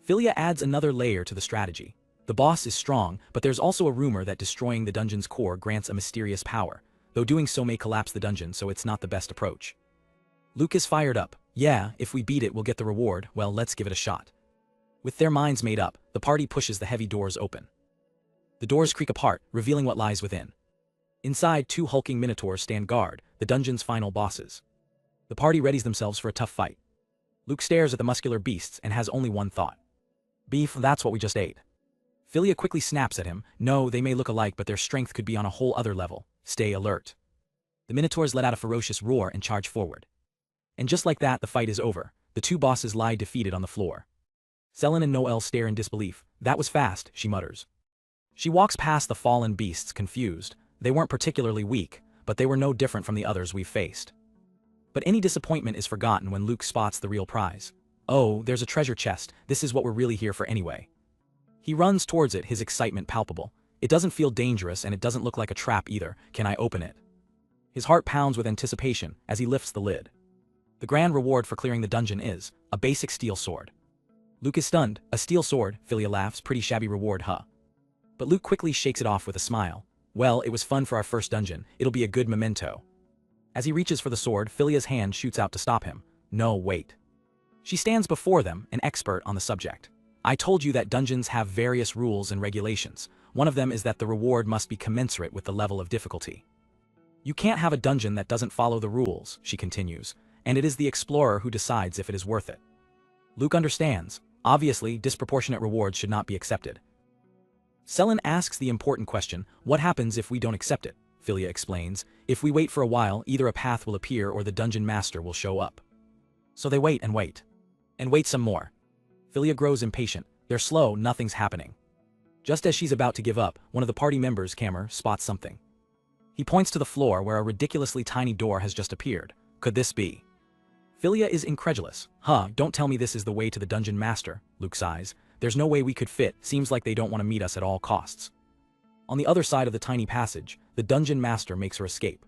Speaker 1: Philia adds another layer to the strategy. The boss is strong, but there's also a rumor that destroying the dungeon's core grants a mysterious power, though doing so may collapse the dungeon, so it's not the best approach. Luke is fired up. Yeah, if we beat it we'll get the reward, well let's give it a shot. With their minds made up, the party pushes the heavy doors open. The doors creak apart, revealing what lies within. Inside, two hulking minotaurs stand guard, the dungeon's final bosses. The party readies themselves for a tough fight. Luke stares at the muscular beasts and has only one thought. Beef, that's what we just ate. Philia quickly snaps at him. No, they may look alike, but their strength could be on a whole other level. stay alert. The Minotaurs let out a ferocious roar and charge forward. And just like that, the fight is over. The two bosses lie defeated on the floor. Selin and Noelle stare in disbelief. That was fast, she mutters. She walks past the fallen beasts, confused. They weren't particularly weak, but they were no different from the others we've faced. But any disappointment is forgotten when Luke spots the real prize. Oh, there's a treasure chest. This is what we're really here for anyway. He runs towards it, his excitement palpable. It doesn't feel dangerous and it doesn't look like a trap either. Can I open it? His heart pounds with anticipation as he lifts the lid. The grand reward for clearing the dungeon is a basic steel sword. Luke is stunned. A steel sword, Philia laughs, pretty shabby reward, huh? But Luke quickly shakes it off with a smile. Well, it was fun for our first dungeon. It'll be a good memento. As he reaches for the sword, Philia's hand shoots out to stop him. No, wait. She stands before them, an expert on the subject. I told you that dungeons have various rules and regulations. One of them is that the reward must be commensurate with the level of difficulty. You can't have a dungeon that doesn't follow the rules, she continues, and it is the explorer who decides if it is worth it. Luke understands. Obviously, disproportionate rewards should not be accepted. Selin asks the important question, what happens if we don't accept it? Philia explains, if we wait for a while, either a path will appear or the dungeon master will show up. So they wait and wait. And wait some more. Philia grows impatient. They're slow, nothing's happening. Just as she's about to give up, one of the party members, Camer, spots something. He points to the floor where a ridiculously tiny door has just appeared. Could this be? Philia is incredulous. Don't tell me this is the way to the dungeon master, Luke sighs. There's no way we could fit, seems like they don't want to meet us at all costs. On the other side of the tiny passage, the dungeon master makes her escape.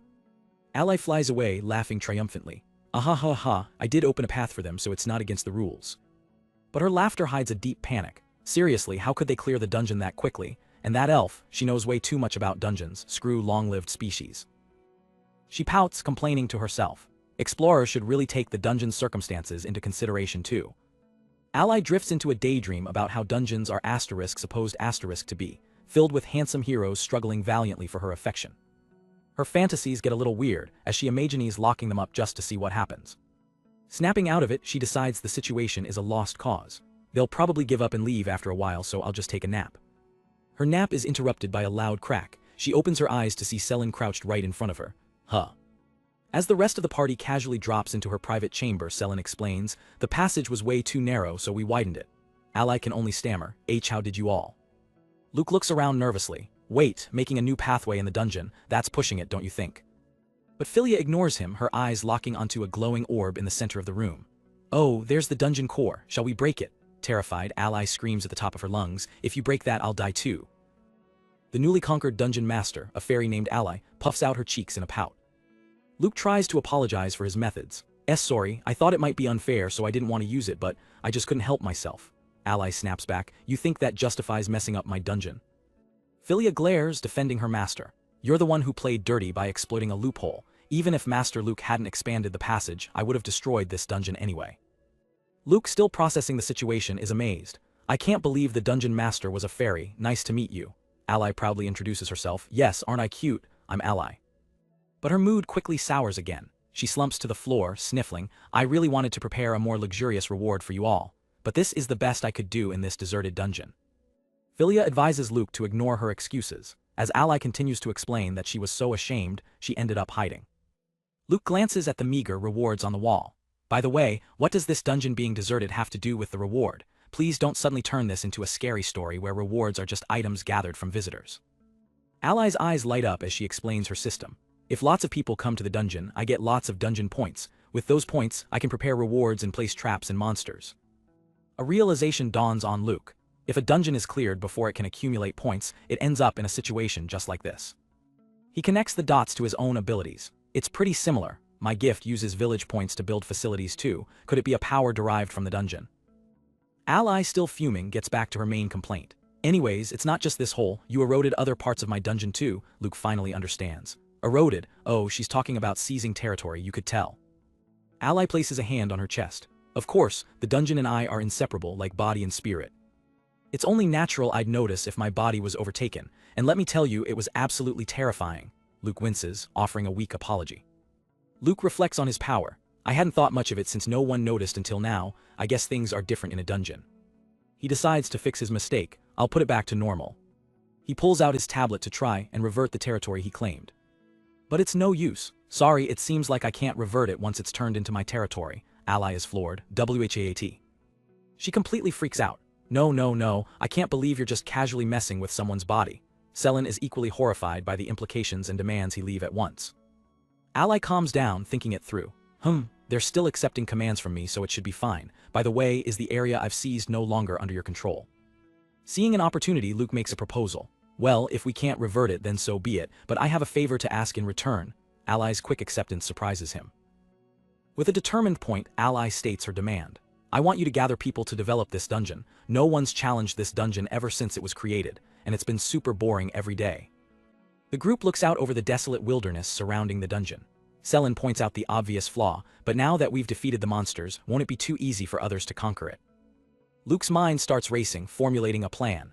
Speaker 1: Ally flies away, laughing triumphantly. I did open a path for them, so it's not against the rules. But her laughter hides a deep panic. Seriously, how could they clear the dungeon that quickly? And that elf, she knows way too much about dungeons, screw long-lived species. She pouts, complaining to herself. Explorers should really take the dungeon's circumstances into consideration too. Ally drifts into a daydream about how dungeons are supposed to be, filled with handsome heroes struggling valiantly for her affection. Her fantasies get a little weird, as she imagines locking them up just to see what happens. Snapping out of it, she decides the situation is a lost cause. They'll probably give up and leave after a while, so I'll just take a nap. Her nap is interrupted by a loud crack. She opens her eyes to see Selin crouched right in front of her. As the rest of the party casually drops into her private chamber, Selin explains, the passage was way too narrow, so we widened it. Ally can only stammer, how did you all? Luke looks around nervously. Wait, making a new pathway in the dungeon, that's pushing it, don't you think? But Philia ignores him, her eyes locking onto a glowing orb in the center of the room. Oh, there's the dungeon core, shall we break it? Terrified, Ally screams at the top of her lungs, if you break that I'll die too. The newly conquered dungeon master, a fairy named Ally, puffs out her cheeks in a pout. Luke tries to apologize for his methods. Sorry, I thought it might be unfair so I didn't want to use it, but I just couldn't help myself. Ally snaps back, you think that justifies messing up my dungeon? Philia glares, defending her master. You're the one who played dirty by exploiting a loophole. Even if Master Luke hadn't expanded the passage, I would have destroyed this dungeon anyway. Luke, still processing the situation, is amazed. I can't believe the dungeon master was a fairy, nice to meet you. Ally proudly introduces herself. Yes, aren't I cute? I'm Ally. But her mood quickly sours again. She slumps to the floor, sniffling. I really wanted to prepare a more luxurious reward for you all, but this is the best I could do in this deserted dungeon. Philia advises Luke to ignore her excuses, as Ally continues to explain that she was so ashamed she ended up hiding. Luke glances at the meager rewards on the wall. By the way, what does this dungeon being deserted have to do with the reward? Please don't suddenly turn this into a scary story where rewards are just items gathered from visitors. Ally's eyes light up as she explains her system. If lots of people come to the dungeon, I get lots of dungeon points. With those points, I can prepare rewards and place traps and monsters. A realization dawns on Luke. If a dungeon is cleared before it can accumulate points, it ends up in a situation just like this. He connects the dots to his own abilities. It's pretty similar. My gift uses village points to build facilities too. Could it be a power derived from the dungeon? Ally, still fuming, gets back to her main complaint. Anyways, it's not just this hole. You eroded other parts of my dungeon too, Luke finally understands. Eroded? Oh, she's talking about seizing territory, you could tell. Ally places a hand on her chest. Of course, the dungeon and I are inseparable, like body and spirit. It's only natural I'd notice if my body was overtaken, and let me tell you, it was absolutely terrifying. Luke winces, offering a weak apology. Luke reflects on his power. I hadn't thought much of it since no one noticed until now. I guess things are different in a dungeon. He decides to fix his mistake. I'll put it back to normal. He pulls out his tablet to try and revert the territory he claimed. But it's no use. Sorry, it seems like I can't revert it once it's turned into my territory. Ally is floored. WHAT. She completely freaks out. No, no, no, I can't believe you're just casually messing with someone's body. Selen is equally horrified by the implications and demands he leave at once. Ally calms down, thinking it through. They're still accepting commands from me, so it should be fine. By the way, is the area I've seized no longer under your control? Seeing an opportunity, Luke makes a proposal. Well, if we can't revert it, then so be it, but I have a favor to ask in return. Ally's quick acceptance surprises him. With a determined point, Ally states her demand. I want you to gather people to develop this dungeon. No one's challenged this dungeon ever since it was created, and it's been super boring every day. The group looks out over the desolate wilderness surrounding the dungeon. Selen points out the obvious flaw, but now that we've defeated the monsters, won't it be too easy for others to conquer it? Luke's mind starts racing, formulating a plan.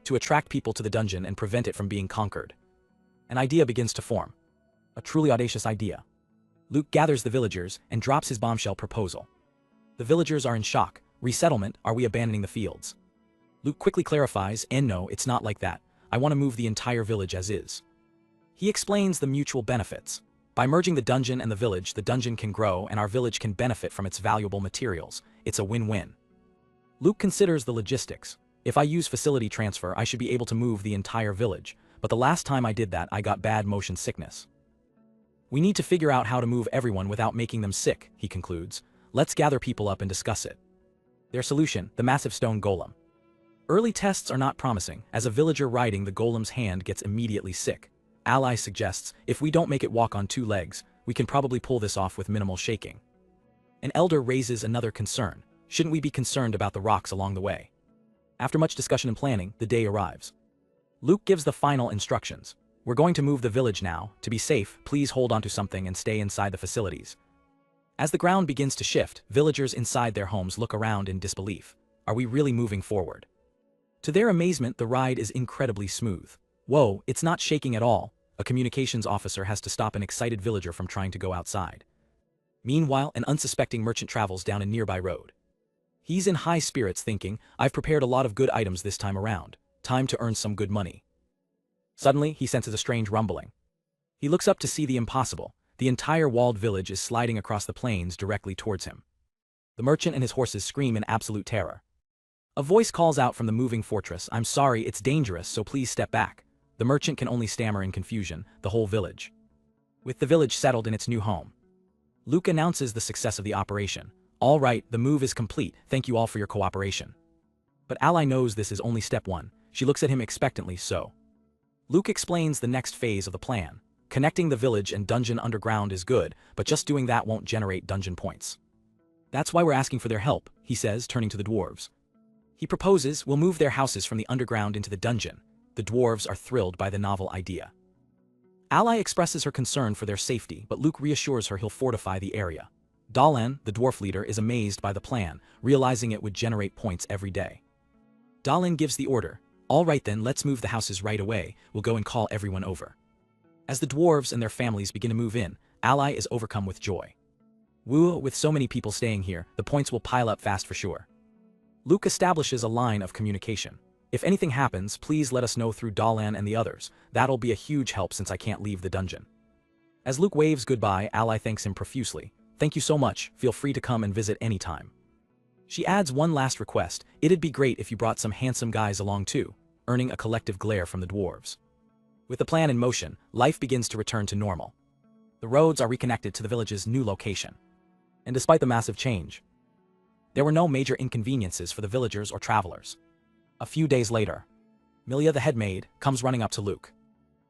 Speaker 1: To attract people to the dungeon and prevent it from being conquered. An idea begins to form. A truly audacious idea. Luke gathers the villagers and drops his bombshell proposal. The villagers are in shock. Resettlement, are we abandoning the fields? Luke quickly clarifies, and no, it's not like that. I want to move the entire village as is. He explains the mutual benefits. By merging the dungeon and the village can grow and our village can benefit from its valuable materials. It's a win-win. Luke considers the logistics. If I use facility transfer, I should be able to move the entire village, but the last time I did that, I got bad motion sickness. We need to figure out how to move everyone without making them sick, he concludes. Let's gather people up and discuss it. Their solution, the massive stone golem. Early tests are not promising, as a villager riding the golem's hand gets immediately sick. Ally suggests, if we don't make it walk on 2 legs, we can probably pull this off with minimal shaking. An elder raises another concern. Shouldn't we be concerned about the rocks along the way? After much discussion and planning, the day arrives. Luke gives the final instructions. We're going to move the village now. To be safe, please hold onto something and stay inside the facilities. As the ground begins to shift, villagers inside their homes look around in disbelief. Are we really moving forward? To their amazement, the ride is incredibly smooth. Whoa, it's not shaking at all. A communications officer has to stop an excited villager from trying to go outside. Meanwhile, an unsuspecting merchant travels down a nearby road. He's in high spirits thinking, I've prepared a lot of good items this time around. Time to earn some good money. Suddenly, he senses a strange rumbling. He looks up to see the impossible. The entire walled village is sliding across the plains directly towards him. The merchant and his horses scream in absolute terror. A voice calls out from the moving fortress, I'm sorry, it's dangerous, so please step back. The merchant can only stammer in confusion, the whole village. With the village settled in its new home, Luke announces the success of the operation. All right, the move is complete, thank you all for your cooperation. But Ally knows this is only step 1. She looks at him expectantly, so. Luke explains the next phase of the plan. Connecting the village and dungeon underground is good, but just doing that won't generate dungeon points. That's why we're asking for their help, he says, turning to the dwarves. He proposes we'll move their houses from the underground into the dungeon. The dwarves are thrilled by the novel idea. Ally expresses her concern for their safety, but Luke reassures her he'll fortify the area. Dalan, the dwarf leader, is amazed by the plan, realizing it would generate points every day. Dalan gives the order. All right then, let's move the houses right away. We'll go and call everyone over. As the dwarves and their families begin to move in, Ally is overcome with joy. Woo, with so many people staying here, the points will pile up fast for sure. Luke establishes a line of communication. If anything happens, please let us know through Dalan and the others. That'll be a huge help since I can't leave the dungeon. As Luke waves goodbye, Ally thanks him profusely. Thank you so much, feel free to come and visit anytime. She adds one last request, it'd be great if you brought some handsome guys along too, earning a collective glare from the dwarves. With the plan in motion, life begins to return to normal. The roads are reconnected to the village's new location. And despite the massive change, there were no major inconveniences for the villagers or travelers. A few days later, Milia the head maid comes running up to Luke.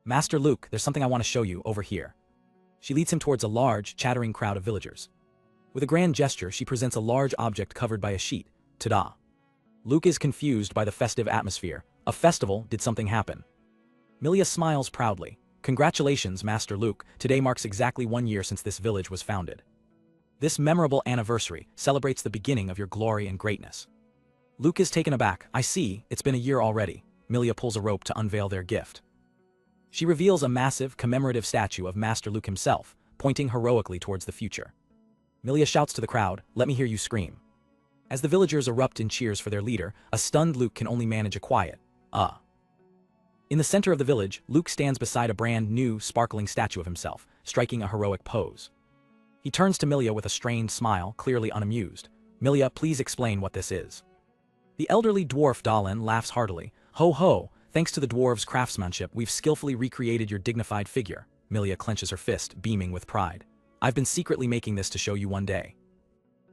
Speaker 1: Master Luke, there's something I want to show you over here. She leads him towards a large, chattering crowd of villagers. With a grand gesture, she presents a large object covered by a sheet. Ta-da! Luke is confused by the festive atmosphere. A festival? Did something happen? Milia smiles proudly. Congratulations, Master Luke. Today marks exactly 1 year since this village was founded. This memorable anniversary celebrates the beginning of your glory and greatness. Luke is taken aback. I see, it's been a year already. Milia pulls a rope to unveil their gift. She reveals a massive, commemorative statue of Master Luke himself, pointing heroically towards the future. Milia shouts to the crowd, let me hear you scream. As the villagers erupt in cheers for their leader, a stunned Luke can only manage a quiet, In the center of the village, Luke stands beside a brand new, sparkling statue of himself, striking a heroic pose. He turns to Milia with a strained smile, clearly unamused. Milia, please explain what this is. The elderly dwarf Dahlan laughs heartily. Ho ho, thanks to the dwarves' craftsmanship, we've skillfully recreated your dignified figure. Milia clenches her fist, beaming with pride. I've been secretly making this to show you one day.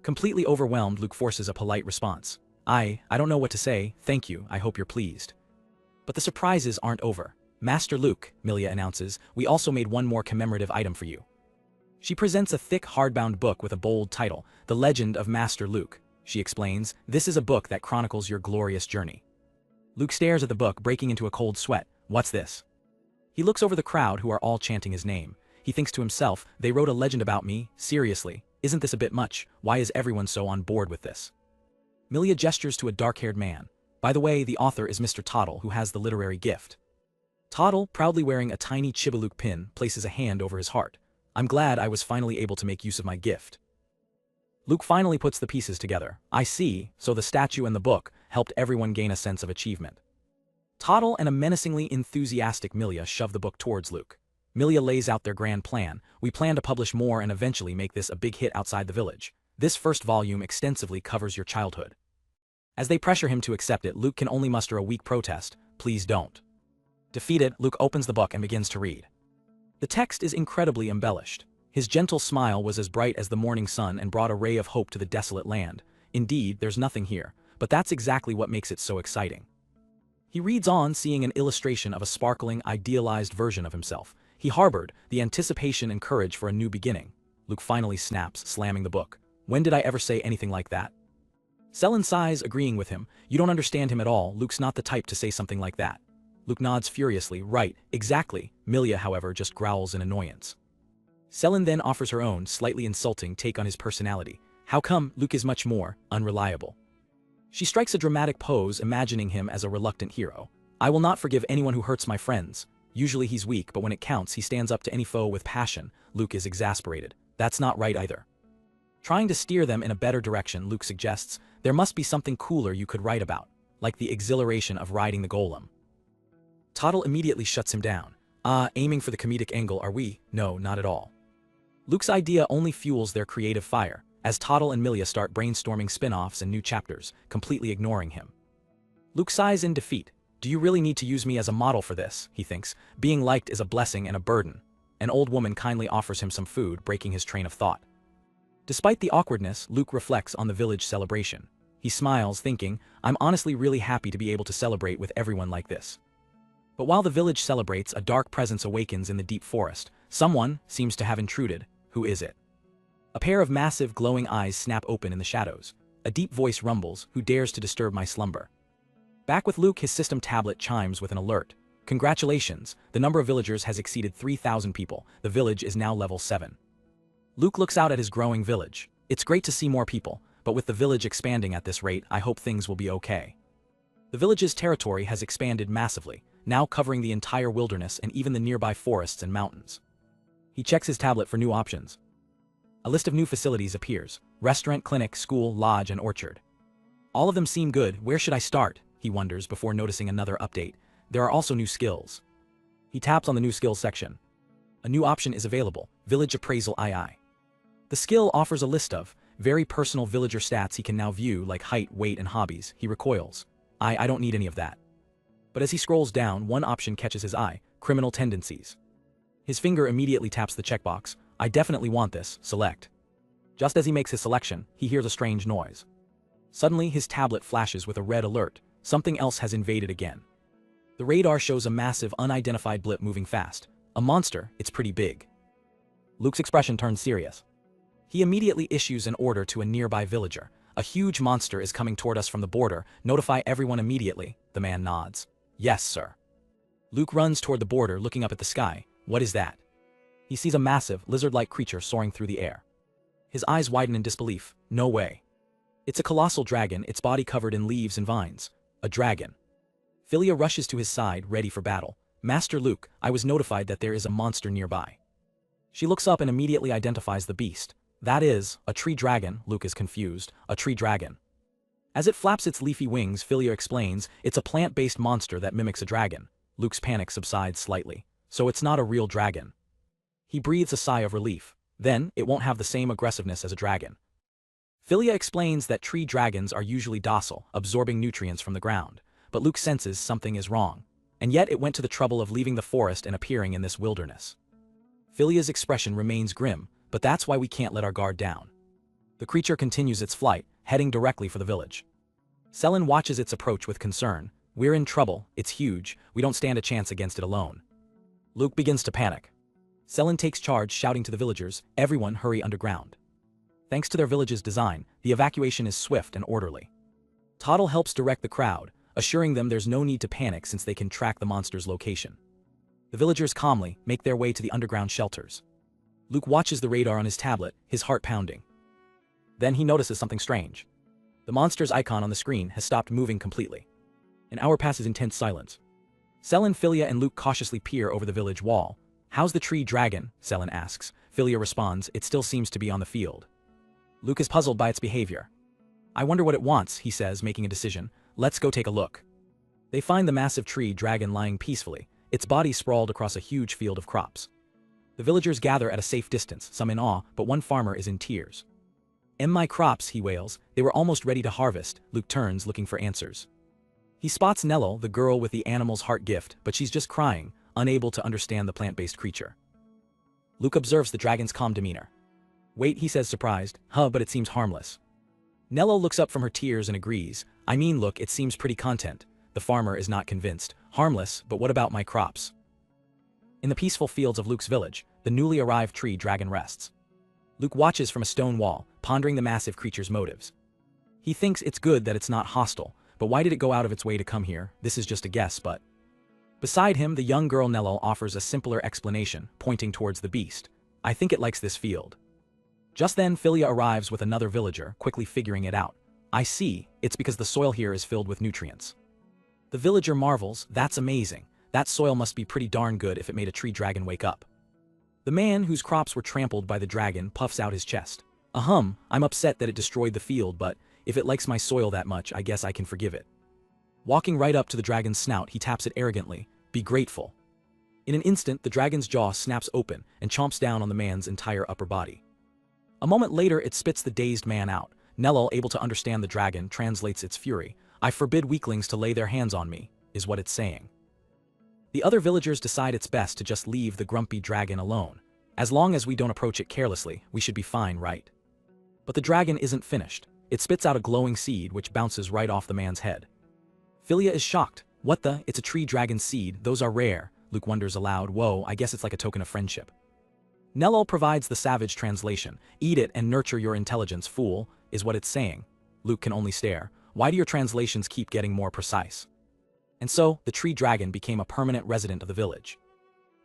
Speaker 1: Completely overwhelmed, Luke forces a polite response. I don't know what to say, thank you, I hope you're pleased. But the surprises aren't over. Master Luke, Milia announces, we also made one more commemorative item for you. She presents a thick hardbound book with a bold title, The Legend of Master Luke. She explains, this is a book that chronicles your glorious journey. Luke stares at the book, breaking into a cold sweat. What's this? He looks over the crowd who are all chanting his name. He thinks to himself, they wrote a legend about me, seriously, isn't this a bit much? Why is everyone so on board with this? Milia gestures to a dark-haired man. By the way, the author is Mr. Toddle, who has the literary gift. Toddle, proudly wearing a tiny Chibaluk pin, places a hand over his heart. I'm glad I was finally able to make use of my gift. Luke finally puts the pieces together. I see, so the statue and the book helped everyone gain a sense of achievement. Toddle and a menacingly enthusiastic Milia shove the book towards Luke. Milia lays out their grand plan. We plan to publish more and eventually make this a big hit outside the village. This first volume extensively covers your childhood. As they pressure him to accept it, Luke can only muster a weak protest. Please don't. Defeated, Luke opens the book and begins to read. The text is incredibly embellished. His gentle smile was as bright as the morning sun and brought a ray of hope to the desolate land. Indeed, there's nothing here, but that's exactly what makes it so exciting. He reads on, seeing an illustration of a sparkling, idealized version of himself. He harbored the anticipation and courage for a new beginning. Luke finally snaps, slamming the book. When did I ever say anything like that? Selen sighs, agreeing with him. You don't understand him at all. Luke's not the type to say something like that. Luke nods furiously. Right, exactly. Milia, however, just growls in annoyance. Selen then offers her own, slightly insulting take on his personality. How come Luke is much more unreliable? She strikes a dramatic pose, imagining him as a reluctant hero. I will not forgive anyone who hurts my friends. Usually he's weak, but when it counts, he stands up to any foe with passion. Luke is exasperated. That's not right either. Trying to steer them in a better direction, Luke suggests, there must be something cooler you could write about, like the exhilaration of riding the golem. Toddle immediately shuts him down. Aiming for the comedic angle, are we? No, not at all. Luke's idea only fuels their creative fire, as Toddle and Milia start brainstorming spin-offs and new chapters, completely ignoring him. Luke sighs in defeat. Do you really need to use me as a model for this? He thinks. Being liked is a blessing and a burden. An old woman kindly offers him some food, breaking his train of thought. Despite the awkwardness, Luke reflects on the village celebration. He smiles, thinking, I'm honestly really happy to be able to celebrate with everyone like this. But while the village celebrates, a dark presence awakens in the deep forest. Someone seems to have intruded. Who is it? A pair of massive, glowing eyes snap open in the shadows. A deep voice rumbles, who dares to disturb my slumber? Back with Luke, his system tablet chimes with an alert. Congratulations, the number of villagers has exceeded 3,000 people. The village is now level 7. Luke looks out at his growing village. It's great to see more people, but with the village expanding at this rate, I hope things will be okay. The village's territory has expanded massively, now covering the entire wilderness and even the nearby forests and mountains. He checks his tablet for new options. A list of new facilities appears: restaurant, clinic, school, lodge, and orchard. All of them seem good. Where should I start? He wonders before noticing another update. There are also new skills. He taps on the new skills section. A new option is available: Village Appraisal II. The skill offers a list of very personal villager stats he can now view, like height, weight, and hobbies. He recoils. I don't need any of that. But as he scrolls down, one option catches his eye: criminal tendencies. His finger immediately taps the checkbox. I definitely want this. Select. Just as he makes his selection, he hears a strange noise. Suddenly, his tablet flashes with a red alert. Something else has invaded again. The radar shows a massive, unidentified blip moving fast. A monster. It's pretty big. Luke's expression turns serious. He immediately issues an order to a nearby villager. A huge monster is coming toward us from the border. Notify everyone immediately. The man nods. Yes, sir. Luke runs toward the border, looking up at the sky. What is that? He sees a massive, lizard-like creature soaring through the air. His eyes widen in disbelief. No way. It's a colossal dragon, its body covered in leaves and vines. A dragon. Philia rushes to his side, ready for battle. Master Luke, I was notified that there is a monster nearby. She looks up and immediately identifies the beast. That is, a tree dragon. Luke is confused. A tree dragon. As it flaps its leafy wings, Philia explains, it's a plant-based monster that mimics a dragon. Luke's panic subsides slightly. So it's not a real dragon. He breathes a sigh of relief. Then, it won't have the same aggressiveness as a dragon. Philia explains that tree dragons are usually docile, absorbing nutrients from the ground, but Luke senses something is wrong. And yet it went to the trouble of leaving the forest and appearing in this wilderness. Philia's expression remains grim, but that's why we can't let our guard down. The creature continues its flight, heading directly for the village. Selen watches its approach with concern. We're in trouble, it's huge, we don't stand a chance against it alone. Luke begins to panic. Selen takes charge, shouting to the villagers, everyone hurry underground. Thanks to their village's design, the evacuation is swift and orderly. Toddle helps direct the crowd, assuring them there's no need to panic since they can track the monster's location. The villagers calmly make their way to the underground shelters. Luke watches the radar on his tablet, his heart pounding. Then he notices something strange. The monster's icon on the screen has stopped moving completely. An hour passes in tense silence. Selen, Philia, and Luke cautiously peer over the village wall. How's the tree dragon? Selen asks. Philia responds, it still seems to be on the field. Luke is puzzled by its behavior. I wonder what it wants, he says, making a decision. Let's go take a look. They find the massive tree dragon lying peacefully, its body sprawled across a huge field of crops. The villagers gather at a safe distance, some in awe, but one farmer is in tears. My crops, he wails, they were almost ready to harvest. Luke turns, looking for answers. He spots Nello, the girl with the animal's heart gift, but she's just crying, unable to understand the plant-based creature. Luke observes the dragon's calm demeanor. Wait, he says, surprised. But it seems harmless. Nello looks up from her tears and agrees. I mean, look, it seems pretty content. The farmer is not convinced. Harmless, but what about my crops? In the peaceful fields of Luke's village, the newly arrived tree dragon rests. Luke watches from a stone wall, pondering the massive creature's motives. He thinks it's good that it's not hostile, but why did it go out of its way to come here? This is just a guess, but... Beside him, the young girl Nello offers a simpler explanation, pointing towards the beast. I think it likes this field. Just then, Philia arrives with another villager, quickly figuring it out. I see, it's because the soil here is filled with nutrients. The villager marvels, that's amazing. That soil must be pretty darn good if it made a tree dragon wake up. The man, whose crops were trampled by the dragon, puffs out his chest. I'm upset that it destroyed the field, but if it likes my soil that much, I guess I can forgive it. Walking right up to the dragon's snout, he taps it arrogantly. Be grateful. In an instant, the dragon's jaw snaps open and chomps down on the man's entire upper body. A moment later, it spits the dazed man out. Nello, able to understand the dragon, translates its fury. I forbid weaklings to lay their hands on me, is what it's saying. The other villagers decide it's best to just leave the grumpy dragon alone. As long as we don't approach it carelessly, we should be fine, right? But the dragon isn't finished. It spits out a glowing seed which bounces right off the man's head. Philia is shocked. What the? It's a tree dragon seed, those are rare. Luke wonders aloud, whoa, I guess it's like a token of friendship. Nello provides the savage translation. Eat it and nurture your intelligence, fool, is what it's saying. Luke can only stare. Why do your translations keep getting more precise? And so, the tree dragon became a permanent resident of the village.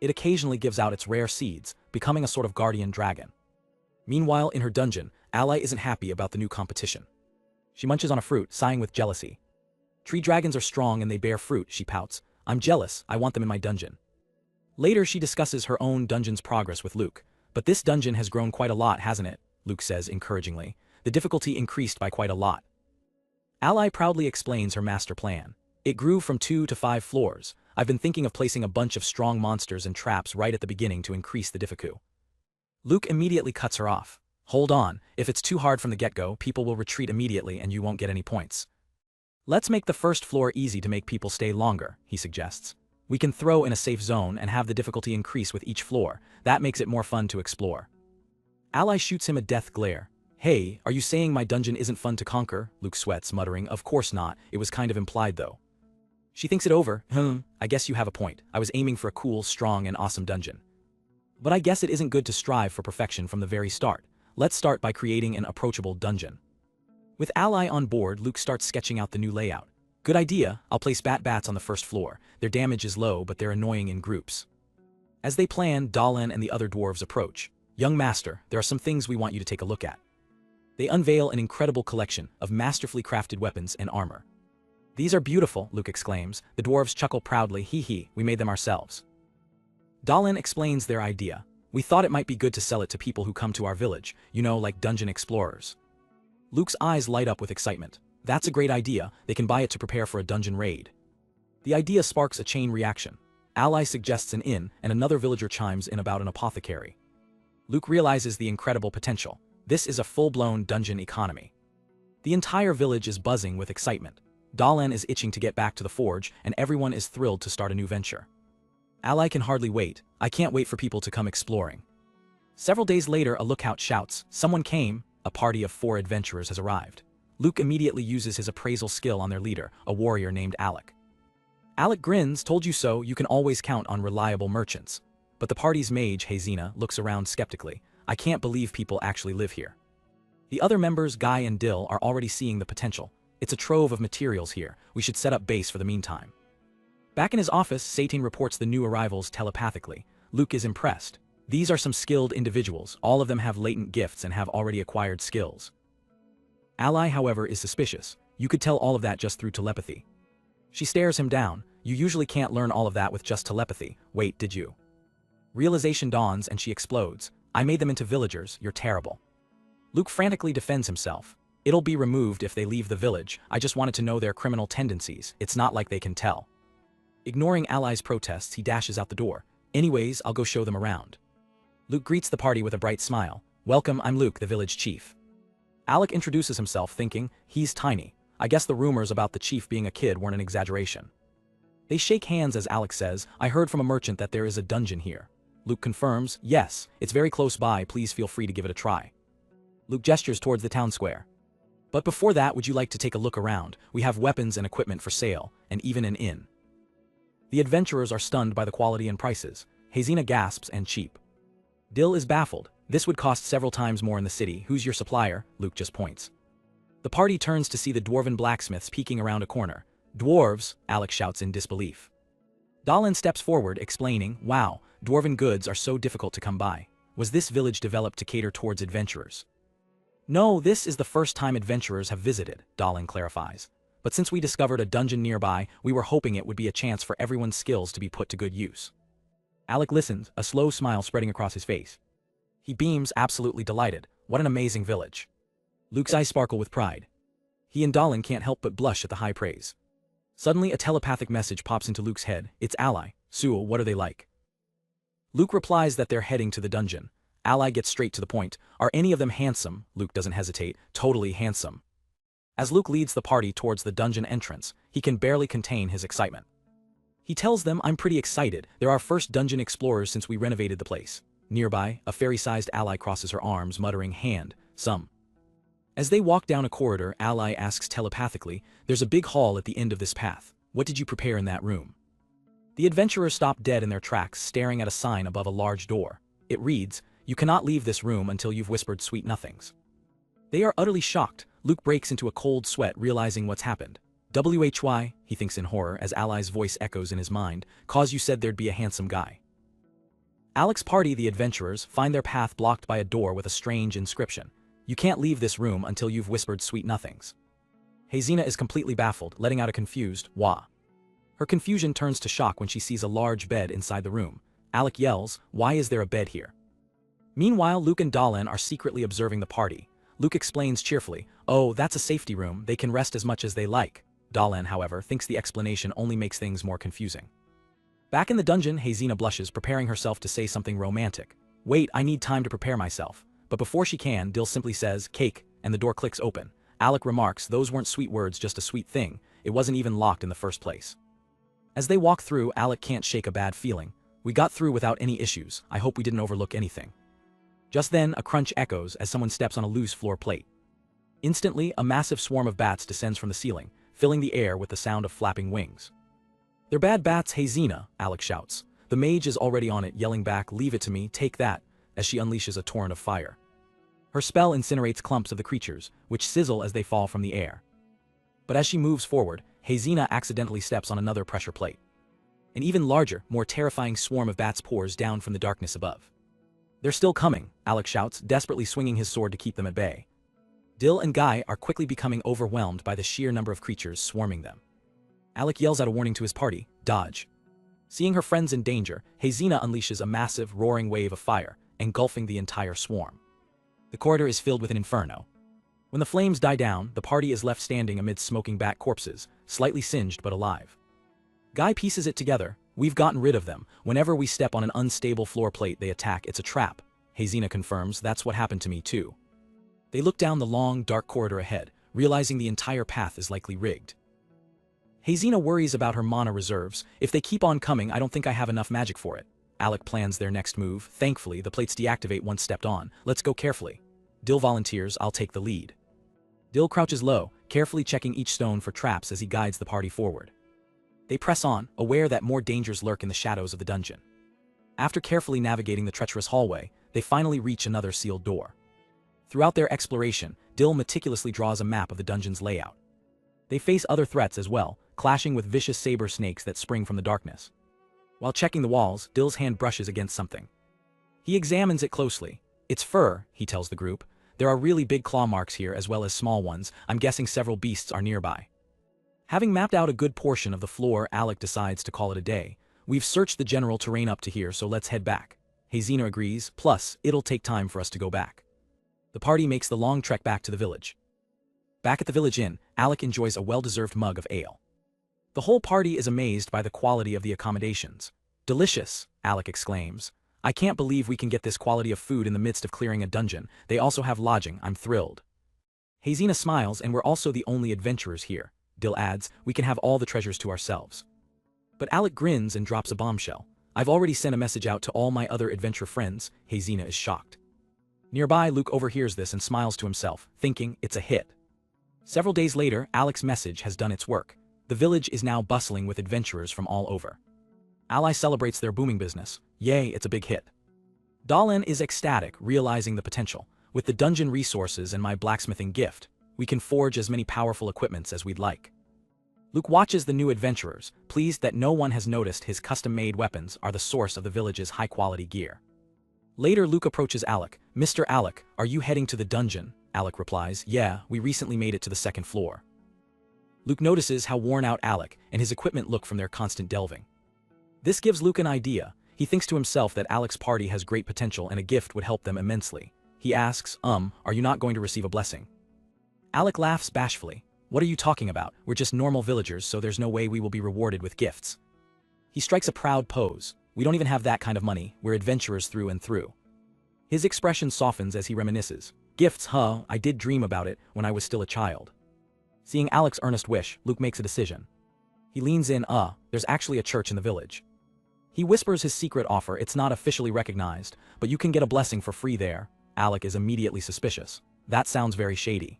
Speaker 1: It occasionally gives out its rare seeds, becoming a sort of guardian dragon. Meanwhile, in her dungeon, Ally isn't happy about the new competition. She munches on a fruit, sighing with jealousy. Tree dragons are strong and they bear fruit, she pouts. I'm jealous, I want them in my dungeon. Later, she discusses her own dungeon's progress with Luke. But this dungeon has grown quite a lot, hasn't it? Luke says encouragingly. The difficulty increased by quite a lot. Ally proudly explains her master plan. It grew from 2 to 5 floors. I've been thinking of placing a bunch of strong monsters and traps right at the beginning to increase the difficulty. Luke immediately cuts her off. Hold on, if it's too hard from the get-go, people will retreat immediately and you won't get any points. Let's make the first floor easy to make people stay longer, he suggests. We can throw in a safe zone and have the difficulty increase with each floor. That makes it more fun to explore. Ally shoots him a death glare. Hey, are you saying my dungeon isn't fun to conquer? Luke sweats, muttering, of course not, it was kind of implied though. She thinks it over. I guess you have a point. I was aiming for a cool, strong, and awesome dungeon. But I guess it isn't good to strive for perfection from the very start. Let's start by creating an approachable dungeon. With Ally on board, Luke starts sketching out the new layout. Good idea, I'll place bats on the first floor. Their damage is low, but they're annoying in groups. As they plan, Dalen and the other dwarves approach. Young master, there are some things we want you to take a look at. They unveil an incredible collection of masterfully crafted weapons and armor. These are beautiful, Luke exclaims. The dwarves chuckle proudly, hee, we made them ourselves. Dalen explains their idea. We thought it might be good to sell it to people who come to our village, like dungeon explorers. Luke's eyes light up with excitement. That's a great idea, they can buy it to prepare for a dungeon raid. The idea sparks a chain reaction. Ally suggests an inn, and another villager chimes in about an apothecary. Luke realizes the incredible potential. This is a full-blown dungeon economy. The entire village is buzzing with excitement. Dalen is itching to get back to the forge, and everyone is thrilled to start a new venture. Ally can hardly wait. I can't wait for people to come exploring. Several days later, a lookout shouts, "Someone came!" A party of 4 adventurers has arrived. Luke immediately uses his appraisal skill on their leader, a warrior named Alec. Alec grins, "Told you so, you can always count on reliable merchants." But the party's mage, Hazina, looks around skeptically. "I can't believe people actually live here." The other members, Guy and Dill, are already seeing the potential. "It's a trove of materials here. We should set up base for the meantime." Back in his office, Satine reports the new arrivals telepathically. Luke is impressed. These are some skilled individuals. All of them have latent gifts and have already acquired skills. Ally, however, is suspicious. "You could tell all of that just through telepathy." She stares him down. "You usually can't learn all of that with just telepathy. Wait, did you?" Realization dawns and she explodes. "I made them into villagers. You're terrible." Luke frantically defends himself. "It'll be removed if they leave the village. I just wanted to know their criminal tendencies. It's not like they can tell." Ignoring Ally's protests, he dashes out the door. "Anyways, I'll go show them around." Luke greets the party with a bright smile. "Welcome, I'm Luke, the village chief." Alec introduces himself, thinking, "He's tiny. I guess the rumors about the chief being a kid weren't an exaggeration." They shake hands as Alec says, "I heard from a merchant that there is a dungeon here." Luke confirms, "Yes, it's very close by, please feel free to give it a try." Luke gestures towards the town square. "But before that, would you like to take a look around? We have weapons and equipment for sale, and even an inn." The adventurers are stunned by the quality and prices. Hazina gasps, "And cheap." Dill is baffled. "This would cost several times more in the city. Who's your supplier?" Luke just points. The party turns to see the dwarven blacksmiths peeking around a corner. "Dwarves!" Alec shouts in disbelief. Dalen steps forward, explaining, "Wow, dwarven goods are so difficult to come by. Was this village developed to cater towards adventurers?" "No, this is the first time adventurers have visited," Dalen clarifies. "But since we discovered a dungeon nearby, we were hoping it would be a chance for everyone's skills to be put to good use." Alec listens, a slow smile spreading across his face. He beams, absolutely delighted. What an amazing village. Luke's eyes sparkle with pride. He and Dalen can't help but blush at the high praise. Suddenly, a telepathic message pops into Luke's head. "It's Ally. Sewell, what are they like?" Luke replies that they're heading to the dungeon. Ally gets straight to the point. "Are any of them handsome?" Luke doesn't hesitate. "Totally handsome." As Luke leads the party towards the dungeon entrance, he can barely contain his excitement. He tells them, "I'm pretty excited. They're our first dungeon explorers since we renovated the place." Nearby, a fairy-sized Ally crosses her arms, muttering, "Hand, some." As they walk down a corridor, Ally asks telepathically, "There's a big hall at the end of this path. What did you prepare in that room?" The adventurers stop dead in their tracks, staring at a sign above a large door. It reads, "You cannot leave this room until you've whispered sweet nothings." They are utterly shocked. Luke breaks into a cold sweat, realizing what's happened. "Why," he thinks in horror as Ally's voice echoes in his mind, "'cause you said there'd be a handsome guy." Alec's party, the adventurers, find their path blocked by a door with a strange inscription. "You can't leave this room until you've whispered sweet nothings." Hazina is completely baffled, letting out a confused, "Wah." Her confusion turns to shock when she sees a large bed inside the room. Alec yells, "Why is there a bed here?" Meanwhile, Luke and Dalen are secretly observing the party. Luke explains cheerfully, "Oh, that's a safety room, they can rest as much as they like." Dalen, however, thinks the explanation only makes things more confusing. Back in the dungeon, Hazina blushes, preparing herself to say something romantic. "Wait, I need time to prepare myself." But before she can, Dill simply says, "Cake," and the door clicks open. Alec remarks, "Those weren't sweet words, just a sweet thing. It wasn't even locked in the first place." As they walk through, Alec can't shake a bad feeling. "We got through without any issues. I hope we didn't overlook anything." Just then, a crunch echoes as someone steps on a loose floor plate. Instantly, a massive swarm of bats descends from the ceiling, filling the air with the sound of flapping wings. "They're bad bats, Hazina," Alec shouts. The mage is already on it, yelling back, "Leave it to me, take that," as she unleashes a torrent of fire. Her spell incinerates clumps of the creatures, which sizzle as they fall from the air. But as she moves forward, Hazina accidentally steps on another pressure plate. An even larger, more terrifying swarm of bats pours down from the darkness above. "They're still coming," Alec shouts, desperately swinging his sword to keep them at bay. Dill and Guy are quickly becoming overwhelmed by the sheer number of creatures swarming them. Alec yells out a warning to his party, "Dodge." Seeing her friends in danger, Hazina unleashes a massive, roaring wave of fire, engulfing the entire swarm. The corridor is filled with an inferno. When the flames die down, the party is left standing amid smoking bat corpses, slightly singed but alive. Guy pieces it together. We've gotten rid of them. Whenever we step on an unstable floor plate they attack. It's a trap. Hazina confirms, that's what happened to me too. They look down the long, dark corridor ahead, realizing the entire path is likely rigged. Hazina worries about her mana reserves. If they keep on coming, I don't think I have enough magic for it. Alec plans their next move. Thankfully, the plates deactivate once stepped on. Let's go carefully. Dill volunteers, I'll take the lead. Dill crouches low, carefully checking each stone for traps as he guides the party forward. They press on, aware that more dangers lurk in the shadows of the dungeon. After carefully navigating the treacherous hallway, they finally reach another sealed door. Throughout their exploration, Dill meticulously draws a map of the dungeon's layout. They face other threats as well, clashing with vicious saber snakes that spring from the darkness. While checking the walls, Dill's hand brushes against something. He examines it closely. It's fur, he tells the group. There are really big claw marks here as well as small ones. I'm guessing several beasts are nearby. Having mapped out a good portion of the floor, Alec decides to call it a day. We've searched the general terrain up to here, so let's head back. Hazina agrees, plus, it'll take time for us to go back. The party makes the long trek back to the village. Back at the village inn, Alec enjoys a well-deserved mug of ale. The whole party is amazed by the quality of the accommodations. Delicious, Alec exclaims. I can't believe we can get this quality of food in the midst of clearing a dungeon. They also have lodging, I'm thrilled. Hazina smiles, and we're also the only adventurers here. Dill adds, we can have all the treasures to ourselves. But Alec grins and drops a bombshell. I've already sent a message out to all my other adventure friends. Hazina is shocked. Nearby, Luke overhears this and smiles to himself, thinking it's a hit. Several days later, Alec's message has done its work. The village is now bustling with adventurers from all over. Ally celebrates their booming business. Yay, it's a big hit. Dalen is ecstatic, realizing the potential. With the dungeon resources and my blacksmithing gift, we can forge as many powerful equipments as we'd like. Luke watches the new adventurers, pleased that no one has noticed his custom-made weapons are the source of the village's high-quality gear. Later, Luke approaches Alec. Mr. Alec, are you heading to the dungeon? Alec replies, yeah, we recently made it to the second floor. Luke notices how worn out Alec and his equipment look from their constant delving. This gives Luke an idea. He thinks to himself that Alec's party has great potential and a gift would help them immensely. He asks, are you not going to receive a blessing? Alec laughs bashfully. What are you talking about? We're just normal villagers, so there's no way we will be rewarded with gifts. He strikes a proud pose. We don't even have that kind of money, we're adventurers through and through. His expression softens as he reminisces. Gifts, huh, I did dream about it when I was still a child. Seeing Alec's earnest wish, Luke makes a decision. He leans in, there's actually a church in the village. He whispers his secret offer. It's not officially recognized, but you can get a blessing for free there. Alec is immediately suspicious. That sounds very shady.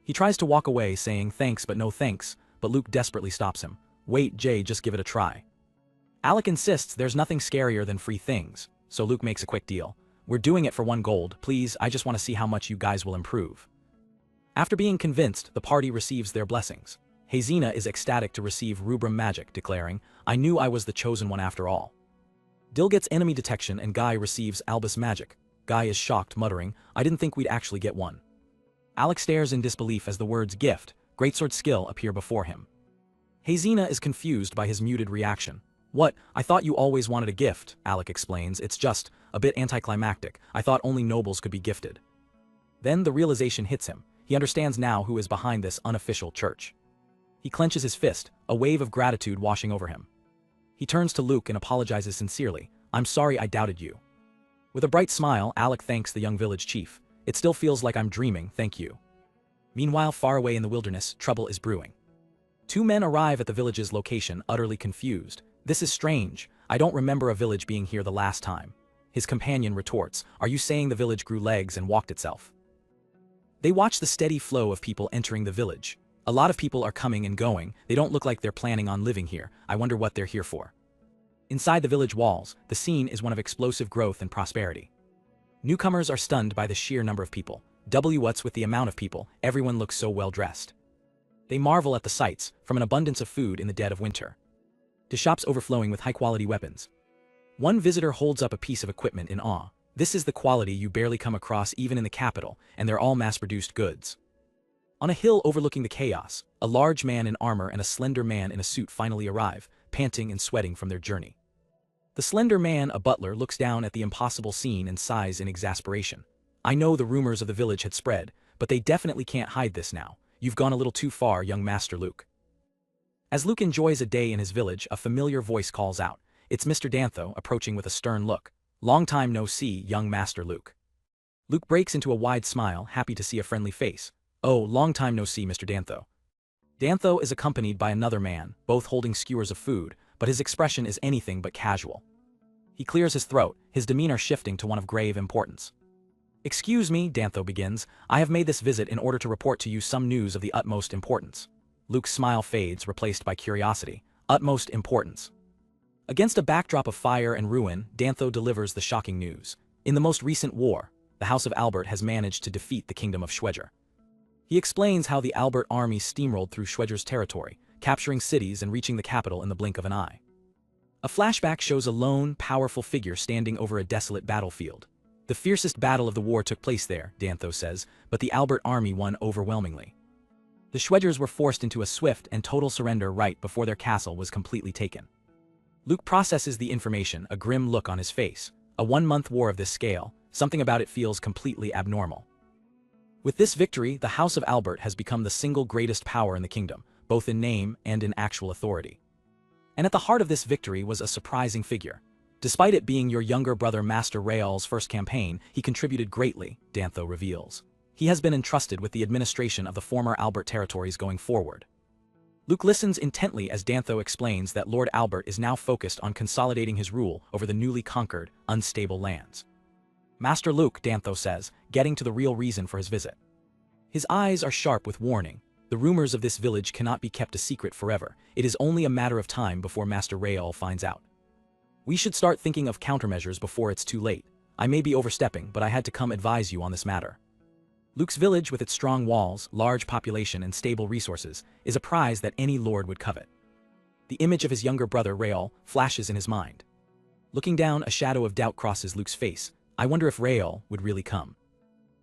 Speaker 1: He tries to walk away saying thanks but no thanks, but Luke desperately stops him. Wait, Jay, just give it a try. Alec insists there's nothing scarier than free things, so Luke makes a quick deal. We're doing it for 1 gold, please, I just want to see how much you guys will improve. After being convinced, the party receives their blessings. Hazina is ecstatic to receive Rubrum magic, declaring, I knew I was the chosen one after all. Dill gets enemy detection and Guy receives Albus magic. Guy is shocked, muttering, I didn't think we'd actually get one. Alec stares in disbelief as the words gift, greatsword skill appear before him. Hazina is confused by his muted reaction. What, I thought you always wanted a gift, Alec explains, it's just a bit anticlimactic, I thought only nobles could be gifted. Then the realization hits him, he understands now who is behind this unofficial church. He clenches his fist, a wave of gratitude washing over him. He turns to Luke and apologizes sincerely, I'm sorry I doubted you. With a bright smile, Alec thanks the young village chief. It still feels like I'm dreaming, thank you. Meanwhile, far away in the wilderness, trouble is brewing. 2 men arrive at the village's location, utterly confused. This is strange, I don't remember a village being here the last time. His companion retorts, are you saying the village grew legs and walked itself? They watch the steady flow of people entering the village. A lot of people are coming and going, they don't look like they're planning on living here, I wonder what they're here for. Inside the village walls, the scene is one of explosive growth and prosperity. Newcomers are stunned by the sheer number of people. What's with the amount of people, everyone looks so well dressed. They marvel at the sights, from an abundance of food in the dead of winter to shops overflowing with high-quality weapons. One visitor holds up a piece of equipment in awe. This is the quality you barely come across even in the capital, and they're all mass-produced goods. On a hill overlooking the chaos, a large man in armor and a slender man in a suit finally arrive, panting and sweating from their journey. The slender man, a butler, looks down at the impossible scene and sighs in exasperation. I know the rumors of the village had spread, but they definitely can't hide this now. You've gone a little too far, young Master Luke. As Luke enjoys a day in his village, a familiar voice calls out. It's Mr. Dantho, approaching with a stern look. Long time no see, young Master Luke. Luke breaks into a wide smile, happy to see a friendly face. Oh, long time no see, Mr. Dantho. Dantho is accompanied by another man, both holding skewers of food, but his expression is anything but casual. He clears his throat, his demeanor shifting to one of grave importance. Excuse me, Dantho begins, I have made this visit in order to report to you some news of the utmost importance. Luke's smile fades, replaced by curiosity. Utmost importance. Against a backdrop of fire and ruin, Dantho delivers the shocking news. In the most recent war, the House of Albert has managed to defeat the Kingdom of Schweger. He explains how the Albert army steamrolled through Schweger's territory, capturing cities and reaching the capital in the blink of an eye. A flashback shows a lone, powerful figure standing over a desolate battlefield. The fiercest battle of the war took place there, Dantho says, but the Albert army won overwhelmingly. The Schwegers were forced into a swift and total surrender right before their castle was completely taken. Luke processes the information, a grim look on his face. A one-month war of this scale, something about it feels completely abnormal. With this victory, the House of Albert has become the single greatest power in the kingdom, both in name and in actual authority. And at the heart of this victory was a surprising figure. Despite it being your younger brother Master Rael's first campaign, he contributed greatly, Dantho reveals. He has been entrusted with the administration of the former Albert territories going forward. Luke listens intently as Dantho explains that Lord Albert is now focused on consolidating his rule over the newly conquered, unstable lands. Master Luke, Dantho says, getting to the real reason for his visit. His eyes are sharp with warning. The rumors of this village cannot be kept a secret forever. It is only a matter of time before Master Rael finds out. We should start thinking of countermeasures before it's too late. I may be overstepping, but I had to come advise you on this matter. Luke's village, with its strong walls, large population, and stable resources, is a prize that any lord would covet. The image of his younger brother, Rael, flashes in his mind. Looking down, a shadow of doubt crosses Luke's face. I wonder if Rael would really come.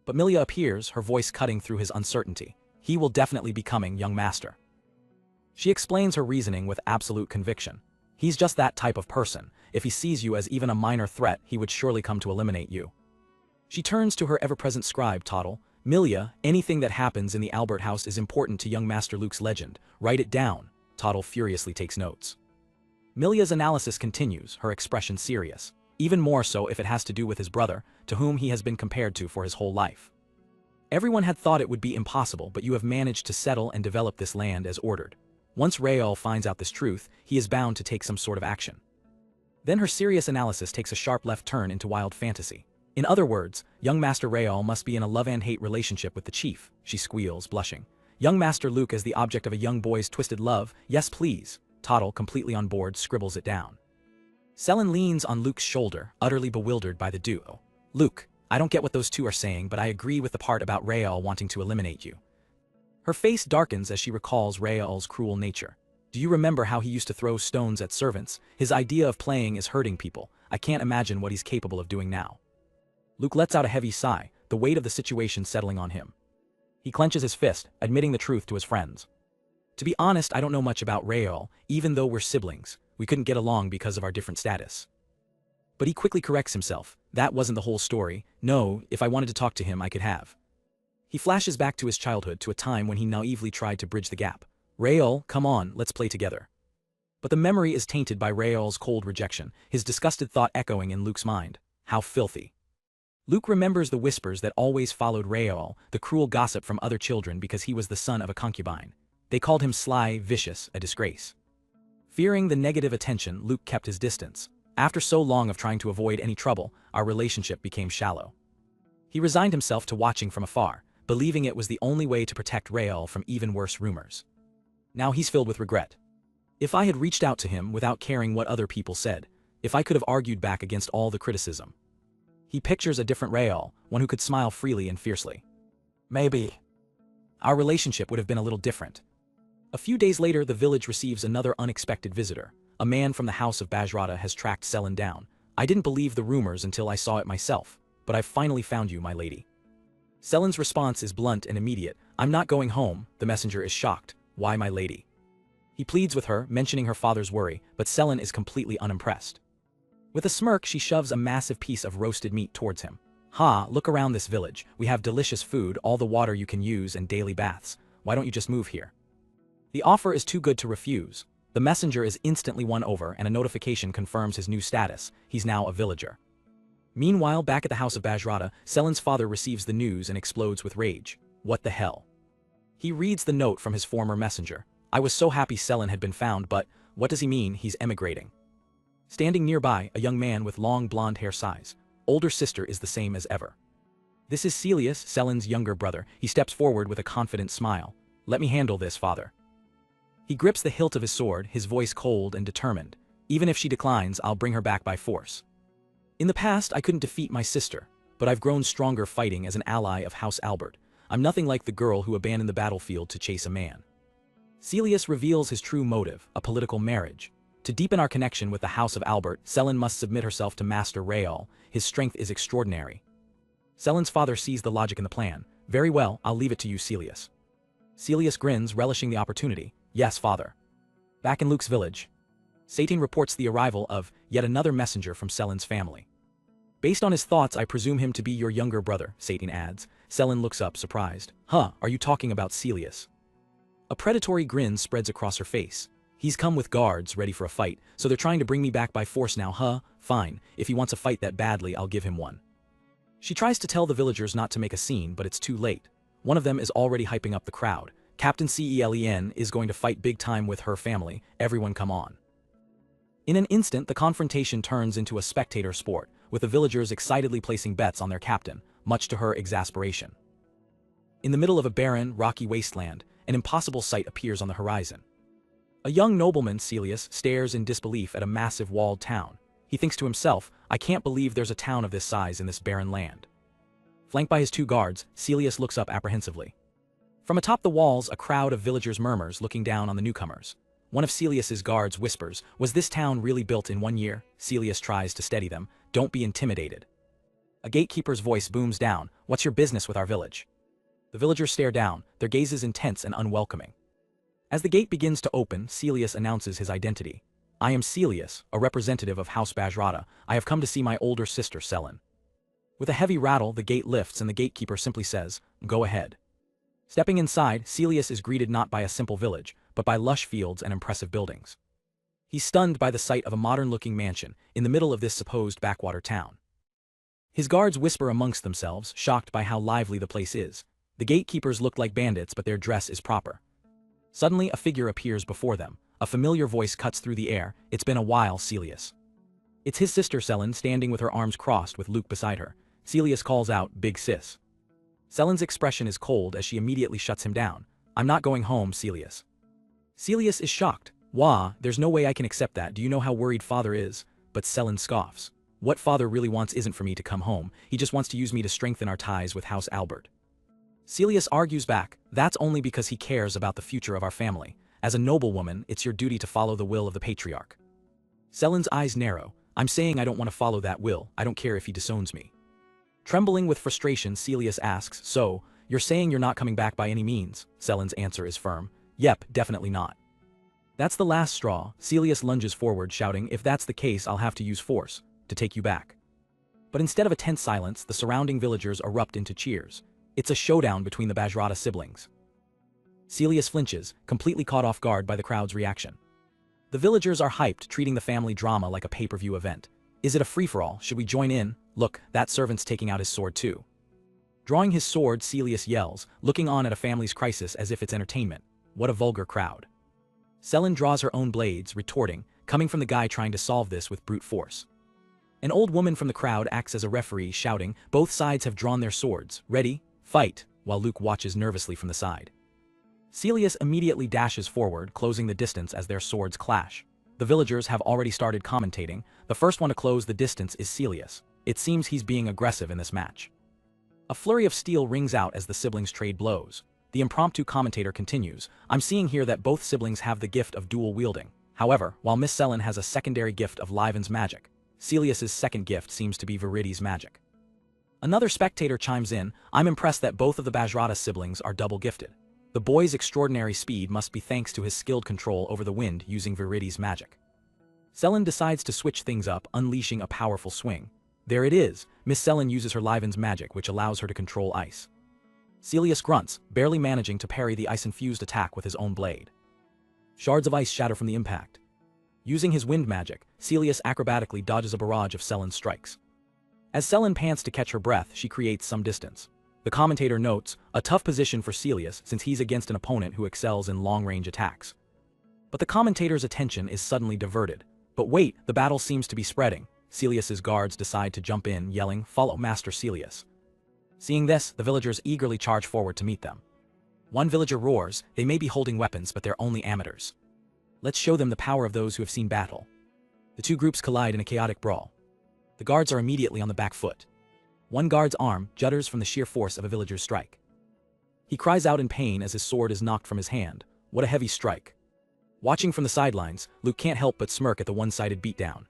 Speaker 1: But Milia appears, her voice cutting through his uncertainty. He will definitely be coming, young master. She explains her reasoning with absolute conviction. He's just that type of person. If he sees you as even a minor threat, he would surely come to eliminate you. She turns to her ever-present scribe, Toddle. Milia, anything that happens in the Albert house is important to young Master Luke's legend. Write it down. Toddle furiously takes notes. Milia's analysis continues, her expression serious. Even more so if it has to do with his brother, to whom he has been compared to for his whole life. Everyone had thought it would be impossible, but you have managed to settle and develop this land as ordered. Once Rael finds out this truth, he is bound to take some sort of action. Then her serious analysis takes a sharp left turn into wild fantasy. In other words, young Master Rael must be in a love-and-hate relationship with the chief, she squeals, blushing. Young Master Luke as the object of a young boy's twisted love, yes please. Toddle, completely on board, scribbles it down. Selin leans on Luke's shoulder, utterly bewildered by the duo. Luke, I don't get what those two are saying, but I agree with the part about Rael wanting to eliminate you. Her face darkens as she recalls Rael's cruel nature. Do you remember how he used to throw stones at servants? His idea of playing is hurting people. I can't imagine what he's capable of doing now. Luke lets out a heavy sigh, the weight of the situation settling on him. He clenches his fist, admitting the truth to his friends. To be honest, I don't know much about Rael, even though we're siblings. We couldn't get along because of our different status. But he quickly corrects himself. That wasn't the whole story. No, if I wanted to talk to him, I could have. He flashes back to his childhood, to a time when he naively tried to bridge the gap. Rael, come on, let's play together. But the memory is tainted by Rael's cold rejection, his disgusted thought echoing in Luke's mind. How filthy. Luke remembers the whispers that always followed Rael, the cruel gossip from other children because he was the son of a concubine. They called him sly, vicious, a disgrace. Fearing the negative attention, Luke kept his distance. After so long of trying to avoid any trouble, our relationship became shallow. He resigned himself to watching from afar, believing it was the only way to protect Rael from even worse rumors. Now he's filled with regret. If I had reached out to him without caring what other people said, if I could have argued back against all the criticism. He pictures a different Rael, one who could smile freely and fiercely. Maybe our relationship would have been a little different. A few days later, the village receives another unexpected visitor. A man from the house of Bajrata has tracked Selin down. I didn't believe the rumors until I saw it myself, but I've finally found you, my lady. Selin's response is blunt and immediate. I'm not going home. The messenger is shocked. Why, my lady? He pleads with her, mentioning her father's worry, but Selin is completely unimpressed. With a smirk, she shoves a massive piece of roasted meat towards him. Ha, look around this village. We have delicious food, all the water you can use, and daily baths. Why don't you just move here? The offer is too good to refuse. The messenger is instantly won over and a notification confirms his new status. He's now a villager. Meanwhile, back at the house of Bajrata, Selin's father receives the news and explodes with rage. What the hell? He reads the note from his former messenger. I was so happy Selin had been found, but what does he mean he's emigrating? Standing nearby, a young man with long blonde hair sighs. Older sister is the same as ever. This is Celius, Selin's younger brother. He steps forward with a confident smile. Let me handle this, father. He grips the hilt of his sword, his voice cold and determined. Even if she declines, I'll bring her back by force. In the past, I couldn't defeat my sister, but I've grown stronger fighting as an ally of House Albert. I'm nothing like the girl who abandoned the battlefield to chase a man. Celius reveals his true motive, a political marriage. To deepen our connection with the House of Albert, Selin must submit herself to Master Rael. His strength is extraordinary. Selin's father sees the logic in the plan. Very well, I'll leave it to you, Celius. Celius grins, relishing the opportunity. Yes, father. Back in Luke's village, Satan reports the arrival of yet another messenger from Selin's family. Based on his thoughts, I presume him to be your younger brother, Satan adds. Selin looks up, surprised. Huh, are you talking about Celius? A predatory grin spreads across her face. He's come with guards, ready for a fight, so they're trying to bring me back by force now, huh? Fine, if he wants a fight that badly, I'll give him one. She tries to tell the villagers not to make a scene, but it's too late. One of them is already hyping up the crowd. Captain Celen is going to fight big time with her family. Everyone come on. In an instant, the confrontation turns into a spectator sport, with the villagers excitedly placing bets on their captain, much to her exasperation. In the middle of a barren, rocky wasteland, an impossible sight appears on the horizon. A young nobleman, Celius, stares in disbelief at a massive walled town. He thinks to himself, I can't believe there's a town of this size in this barren land. Flanked by his two guards, Celius looks up apprehensively. From atop the walls, a crowd of villagers murmurs, looking down on the newcomers. One of Celius's guards whispers, was this town really built in 1 year? Celius tries to steady them. Don't be intimidated. A gatekeeper's voice booms down, what's your business with our village? The villagers stare down, their gazes intense and unwelcoming. As the gate begins to open, Celius announces his identity. I am Celius, a representative of House Bajrata. I have come to see my older sister, Selin. With a heavy rattle, the gate lifts and the gatekeeper simply says, go ahead. Stepping inside, Celius is greeted not by a simple village, but by lush fields and impressive buildings. He's stunned by the sight of a modern-looking mansion in the middle of this supposed backwater town. His guards whisper amongst themselves, shocked by how lively the place is. The gatekeepers look like bandits, but their dress is proper. Suddenly, a figure appears before them. A familiar voice cuts through the air. It's been a while, Celius. It's his sister Selin, standing with her arms crossed with Luke beside her. Celius calls out, Big sis. Selin's expression is cold as she immediately shuts him down. I'm not going home, Celius. Celius is shocked. Wah, there's no way I can accept that. Do you know how worried father is? But Selin scoffs. What father really wants isn't for me to come home. He just wants to use me to strengthen our ties with House Albert. Celius argues back. That's only because he cares about the future of our family. As a noblewoman, it's your duty to follow the will of the patriarch. Selin's eyes narrow. I'm saying I don't want to follow that will. I don't care if he disowns me. Trembling with frustration, Celius asks, so, you're saying you're not coming back by any means? Selin's answer is firm. Yep, definitely not. That's the last straw. Celius lunges forward, shouting, if that's the case, I'll have to use force to take you back. But instead of a tense silence, the surrounding villagers erupt into cheers. It's a showdown between the Bajrata siblings. Celius flinches, completely caught off guard by the crowd's reaction. The villagers are hyped, treating the family drama like a pay-per-view event. Is it a free-for-all? Should we join in? Look, that servant's taking out his sword too. Drawing his sword, Celius yells, looking on at a family's crisis as if it's entertainment. What a vulgar crowd. Selin draws her own blades, retorting, coming from the guy trying to solve this with brute force. An old woman from the crowd acts as a referee, shouting, both sides have drawn their swords. Ready? Fight, while Luke watches nervously from the side. Celius immediately dashes forward, closing the distance as their swords clash. The villagers have already started commentating. The first one to close the distance is Celius. It seems he's being aggressive in this match. A flurry of steel rings out as the siblings trade blows. The impromptu commentator continues, I'm seeing here that both siblings have the gift of dual wielding. However, while Miss Selin has a secondary gift of Liven's magic, Celius's second gift seems to be Viridi's magic. Another spectator chimes in, I'm impressed that both of the Bajrata siblings are double-gifted. The boy's extraordinary speed must be thanks to his skilled control over the wind using Viridi's magic. Selin decides to switch things up, unleashing a powerful swing. There it is, Miss Selin uses her Liven's magic, which allows her to control ice. Celius grunts, barely managing to parry the ice-infused attack with his own blade. Shards of ice shatter from the impact. Using his wind magic, Celius acrobatically dodges a barrage of Selen's strikes. As Selen pants to catch her breath, she creates some distance. The commentator notes, a tough position for Celius since he's against an opponent who excels in long-range attacks. But the commentator's attention is suddenly diverted. But wait, the battle seems to be spreading. Celius's guards decide to jump in, yelling, "Follow Master Celius." Seeing this, the villagers eagerly charge forward to meet them. One villager roars, they may be holding weapons, but they're only amateurs. Let's show them the power of those who have seen battle. The two groups collide in a chaotic brawl. The guards are immediately on the back foot. One guard's arm judders from the sheer force of a villager's strike. He cries out in pain as his sword is knocked from his hand. What a heavy strike. Watching from the sidelines, Luke can't help but smirk at the one-sided beatdown.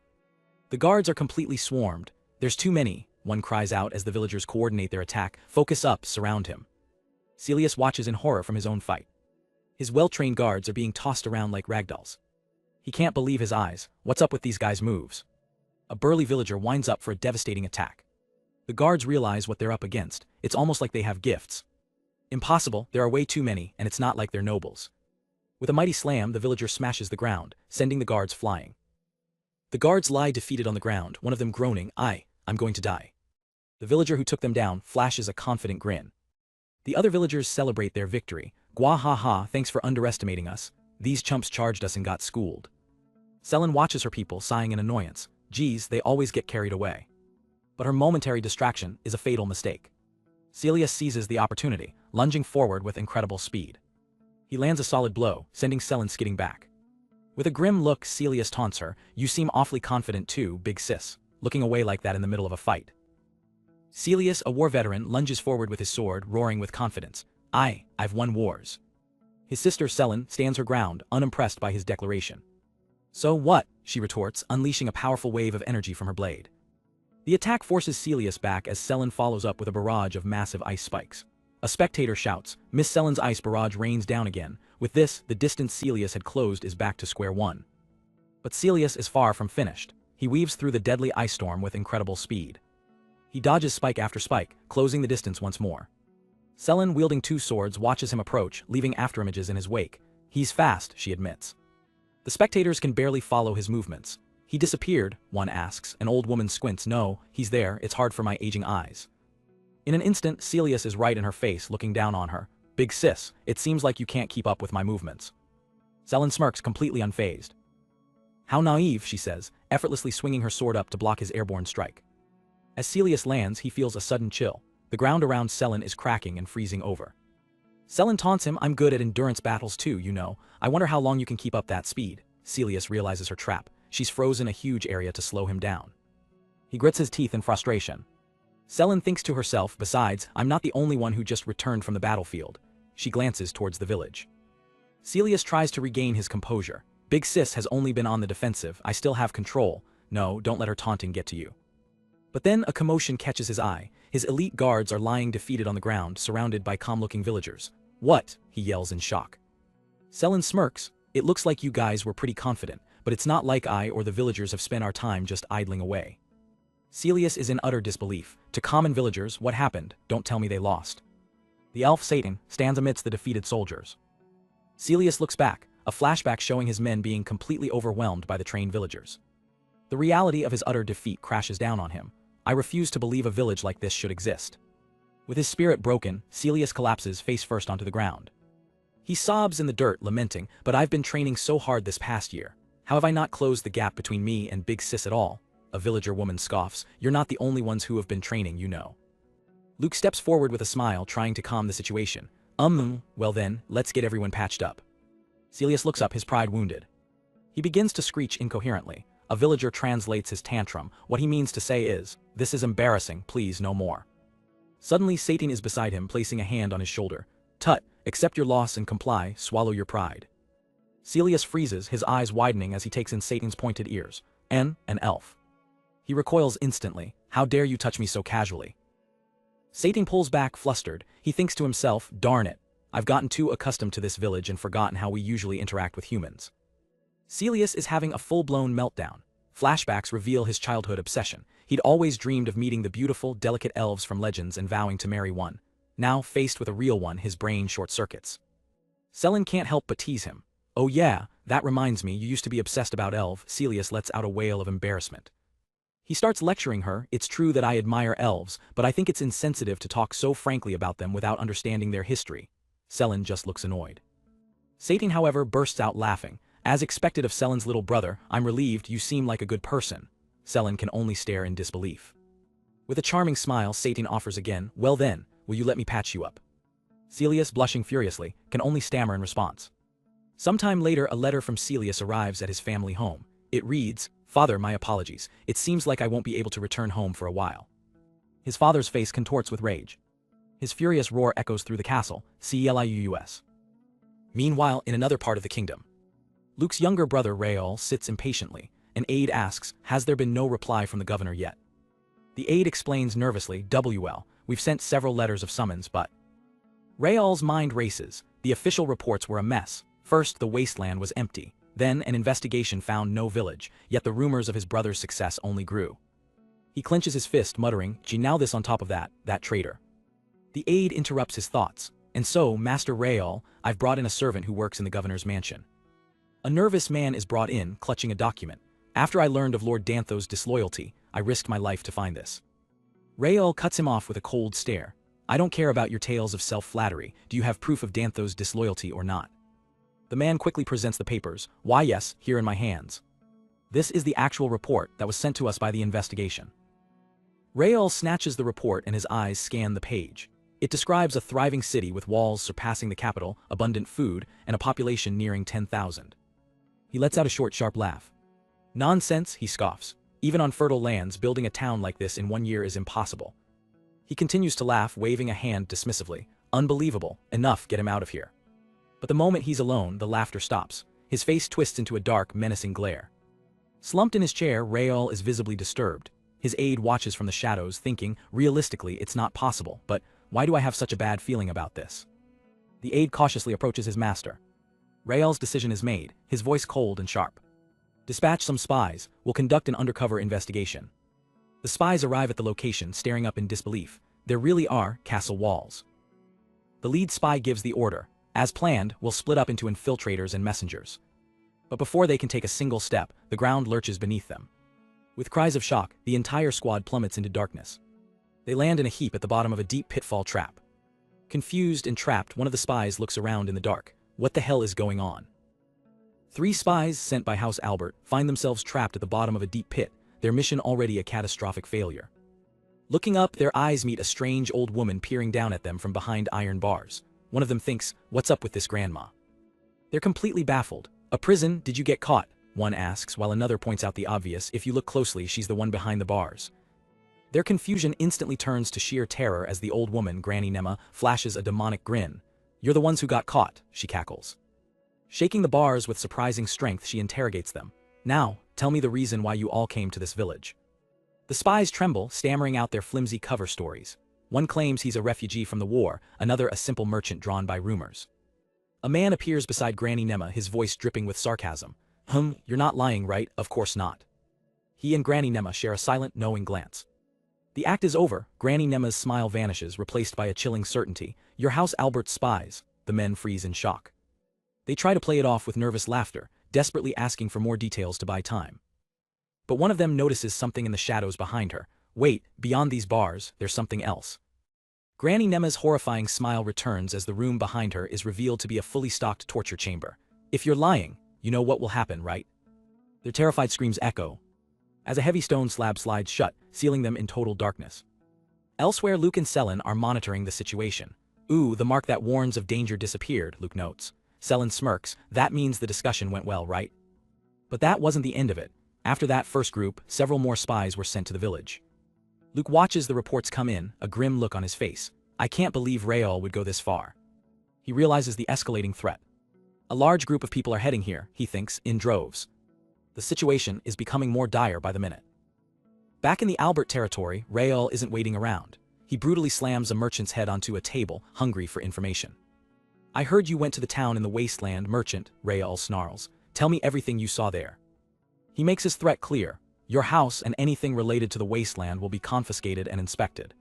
Speaker 1: The guards are completely swarmed. There's too many, one cries out as the villagers coordinate their attack. Focus up, surround him. Celius watches in horror from his own fight. His well-trained guards are being tossed around like ragdolls. He can't believe his eyes. What's up with these guys' moves? A burly villager winds up for a devastating attack. The guards realize what they're up against. It's almost like they have gifts. Impossible, there are way too many, and it's not like they're nobles. With a mighty slam, the villager smashes the ground, sending the guards flying. The guards lie defeated on the ground, one of them groaning, I'm going to die. The villager who took them down flashes a confident grin. The other villagers celebrate their victory. Gwa ha ha, thanks for underestimating us. These chumps charged us and got schooled. Selen watches her people, sighing in annoyance. Geez, they always get carried away. But her momentary distraction is a fatal mistake. Celius seizes the opportunity, lunging forward with incredible speed. He lands a solid blow, sending Selen skidding back. With a grim look, Celius taunts her, "You seem awfully confident too, big sis, looking away like that in the middle of a fight." Celius, a war veteran, lunges forward with his sword, roaring with confidence. I've won wars. His sister Selen stands her ground, unimpressed by his declaration. So what? She retorts, unleashing a powerful wave of energy from her blade. The attack forces Celius back as Selen follows up with a barrage of massive ice spikes. A spectator shouts, Miss Selen's ice barrage rains down again. With this, the distance Celius had closed is back to square one. But Celius is far from finished. He weaves through the deadly ice storm with incredible speed. He dodges spike after spike, closing the distance once more. Selen, wielding two swords, watches him approach, leaving afterimages in his wake. He's fast, she admits. The spectators can barely follow his movements. He disappeared, one asks. An old woman squints. No, he's there, it's hard for my aging eyes. In an instant, Celius is right in her face, looking down on her. Big sis, it seems like you can't keep up with my movements. Selen smirks, completely unfazed. How naive, she says, effortlessly swinging her sword up to block his airborne strike. As Celius lands, he feels a sudden chill. The ground around Selen is cracking and freezing over. Selen taunts him, I'm good at endurance battles too, you know. I wonder how long you can keep up that speed. Celius realizes her trap. She's frozen a huge area to slow him down. He grits his teeth in frustration. Selen thinks to herself, besides, I'm not the only one who just returned from the battlefield. She glances towards the village. Celius tries to regain his composure. Big sis has only been on the defensive, I still have control. No, don't let her taunting get to you. But then a commotion catches his eye. His elite guards are lying defeated on the ground, surrounded by calm-looking villagers. What? He yells in shock. Selen smirks. It looks like you guys were pretty confident, but it's not like I or the villagers have spent our time just idling away. Celius is in utter disbelief. To common villagers, what happened? Don't tell me they lost. The elf Satan stands amidst the defeated soldiers. Celius looks back, a flashback showing his men being completely overwhelmed by the trained villagers. The reality of his utter defeat crashes down on him. I refuse to believe a village like this should exist. With his spirit broken, Celius collapses face first onto the ground. He sobs in the dirt, lamenting, but I've been training so hard this past year. How have I not closed the gap between me and Big Sis at all? A villager woman scoffs. You're not the only ones who have been training, you know. Luke steps forward with a smile, trying to calm the situation. Well then, let's get everyone patched up. Celius looks up, his pride wounded. He begins to screech incoherently. A villager translates his tantrum. What he means to say is, this is embarrassing, please no more. Suddenly Satan is beside him, placing a hand on his shoulder. Tut, accept your loss and comply, swallow your pride. Celius freezes, his eyes widening as he takes in Satan's pointed ears. An elf. He recoils instantly. How dare you touch me so casually? Satan pulls back, flustered. He thinks to himself, darn it, I've gotten too accustomed to this village and forgotten how we usually interact with humans. Celius is having a full-blown meltdown. Flashbacks reveal his childhood obsession. He'd always dreamed of meeting the beautiful, delicate elves from legends and vowing to marry one. Now, faced with a real one, his brain short-circuits. Selen can't help but tease him. Oh yeah, that reminds me, you used to be obsessed about elves. Celius lets out a wail of embarrassment. He starts lecturing her. It's true that I admire elves, but I think it's insensitive to talk so frankly about them without understanding their history. Selen just looks annoyed. Satan, however, bursts out laughing. As expected of Selen's little brother, I'm relieved, you seem like a good person. Selen can only stare in disbelief. With a charming smile, Satan offers again, well then, will you let me patch you up? Celius, blushing furiously, can only stammer in response. Sometime later, a letter from Celius arrives at his family home. It reads, Father, my apologies. It seems like I won't be able to return home for a while. His father's face contorts with rage. His furious roar echoes through the castle, Celius. Meanwhile, in another part of the kingdom, Luke's younger brother Rael sits impatiently. An aide asks, has there been no reply from the governor yet? The aide explains nervously, WL, we've sent several letters of summons, but... Rael's mind races. The official reports were a mess. First, the wasteland was empty. Then, an investigation found no village, yet the rumors of his brother's success only grew. He clenches his fist, muttering, gee, now this on top of that traitor. The aide interrupts his thoughts. And so, Master Rael, I've brought in a servant who works in the governor's mansion. A nervous man is brought in, clutching a document. After I learned of Lord Dantho's disloyalty, I risked my life to find this. Rael cuts him off with a cold stare. I don't care about your tales of self-flattery. Do you have proof of Dantho's disloyalty or not? The man quickly presents the papers. Why yes, here in my hands. This is the actual report that was sent to us by the investigation. Rael snatches the report and his eyes scan the page. It describes a thriving city with walls surpassing the capital, abundant food, and a population nearing 10,000. He lets out a short, sharp laugh. Nonsense, he scoffs. Even on fertile lands, building a town like this in 1 year is impossible. He continues to laugh, waving a hand dismissively. Unbelievable. Enough, get him out of here. But the moment he's alone, the laughter stops. His face twists into a dark, menacing glare. Slumped in his chair, Rael is visibly disturbed. His aide watches from the shadows, thinking, realistically, it's not possible, but why do I have such a bad feeling about this? The aide cautiously approaches his master. Rael's decision is made, his voice cold and sharp. Dispatch some spies. We'll conduct an undercover investigation. The spies arrive at the location, staring up in disbelief. There really are castle walls. The lead spy gives the order. As planned, we'll split up into infiltrators and messengers. But before they can take a single step, the ground lurches beneath them. With cries of shock, the entire squad plummets into darkness. They land in a heap at the bottom of a deep pitfall trap. Confused and trapped, one of the spies looks around in the dark. What the hell is going on? 3 spies sent by House Albert find themselves trapped at the bottom of a deep pit, their mission already a catastrophic failure. Looking up, their eyes meet a strange old woman peering down at them from behind iron bars. One of them thinks, what's up with this grandma? They're completely baffled. A prison? Did you get caught? One asks, while another points out the obvious. If you look closely, she's the one behind the bars. Their confusion instantly turns to sheer terror as the old woman, Granny Nema, flashes a demonic grin. You're the ones who got caught, she cackles. Shaking the bars with surprising strength, she interrogates them. Now, tell me the reason why you all came to this village. The spies tremble, stammering out their flimsy cover stories. One claims he's a refugee from the war, another a simple merchant drawn by rumors. A man appears beside Granny Nema, his voice dripping with sarcasm. You're not lying, right? Of course not. He and Granny Nema share a silent, knowing glance. The act is over. Granny Nema's smile vanishes, replaced by a chilling certainty. Your House Albert's spies. The men freeze in shock. They try to play it off with nervous laughter, desperately asking for more details to buy time. But one of them notices something in the shadows behind her. Wait, beyond these bars, there's something else. Granny Nema's horrifying smile returns as the room behind her is revealed to be a fully stocked torture chamber. If you're lying, you know what will happen, right? Their terrified screams echo as a heavy stone slab slides shut, sealing them in total darkness. Elsewhere, Luke and Selen are monitoring the situation. Ooh, the mark that warns of danger disappeared, Luke notes. Selen smirks. That means the discussion went well, right? But that wasn't the end of it. After that first group, several more spies were sent to the village. Luke watches the reports come in, a grim look on his face. I can't believe Rael would go this far. He realizes the escalating threat. A large group of people are heading here, he thinks, in droves. The situation is becoming more dire by the minute. Back in the Albert territory, Rael isn't waiting around. He brutally slams a merchant's head onto a table, hungry for information. I heard you went to the town in the wasteland, merchant, Rael snarls. Tell me everything you saw there. He makes his threat clear. Your house and anything related to the wasteland will be confiscated and inspected.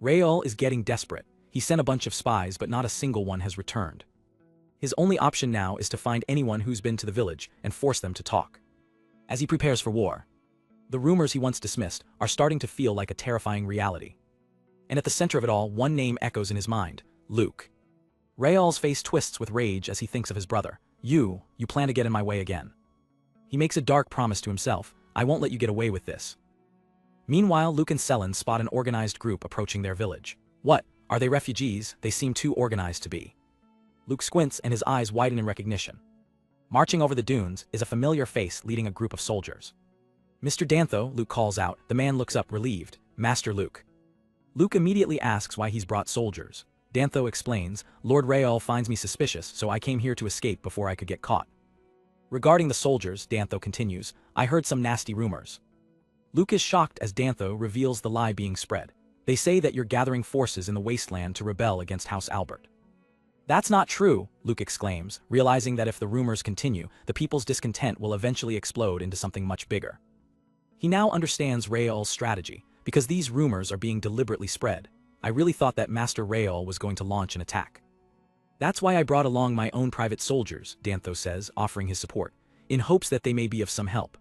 Speaker 1: Rael is getting desperate. He sent a bunch of spies, but not a single one has returned. His only option now is to find anyone who's been to the village and force them to talk. As he prepares for war, the rumors he once dismissed are starting to feel like a terrifying reality. And at the center of it all, one name echoes in his mind: Luke. Rael's face twists with rage as he thinks of his brother. You plan to get in my way again. He makes a dark promise to himself: I won't let you get away with this. Meanwhile, Luke and Selen spot an organized group approaching their village. What? Are they refugees? They seem too organized to be. Luke squints and his eyes widen in recognition. Marching over the dunes is a familiar face leading a group of soldiers. Mr. Dantho, Luke calls out. The man looks up relieved. Master Luke. Luke immediately asks why he's brought soldiers. Dantho explains, Lord Rael finds me suspicious, so I came here to escape before I could get caught. Regarding the soldiers, Dantho continues, I heard some nasty rumors. Luke is shocked as Dantho reveals the lie being spread. They say that you're gathering forces in the wasteland to rebel against House Albert. That's not true, Luke exclaims, realizing that if the rumors continue, the people's discontent will eventually explode into something much bigger. He now understands Rael's strategy, because these rumors are being deliberately spread. I really thought that Master Rael was going to launch an attack. That's why I brought along my own private soldiers, Dantho says, offering his support, in hopes that they may be of some help.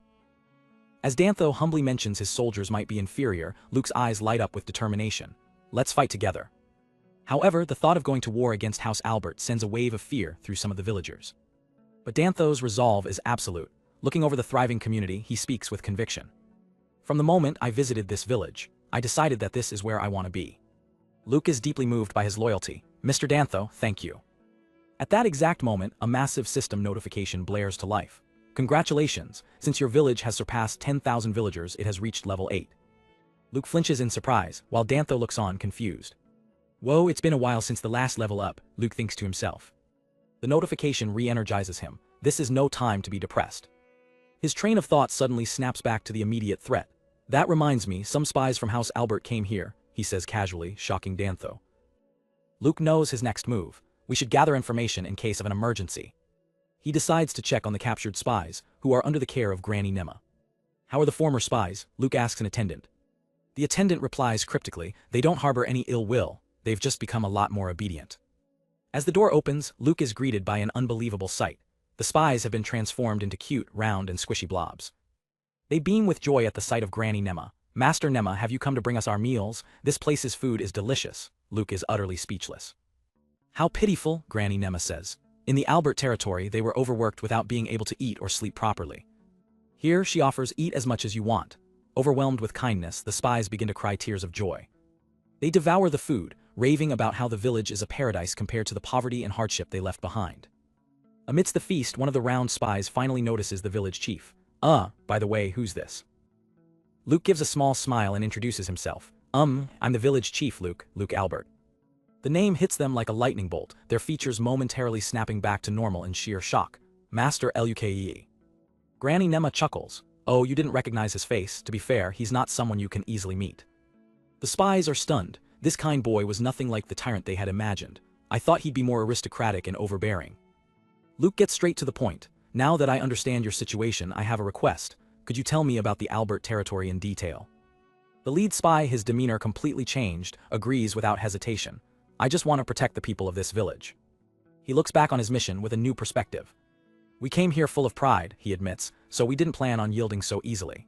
Speaker 1: As Dantho humbly mentions his soldiers might be inferior, Luke's eyes light up with determination. Let's fight together. However, the thought of going to war against House Albert sends a wave of fear through some of the villagers. But Dantho's resolve is absolute. Looking over the thriving community, he speaks with conviction. From the moment I visited this village, I decided that this is where I want to be. Luke is deeply moved by his loyalty. Mr. Dantho, thank you. At that exact moment, a massive system notification blares to life. Congratulations, since your village has surpassed 10,000 villagers, it has reached level 8. Luke flinches in surprise, while Dantho looks on confused. Whoa, it's been a while since the last level up, Luke thinks to himself. The notification re-energizes him. This is no time to be depressed. His train of thought suddenly snaps back to the immediate threat. That reminds me, some spies from House Albert came here, he says casually, shocking Dantho. Luke knows his next move. We should gather information in case of an emergency. He decides to check on the captured spies, who are under the care of Granny Nema. How are the former spies? Luke asks an attendant. The attendant replies cryptically, they don't harbor any ill will, they've just become a lot more obedient. As the door opens, Luke is greeted by an unbelievable sight. The spies have been transformed into cute, round, and squishy blobs. They beam with joy at the sight of Granny Nema. Master Nema, have you come to bring us our meals? This place's food is delicious. Luke is utterly speechless. How pitiful, Granny Nema says. In the Albert territory, they were overworked without being able to eat or sleep properly. Here, she offers, eat as much as you want. Overwhelmed with kindness, the spies begin to cry tears of joy. They devour the food, raving about how the village is a paradise compared to the poverty and hardship they left behind. Amidst the feast, one of the round spies finally notices the village chief. By the way, who's this? Luke gives a small smile and introduces himself. I'm the village chief, Luke Albert. The name hits them like a lightning bolt, their features momentarily snapping back to normal in sheer shock. Master Luke. Granny Nema chuckles. Oh, you didn't recognize his face. To be fair, he's not someone you can easily meet. The spies are stunned. This kind boy was nothing like the tyrant they had imagined. I thought he'd be more aristocratic and overbearing. Luke gets straight to the point. Now that I understand your situation, I have a request. Could you tell me about the Albert territory in detail? The lead spy, his demeanor completely changed, agrees without hesitation. I just want to protect the people of this village. He looks back on his mission with a new perspective. We came here full of pride, he admits, so we didn't plan on yielding so easily.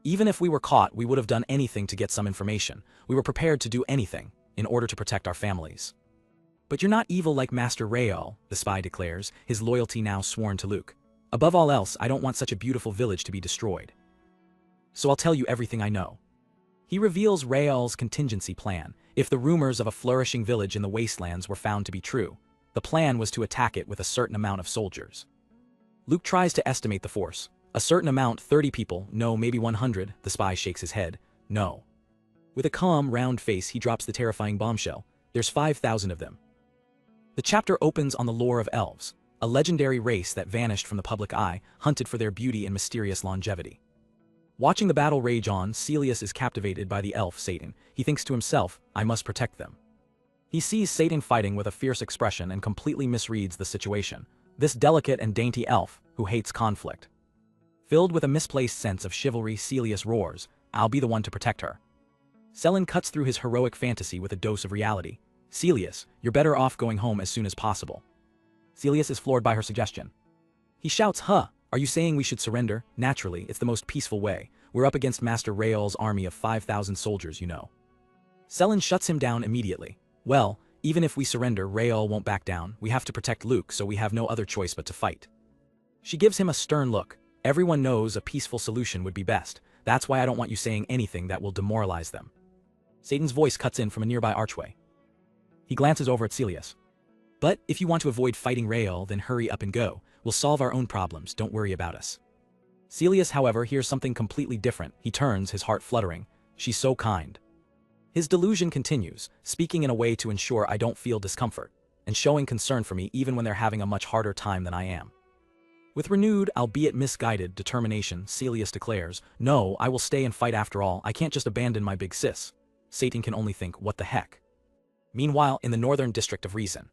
Speaker 1: Even if we were caught, we would have done anything to get some information. We were prepared to do anything, in order to protect our families. But you're not evil like Master Rael, the spy declares, his loyalty now sworn to Luke. Above all else, I don't want such a beautiful village to be destroyed. So I'll tell you everything I know. He reveals Rael's contingency plan. If the rumors of a flourishing village in the wastelands were found to be true, the plan was to attack it with a certain amount of soldiers. Luke tries to estimate the force. A certain amount, 30 people, no, maybe 100, the spy shakes his head. No. With a calm, round face, he drops the terrifying bombshell. There's 5,000 of them. The chapter opens on the lore of elves, a legendary race that vanished from the public eye, hunted for their beauty and mysterious longevity. Watching the battle rage on, Celius is captivated by the elf Satan. He thinks to himself, I must protect them. He sees Satan fighting with a fierce expression and completely misreads the situation. This delicate and dainty elf, who hates conflict. Filled with a misplaced sense of chivalry, Celius roars, I'll be the one to protect her. Selen cuts through his heroic fantasy with a dose of reality. Celius, you're better off going home as soon as possible. Celius is floored by her suggestion. He shouts, "Huh, are you saying we should surrender? Naturally, it's the most peaceful way. We're up against Master Rael's army of 5,000 soldiers, you know." Selen shuts him down immediately. "Well, even if we surrender, Rael won't back down. We have to protect Luke, so we have no other choice but to fight." She gives him a stern look. "Everyone knows a peaceful solution would be best. That's why I don't want you saying anything that will demoralize them." Satan's voice cuts in from a nearby archway. He glances over at Celius. "But if you want to avoid fighting Rael, then hurry up and go. We'll solve our own problems, don't worry about us." Celius, however, hears something completely different. He turns, his heart fluttering. She's so kind. His delusion continues, speaking in a way to ensure I don't feel discomfort, and showing concern for me even when they're having a much harder time than I am. With renewed, albeit misguided, determination, Celius declares, "No, I will stay and fight after all. I can't just abandon my big sis." Satan can only think, what the heck? Meanwhile, in the northern district of Reason,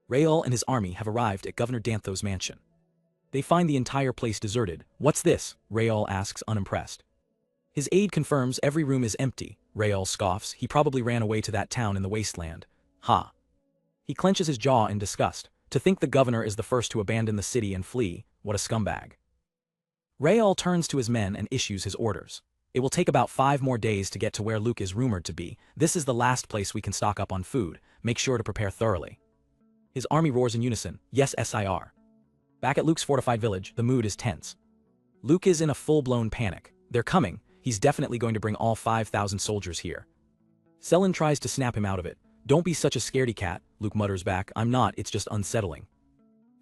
Speaker 1: Rael and his army have arrived at Governor Dantho's mansion. They find the entire place deserted. "What's this?" Rael asks, unimpressed. His aide confirms every room is empty. Rael scoffs. He probably ran away to that town in the wasteland. Ha! He clenches his jaw in disgust. To think the governor is the first to abandon the city and flee, what a scumbag. Rael turns to his men and issues his orders. "It will take about 5 more days to get to where Luke is rumored to be. This is the last place we can stock up on food. Make sure to prepare thoroughly." His army roars in unison, "Yes, Sir." Back at Luke's fortified village, the mood is tense. Luke is in a full-blown panic. They're coming. He's definitely going to bring all 5,000 soldiers here. Selen tries to snap him out of it. "Don't be such a scaredy cat," Luke mutters back. "I'm not, it's just unsettling."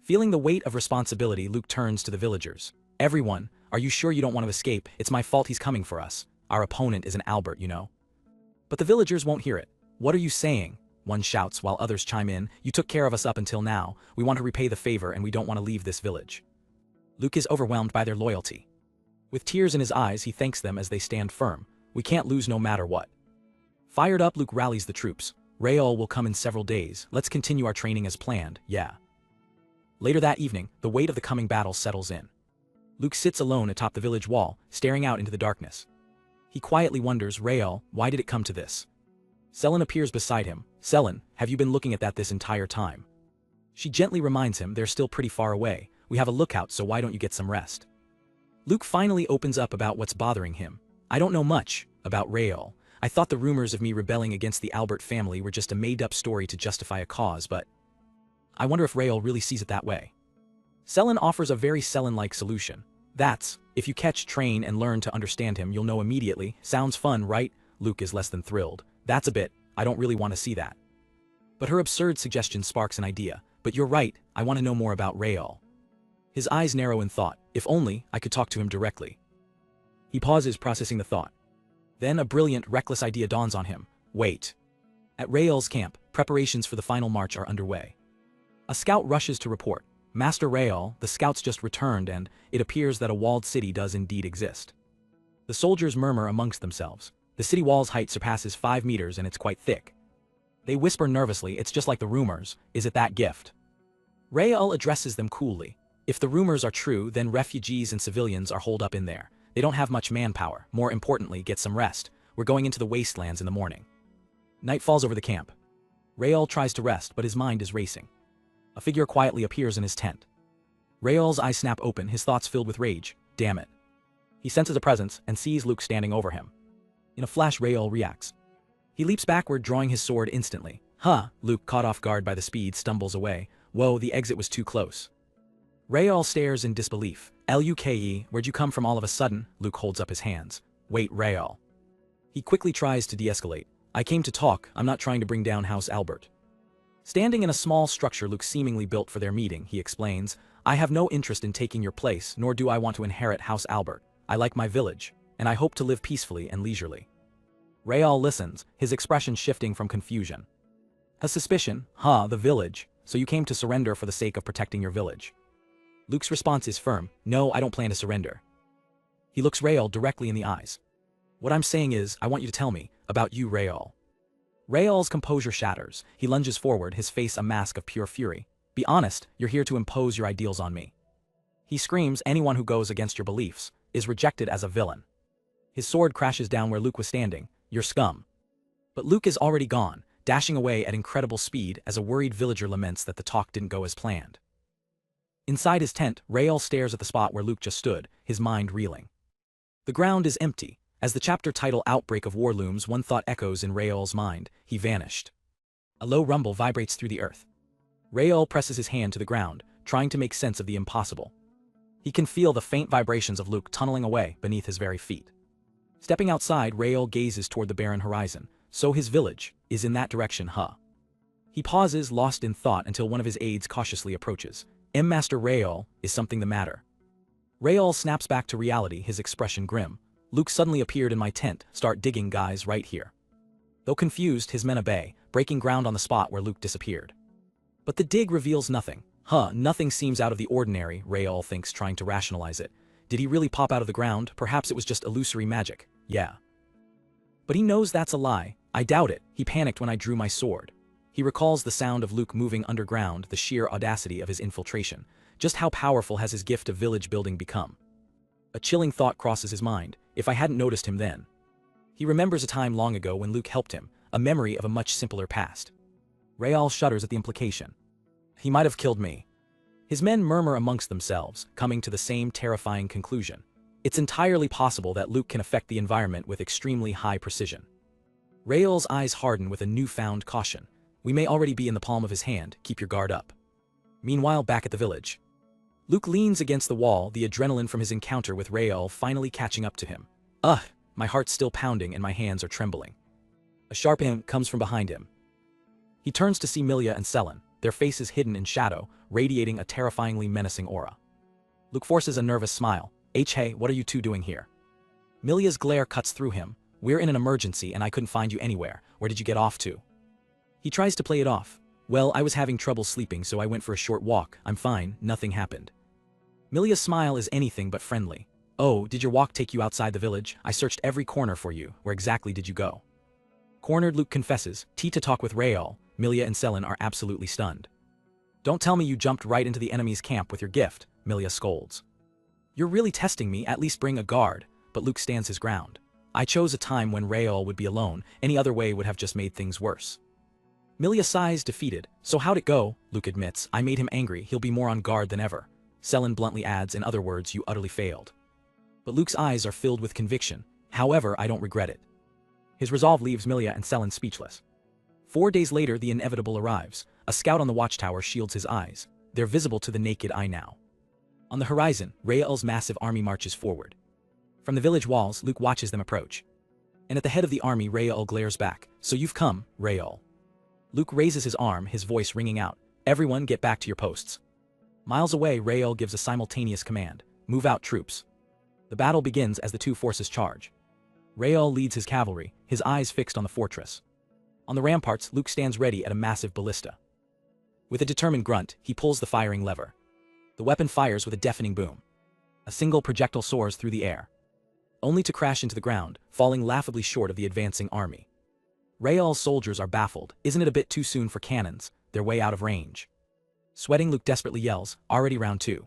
Speaker 1: Feeling the weight of responsibility, Luke turns to the villagers. "Everyone, are you sure you don't want to escape? It's my fault he's coming for us. Our opponent is an Albert, you know." But the villagers won't hear it. "What are you saying?" one shouts while others chime in. "You took care of us up until now. We want to repay the favor and we don't want to leave this village." Luke is overwhelmed by their loyalty. With tears in his eyes, he thanks them as they stand firm. "We can't lose no matter what." Fired up, Luke rallies the troops. "Rael will come in several days. Let's continue our training as planned, yeah." Later that evening, the weight of the coming battle settles in. Luke sits alone atop the village wall, staring out into the darkness. He quietly wonders, "Rael, why did it come to this?" Selen appears beside him. "Selen, have you been looking at that this entire time?" She gently reminds him they're still pretty far away. "We have a lookout, so why don't you get some rest?" Luke finally opens up about what's bothering him. "I don't know much about Rael. I thought the rumors of me rebelling against the Albert family were just a made-up story to justify a cause, but I wonder if Rael really sees it that way." Selen offers a very Selen-like solution. "That's, if you catch, train, and learn to understand him, you'll know immediately. Sounds fun, right?" Luke is less than thrilled. "That's a bit, I don't really want to see that." But her absurd suggestion sparks an idea. "But you're right, I want to know more about Rael." His eyes narrow in thought. "If only I could talk to him directly." He pauses, processing the thought. Then a brilliant, reckless idea dawns on him. Wait. At Rael's camp, preparations for the final march are underway. A scout rushes to report. "Master Rael, the scouts just returned and it appears that a walled city does indeed exist." The soldiers murmur amongst themselves. The city wall's height surpasses 5 meters and it's quite thick. They whisper nervously, "It's just like the rumors. Is it that gift?" Rael addresses them coolly. "If the rumors are true, then refugees and civilians are holed up in there. They don't have much manpower. More importantly, get some rest. We're going into the wastelands in the morning." Night falls over the camp. Rael tries to rest, but his mind is racing. A figure quietly appears in his tent. Rael's eyes snap open, his thoughts filled with rage. Damn it. He senses a presence and sees Luke standing over him. In a flash, Rael reacts. He leaps backward, drawing his sword instantly. "Huh!" Luke, caught off guard by the speed, stumbles away. "Whoa, the exit was too close." Rael stares in disbelief. "Luke, where'd you come from all of a sudden?" Luke holds up his hands. "Wait, Rael." He quickly tries to de-escalate. "I came to talk, I'm not trying to bring down House Albert." Standing in a small structure Luke seemingly built for their meeting, he explains, "I have no interest in taking your place, nor do I want to inherit House Albert. I like my village, and I hope to live peacefully and leisurely." Rael listens, his expression shifting from confusion. A suspicion, the village, so you came to surrender for the sake of protecting your village. Luke's response is firm. "No, I don't plan to surrender." He looks Rael directly in the eyes. "What I'm saying is, I want you to tell me about you, Rael." Rael's composure shatters. He lunges forward, his face a mask of pure fury. "Be honest, you're here to impose your ideals on me." He screams, "Anyone who goes against your beliefs is rejected as a villain." His sword crashes down where Luke was standing. "You're scum." But Luke is already gone, dashing away at incredible speed as a worried villager laments that the talk didn't go as planned. Inside his tent, Rael stares at the spot where Luke just stood, his mind reeling. The ground is empty. As the chapter title Outbreak of War looms, one thought echoes in Rael's mind: he vanished. A low rumble vibrates through the earth. Rael presses his hand to the ground, trying to make sense of the impossible. He can feel the faint vibrations of Luke tunneling away beneath his very feet. Stepping outside, Rael gazes toward the barren horizon. So his village is in that direction, huh? He pauses, lost in thought, until one of his aides cautiously approaches. Master Rael, is something the matter? Rael snaps back to reality, his expression grim. Luke suddenly appeared in my tent. Start digging, guys, right here. Though confused, his men obey, breaking ground on the spot where Luke disappeared. But the dig reveals nothing. Nothing seems out of the ordinary, Rael thinks, trying to rationalize it. Did he really pop out of the ground? Perhaps it was just illusory magic. Yeah. But he knows that's a lie. I doubt it. He panicked when I drew my sword. He recalls the sound of Luke moving underground, the sheer audacity of his infiltration. Just how powerful has his gift of village building become? A chilling thought crosses his mind. If I hadn't noticed him then. He remembers a time long ago when Luke helped him, a memory of a much simpler past. Rael shudders at the implication. He might have killed me. His men murmur amongst themselves, coming to the same terrifying conclusion. It's entirely possible that Luke can affect the environment with extremely high precision. Rael's eyes harden with a newfound caution. We may already be in the palm of his hand, keep your guard up. Meanwhile, back at the village. Luke leans against the wall, the adrenaline from his encounter with Rael finally catching up to him. My heart's still pounding and my hands are trembling. A sharp hint comes from behind him. He turns to see Millia and Selen, their faces hidden in shadow, radiating a terrifyingly menacing aura. Luke forces a nervous smile. Hey, what are you two doing here? Millia's glare cuts through him. We're in an emergency and I couldn't find you anywhere. Where did you get off to? He tries to play it off. Well, I was having trouble sleeping, so I went for a short walk. I'm fine, nothing happened. Millia's smile is anything but friendly. Oh, did your walk take you outside the village? I searched every corner for you. Where exactly did you go? Cornered, Luke confesses. To talk with Rael. Millia and Selen are absolutely stunned. Don't tell me you jumped right into the enemy's camp with your gift, Millia scolds. You're really testing me, at least bring a guard. But Luke stands his ground. I chose a time when Rael would be alone, any other way would have just made things worse. Millia sighs, defeated. So how'd it go? Luke admits. I made him angry, he'll be more on guard than ever. Selen bluntly adds, in other words, you utterly failed. But Luke's eyes are filled with conviction. However, I don't regret it. His resolve leaves Millia and Selen speechless. 4 days later, the inevitable arrives. A scout on the watchtower shields his eyes. They're visible to the naked eye now. On the horizon, Rael's massive army marches forward. From the village walls, Luke watches them approach. And at the head of the army, Rael glares back. So you've come, Rael. Luke raises his arm, his voice ringing out. Everyone get back to your posts. Miles away, Rael gives a simultaneous command. Move out, troops. The battle begins as the two forces charge. Rael leads his cavalry, his eyes fixed on the fortress. On the ramparts, Luke stands ready at a massive ballista. With a determined grunt, he pulls the firing lever. The weapon fires with a deafening boom. A single projectile soars through the air, only to crash into the ground, falling laughably short of the advancing army. Rael's soldiers are baffled. Isn't it a bit too soon for cannons? They're way out of range. Sweating, Luke desperately yells, already round 2.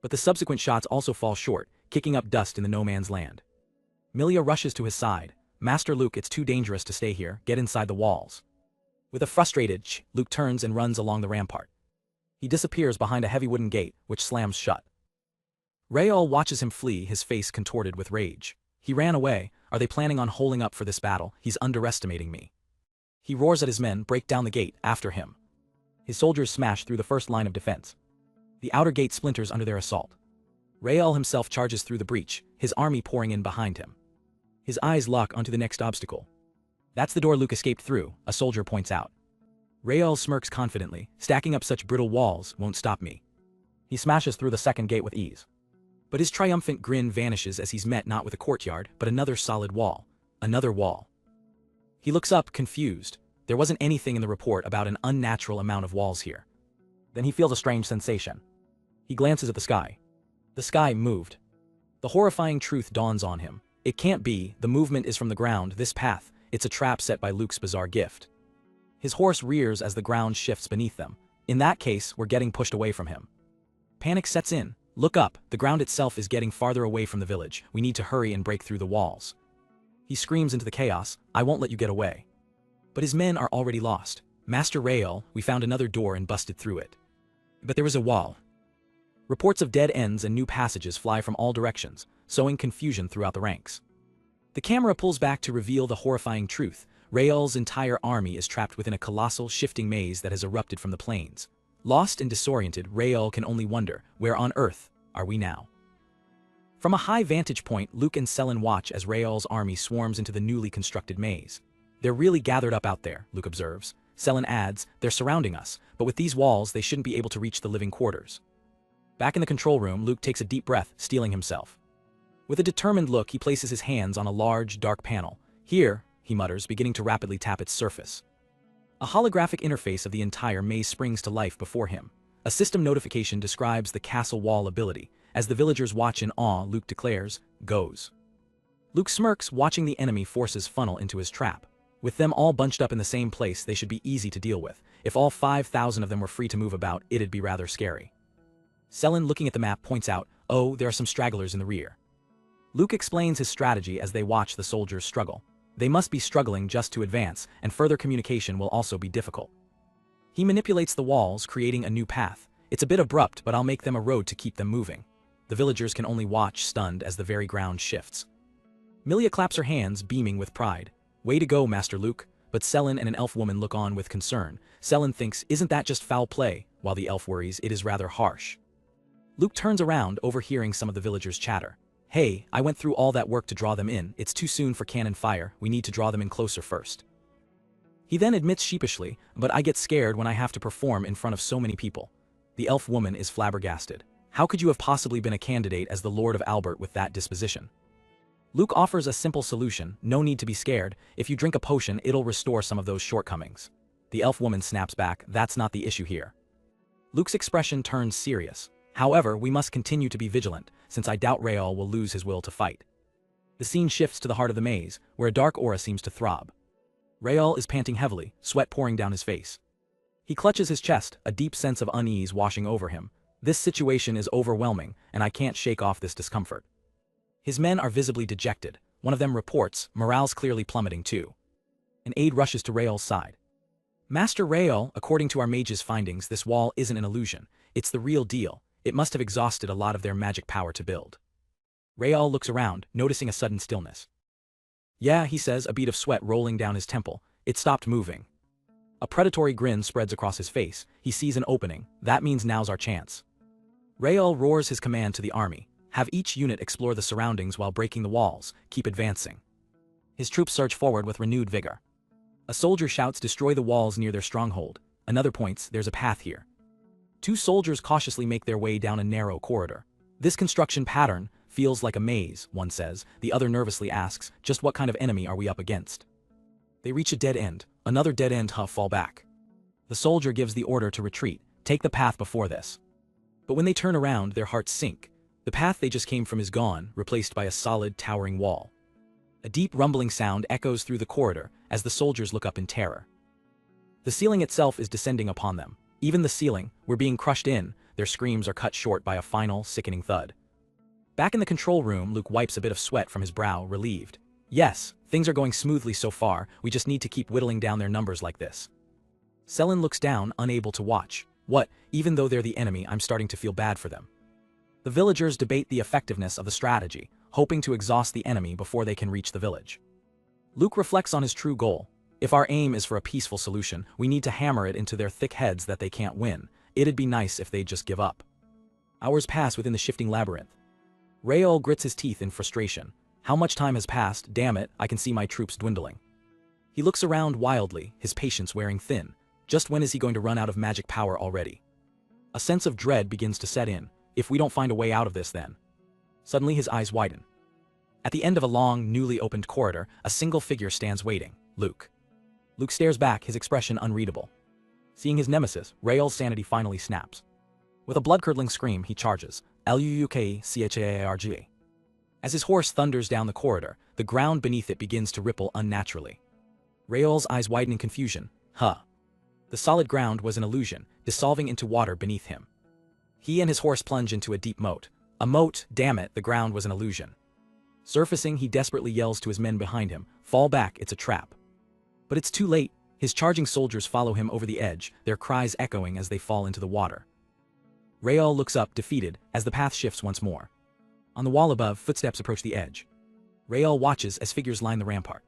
Speaker 1: But the subsequent shots also fall short, kicking up dust in the no man's land. Millia rushes to his side. Master Luke, it's too dangerous to stay here. Get inside the walls. With a frustrated shh, Luke turns and runs along the rampart. He disappears behind a heavy wooden gate, which slams shut. Rael watches him flee, his face contorted with rage. He ran away. Are they planning on holding up for this battle? He's underestimating me. He roars at his men, break down the gate, after him. His soldiers smash through the first line of defense. The outer gate splinters under their assault. Rael himself charges through the breach, his army pouring in behind him. His eyes lock onto the next obstacle. That's the door Luke escaped through, a soldier points out. Rael smirks confidently. Stacking up such brittle walls won't stop me. He smashes through the second gate with ease. But his triumphant grin vanishes as he's met not with a courtyard, but another solid wall. Another wall. He looks up, confused. There wasn't anything in the report about an unnatural amount of walls here. Then he feels a strange sensation. He glances at the sky. The sky moved. The horrifying truth dawns on him. It can't be, the movement is from the ground, this path, it's a trap set by Luke's bizarre gift. His horse rears as the ground shifts beneath them. In that case, we're getting pushed away from him. Panic sets in. Look up, the ground itself is getting farther away from the village. We need to hurry and break through the walls. He screams into the chaos, I won't let you get away. But his men are already lost. Master Rael, we found another door and busted through it. But there was a wall. Reports of dead ends and new passages fly from all directions, sowing confusion throughout the ranks. The camera pulls back to reveal the horrifying truth. Rael's entire army is trapped within a colossal, shifting maze that has erupted from the plains. Lost and disoriented, Rael can only wonder, where on earth are we now? From a high vantage point, Luke and Selen watch as Rael's army swarms into the newly constructed maze. They're really gathered up out there, Luke observes. Selen adds, they're surrounding us, but with these walls they shouldn't be able to reach the living quarters. Back in the control room, Luke takes a deep breath, steeling himself. With a determined look, he places his hands on a large, dark panel. Here, he mutters, beginning to rapidly tap its surface. A holographic interface of the entire maze springs to life before him. A system notification describes the castle wall ability. As the villagers watch in awe, Luke declares, "Goes." Luke smirks, watching the enemy forces funnel into his trap. With them all bunched up in the same place, they should be easy to deal with. If all 5,000 of them were free to move about, it'd be rather scary. Selen, looking at the map, points out, "Oh, there are some stragglers in the rear." Luke explains his strategy as they watch the soldiers struggle. They must be struggling just to advance, and further communication will also be difficult. He manipulates the walls, creating a new path. It's a bit abrupt, but I'll make them a road to keep them moving. The villagers can only watch, stunned, as the very ground shifts. Milia claps her hands, beaming with pride. "Way to go, Master Luke," but Selen and an elf woman look on with concern. Selen thinks, "Isn't that just foul play?" while the elf worries, "It is rather harsh." Luke turns around, overhearing some of the villagers chatter. "Hey, I went through all that work to draw them in. It's too soon for cannon fire. We need to draw them in closer first." He then admits sheepishly, "But I get scared when I have to perform in front of so many people." The elf woman is flabbergasted. "How could you have possibly been a candidate as the Lord of Albert with that disposition?" Luke offers a simple solution. "No need to be scared. If you drink a potion, it'll restore some of those shortcomings." The elf woman snaps back, "That's not the issue here." Luke's expression turns serious. "However, we must continue to be vigilant, since I doubt Rael will lose his will to fight." The scene shifts to the heart of the maze, where a dark aura seems to throb. Rael is panting heavily, sweat pouring down his face. He clutches his chest, a deep sense of unease washing over him. This situation is overwhelming, and I can't shake off this discomfort. His men are visibly dejected. One of them reports, morale's clearly plummeting too. An aide rushes to Rael's side. "Master Rael, according to our mage's findings, this wall isn't an illusion. It's the real deal. It must have exhausted a lot of their magic power to build." Rael looks around, noticing a sudden stillness. "Yeah," he says, a bead of sweat rolling down his temple. "It stopped moving." A predatory grin spreads across his face. He sees an opening. "That means now's our chance." Rael roars his command to the army. "Have each unit explore the surroundings while breaking the walls. Keep advancing." His troops surge forward with renewed vigor. A soldier shouts, "Destroy the walls near their stronghold." Another points, "There's a path here." Two soldiers cautiously make their way down a narrow corridor. "This construction pattern feels like a maze," one says. The other nervously asks, "Just what kind of enemy are we up against?" They reach a dead end. Another dead end. Fall back. The soldier gives the order to retreat. "Take the path before this." But when they turn around, their hearts sink. The path they just came from is gone, replaced by a solid, towering wall. A deep rumbling sound echoes through the corridor as the soldiers look up in terror. The ceiling itself is descending upon them. Even the ceiling, we're being crushed in. Their screams are cut short by a final, sickening thud. Back in the control room, Luke wipes a bit of sweat from his brow, relieved. "Yes, things are going smoothly so far. We just need to keep whittling down their numbers like this." Selen looks down, unable to watch. "What? Even though they're the enemy, I'm starting to feel bad for them." The villagers debate the effectiveness of the strategy, hoping to exhaust the enemy before they can reach the village. Luke reflects on his true goal. "If our aim is for a peaceful solution, we need to hammer it into their thick heads that they can't win. It'd be nice if they'd just give up." Hours pass within the shifting labyrinth. Rael grits his teeth in frustration. "How much time has passed? Damn it, I can see my troops dwindling." He looks around wildly, his patience wearing thin. Just when is he going to run out of magic power already? A sense of dread begins to set in. If we don't find a way out of this, then... Suddenly his eyes widen. At the end of a long, newly opened corridor, a single figure stands waiting. Luke. Luke stares back, his expression unreadable. Seeing his nemesis, Rael's sanity finally snaps. With a blood-curdling scream, he charges. Lukechaarg. As his horse thunders down the corridor, the ground beneath it begins to ripple unnaturally. Rael's eyes widen in confusion. Huh. The solid ground was an illusion, dissolving into water beneath him. He and his horse plunge into a deep moat. A moat, damn it, the ground was an illusion. Surfacing, he desperately yells to his men behind him, "Fall back, it's a trap." But it's too late. His charging soldiers follow him over the edge, their cries echoing as they fall into the water. Rael looks up, defeated, as the path shifts once more. On the wall above, footsteps approach the edge. Rael watches as figures line the rampart.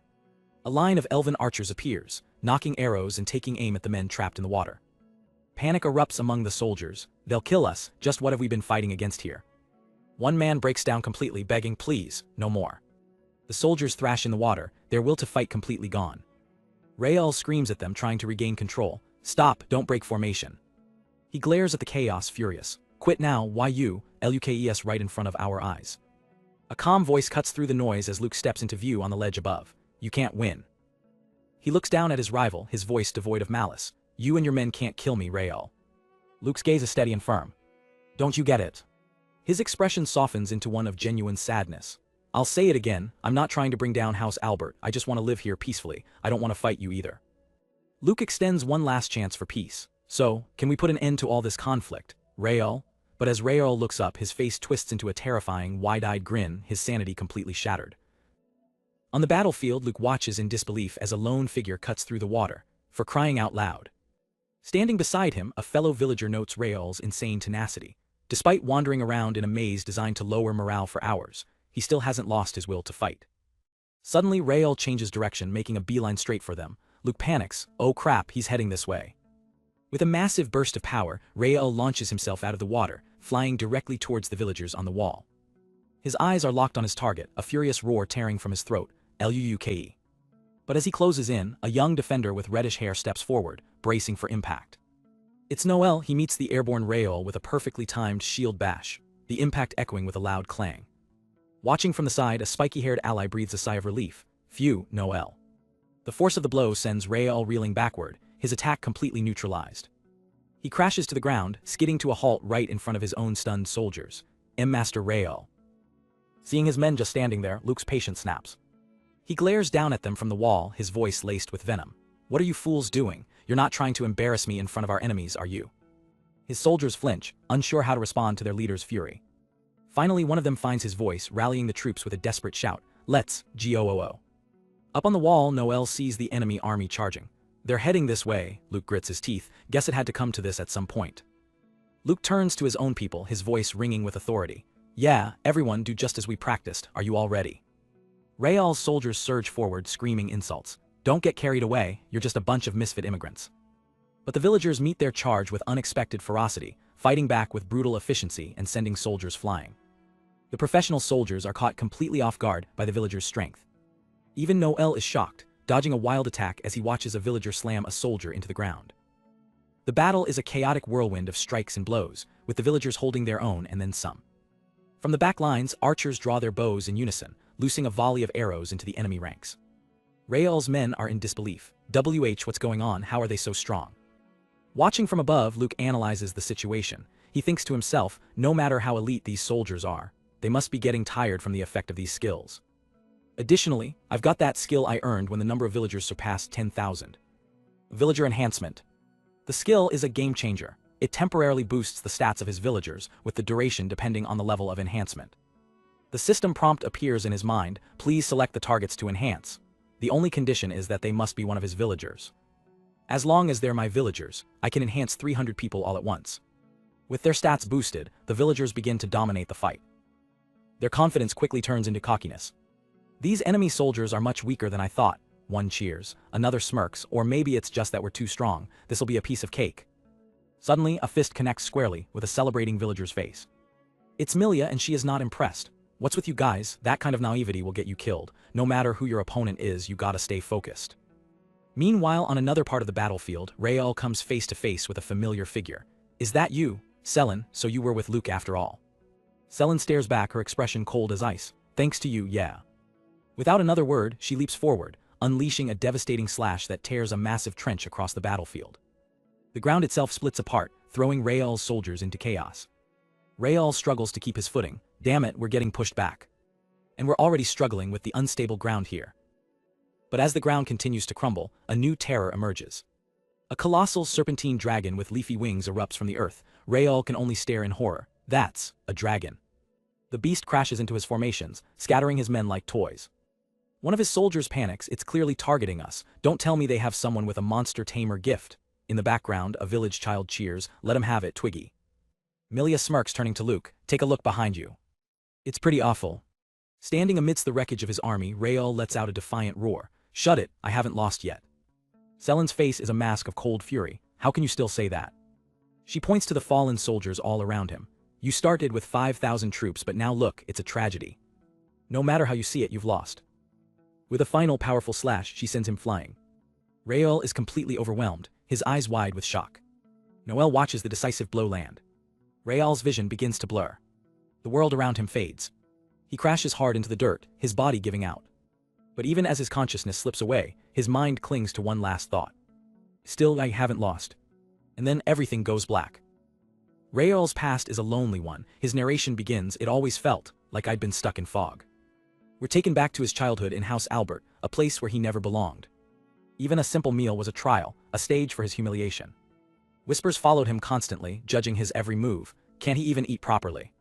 Speaker 1: A line of elven archers appears, knocking arrows and taking aim at the men trapped in the water. Panic erupts among the soldiers. They'll kill us, just what have we been fighting against here? One man breaks down completely, begging, please, no more. The soldiers thrash in the water, their will to fight completely gone. Rael screams at them, trying to regain control. Stop, don't break formation. He glares at the chaos, furious. Quit now, why you, Lukes, right in front of our eyes. A calm voice cuts through the noise as Luke steps into view on the ledge above. You can't win. He looks down at his rival, his voice devoid of malice. You and your men can't kill me, Rael. Luke's gaze is steady and firm. Don't you get it? His expression softens into one of genuine sadness. I'll say it again, I'm not trying to bring down House Albert, I just want to live here peacefully, I don't want to fight you either. Luke extends one last chance for peace. So, can we put an end to all this conflict, Rael? But as Rael looks up, his face twists into a terrifying, wide-eyed grin, his sanity completely shattered. On the battlefield, Luke watches in disbelief as a lone figure cuts through the water, for crying out loud. Standing beside him, a fellow villager notes Rael's insane tenacity. Despite wandering around in a maze designed to lower morale for hours, he still hasn't lost his will to fight. Suddenly, Rael changes direction, making a beeline straight for them. Luke panics. Oh crap, he's heading this way. With a massive burst of power, Rael launches himself out of the water, flying directly towards the villagers on the wall. His eyes are locked on his target, a furious roar tearing from his throat, Luke. But as he closes in, a young defender with reddish hair steps forward, bracing for impact. It's Noel. He meets the airborne Rael with a perfectly timed shield bash, the impact echoing with a loud clang. Watching from the side, a spiky-haired ally breathes a sigh of relief. Phew, Noel. The force of the blow sends Rael reeling backward, his attack completely neutralized. He crashes to the ground, skidding to a halt right in front of his own stunned soldiers. Master Rael. Seeing his men just standing there, Luke's patience snaps. He glares down at them from the wall, his voice laced with venom. What are you fools doing? You're not trying to embarrass me in front of our enemies, are you? His soldiers flinch, unsure how to respond to their leader's fury. Finally, one of them finds his voice, rallying the troops with a desperate shout. Let's, Goo. Up on the wall, Noel sees the enemy army charging. They're heading this way, Luke grits his teeth. Guess it had to come to this at some point. Luke turns to his own people, his voice ringing with authority. Yeah, everyone, do just as we practiced. Are you all ready? Rael's soldiers surge forward, screaming insults. Don't get carried away, you're just a bunch of misfit immigrants. But the villagers meet their charge with unexpected ferocity, fighting back with brutal efficiency and sending soldiers flying. The professional soldiers are caught completely off guard by the villagers' strength. Even Noel is shocked, dodging a wild attack as he watches a villager slam a soldier into the ground. The battle is a chaotic whirlwind of strikes and blows, with the villagers holding their own and then some. From the back lines, archers draw their bows in unison, loosing a volley of arrows into the enemy ranks. Rael's men are in disbelief. What's going on? How are they so strong? Watching from above, Luke analyzes the situation. He thinks to himself, no matter how elite these soldiers are, they must be getting tired from the effect of these skills. Additionally, I've got that skill I earned when the number of villagers surpassed 10,000. Villager Enhancement. The skill is a game changer. It temporarily boosts the stats of his villagers, with the duration depending on the level of enhancement. The system prompt appears in his mind. Please select the targets to enhance. The only condition is that they must be one of his villagers. As long as they're my villagers, I can enhance 300 people all at once. With their stats boosted, the villagers begin to dominate the fight. Their confidence quickly turns into cockiness. These enemy soldiers are much weaker than I thought. One cheers, another smirks, or maybe it's just that we're too strong. This'll be a piece of cake. Suddenly, a fist connects squarely with a celebrating villager's face. It's Milia, and she is not impressed. What's with you guys? That kind of naivety will get you killed. No matter who your opponent is, you gotta stay focused. Meanwhile, on another part of the battlefield, Rael comes face to face with a familiar figure. Is that you, Selin? So you were with Luke after all. Selin stares back, her expression cold as ice. Thanks to you, yeah. Without another word, she leaps forward, unleashing a devastating slash that tears a massive trench across the battlefield. The ground itself splits apart, throwing Rael's soldiers into chaos. Rael struggles to keep his footing. Damn it, we're getting pushed back. And we're already struggling with the unstable ground here. But as the ground continues to crumble, a new terror emerges. A colossal serpentine dragon with leafy wings erupts from the earth. Rael can only stare in horror. That's a dragon. The beast crashes into his formations, scattering his men like toys. One of his soldiers panics. It's clearly targeting us. Don't tell me they have someone with a monster tamer gift. In the background, a village child cheers. Let him have it, Twiggy. Milia smirks, turning to Luke. Take a look behind you. It's pretty awful. Standing amidst the wreckage of his army, Rael lets out a defiant roar. Shut it, I haven't lost yet. Selen's face is a mask of cold fury. How can you still say that? She points to the fallen soldiers all around him. You started with 5,000 troops, but now look, it's a tragedy. No matter how you see it, you've lost. With a final powerful slash, she sends him flying. Rael is completely overwhelmed, his eyes wide with shock. Noel watches the decisive blow land. Rael's vision begins to blur. The world around him fades. He crashes hard into the dirt, his body giving out. But even as his consciousness slips away, his mind clings to one last thought. Still, I haven't lost. And then everything goes black. Rael's past is a lonely one. His narration begins, it always felt like I'd been stuck in fog. We're taken back to his childhood in House Albert, a place where he never belonged. Even a simple meal was a trial, a stage for his humiliation. Whispers followed him constantly, judging his every move. Can't he even eat properly?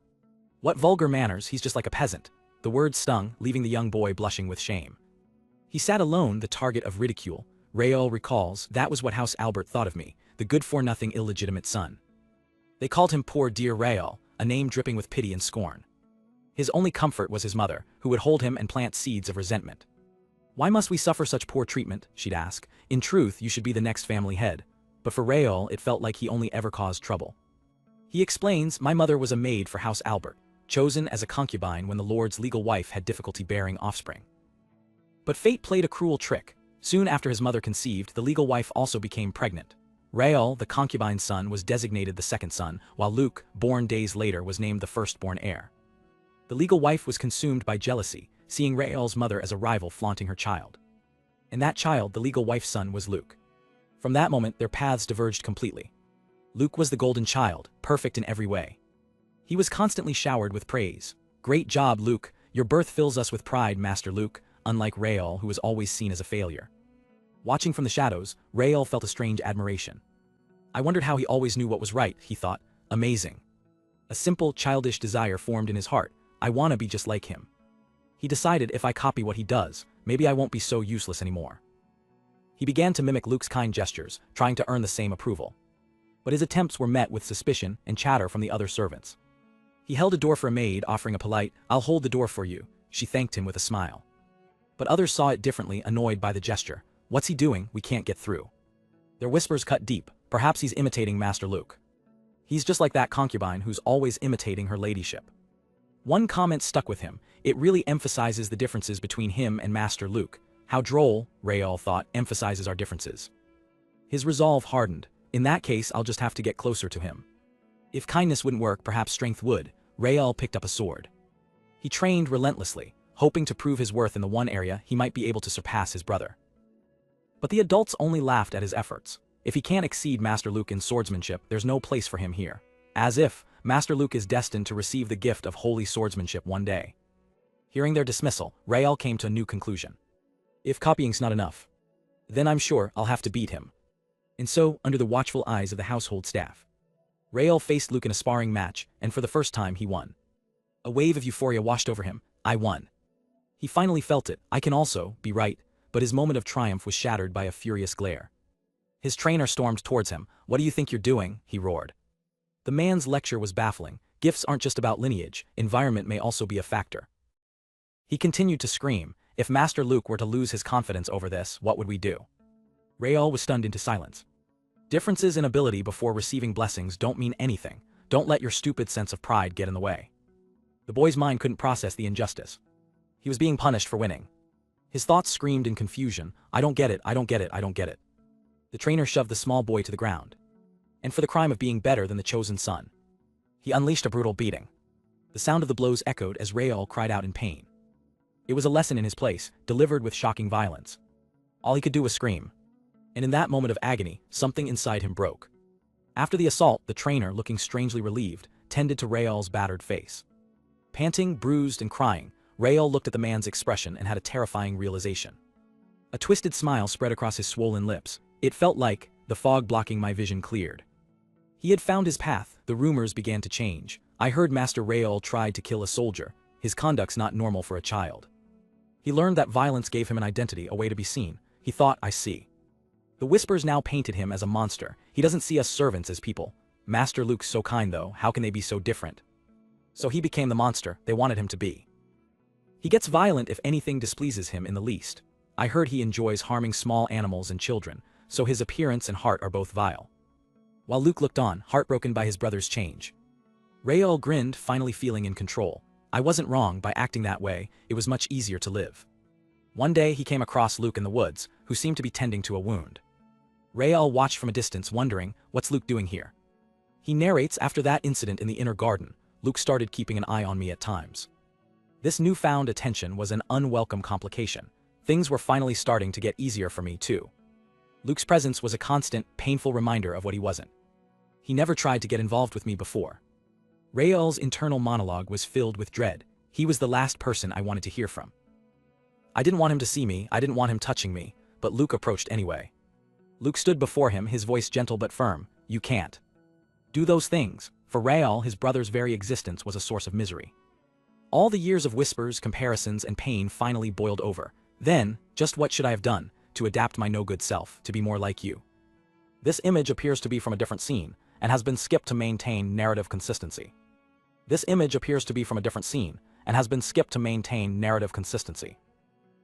Speaker 1: What vulgar manners, he's just like a peasant. The words stung, leaving the young boy blushing with shame. He sat alone, the target of ridicule. Rael recalls, that was what House Albert thought of me, the good-for-nothing illegitimate son. They called him poor dear Rael, a name dripping with pity and scorn. His only comfort was his mother, who would hold him and plant seeds of resentment. Why must we suffer such poor treatment, she'd ask. In truth, you should be the next family head. But for Rael, it felt like he only ever caused trouble. He explains, my mother was a maid for House Albert, chosen as a concubine when the Lord's legal wife had difficulty bearing offspring. But fate played a cruel trick. Soon after his mother conceived, the legal wife also became pregnant. Rael, the concubine's son, was designated the second son, while Luke, born days later, was named the firstborn heir. The legal wife was consumed by jealousy, seeing Rael's mother as a rival flaunting her child. And that child, the legal wife's son, was Luke. From that moment, their paths diverged completely. Luke was the golden child, perfect in every way. He was constantly showered with praise. Great job, Luke. Your birth fills us with pride, Master Luke, unlike Rael, who was always seen as a failure. Watching from the shadows, Rael felt a strange admiration. I wondered how he always knew what was right, he thought. Amazing. A simple, childish desire formed in his heart. I want to be just like him. He decided, if I copy what he does, maybe I won't be so useless anymore. He began to mimic Luke's kind gestures, trying to earn the same approval. But his attempts were met with suspicion and chatter from the other servants. He held a door for a maid, offering a polite, I'll hold the door for you. She thanked him with a smile. But others saw it differently, annoyed by the gesture. What's he doing? We can't get through. Their whispers cut deep. Perhaps he's imitating Master Luke. He's just like that concubine who's always imitating her ladyship. One comment stuck with him. It really emphasizes the differences between him and Master Luke. How droll, Rael thought, emphasizes our differences. His resolve hardened. In that case, I'll just have to get closer to him. If kindness wouldn't work, perhaps strength would. Rael picked up a sword. He trained relentlessly, hoping to prove his worth in the one area he might be able to surpass his brother. But the adults only laughed at his efforts. If he can't exceed Master Luke in swordsmanship, there's no place for him here. As if Master Luke is destined to receive the gift of holy swordsmanship one day. Hearing their dismissal, Rael came to a new conclusion. If copying's not enough, then I'm sure I'll have to beat him. And so, under the watchful eyes of the household staff, Rael faced Luke in a sparring match, and for the first time he won. A wave of euphoria washed over him. I won. He finally felt it. I can also be right, but his moment of triumph was shattered by a furious glare. His trainer stormed towards him. What do you think you're doing? He roared. The man's lecture was baffling. Gifts aren't just about lineage, environment may also be a factor. He continued to scream. If Master Luke were to lose his confidence over this, what would we do? Rael was stunned into silence. Differences in ability before receiving blessings don't mean anything. Don't let your stupid sense of pride get in the way. The boy's mind couldn't process the injustice. He was being punished for winning. His thoughts screamed in confusion. I don't get it, I don't get it, I don't get it. The trainer shoved the small boy to the ground. And for the crime of being better than the chosen son, he unleashed a brutal beating. The sound of the blows echoed as Rael cried out in pain. It was a lesson in his place, delivered with shocking violence. All he could do was scream. And in that moment of agony, something inside him broke. After the assault, the trainer, looking strangely relieved, tended to Rael's battered face. Panting, bruised, and crying, Rael looked at the man's expression and had a terrifying realization. A twisted smile spread across his swollen lips. It felt like the fog blocking my vision cleared. He had found his path. The rumors began to change. I heard Master Rael tried to kill a soldier. His conduct's not normal for a child. He learned that violence gave him an identity, a way to be seen. He thought, I see. The whispers now painted him as a monster. He doesn't see us servants as people. Master Luke's so kind though, how can they be so different? So he became the monster they wanted him to be. He gets violent if anything displeases him in the least. I heard he enjoys harming small animals and children, so his appearance and heart are both vile. While Luke looked on, heartbroken by his brother's change. Rael grinned, finally feeling in control. I wasn't wrong by acting that way, it was much easier to live. One day he came across Luke in the woods, who seemed to be tending to a wound. Rael watched from a distance, wondering, what's Luke doing here? He narrates, after that incident in the inner garden, Luke started keeping an eye on me at times. This newfound attention was an unwelcome complication. Things were finally starting to get easier for me too. Luke's presence was a constant, painful reminder of what he wasn't. He never tried to get involved with me before. Rael's internal monologue was filled with dread. He was the last person I wanted to hear from. I didn't want him to see me, I didn't want him touching me, but Luke approached anyway. Luke stood before him, his voice gentle but firm. You can't do those things. For Rael, his brother's very existence was a source of misery. All the years of whispers, comparisons, and pain finally boiled over. Then, just what should I have done to adapt my no-good self to be more like you? This image appears to be from a different scene, and has been skipped to maintain narrative consistency.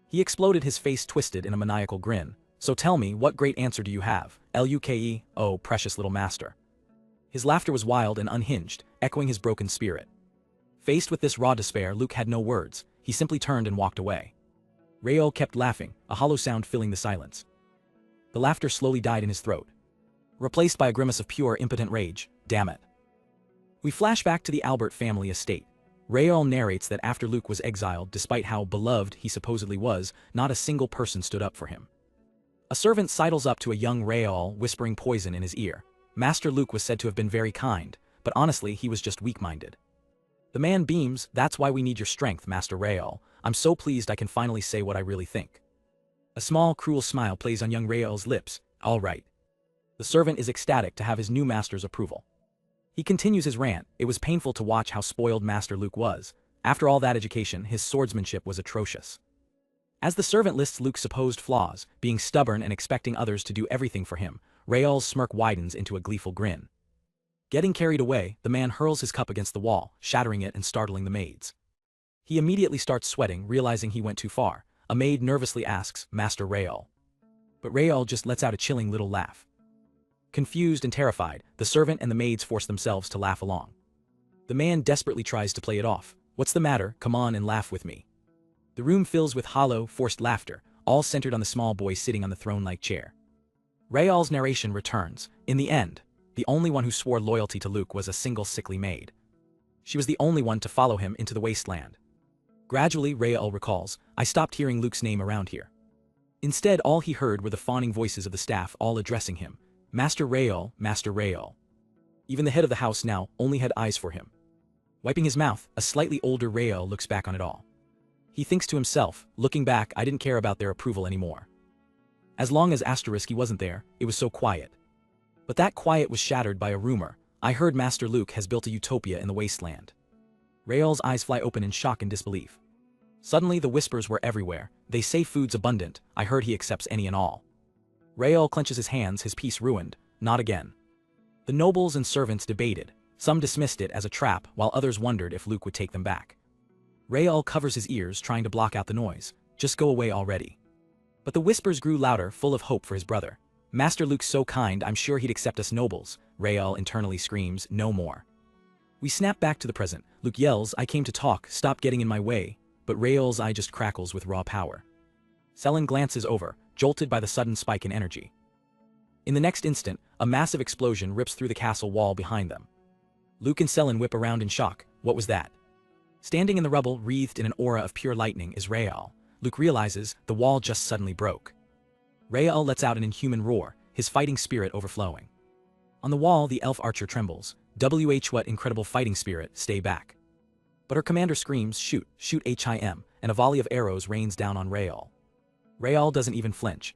Speaker 1: He exploded, his face twisted in a maniacal grin. So tell me, what great answer do you have, Luke? Oh, precious little master. His laughter was wild and unhinged, echoing his broken spirit. Faced with this raw despair, Luke had no words. He simply turned and walked away. Rael kept laughing, a hollow sound filling the silence. The laughter slowly died in his throat, replaced by a grimace of pure, impotent rage. Damn it. We flash back to the Albert family estate. Rael narrates that after Luke was exiled, despite how beloved he supposedly was, not a single person stood up for him. A servant sidles up to a young Rael, whispering poison in his ear. Master Luke was said to have been very kind, but honestly he was just weak-minded. The man beams. That's why we need your strength, Master Rael. I'm so pleased I can finally say what I really think. A small, cruel smile plays on young Rael's lips. All right. The servant is ecstatic to have his new master's approval. He continues his rant. It was painful to watch how spoiled Master Luke was. After all that education, his swordsmanship was atrocious. As the servant lists Luke's supposed flaws, being stubborn and expecting others to do everything for him, Rael's smirk widens into a gleeful grin. Getting carried away, the man hurls his cup against the wall, shattering it and startling the maids. He immediately starts sweating, realizing he went too far. A maid nervously asks, Master Rael. But Rael just lets out a chilling little laugh. Confused and terrified, the servant and the maids force themselves to laugh along. The man desperately tries to play it off. What's the matter? Come on and laugh with me. The room fills with hollow, forced laughter, all centered on the small boy sitting on the throne-like chair. Rael's narration returns. In the end, the only one who swore loyalty to Luke was a single sickly maid. She was the only one to follow him into the wasteland. Gradually, Rael recalls, I stopped hearing Luke's name around here. Instead, all he heard were the fawning voices of the staff all addressing him. Master Rael, Master Rael. Even the head of the house now only had eyes for him. Wiping his mouth, a slightly older Rael looks back on it all. He thinks to himself, looking back, I didn't care about their approval anymore. As long as he wasn't there, it was so quiet. But that quiet was shattered by a rumor. I heard Master Luke has built a utopia in the wasteland. Rael's eyes fly open in shock and disbelief. Suddenly the whispers were everywhere. They say food's abundant. I heard he accepts any and all. Rael clenches his hands, his peace ruined. Not again. The nobles and servants debated. Some dismissed it as a trap, while others wondered if Luke would take them back. Rael covers his ears, trying to block out the noise. Just go away already. But the whispers grew louder, full of hope for his brother. Master Luke's so kind, I'm sure he'd accept us nobles. Rael internally screams, no more. We snap back to the present. Luke yells, I came to talk, stop getting in my way. But Rael's eye just crackles with raw power. Selen glances over, jolted by the sudden spike in energy. In the next instant, a massive explosion rips through the castle wall behind them. Luke and Selen whip around in shock. What was that? Standing in the rubble, wreathed in an aura of pure lightning, is Rael. Luke realizes the wall just suddenly broke. Rael lets out an inhuman roar, his fighting spirit overflowing. On the wall, the elf archer trembles. What incredible fighting spirit, stay back. But her commander screams, shoot, shoot him, and a volley of arrows rains down on Rael. Rael doesn't even flinch.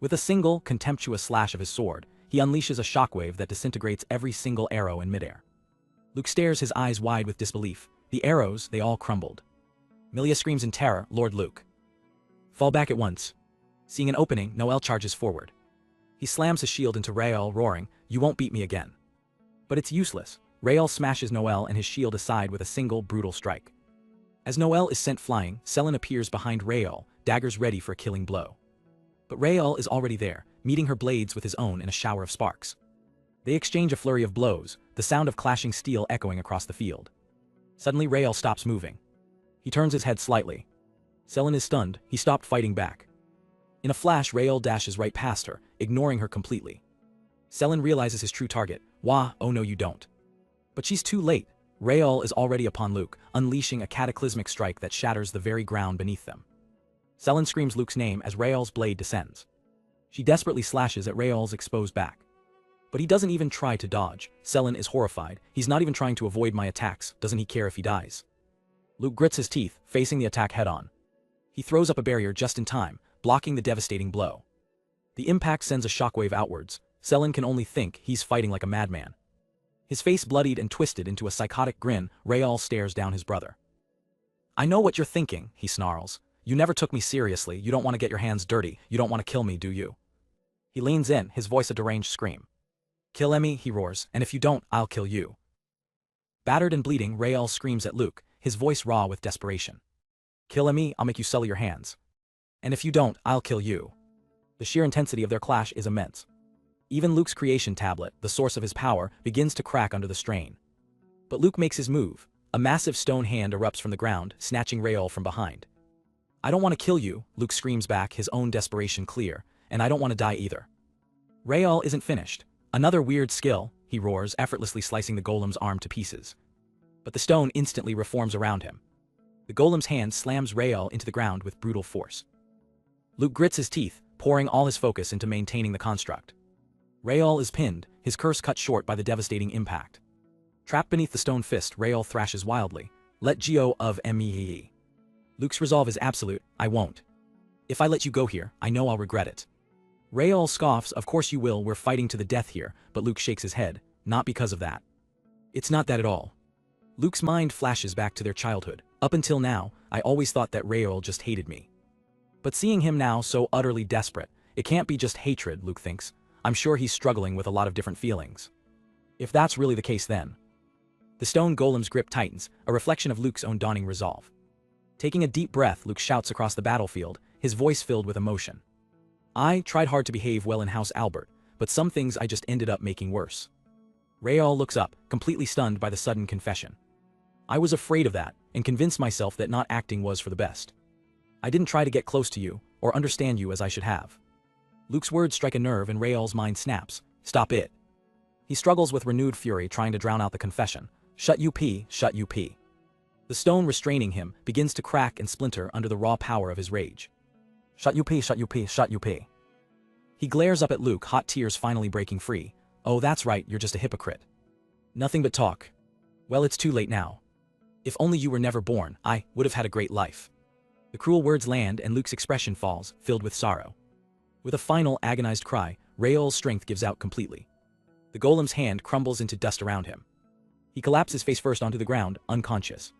Speaker 1: With a single, contemptuous slash of his sword, he unleashes a shockwave that disintegrates every single arrow in midair. Luke stares, his eyes wide with disbelief. The arrows, they all crumbled. Milia screams in terror, Lord Luke. Fall back at once. Seeing an opening, Noel charges forward. He slams his shield into Rael, roaring, you won't beat me again. But it's useless. Rael smashes Noel and his shield aside with a single brutal strike. As Noel is sent flying, Selin appears behind Rael, daggers ready for a killing blow. But Rael is already there, meeting her blades with his own in a shower of sparks. They exchange a flurry of blows, the sound of clashing steel echoing across the field. Suddenly Rael stops moving. He turns his head slightly. Selin is stunned, he stopped fighting back. In a flash Rael dashes right past her, ignoring her completely. Selin realizes his true target. Wah, oh no you don't. But she's too late. Rael is already upon Luke, unleashing a cataclysmic strike that shatters the very ground beneath them. Selin screams Luke's name as Rael's blade descends. She desperately slashes at Rael's exposed back. But he doesn't even try to dodge. Selin is horrified. He's not even trying to avoid my attacks. Doesn't he care if he dies? Luke grits his teeth, facing the attack head-on. He throws up a barrier just in time, blocking the devastating blow. The impact sends a shockwave outwards. Selin can only think he's fighting like a madman. His face bloodied and twisted into a psychotic grin, Rael stares down his brother. I know what you're thinking, he snarls. You never took me seriously, you don't want to get your hands dirty, you don't want to kill me, do you? He leans in, his voice a deranged scream. Kill Emmy, he roars, and if you don't, I'll kill you. Battered and bleeding, Rael screams at Luke, his voice raw with desperation. Kill Emmy, I'll make you sully your hands. And if you don't, I'll kill you. The sheer intensity of their clash is immense. Even Luke's creation tablet, the source of his power, begins to crack under the strain. But Luke makes his move. A massive stone hand erupts from the ground, snatching Rael from behind. I don't want to kill you, Luke screams back, his own desperation clear, and I don't want to die either. Rael isn't finished. Another weird skill, he roars, effortlessly slicing the golem's arm to pieces. But the stone instantly reforms around him. The golem's hand slams Rael into the ground with brutal force. Luke grits his teeth, pouring all his focus into maintaining the construct. Rael is pinned, his curse cut short by the devastating impact. Trapped beneath the stone fist, Rael thrashes wildly. Let go of me. Luke's resolve is absolute, I won't. If I let you go here, I know I'll regret it. Rael scoffs, of course you will, we're fighting to the death here, but Luke shakes his head, not because of that. It's not that at all. Luke's mind flashes back to their childhood. Up until now, I always thought that Rael just hated me. But seeing him now so utterly desperate, it can't be just hatred, Luke thinks. I'm sure he's struggling with a lot of different feelings. If that's really the case then. The stone golem's grip tightens, a reflection of Luke's own dawning resolve. Taking a deep breath, Luke shouts across the battlefield, his voice filled with emotion. I tried hard to behave well in House Albert, but some things I just ended up making worse. Rael looks up, completely stunned by the sudden confession. I was afraid of that, and convinced myself that not acting was for the best. I didn't try to get close to you, or understand you as I should have. Luke's words strike a nerve and Rael's mind snaps. Stop it. He struggles with renewed fury, trying to drown out the confession. Shut you p, shut you p. The stone restraining him begins to crack and splinter under the raw power of his rage. Shut you p, shut you p, shut you p. He glares up at Luke, hot tears finally breaking free. Oh, that's right, you're just a hypocrite. Nothing but talk. Well, it's too late now. If only you were never born, I would have had a great life. The cruel words land and Luke's expression falls, filled with sorrow. With a final, agonized cry, Rael's strength gives out completely. The golem's hand crumbles into dust around him. He collapses face first onto the ground, unconscious.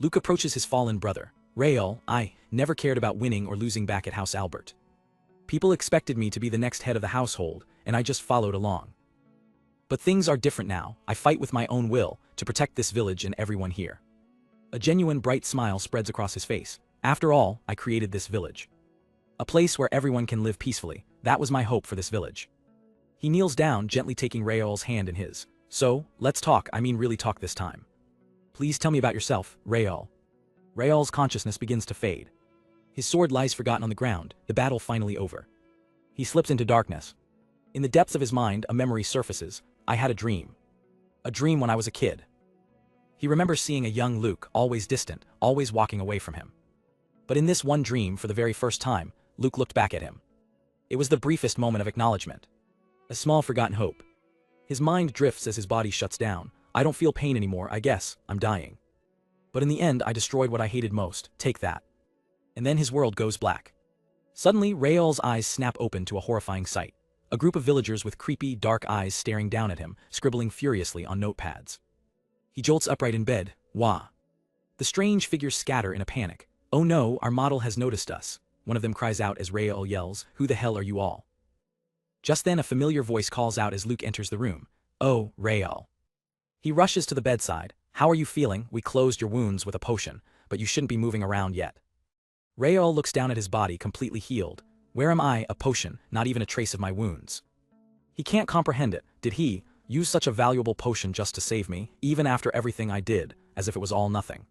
Speaker 1: Luke approaches his fallen brother. Rael, I never cared about winning or losing back at House Albert. People expected me to be the next head of the household, and I just followed along. But things are different now. I fight with my own will, to protect this village and everyone here. A genuine bright smile spreads across his face. After all, I created this village. A place where everyone can live peacefully. That was my hope for this village. He kneels down, gently taking Rael's hand in his. So, let's talk, I mean really talk this time. Please tell me about yourself, Rael. Rael's consciousness begins to fade. His sword lies forgotten on the ground, the battle finally over. He slips into darkness. In the depths of his mind, a memory surfaces. I had a dream. A dream when I was a kid. He remembers seeing a young Luke, always distant, always walking away from him. But in this one dream, for the very first time, Luke looked back at him. It was the briefest moment of acknowledgement. A small forgotten hope. His mind drifts as his body shuts down. I don't feel pain anymore, I guess, I'm dying. But in the end, I destroyed what I hated most, take that. And then his world goes black. Suddenly, Rael's eyes snap open to a horrifying sight. A group of villagers with creepy, dark eyes staring down at him, scribbling furiously on notepads. He jolts upright in bed. Wah. The strange figures scatter in a panic. Oh no, our model has noticed us. One of them cries out as Rael yells, who the hell are you all? Just then a familiar voice calls out as Luke enters the room. Oh, Rael. He rushes to the bedside. How are you feeling? We closed your wounds with a potion, but you shouldn't be moving around yet. Rael looks down at his body completely healed. Where am I? A potion, not even a trace of my wounds. He can't comprehend it. Did he use such a valuable potion just to save me, even after everything I did, as if it was all nothing?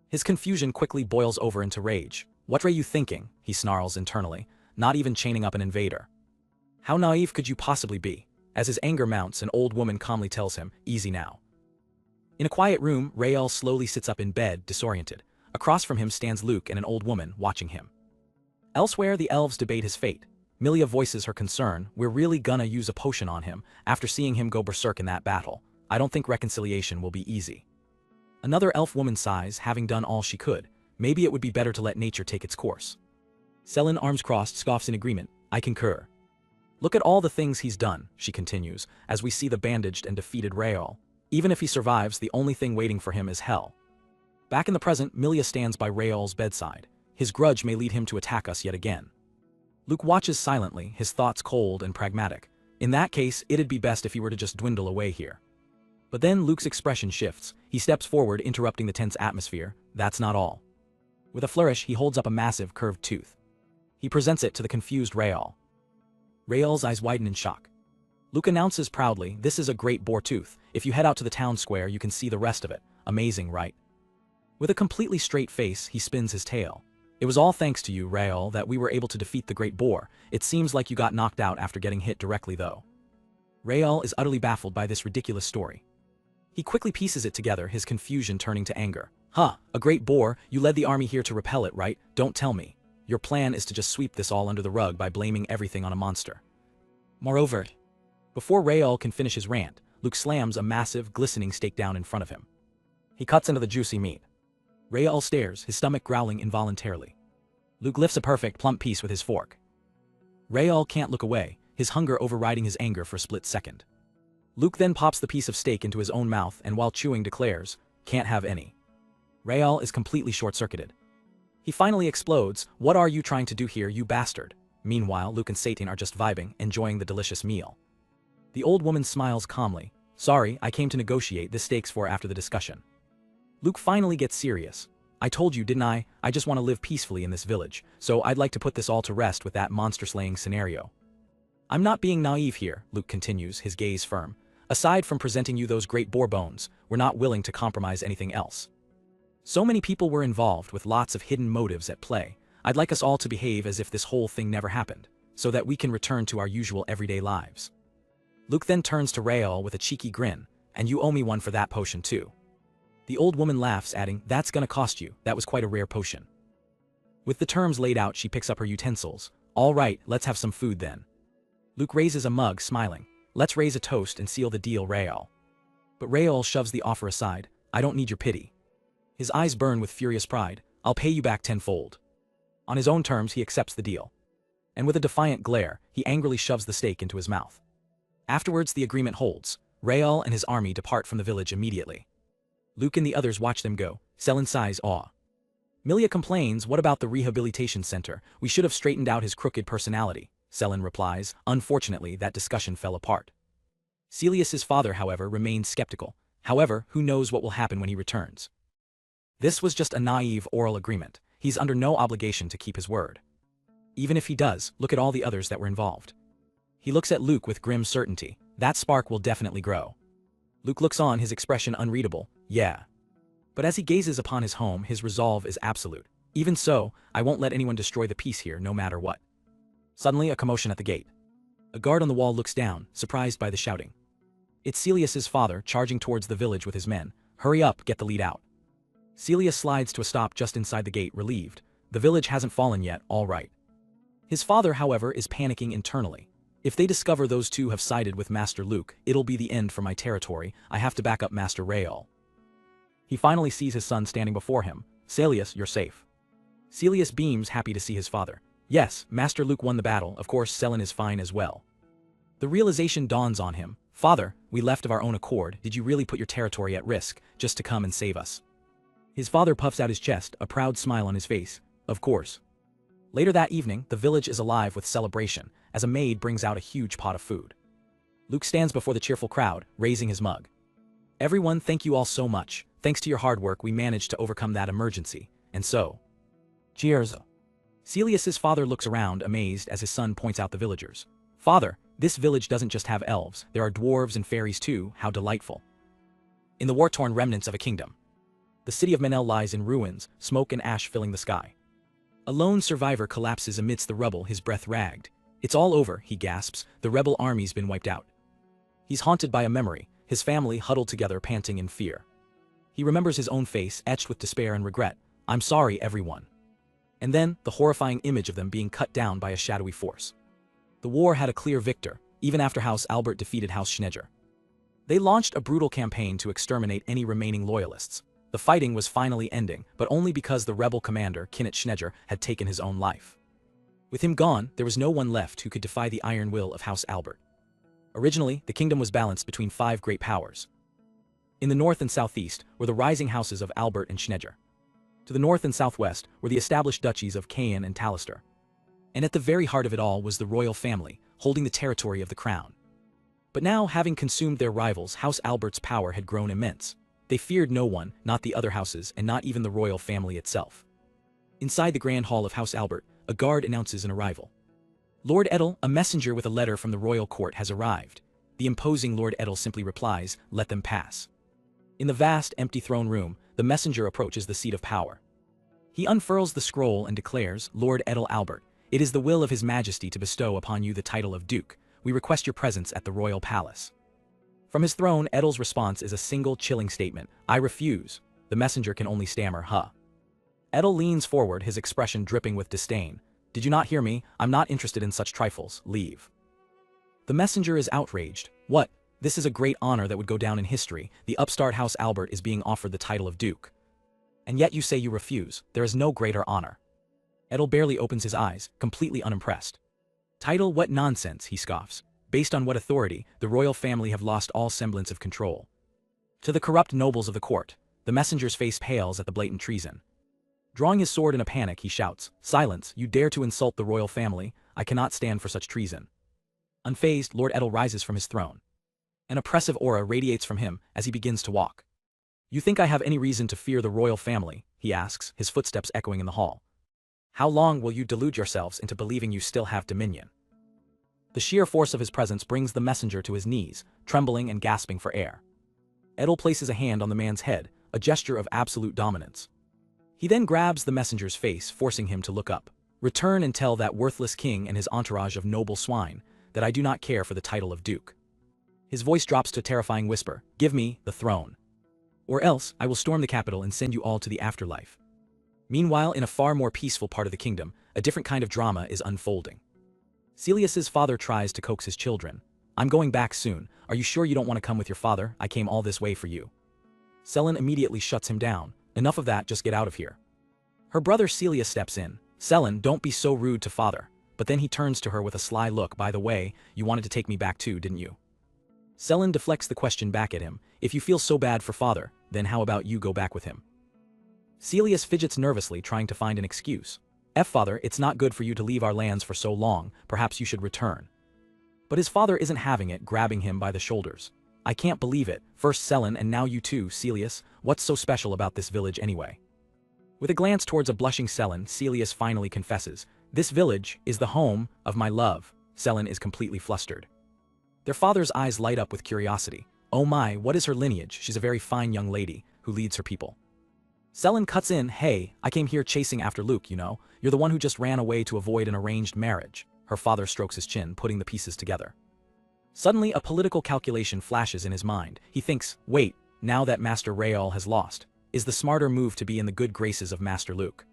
Speaker 1: His confusion quickly boils over into rage. What are you thinking? He snarls internally, not even chaining up an invader. How naive could you possibly be? As his anger mounts, an old woman calmly tells him, easy now. In a quiet room, Rael slowly sits up in bed, disoriented. Across from him stands Luke and an old woman, watching him. Elsewhere, the elves debate his fate. Milia voices her concern. We're really gonna use a potion on him, after seeing him go berserk in that battle. I don't think reconciliation will be easy. Another elf woman sighs, having done all she could. Maybe it would be better to let nature take its course. Selin, arms crossed, scoffs in agreement. I concur. Look at all the things he's done, she continues, as we see the bandaged and defeated Rael. Even if he survives, the only thing waiting for him is hell. Back in the present, Milia stands by Rael's bedside. His grudge may lead him to attack us yet again. Luke watches silently, his thoughts cold and pragmatic. In that case, it'd be best if he were to just dwindle away here. But then Luke's expression shifts. He steps forward, interrupting the tense atmosphere. That's not all. With a flourish, he holds up a massive, curved tooth. He presents it to the confused Rael. Rael's eyes widen in shock. Luke announces proudly, this is a great boar tooth. If you head out to the town square, you can see the rest of it. Amazing, right? With a completely straight face, he spins his tail. It was all thanks to you, Rael, that we were able to defeat the great boar. It seems like you got knocked out after getting hit directly, though. Rael is utterly baffled by this ridiculous story. He quickly pieces it together, his confusion turning to anger. Huh, a great boar, you led the army here to repel it, right? Don't tell me. Your plan is to just sweep this all under the rug by blaming everything on a monster. Moreover, before Rael can finish his rant, Luke slams a massive, glistening steak down in front of him. He cuts into the juicy meat. Rael stares, his stomach growling involuntarily. Luke lifts a perfect, plump piece with his fork. Rael can't look away, his hunger overriding his anger for a split second. Luke then pops the piece of steak into his own mouth and while chewing declares, can't have any. Rael is completely short-circuited. He finally explodes, what are you trying to do here, you bastard? Meanwhile, Luke and Satan are just vibing, enjoying the delicious meal. The old woman smiles calmly. Sorry, I came to negotiate, this steak's for after the discussion. Luke finally gets serious. I told you, didn't I? I just want to live peacefully in this village, so I'd like to put this all to rest with that monster-slaying scenario. I'm not being naive here, Luke continues, his gaze firm. Aside from presenting you those great boar bones, we're not willing to compromise anything else. So many people were involved with lots of hidden motives at play. I'd like us all to behave as if this whole thing never happened, so that we can return to our usual everyday lives. Luke then turns to Rael with a cheeky grin, and you owe me one for that potion too. The old woman laughs, adding, that's gonna cost you, that was quite a rare potion. With the terms laid out, she picks up her utensils. All right, let's have some food then. Luke raises a mug, smiling. Let's raise a toast and seal the deal, Rael. But Rael shoves the offer aside. I don't need your pity. His eyes burn with furious pride. I'll pay you back tenfold. On his own terms, he accepts the deal. And with a defiant glare, he angrily shoves the steak into his mouth. Afterwards, the agreement holds. Rael and his army depart from the village immediately. Luke and the others watch them go. Selin sighs awe. Milia complains, what about the rehabilitation center? We should have straightened out his crooked personality. Selin replies, unfortunately that discussion fell apart. Celius's father, however, remains skeptical. However, who knows what will happen when he returns. This was just a naive oral agreement. He's under no obligation to keep his word. Even if he does, look at all the others that were involved. He looks at Luke with grim certainty. That spark will definitely grow. Luke looks on, his expression unreadable. Yeah. But as he gazes upon his home, his resolve is absolute. Even so, I won't let anyone destroy the peace here, no matter what. Suddenly, a commotion at the gate. A guard on the wall looks down, surprised by the shouting. It's Celius's father, charging towards the village with his men. Hurry up, get the lead out. Celius slides to a stop just inside the gate, relieved. The village hasn't fallen yet, all right. His father, however, is panicking internally. If they discover those two have sided with Master Luke, it'll be the end for my territory. I have to back up Master Rael. He finally sees his son standing before him. Celius, you're safe. Celius beams, happy to see his father. Yes, Master Luke won the battle, of course Selin is fine as well. The realization dawns on him. Father, we left of our own accord, did you really put your territory at risk, just to come and save us? His father puffs out his chest, a proud smile on his face. Of course. Later that evening, the village is alive with celebration, as a maid brings out a huge pot of food. Luke stands before the cheerful crowd, raising his mug. Everyone, thank you all so much. Thanks to your hard work, we managed to overcome that emergency. And so, cheers. Celius's father looks around, amazed as his son points out the villagers. Father, this village doesn't just have elves, there are dwarves and fairies too, how delightful. In the war-torn remnants of a kingdom, the city of Manhwa lies in ruins, smoke and ash filling the sky. A lone survivor collapses amidst the rubble, his breath ragged. It's all over, he gasps, the rebel army's been wiped out. He's haunted by a memory, his family huddled together panting in fear. He remembers his own face, etched with despair and regret. I'm sorry, everyone. And then, the horrifying image of them being cut down by a shadowy force. The war had a clear victor, even after House Albert defeated House Schneider. They launched a brutal campaign to exterminate any remaining loyalists. The fighting was finally ending, but only because the rebel commander, Kenneth Schneider, had taken his own life. With him gone, there was no one left who could defy the iron will of House Albert. Originally, the kingdom was balanced between 5 great powers. In the north and southeast were the rising houses of Albert and Schneider. To the north and southwest were the established duchies of Caen and Talister. And at the very heart of it all was the royal family, holding the territory of the crown. But now, having consumed their rivals, House Albert's power had grown immense. They feared no one, not the other houses, and not even the royal family itself. Inside the grand hall of House Albert, a guard announces an arrival. Lord Edel, a messenger with a letter from the royal court, has arrived. The imposing Lord Edel simply replies, "Let them pass." In the vast, empty throne room, the messenger approaches the seat of power. He unfurls the scroll and declares, "Lord Edel Albert, it is the will of His Majesty to bestow upon you the title of Duke. We request your presence at the royal palace." From his throne, Edel's response is a single chilling statement, "I refuse." The messenger can only stammer, "Huh." Edel leans forward, his expression dripping with disdain. "Did you not hear me? I'm not interested in such trifles. Leave." The messenger is outraged. "What? This is a great honor that would go down in history. The upstart House Albert is being offered the title of Duke. And yet you say you refuse. There is no greater honor." Edel barely opens his eyes, completely unimpressed. "Title? What nonsense," he scoffs. "Based on what authority? The royal family have lost all semblance of control." To the corrupt nobles of the court, the messenger's face pales at the blatant treason. Drawing his sword in a panic, he shouts, "Silence, you dare to insult the royal family. I cannot stand for such treason." Unfazed, Lord Edel rises from his throne. An oppressive aura radiates from him as he begins to walk. "You think I have any reason to fear the royal family?" he asks, his footsteps echoing in the hall. "How long will you delude yourselves into believing you still have dominion?" The sheer force of his presence brings the messenger to his knees, trembling and gasping for air. Edel places a hand on the man's head, a gesture of absolute dominance. He then grabs the messenger's face, forcing him to look up. "Return and tell that worthless king and his entourage of noble swine that I do not care for the title of Duke." His voice drops to a terrifying whisper, "Give me the throne. Or else, I will storm the capital and send you all to the afterlife." Meanwhile, in a far more peaceful part of the kingdom, a different kind of drama is unfolding. Celius's father tries to coax his children. "I'm going back soon. Are you sure you don't want to come with your father? I came all this way for you." Selin immediately shuts him down. "Enough of that, just get out of here." Her brother Celius steps in. "Selin, don't be so rude to father." But then he turns to her with a sly look. "By the way, you wanted to take me back too, didn't you?" Selin deflects the question back at him. "If you feel so bad for father, then how about you go back with him?" Celius fidgets nervously, trying to find an excuse. "Father, it's not good for you to leave our lands for so long. Perhaps you should return." But his father isn't having it, grabbing him by the shoulders. "I can't believe it. First Selin and now you too, Celius. What's so special about this village anyway?" With a glance towards a blushing Selin, Celius finally confesses, "This village is the home of my love." Selin is completely flustered. Their father's eyes light up with curiosity. "Oh my, what is her lineage? She's a very fine young lady who leads her people." Selin cuts in, "Hey, I came here chasing after Luke, you know. You're the one who just ran away to avoid an arranged marriage." Her father strokes his chin, putting the pieces together. Suddenly, a political calculation flashes in his mind. He thinks, wait, now that Master Rael has lost, is the smarter move to be in the good graces of Master Luke.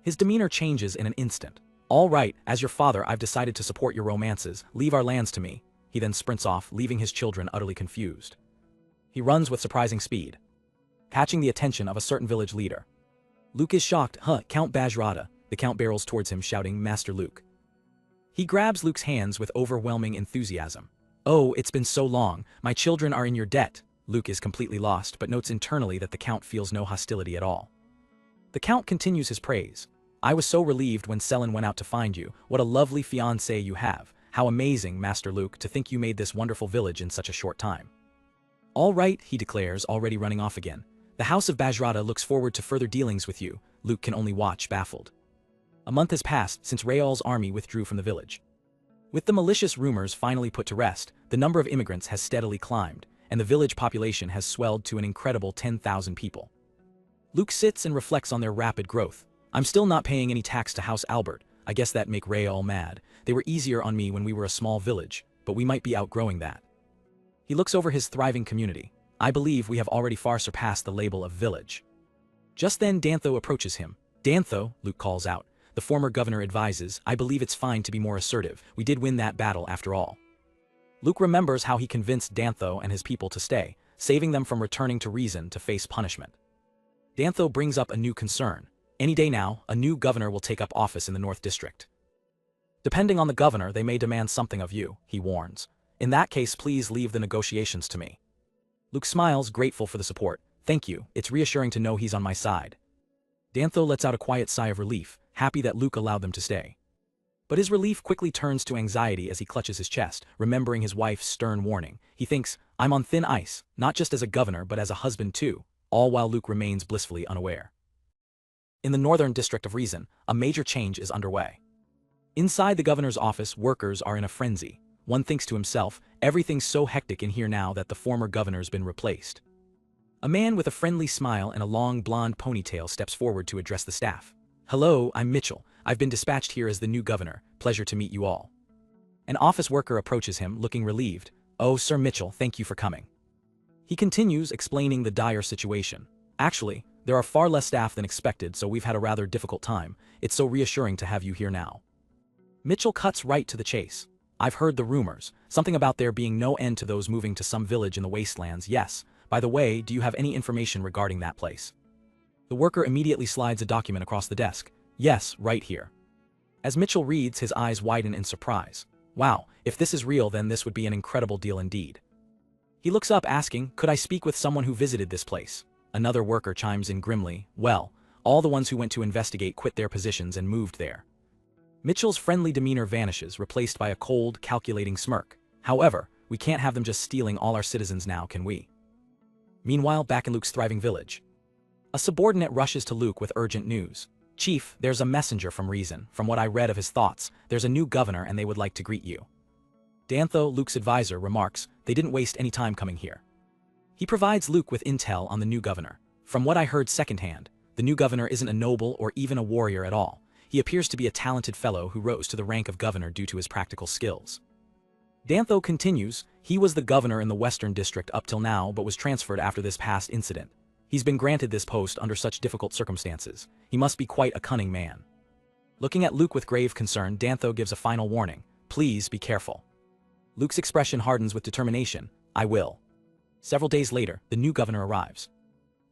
Speaker 1: His demeanor changes in an instant. "All right, as your father, I've decided to support your romances. Leave our lands to me." He then sprints off, leaving his children utterly confused. He runs with surprising speed, catching the attention of a certain village leader. Luke is shocked. Count Bajrata." The count barrels towards him, shouting, "Master Luke." He grabs Luke's hands with overwhelming enthusiasm. "Oh, it's been so long. My children are in your debt." Luke is completely lost, but notes internally that the count feels no hostility at all. The count continues his praise. "I was so relieved when Selin went out to find you. What a lovely fiancé you have. How amazing, Master Luke, to think you made this wonderful village in such a short time." All right, he declares, already running off again. The House of Bajrata looks forward to further dealings with you. Luke can only watch, baffled. A month has passed since Raol's army withdrew from the village. With the malicious rumors finally put to rest, the number of immigrants has steadily climbed, and the village population has swelled to an incredible 10,000 people. Luke sits and reflects on their rapid growth. I'm still not paying any tax to House Albert. I guess that'd make Raol mad. They were easier on me when we were a small village, but we might be outgrowing that. He looks over his thriving community. I believe we have already far surpassed the label of village. Just then Dantho approaches him. Dantho, Luke calls out. The former governor advises, I believe it's fine to be more assertive. We did win that battle after all. Luke remembers how he convinced Dantho and his people to stay, saving them from returning to reason to face punishment. Dantho brings up a new concern. Any day now, a new governor will take up office in the North District. Depending on the governor, they may demand something of you, he warns. In that case, please leave the negotiations to me. Luke smiles, grateful for the support. Thank you, it's reassuring to know he's on my side. Dantho lets out a quiet sigh of relief, happy that Luke allowed them to stay. But his relief quickly turns to anxiety as he clutches his chest, remembering his wife's stern warning. He thinks, I'm on thin ice, not just as a governor but as a husband too, all while Luke remains blissfully unaware. In the Northern District of Reason, a major change is underway. Inside the governor's office, workers are in a frenzy. One thinks to himself, everything's so hectic in here now that the former governor's been replaced. A man with a friendly smile and a long blonde ponytail steps forward to address the staff. Hello, I'm Mitchell. I've been dispatched here as the new governor. Pleasure to meet you all. An office worker approaches him, looking relieved. Oh, Sir Mitchell, thank you for coming. He continues, explaining the dire situation. Actually, there are far less staff than expected, so we've had a rather difficult time. It's so reassuring to have you here now. Mitchell cuts right to the chase. I've heard the rumors. Something about there being no end to those moving to some village in the wastelands, yes. By the way, do you have any information regarding that place? The worker immediately slides a document across the desk. Yes, right here. As Mitchell reads, his eyes widen in surprise. Wow, if this is real, then this would be an incredible deal indeed. He looks up asking, could I speak with someone who visited this place? Another worker chimes in grimly, well, all the ones who went to investigate quit their positions and moved there. Mitchell's friendly demeanor vanishes, replaced by a cold, calculating smirk. However, we can't have them just stealing all our citizens now, can we? Meanwhile, back in Luke's thriving village. A subordinate rushes to Luke with urgent news. Chief, there's a messenger from Reason. From what I read of his thoughts, there's a new governor and they would like to greet you. Dantho, Luke's advisor, remarks, they didn't waste any time coming here. He provides Luke with intel on the new governor. From what I heard secondhand, the new governor isn't a noble or even a warrior at all. He appears to be a talented fellow who rose to the rank of governor due to his practical skills. Dantho continues, he was the governor in the Western District up till now but was transferred after this past incident. He's been granted this post under such difficult circumstances. He must be quite a cunning man. Looking at Luke with grave concern, Dantho gives a final warning. Please be careful. Luke's expression hardens with determination. I will. Several days later, the new governor arrives.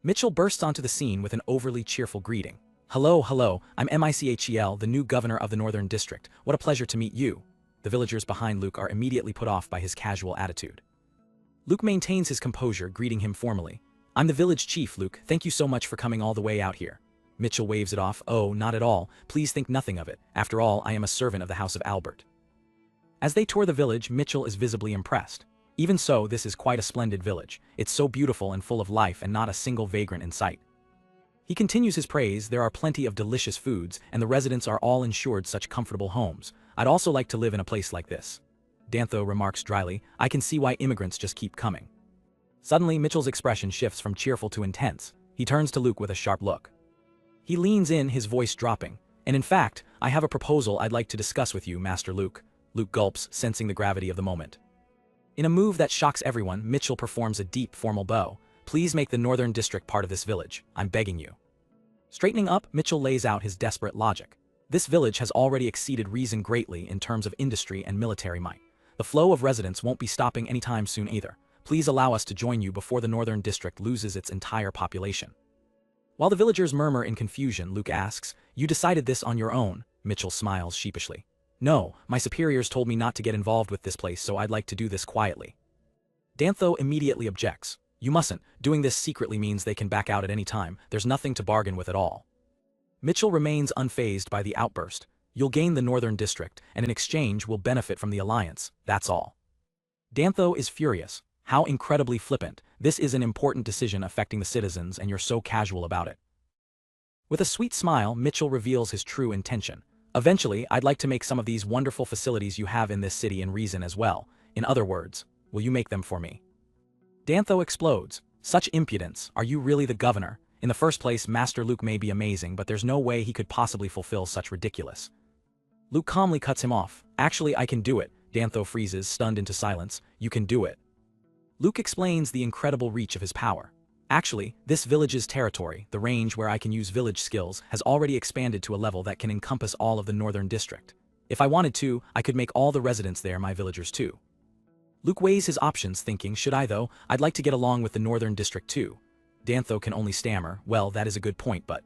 Speaker 1: Mitchell bursts onto the scene with an overly cheerful greeting. Hello, I'm Michel, the new governor of the Northern District. What a pleasure to meet you. The villagers behind Luke are immediately put off by his casual attitude. Luke maintains his composure, greeting him formally. I'm the village chief, Luke. Thank you so much for coming all the way out here. Mitchell waves it off. Oh, not at all. Please think nothing of it. After all, I am a servant of the House of Albert. As they tour the village, Mitchell is visibly impressed. Even so, this is quite a splendid village. It's so beautiful and full of life and not a single vagrant in sight. He continues his praise. There are plenty of delicious foods, and the residents are all insured such comfortable homes. I'd also like to live in a place like this. Dantho remarks dryly, I can see why immigrants just keep coming. Suddenly, Mitchell's expression shifts from cheerful to intense. He turns to Luke with a sharp look. He leans in, his voice dropping. And in fact, I have a proposal I'd like to discuss with you, Master Luke. Luke gulps, sensing the gravity of the moment. In a move that shocks everyone, Mitchell performs a deep, formal bow. Please make the Northern District part of this village. I'm begging you. Straightening up, Mitchell lays out his desperate logic. This village has already exceeded reason greatly in terms of industry and military might. The flow of residents won't be stopping anytime soon either. Please allow us to join you before the Northern District loses its entire population. While the villagers murmur in confusion, Luke asks, You decided this on your own? Mitchell smiles sheepishly. No, my superiors told me not to get involved with this place, so I'd like to do this quietly. Dantho immediately objects. You mustn't. Doing this secretly means they can back out at any time. There's nothing to bargain with at all. Mitchell remains unfazed by the outburst. You'll gain the Northern District, and in exchange will benefit from the alliance. That's all. Dantho is furious. How incredibly flippant. This is an important decision affecting the citizens and you're so casual about it. With a sweet smile, Mitchell reveals his true intention. Eventually, I'd like to make some of these wonderful facilities you have in this city in reason as well. In other words, will you make them for me? Dantho explodes. Such impudence, are you really the governor? In the first place, Master Luke may be amazing, but there's no way he could possibly fulfill such ridiculous. Luke calmly cuts him off. Actually, I can do it. Dantho freezes, stunned into silence. You can do it. Luke explains the incredible reach of his power. Actually, this village's territory, the range where I can use village skills, has already expanded to a level that can encompass all of the northern district. If I wanted to, I could make all the residents there my villagers too. Luke weighs his options, thinking, should I though? I'd like to get along with the northern district too. Dantho can only stammer, well, that is a good point, but...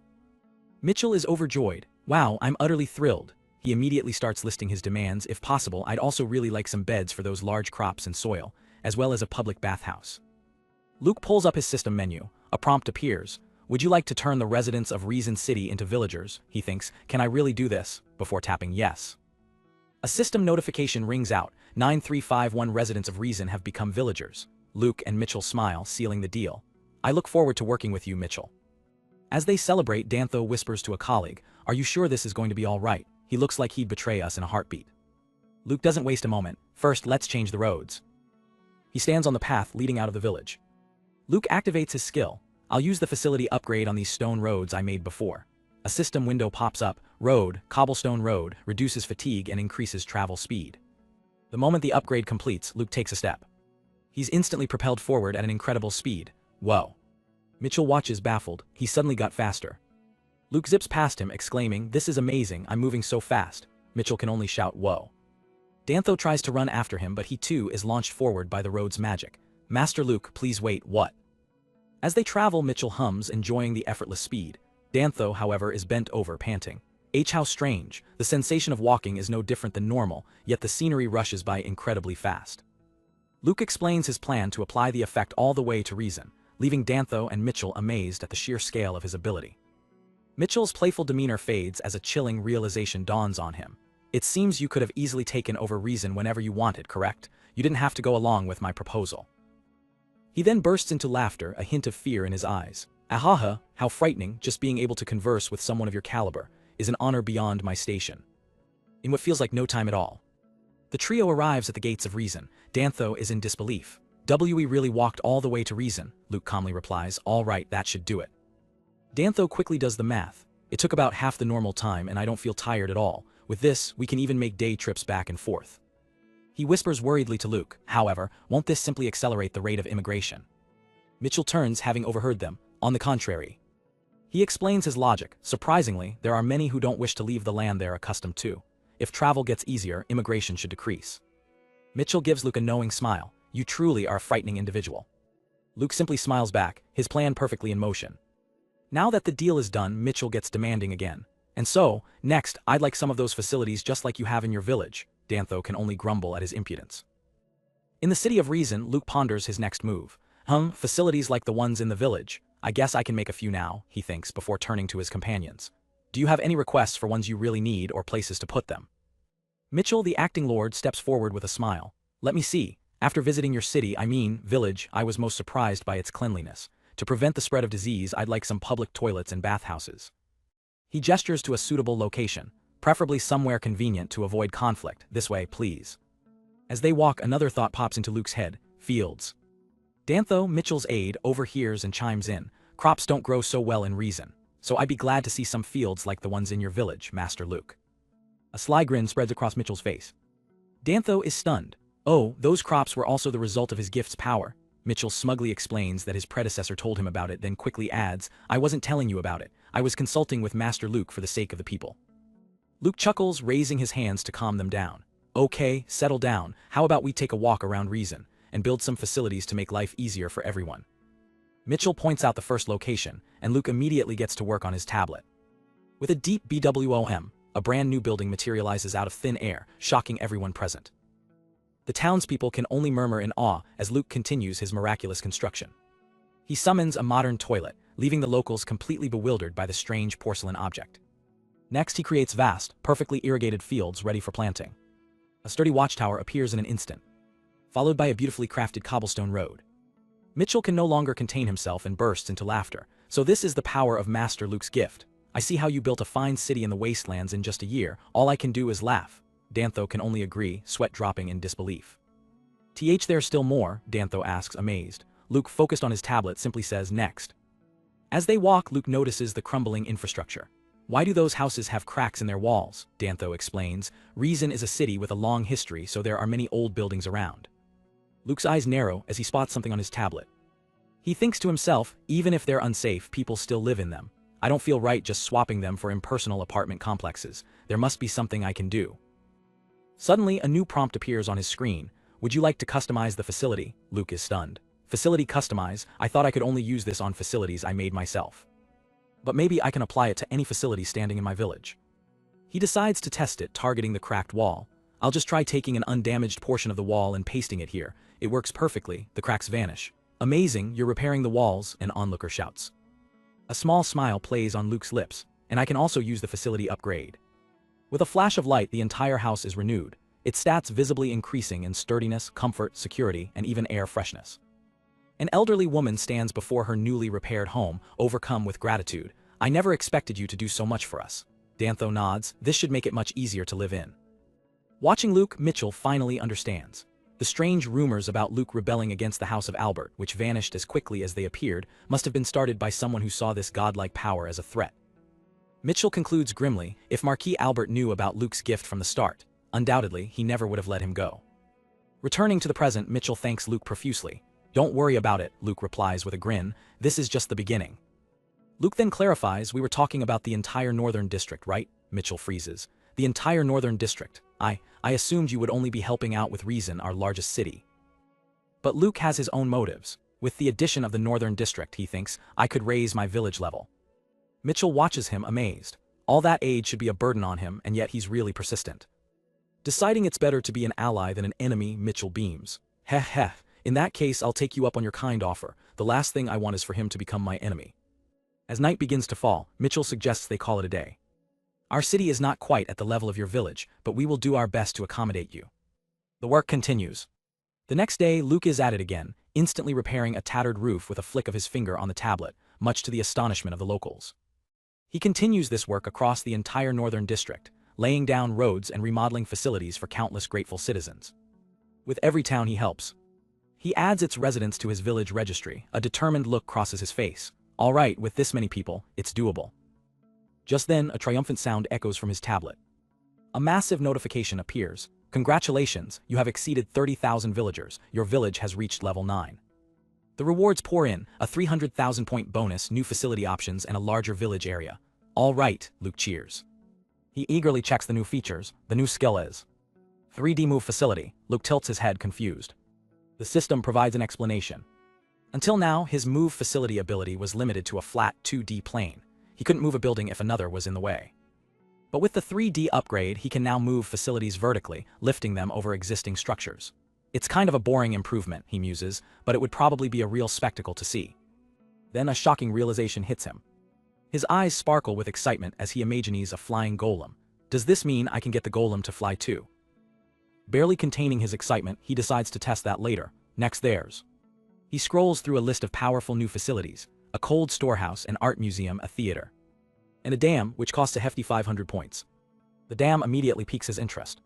Speaker 1: Mitchell is overjoyed. Wow, I'm utterly thrilled. He immediately starts listing his demands. If possible, I'd also really like some beds for those large crops and soil, as well as a public bathhouse. Luke pulls up his system menu. A prompt appears. Would you like to turn the residents of Reason City into villagers? He thinks, can I really do this? Before tapping yes. A system notification rings out. 9351 residents of Reason have become villagers. Luke and Mitchell smile, sealing the deal. I look forward to working with you, Mitchell. As they celebrate, Dantho whispers to a colleague, are you sure this is going to be all right? He looks like he'd betray us in a heartbeat. Luke doesn't waste a moment. First, let's change the roads. He stands on the path leading out of the village. Luke activates his skill. I'll use the facility upgrade on these stone roads I made before. A system window pops up. Road, cobblestone road, reduces fatigue and increases travel speed. The moment the upgrade completes, Luke takes a step. He's instantly propelled forward at an incredible speed. Whoa. Mitchell watches baffled. He suddenly got faster. Luke zips past him, exclaiming, this is amazing, I'm moving so fast. Mitchell can only shout, whoa. Dantho tries to run after him, but he too is launched forward by the road's magic. Master Luke, please wait, what? As they travel, Mitchell hums, enjoying the effortless speed. Dantho, however, is bent over, panting. How strange. The sensation of walking is no different than normal, yet the scenery rushes by incredibly fast. Luke explains his plan to apply the effect all the way to Reason, leaving Dantho and Mitchell amazed at the sheer scale of his ability. Mitchell's playful demeanor fades as a chilling realization dawns on him. It seems you could have easily taken over Reason whenever you wanted, correct? You didn't have to go along with my proposal. He then bursts into laughter, a hint of fear in his eyes. Ahaha, how frightening, just being able to converse with someone of your caliber is an honor beyond my station. In what feels like no time at all. The trio arrives at the gates of Reason. Dantho is in disbelief. We really walked all the way to Reason, Luke calmly replies. All right, that should do it. Dantho quickly does the math. It took about half the normal time and I don't feel tired at all. With this, we can even make day trips back and forth. He whispers worriedly to Luke, however, won't this simply accelerate the rate of immigration? Mitchell turns, having overheard them. On the contrary. He explains his logic. Surprisingly, there are many who don't wish to leave the land they're accustomed to. If travel gets easier, immigration should decrease. Mitchell gives Luke a knowing smile. You truly are a frightening individual. Luke simply smiles back, his plan perfectly in motion. Now that the deal is done, Mitchell gets demanding again. And so, next, I'd like some of those facilities just like you have in your village. Dantho can only grumble at his impudence. In the city of Reason, Luke ponders his next move. Facilities like the ones in the village. I guess I can make a few now, he thinks before turning to his companions. Do you have any requests for ones you really need or places to put them? Mitchell, the acting lord, steps forward with a smile. Let me see. After visiting your city, village, I was most surprised by its cleanliness. To prevent the spread of disease, I'd like some public toilets and bathhouses. He gestures to a suitable location, preferably somewhere convenient to avoid conflict. This way, please. As they walk, another thought pops into Luke's head. Fields. Dantho, Mitchell's aide, overhears and chimes in. Crops don't grow so well in Reason, so I'd be glad to see some fields like the ones in your village, Master Luke. A sly grin spreads across Mitchell's face. Dantho is stunned. Oh, those crops were also the result of his gift's power. Mitchell smugly explains that his predecessor told him about it, then quickly adds, I wasn't telling you about it. I was consulting with Master Luke for the sake of the people. Luke chuckles, raising his hands to calm them down. Okay, settle down. How about we take a walk around Reason and build some facilities to make life easier for everyone? Mitchell points out the first location, and Luke immediately gets to work on his tablet. With a deep BWOM, a brand new building materializes out of thin air, shocking everyone present. The townspeople can only murmur in awe as Luke continues his miraculous construction. He summons a modern toilet, leaving the locals completely bewildered by the strange porcelain object. Next, he creates vast, perfectly irrigated fields ready for planting. A sturdy watchtower appears in an instant, followed by a beautifully crafted cobblestone road. Mitchell can no longer contain himself and bursts into laughter. So this is the power of Master Luke's gift. I see how you built a fine city in the wastelands in just a year. All I can do is laugh. Dantho can only agree, sweat dropping in disbelief. There's still more? Dantho asks, amazed. Luke, focused on his tablet, simply says, next. As they walk, Luke notices the crumbling infrastructure. Why do those houses have cracks in their walls? Dantho explains. Reason is a city with a long history, so there are many old buildings around. Luke's eyes narrow as he spots something on his tablet. He thinks to himself, even if they're unsafe, people still live in them. I don't feel right just swapping them for impersonal apartment complexes. There must be something I can do. Suddenly, a new prompt appears on his screen. Would you like to customize the facility? Luke is stunned. Facility customize? I thought I could only use this on facilities I made myself. But maybe I can apply it to any facility standing in my village. He decides to test it, targeting the cracked wall. I'll just try taking an undamaged portion of the wall and pasting it here. It works perfectly, the cracks vanish. Amazing, you're repairing the walls, an onlooker shouts. A small smile plays on Luke's lips, and I can also use the facility upgrade. With a flash of light, the entire house is renewed, its stats visibly increasing in sturdiness, comfort, security, and even air freshness. An elderly woman stands before her newly repaired home, overcome with gratitude. I never expected you to do so much for us. Dantho nods. This should make it much easier to live in. Watching Luke, Mitchell finally understands. The strange rumors about Luke rebelling against the House of Albert, which vanished as quickly as they appeared, must have been started by someone who saw this godlike power as a threat. Mitchell concludes grimly, if Marquis Albert knew about Luke's gift from the start, undoubtedly he never would have let him go. Returning to the present, Mitchell thanks Luke profusely. Don't worry about it, Luke replies with a grin, this is just the beginning. Luke then clarifies, we were talking about the entire Northern District, right? Mitchell freezes. The entire Northern District. I assumed you would only be helping out with Reason, our largest city. But Luke has his own motives. With the addition of the Northern District, he thinks, I could raise my village level. Mitchell watches him, amazed. All that aid should be a burden on him, and yet he's really persistent. Deciding it's better to be an ally than an enemy, Mitchell beams. Heh heh, in that case I'll take you up on your kind offer. The last thing I want is for him to become my enemy. As night begins to fall, Mitchell suggests they call it a day. Our city is not quite at the level of your village, but we will do our best to accommodate you. The work continues. The next day, Luke is at it again, instantly repairing a tattered roof with a flick of his finger on the tablet, much to the astonishment of the locals. He continues this work across the entire Northern District, laying down roads and remodeling facilities for countless grateful citizens. With every town he helps, he adds its residents to his village registry. A determined look crosses his face. All right, with this many people, it's doable. Just then, a triumphant sound echoes from his tablet. A massive notification appears. Congratulations, you have exceeded 30,000 villagers. Your village has reached level 9. The rewards pour in, a 300,000 point bonus, new facility options, and a larger village area. All right, Luke cheers. He eagerly checks the new features. The new skill is 3D move facility. Luke tilts his head, confused. The system provides an explanation. Until now, his move facility ability was limited to a flat 2D plane. He couldn't move a building if another was in the way. But with the 3D upgrade, he can now move facilities vertically, lifting them over existing structures. It's kind of a boring improvement, he muses, but it would probably be a real spectacle to see. Then a shocking realization hits him. His eyes sparkle with excitement as he imagines a flying golem. Does this mean I can get the golem to fly too? Barely containing his excitement, he decides to test that later. Next theirs. He scrolls through a list of powerful new facilities. A cold storehouse, an art museum, a theater, and a dam, which costs a hefty 500 points. The dam immediately piques his interest.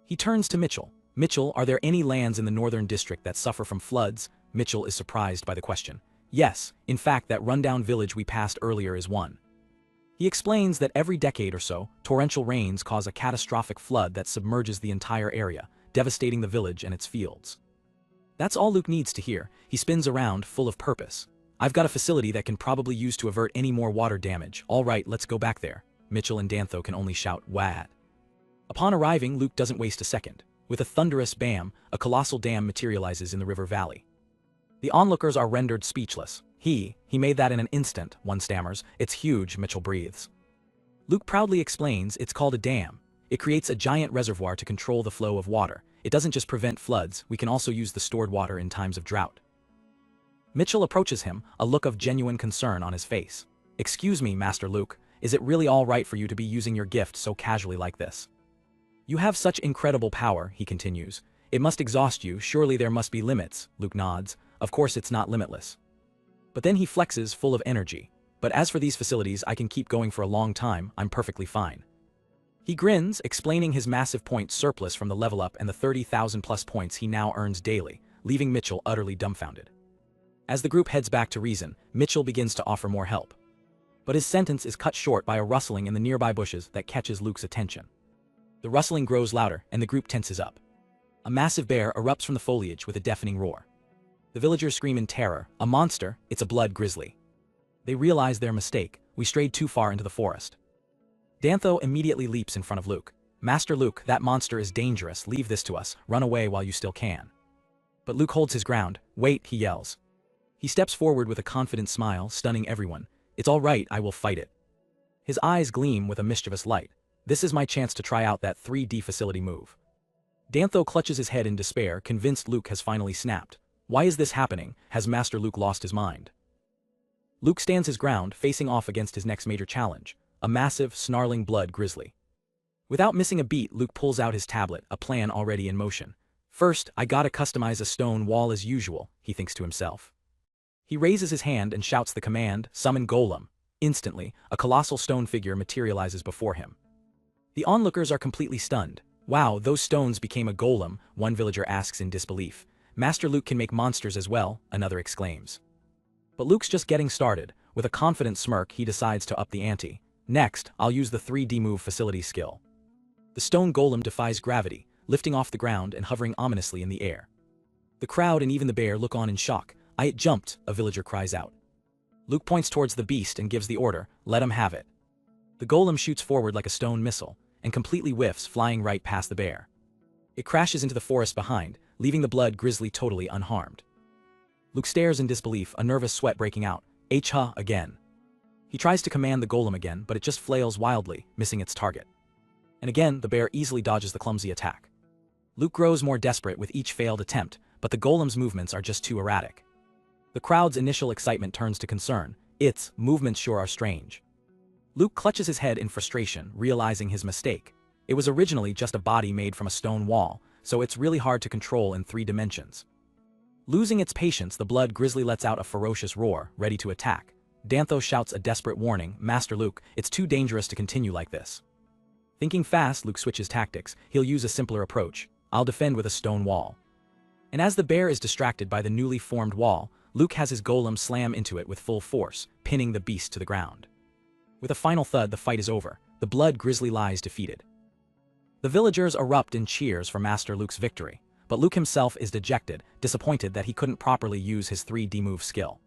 Speaker 1: He turns to Mitchell. Mitchell, are there any lands in the Northern District that suffer from floods? Mitchell is surprised by the question. Yes, in fact that rundown village we passed earlier is one. He explains that every decade or so, torrential rains cause a catastrophic flood that submerges the entire area, devastating the village and its fields. That's all Luke needs to hear. He spins around, full of purpose. I've got a facility that can probably use to avert any more water damage. All right, let's go back there. Mitchell and Dantho can only shout, "Wad." Upon arriving, Luke doesn't waste a second. With a thunderous bam, a colossal dam materializes in the river valley. The onlookers are rendered speechless. He made that in an instant, one stammers. It's huge, Mitchell breathes. Luke proudly explains, it's called a dam. It creates a giant reservoir to control the flow of water. It doesn't just prevent floods, we can also use the stored water in times of drought. Mitchell approaches him, a look of genuine concern on his face. Excuse me, Master Luke, is it really all right for you to be using your gift so casually like this? You have such incredible power, he continues. It must exhaust you, surely there must be limits. Luke nods. of course it's not limitless. But then he flexes, full of energy. But as for these facilities, I can keep going for a long time, I'm perfectly fine. He grins, explaining his massive point surplus from the level up and the 30,000 plus points he now earns daily, leaving Mitchell utterly dumbfounded. As the group heads back to reason, Mitchell begins to offer more help. But his sentence is cut short by a rustling in the nearby bushes that catches Luke's attention. The rustling grows louder, and the group tenses up. A massive bear erupts from the foliage with a deafening roar. The villagers scream in terror, "A monster, it's a blood grizzly." They realize their mistake, we strayed too far into the forest. Dantho immediately leaps in front of Luke. "Master Luke, that monster is dangerous, leave this to us, run away while you still can." But Luke holds his ground. "Wait," he yells. He steps forward with a confident smile, stunning everyone. "It's all right, I will fight it." His eyes gleam with a mischievous light. "This is my chance to try out that 3D facility move." Dantho clutches his head in despair, convinced Luke has finally snapped. Why is this happening? Has Master Luke lost his mind? Luke stands his ground, facing off against his next major challenge, a massive, snarling blood grizzly. Without missing a beat, Luke pulls out his tablet, a plan already in motion. "First, I gotta customize a stone wall as usual," he thinks to himself. He raises his hand and shouts the command, "Summon Golem." Instantly, a colossal stone figure materializes before him. The onlookers are completely stunned. "Wow, those stones became a golem," one villager asks in disbelief. "Master Luke can make monsters as well," another exclaims. But Luke's just getting started. With a confident smirk, he decides to up the ante. "Next, I'll use the 3D move facility skill." The stone golem defies gravity, lifting off the ground and hovering ominously in the air. The crowd and even the bear look on in shock. "It jumped," a villager cries out. Luke points towards the beast and gives the order, "Let him have it." The golem shoots forward like a stone missile, and completely whiffs, flying right past the bear. It crashes into the forest behind, leaving the blood grizzly totally unharmed. Luke stares in disbelief, a nervous sweat breaking out. "H-ha, again." He tries to command the golem again, but it just flails wildly, missing its target. And again, the bear easily dodges the clumsy attack. Luke grows more desperate with each failed attempt, but the golem's movements are just too erratic. The crowd's initial excitement turns to concern. Its movements sure are strange. Luke clutches his head in frustration, realizing his mistake. It was originally just a body made from a stone wall, so it's really hard to control in 3 dimensions. Losing its patience, the blood grizzly lets out a ferocious roar, ready to attack. Dantho shouts a desperate warning, "Master Luke, it's too dangerous to continue like this." Thinking fast, Luke switches tactics. He'll use a simpler approach. "I'll defend with a stone wall." And as the bear is distracted by the newly formed wall, Luke has his golem slam into it with full force, pinning the beast to the ground. With a final thud, the fight is over. The blood grizzly lies defeated. The villagers erupt in cheers for Master Luke's victory, but Luke himself is dejected, disappointed that he couldn't properly use his 3D move skill.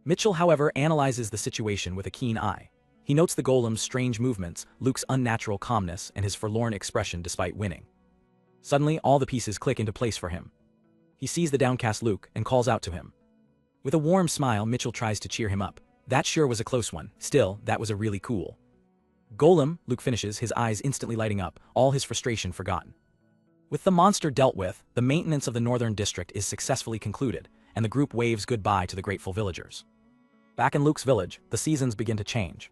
Speaker 1: Mitchell, however, analyzes the situation with a keen eye. He notes the golem's strange movements, Luke's unnatural calmness, and his forlorn expression despite winning. Suddenly, all the pieces click into place for him. He sees the downcast Luke and calls out to him. With a warm smile, Mitchell tries to cheer him up. "That sure was a close one. Still, that was a really cool." "Golem," Luke finishes, his eyes instantly lighting up, all his frustration forgotten. With the monster dealt with, the maintenance of the Northern District is successfully concluded, and the group waves goodbye to the grateful villagers. Back in Luke's village, the seasons begin to change.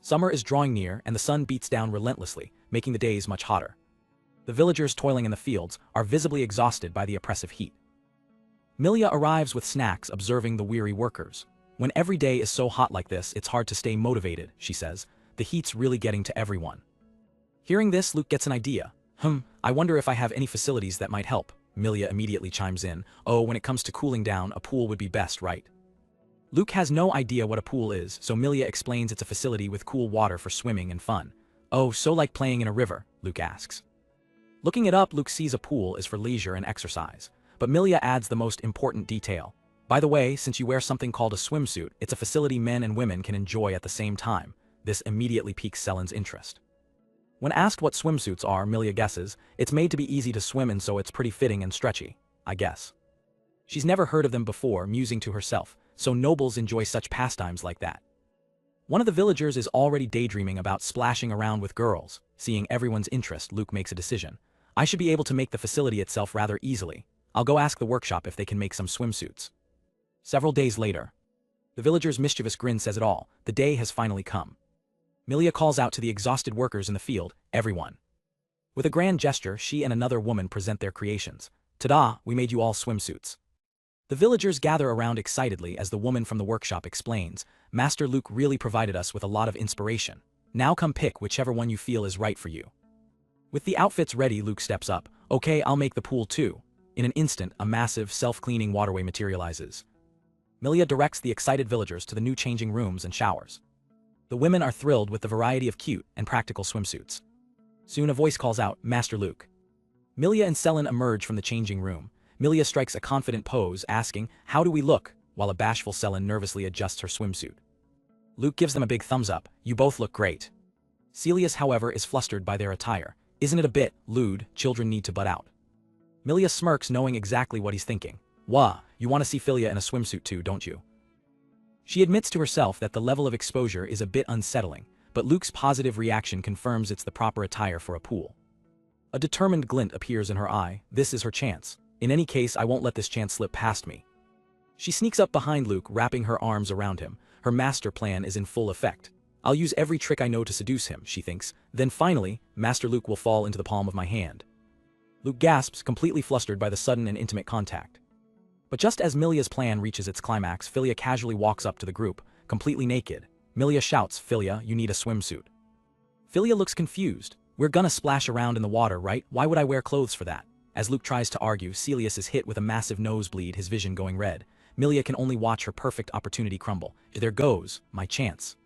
Speaker 1: Summer is drawing near, and the sun beats down relentlessly, making the days much hotter. The villagers toiling in the fields are visibly exhausted by the oppressive heat. Milia arrives with snacks, observing the weary workers. "When every day is so hot like this, it's hard to stay motivated," she says. "The heat's really getting to everyone." Hearing this, Luke gets an idea. I wonder if I have any facilities that might help." Milia immediately chimes in. "Oh, when it comes to cooling down, a pool would be best, right?" Luke has no idea what a pool is, so Milia explains it's a facility with cool water for swimming and fun. "Oh, so like playing in a river?" Luke asks. Looking it up, Luke sees a pool is for leisure and exercise. But Milia adds the most important detail. "By the way, since you wear something called a swimsuit, it's a facility men and women can enjoy at the same time." This immediately piques Selen's interest. When asked what swimsuits are, Milia guesses, "It's made to be easy to swim in, so it's pretty fitting and stretchy, I guess." She's never heard of them before, musing to herself, so nobles enjoy such pastimes like that. One of the villagers is already daydreaming about splashing around with girls. Seeing everyone's interest, Luke makes a decision. "I should be able to make the facility itself rather easily. I'll go ask the workshop if they can make some swimsuits." Several days later. The villager's mischievous grin says it all. The day has finally come. Milia calls out to the exhausted workers in the field, "Everyone." With a grand gesture, she and another woman present their creations. "Ta-da, we made you all swimsuits." The villagers gather around excitedly as the woman from the workshop explains, Master Luke really provided us with a lot of inspiration. Now come pick whichever one you feel is right for you. With the outfits ready, Luke steps up. Okay, I'll make the pool too. In an instant, a massive, self-cleaning waterway materializes. Milia directs the excited villagers to the new changing rooms and showers. The women are thrilled with the variety of cute and practical swimsuits. Soon a voice calls out, Master Luke. Milia and Selen emerge from the changing room. Milia strikes a confident pose, asking, how do we look, while a bashful Selen nervously adjusts her swimsuit. Luke gives them a big thumbs up, you both look great. Celius, however, is flustered by their attire. Isn't it a bit lewd, children need to butt out. Milia smirks, knowing exactly what he's thinking. Wah, you want to see Philia in a swimsuit too, don't you? She admits to herself that the level of exposure is a bit unsettling, but Luke's positive reaction confirms it's the proper attire for a pool. A determined glint appears in her eye. This is her chance. In any case, I won't let this chance slip past me. She sneaks up behind Luke, wrapping her arms around him. Her master plan is in full effect. I'll use every trick I know to seduce him, she thinks. Then finally, Master Luke will fall into the palm of my hand. Luke gasps, completely flustered by the sudden and intimate contact. But just as Milia's plan reaches its climax, Philia casually walks up to the group, completely naked. Milia shouts, Philia, you need a swimsuit. Philia looks confused. We're gonna splash around in the water, right? Why would I wear clothes for that? As Luke tries to argue, Celius is hit with a massive nosebleed, his vision going red. Milia can only watch her perfect opportunity crumble. There goes my chance.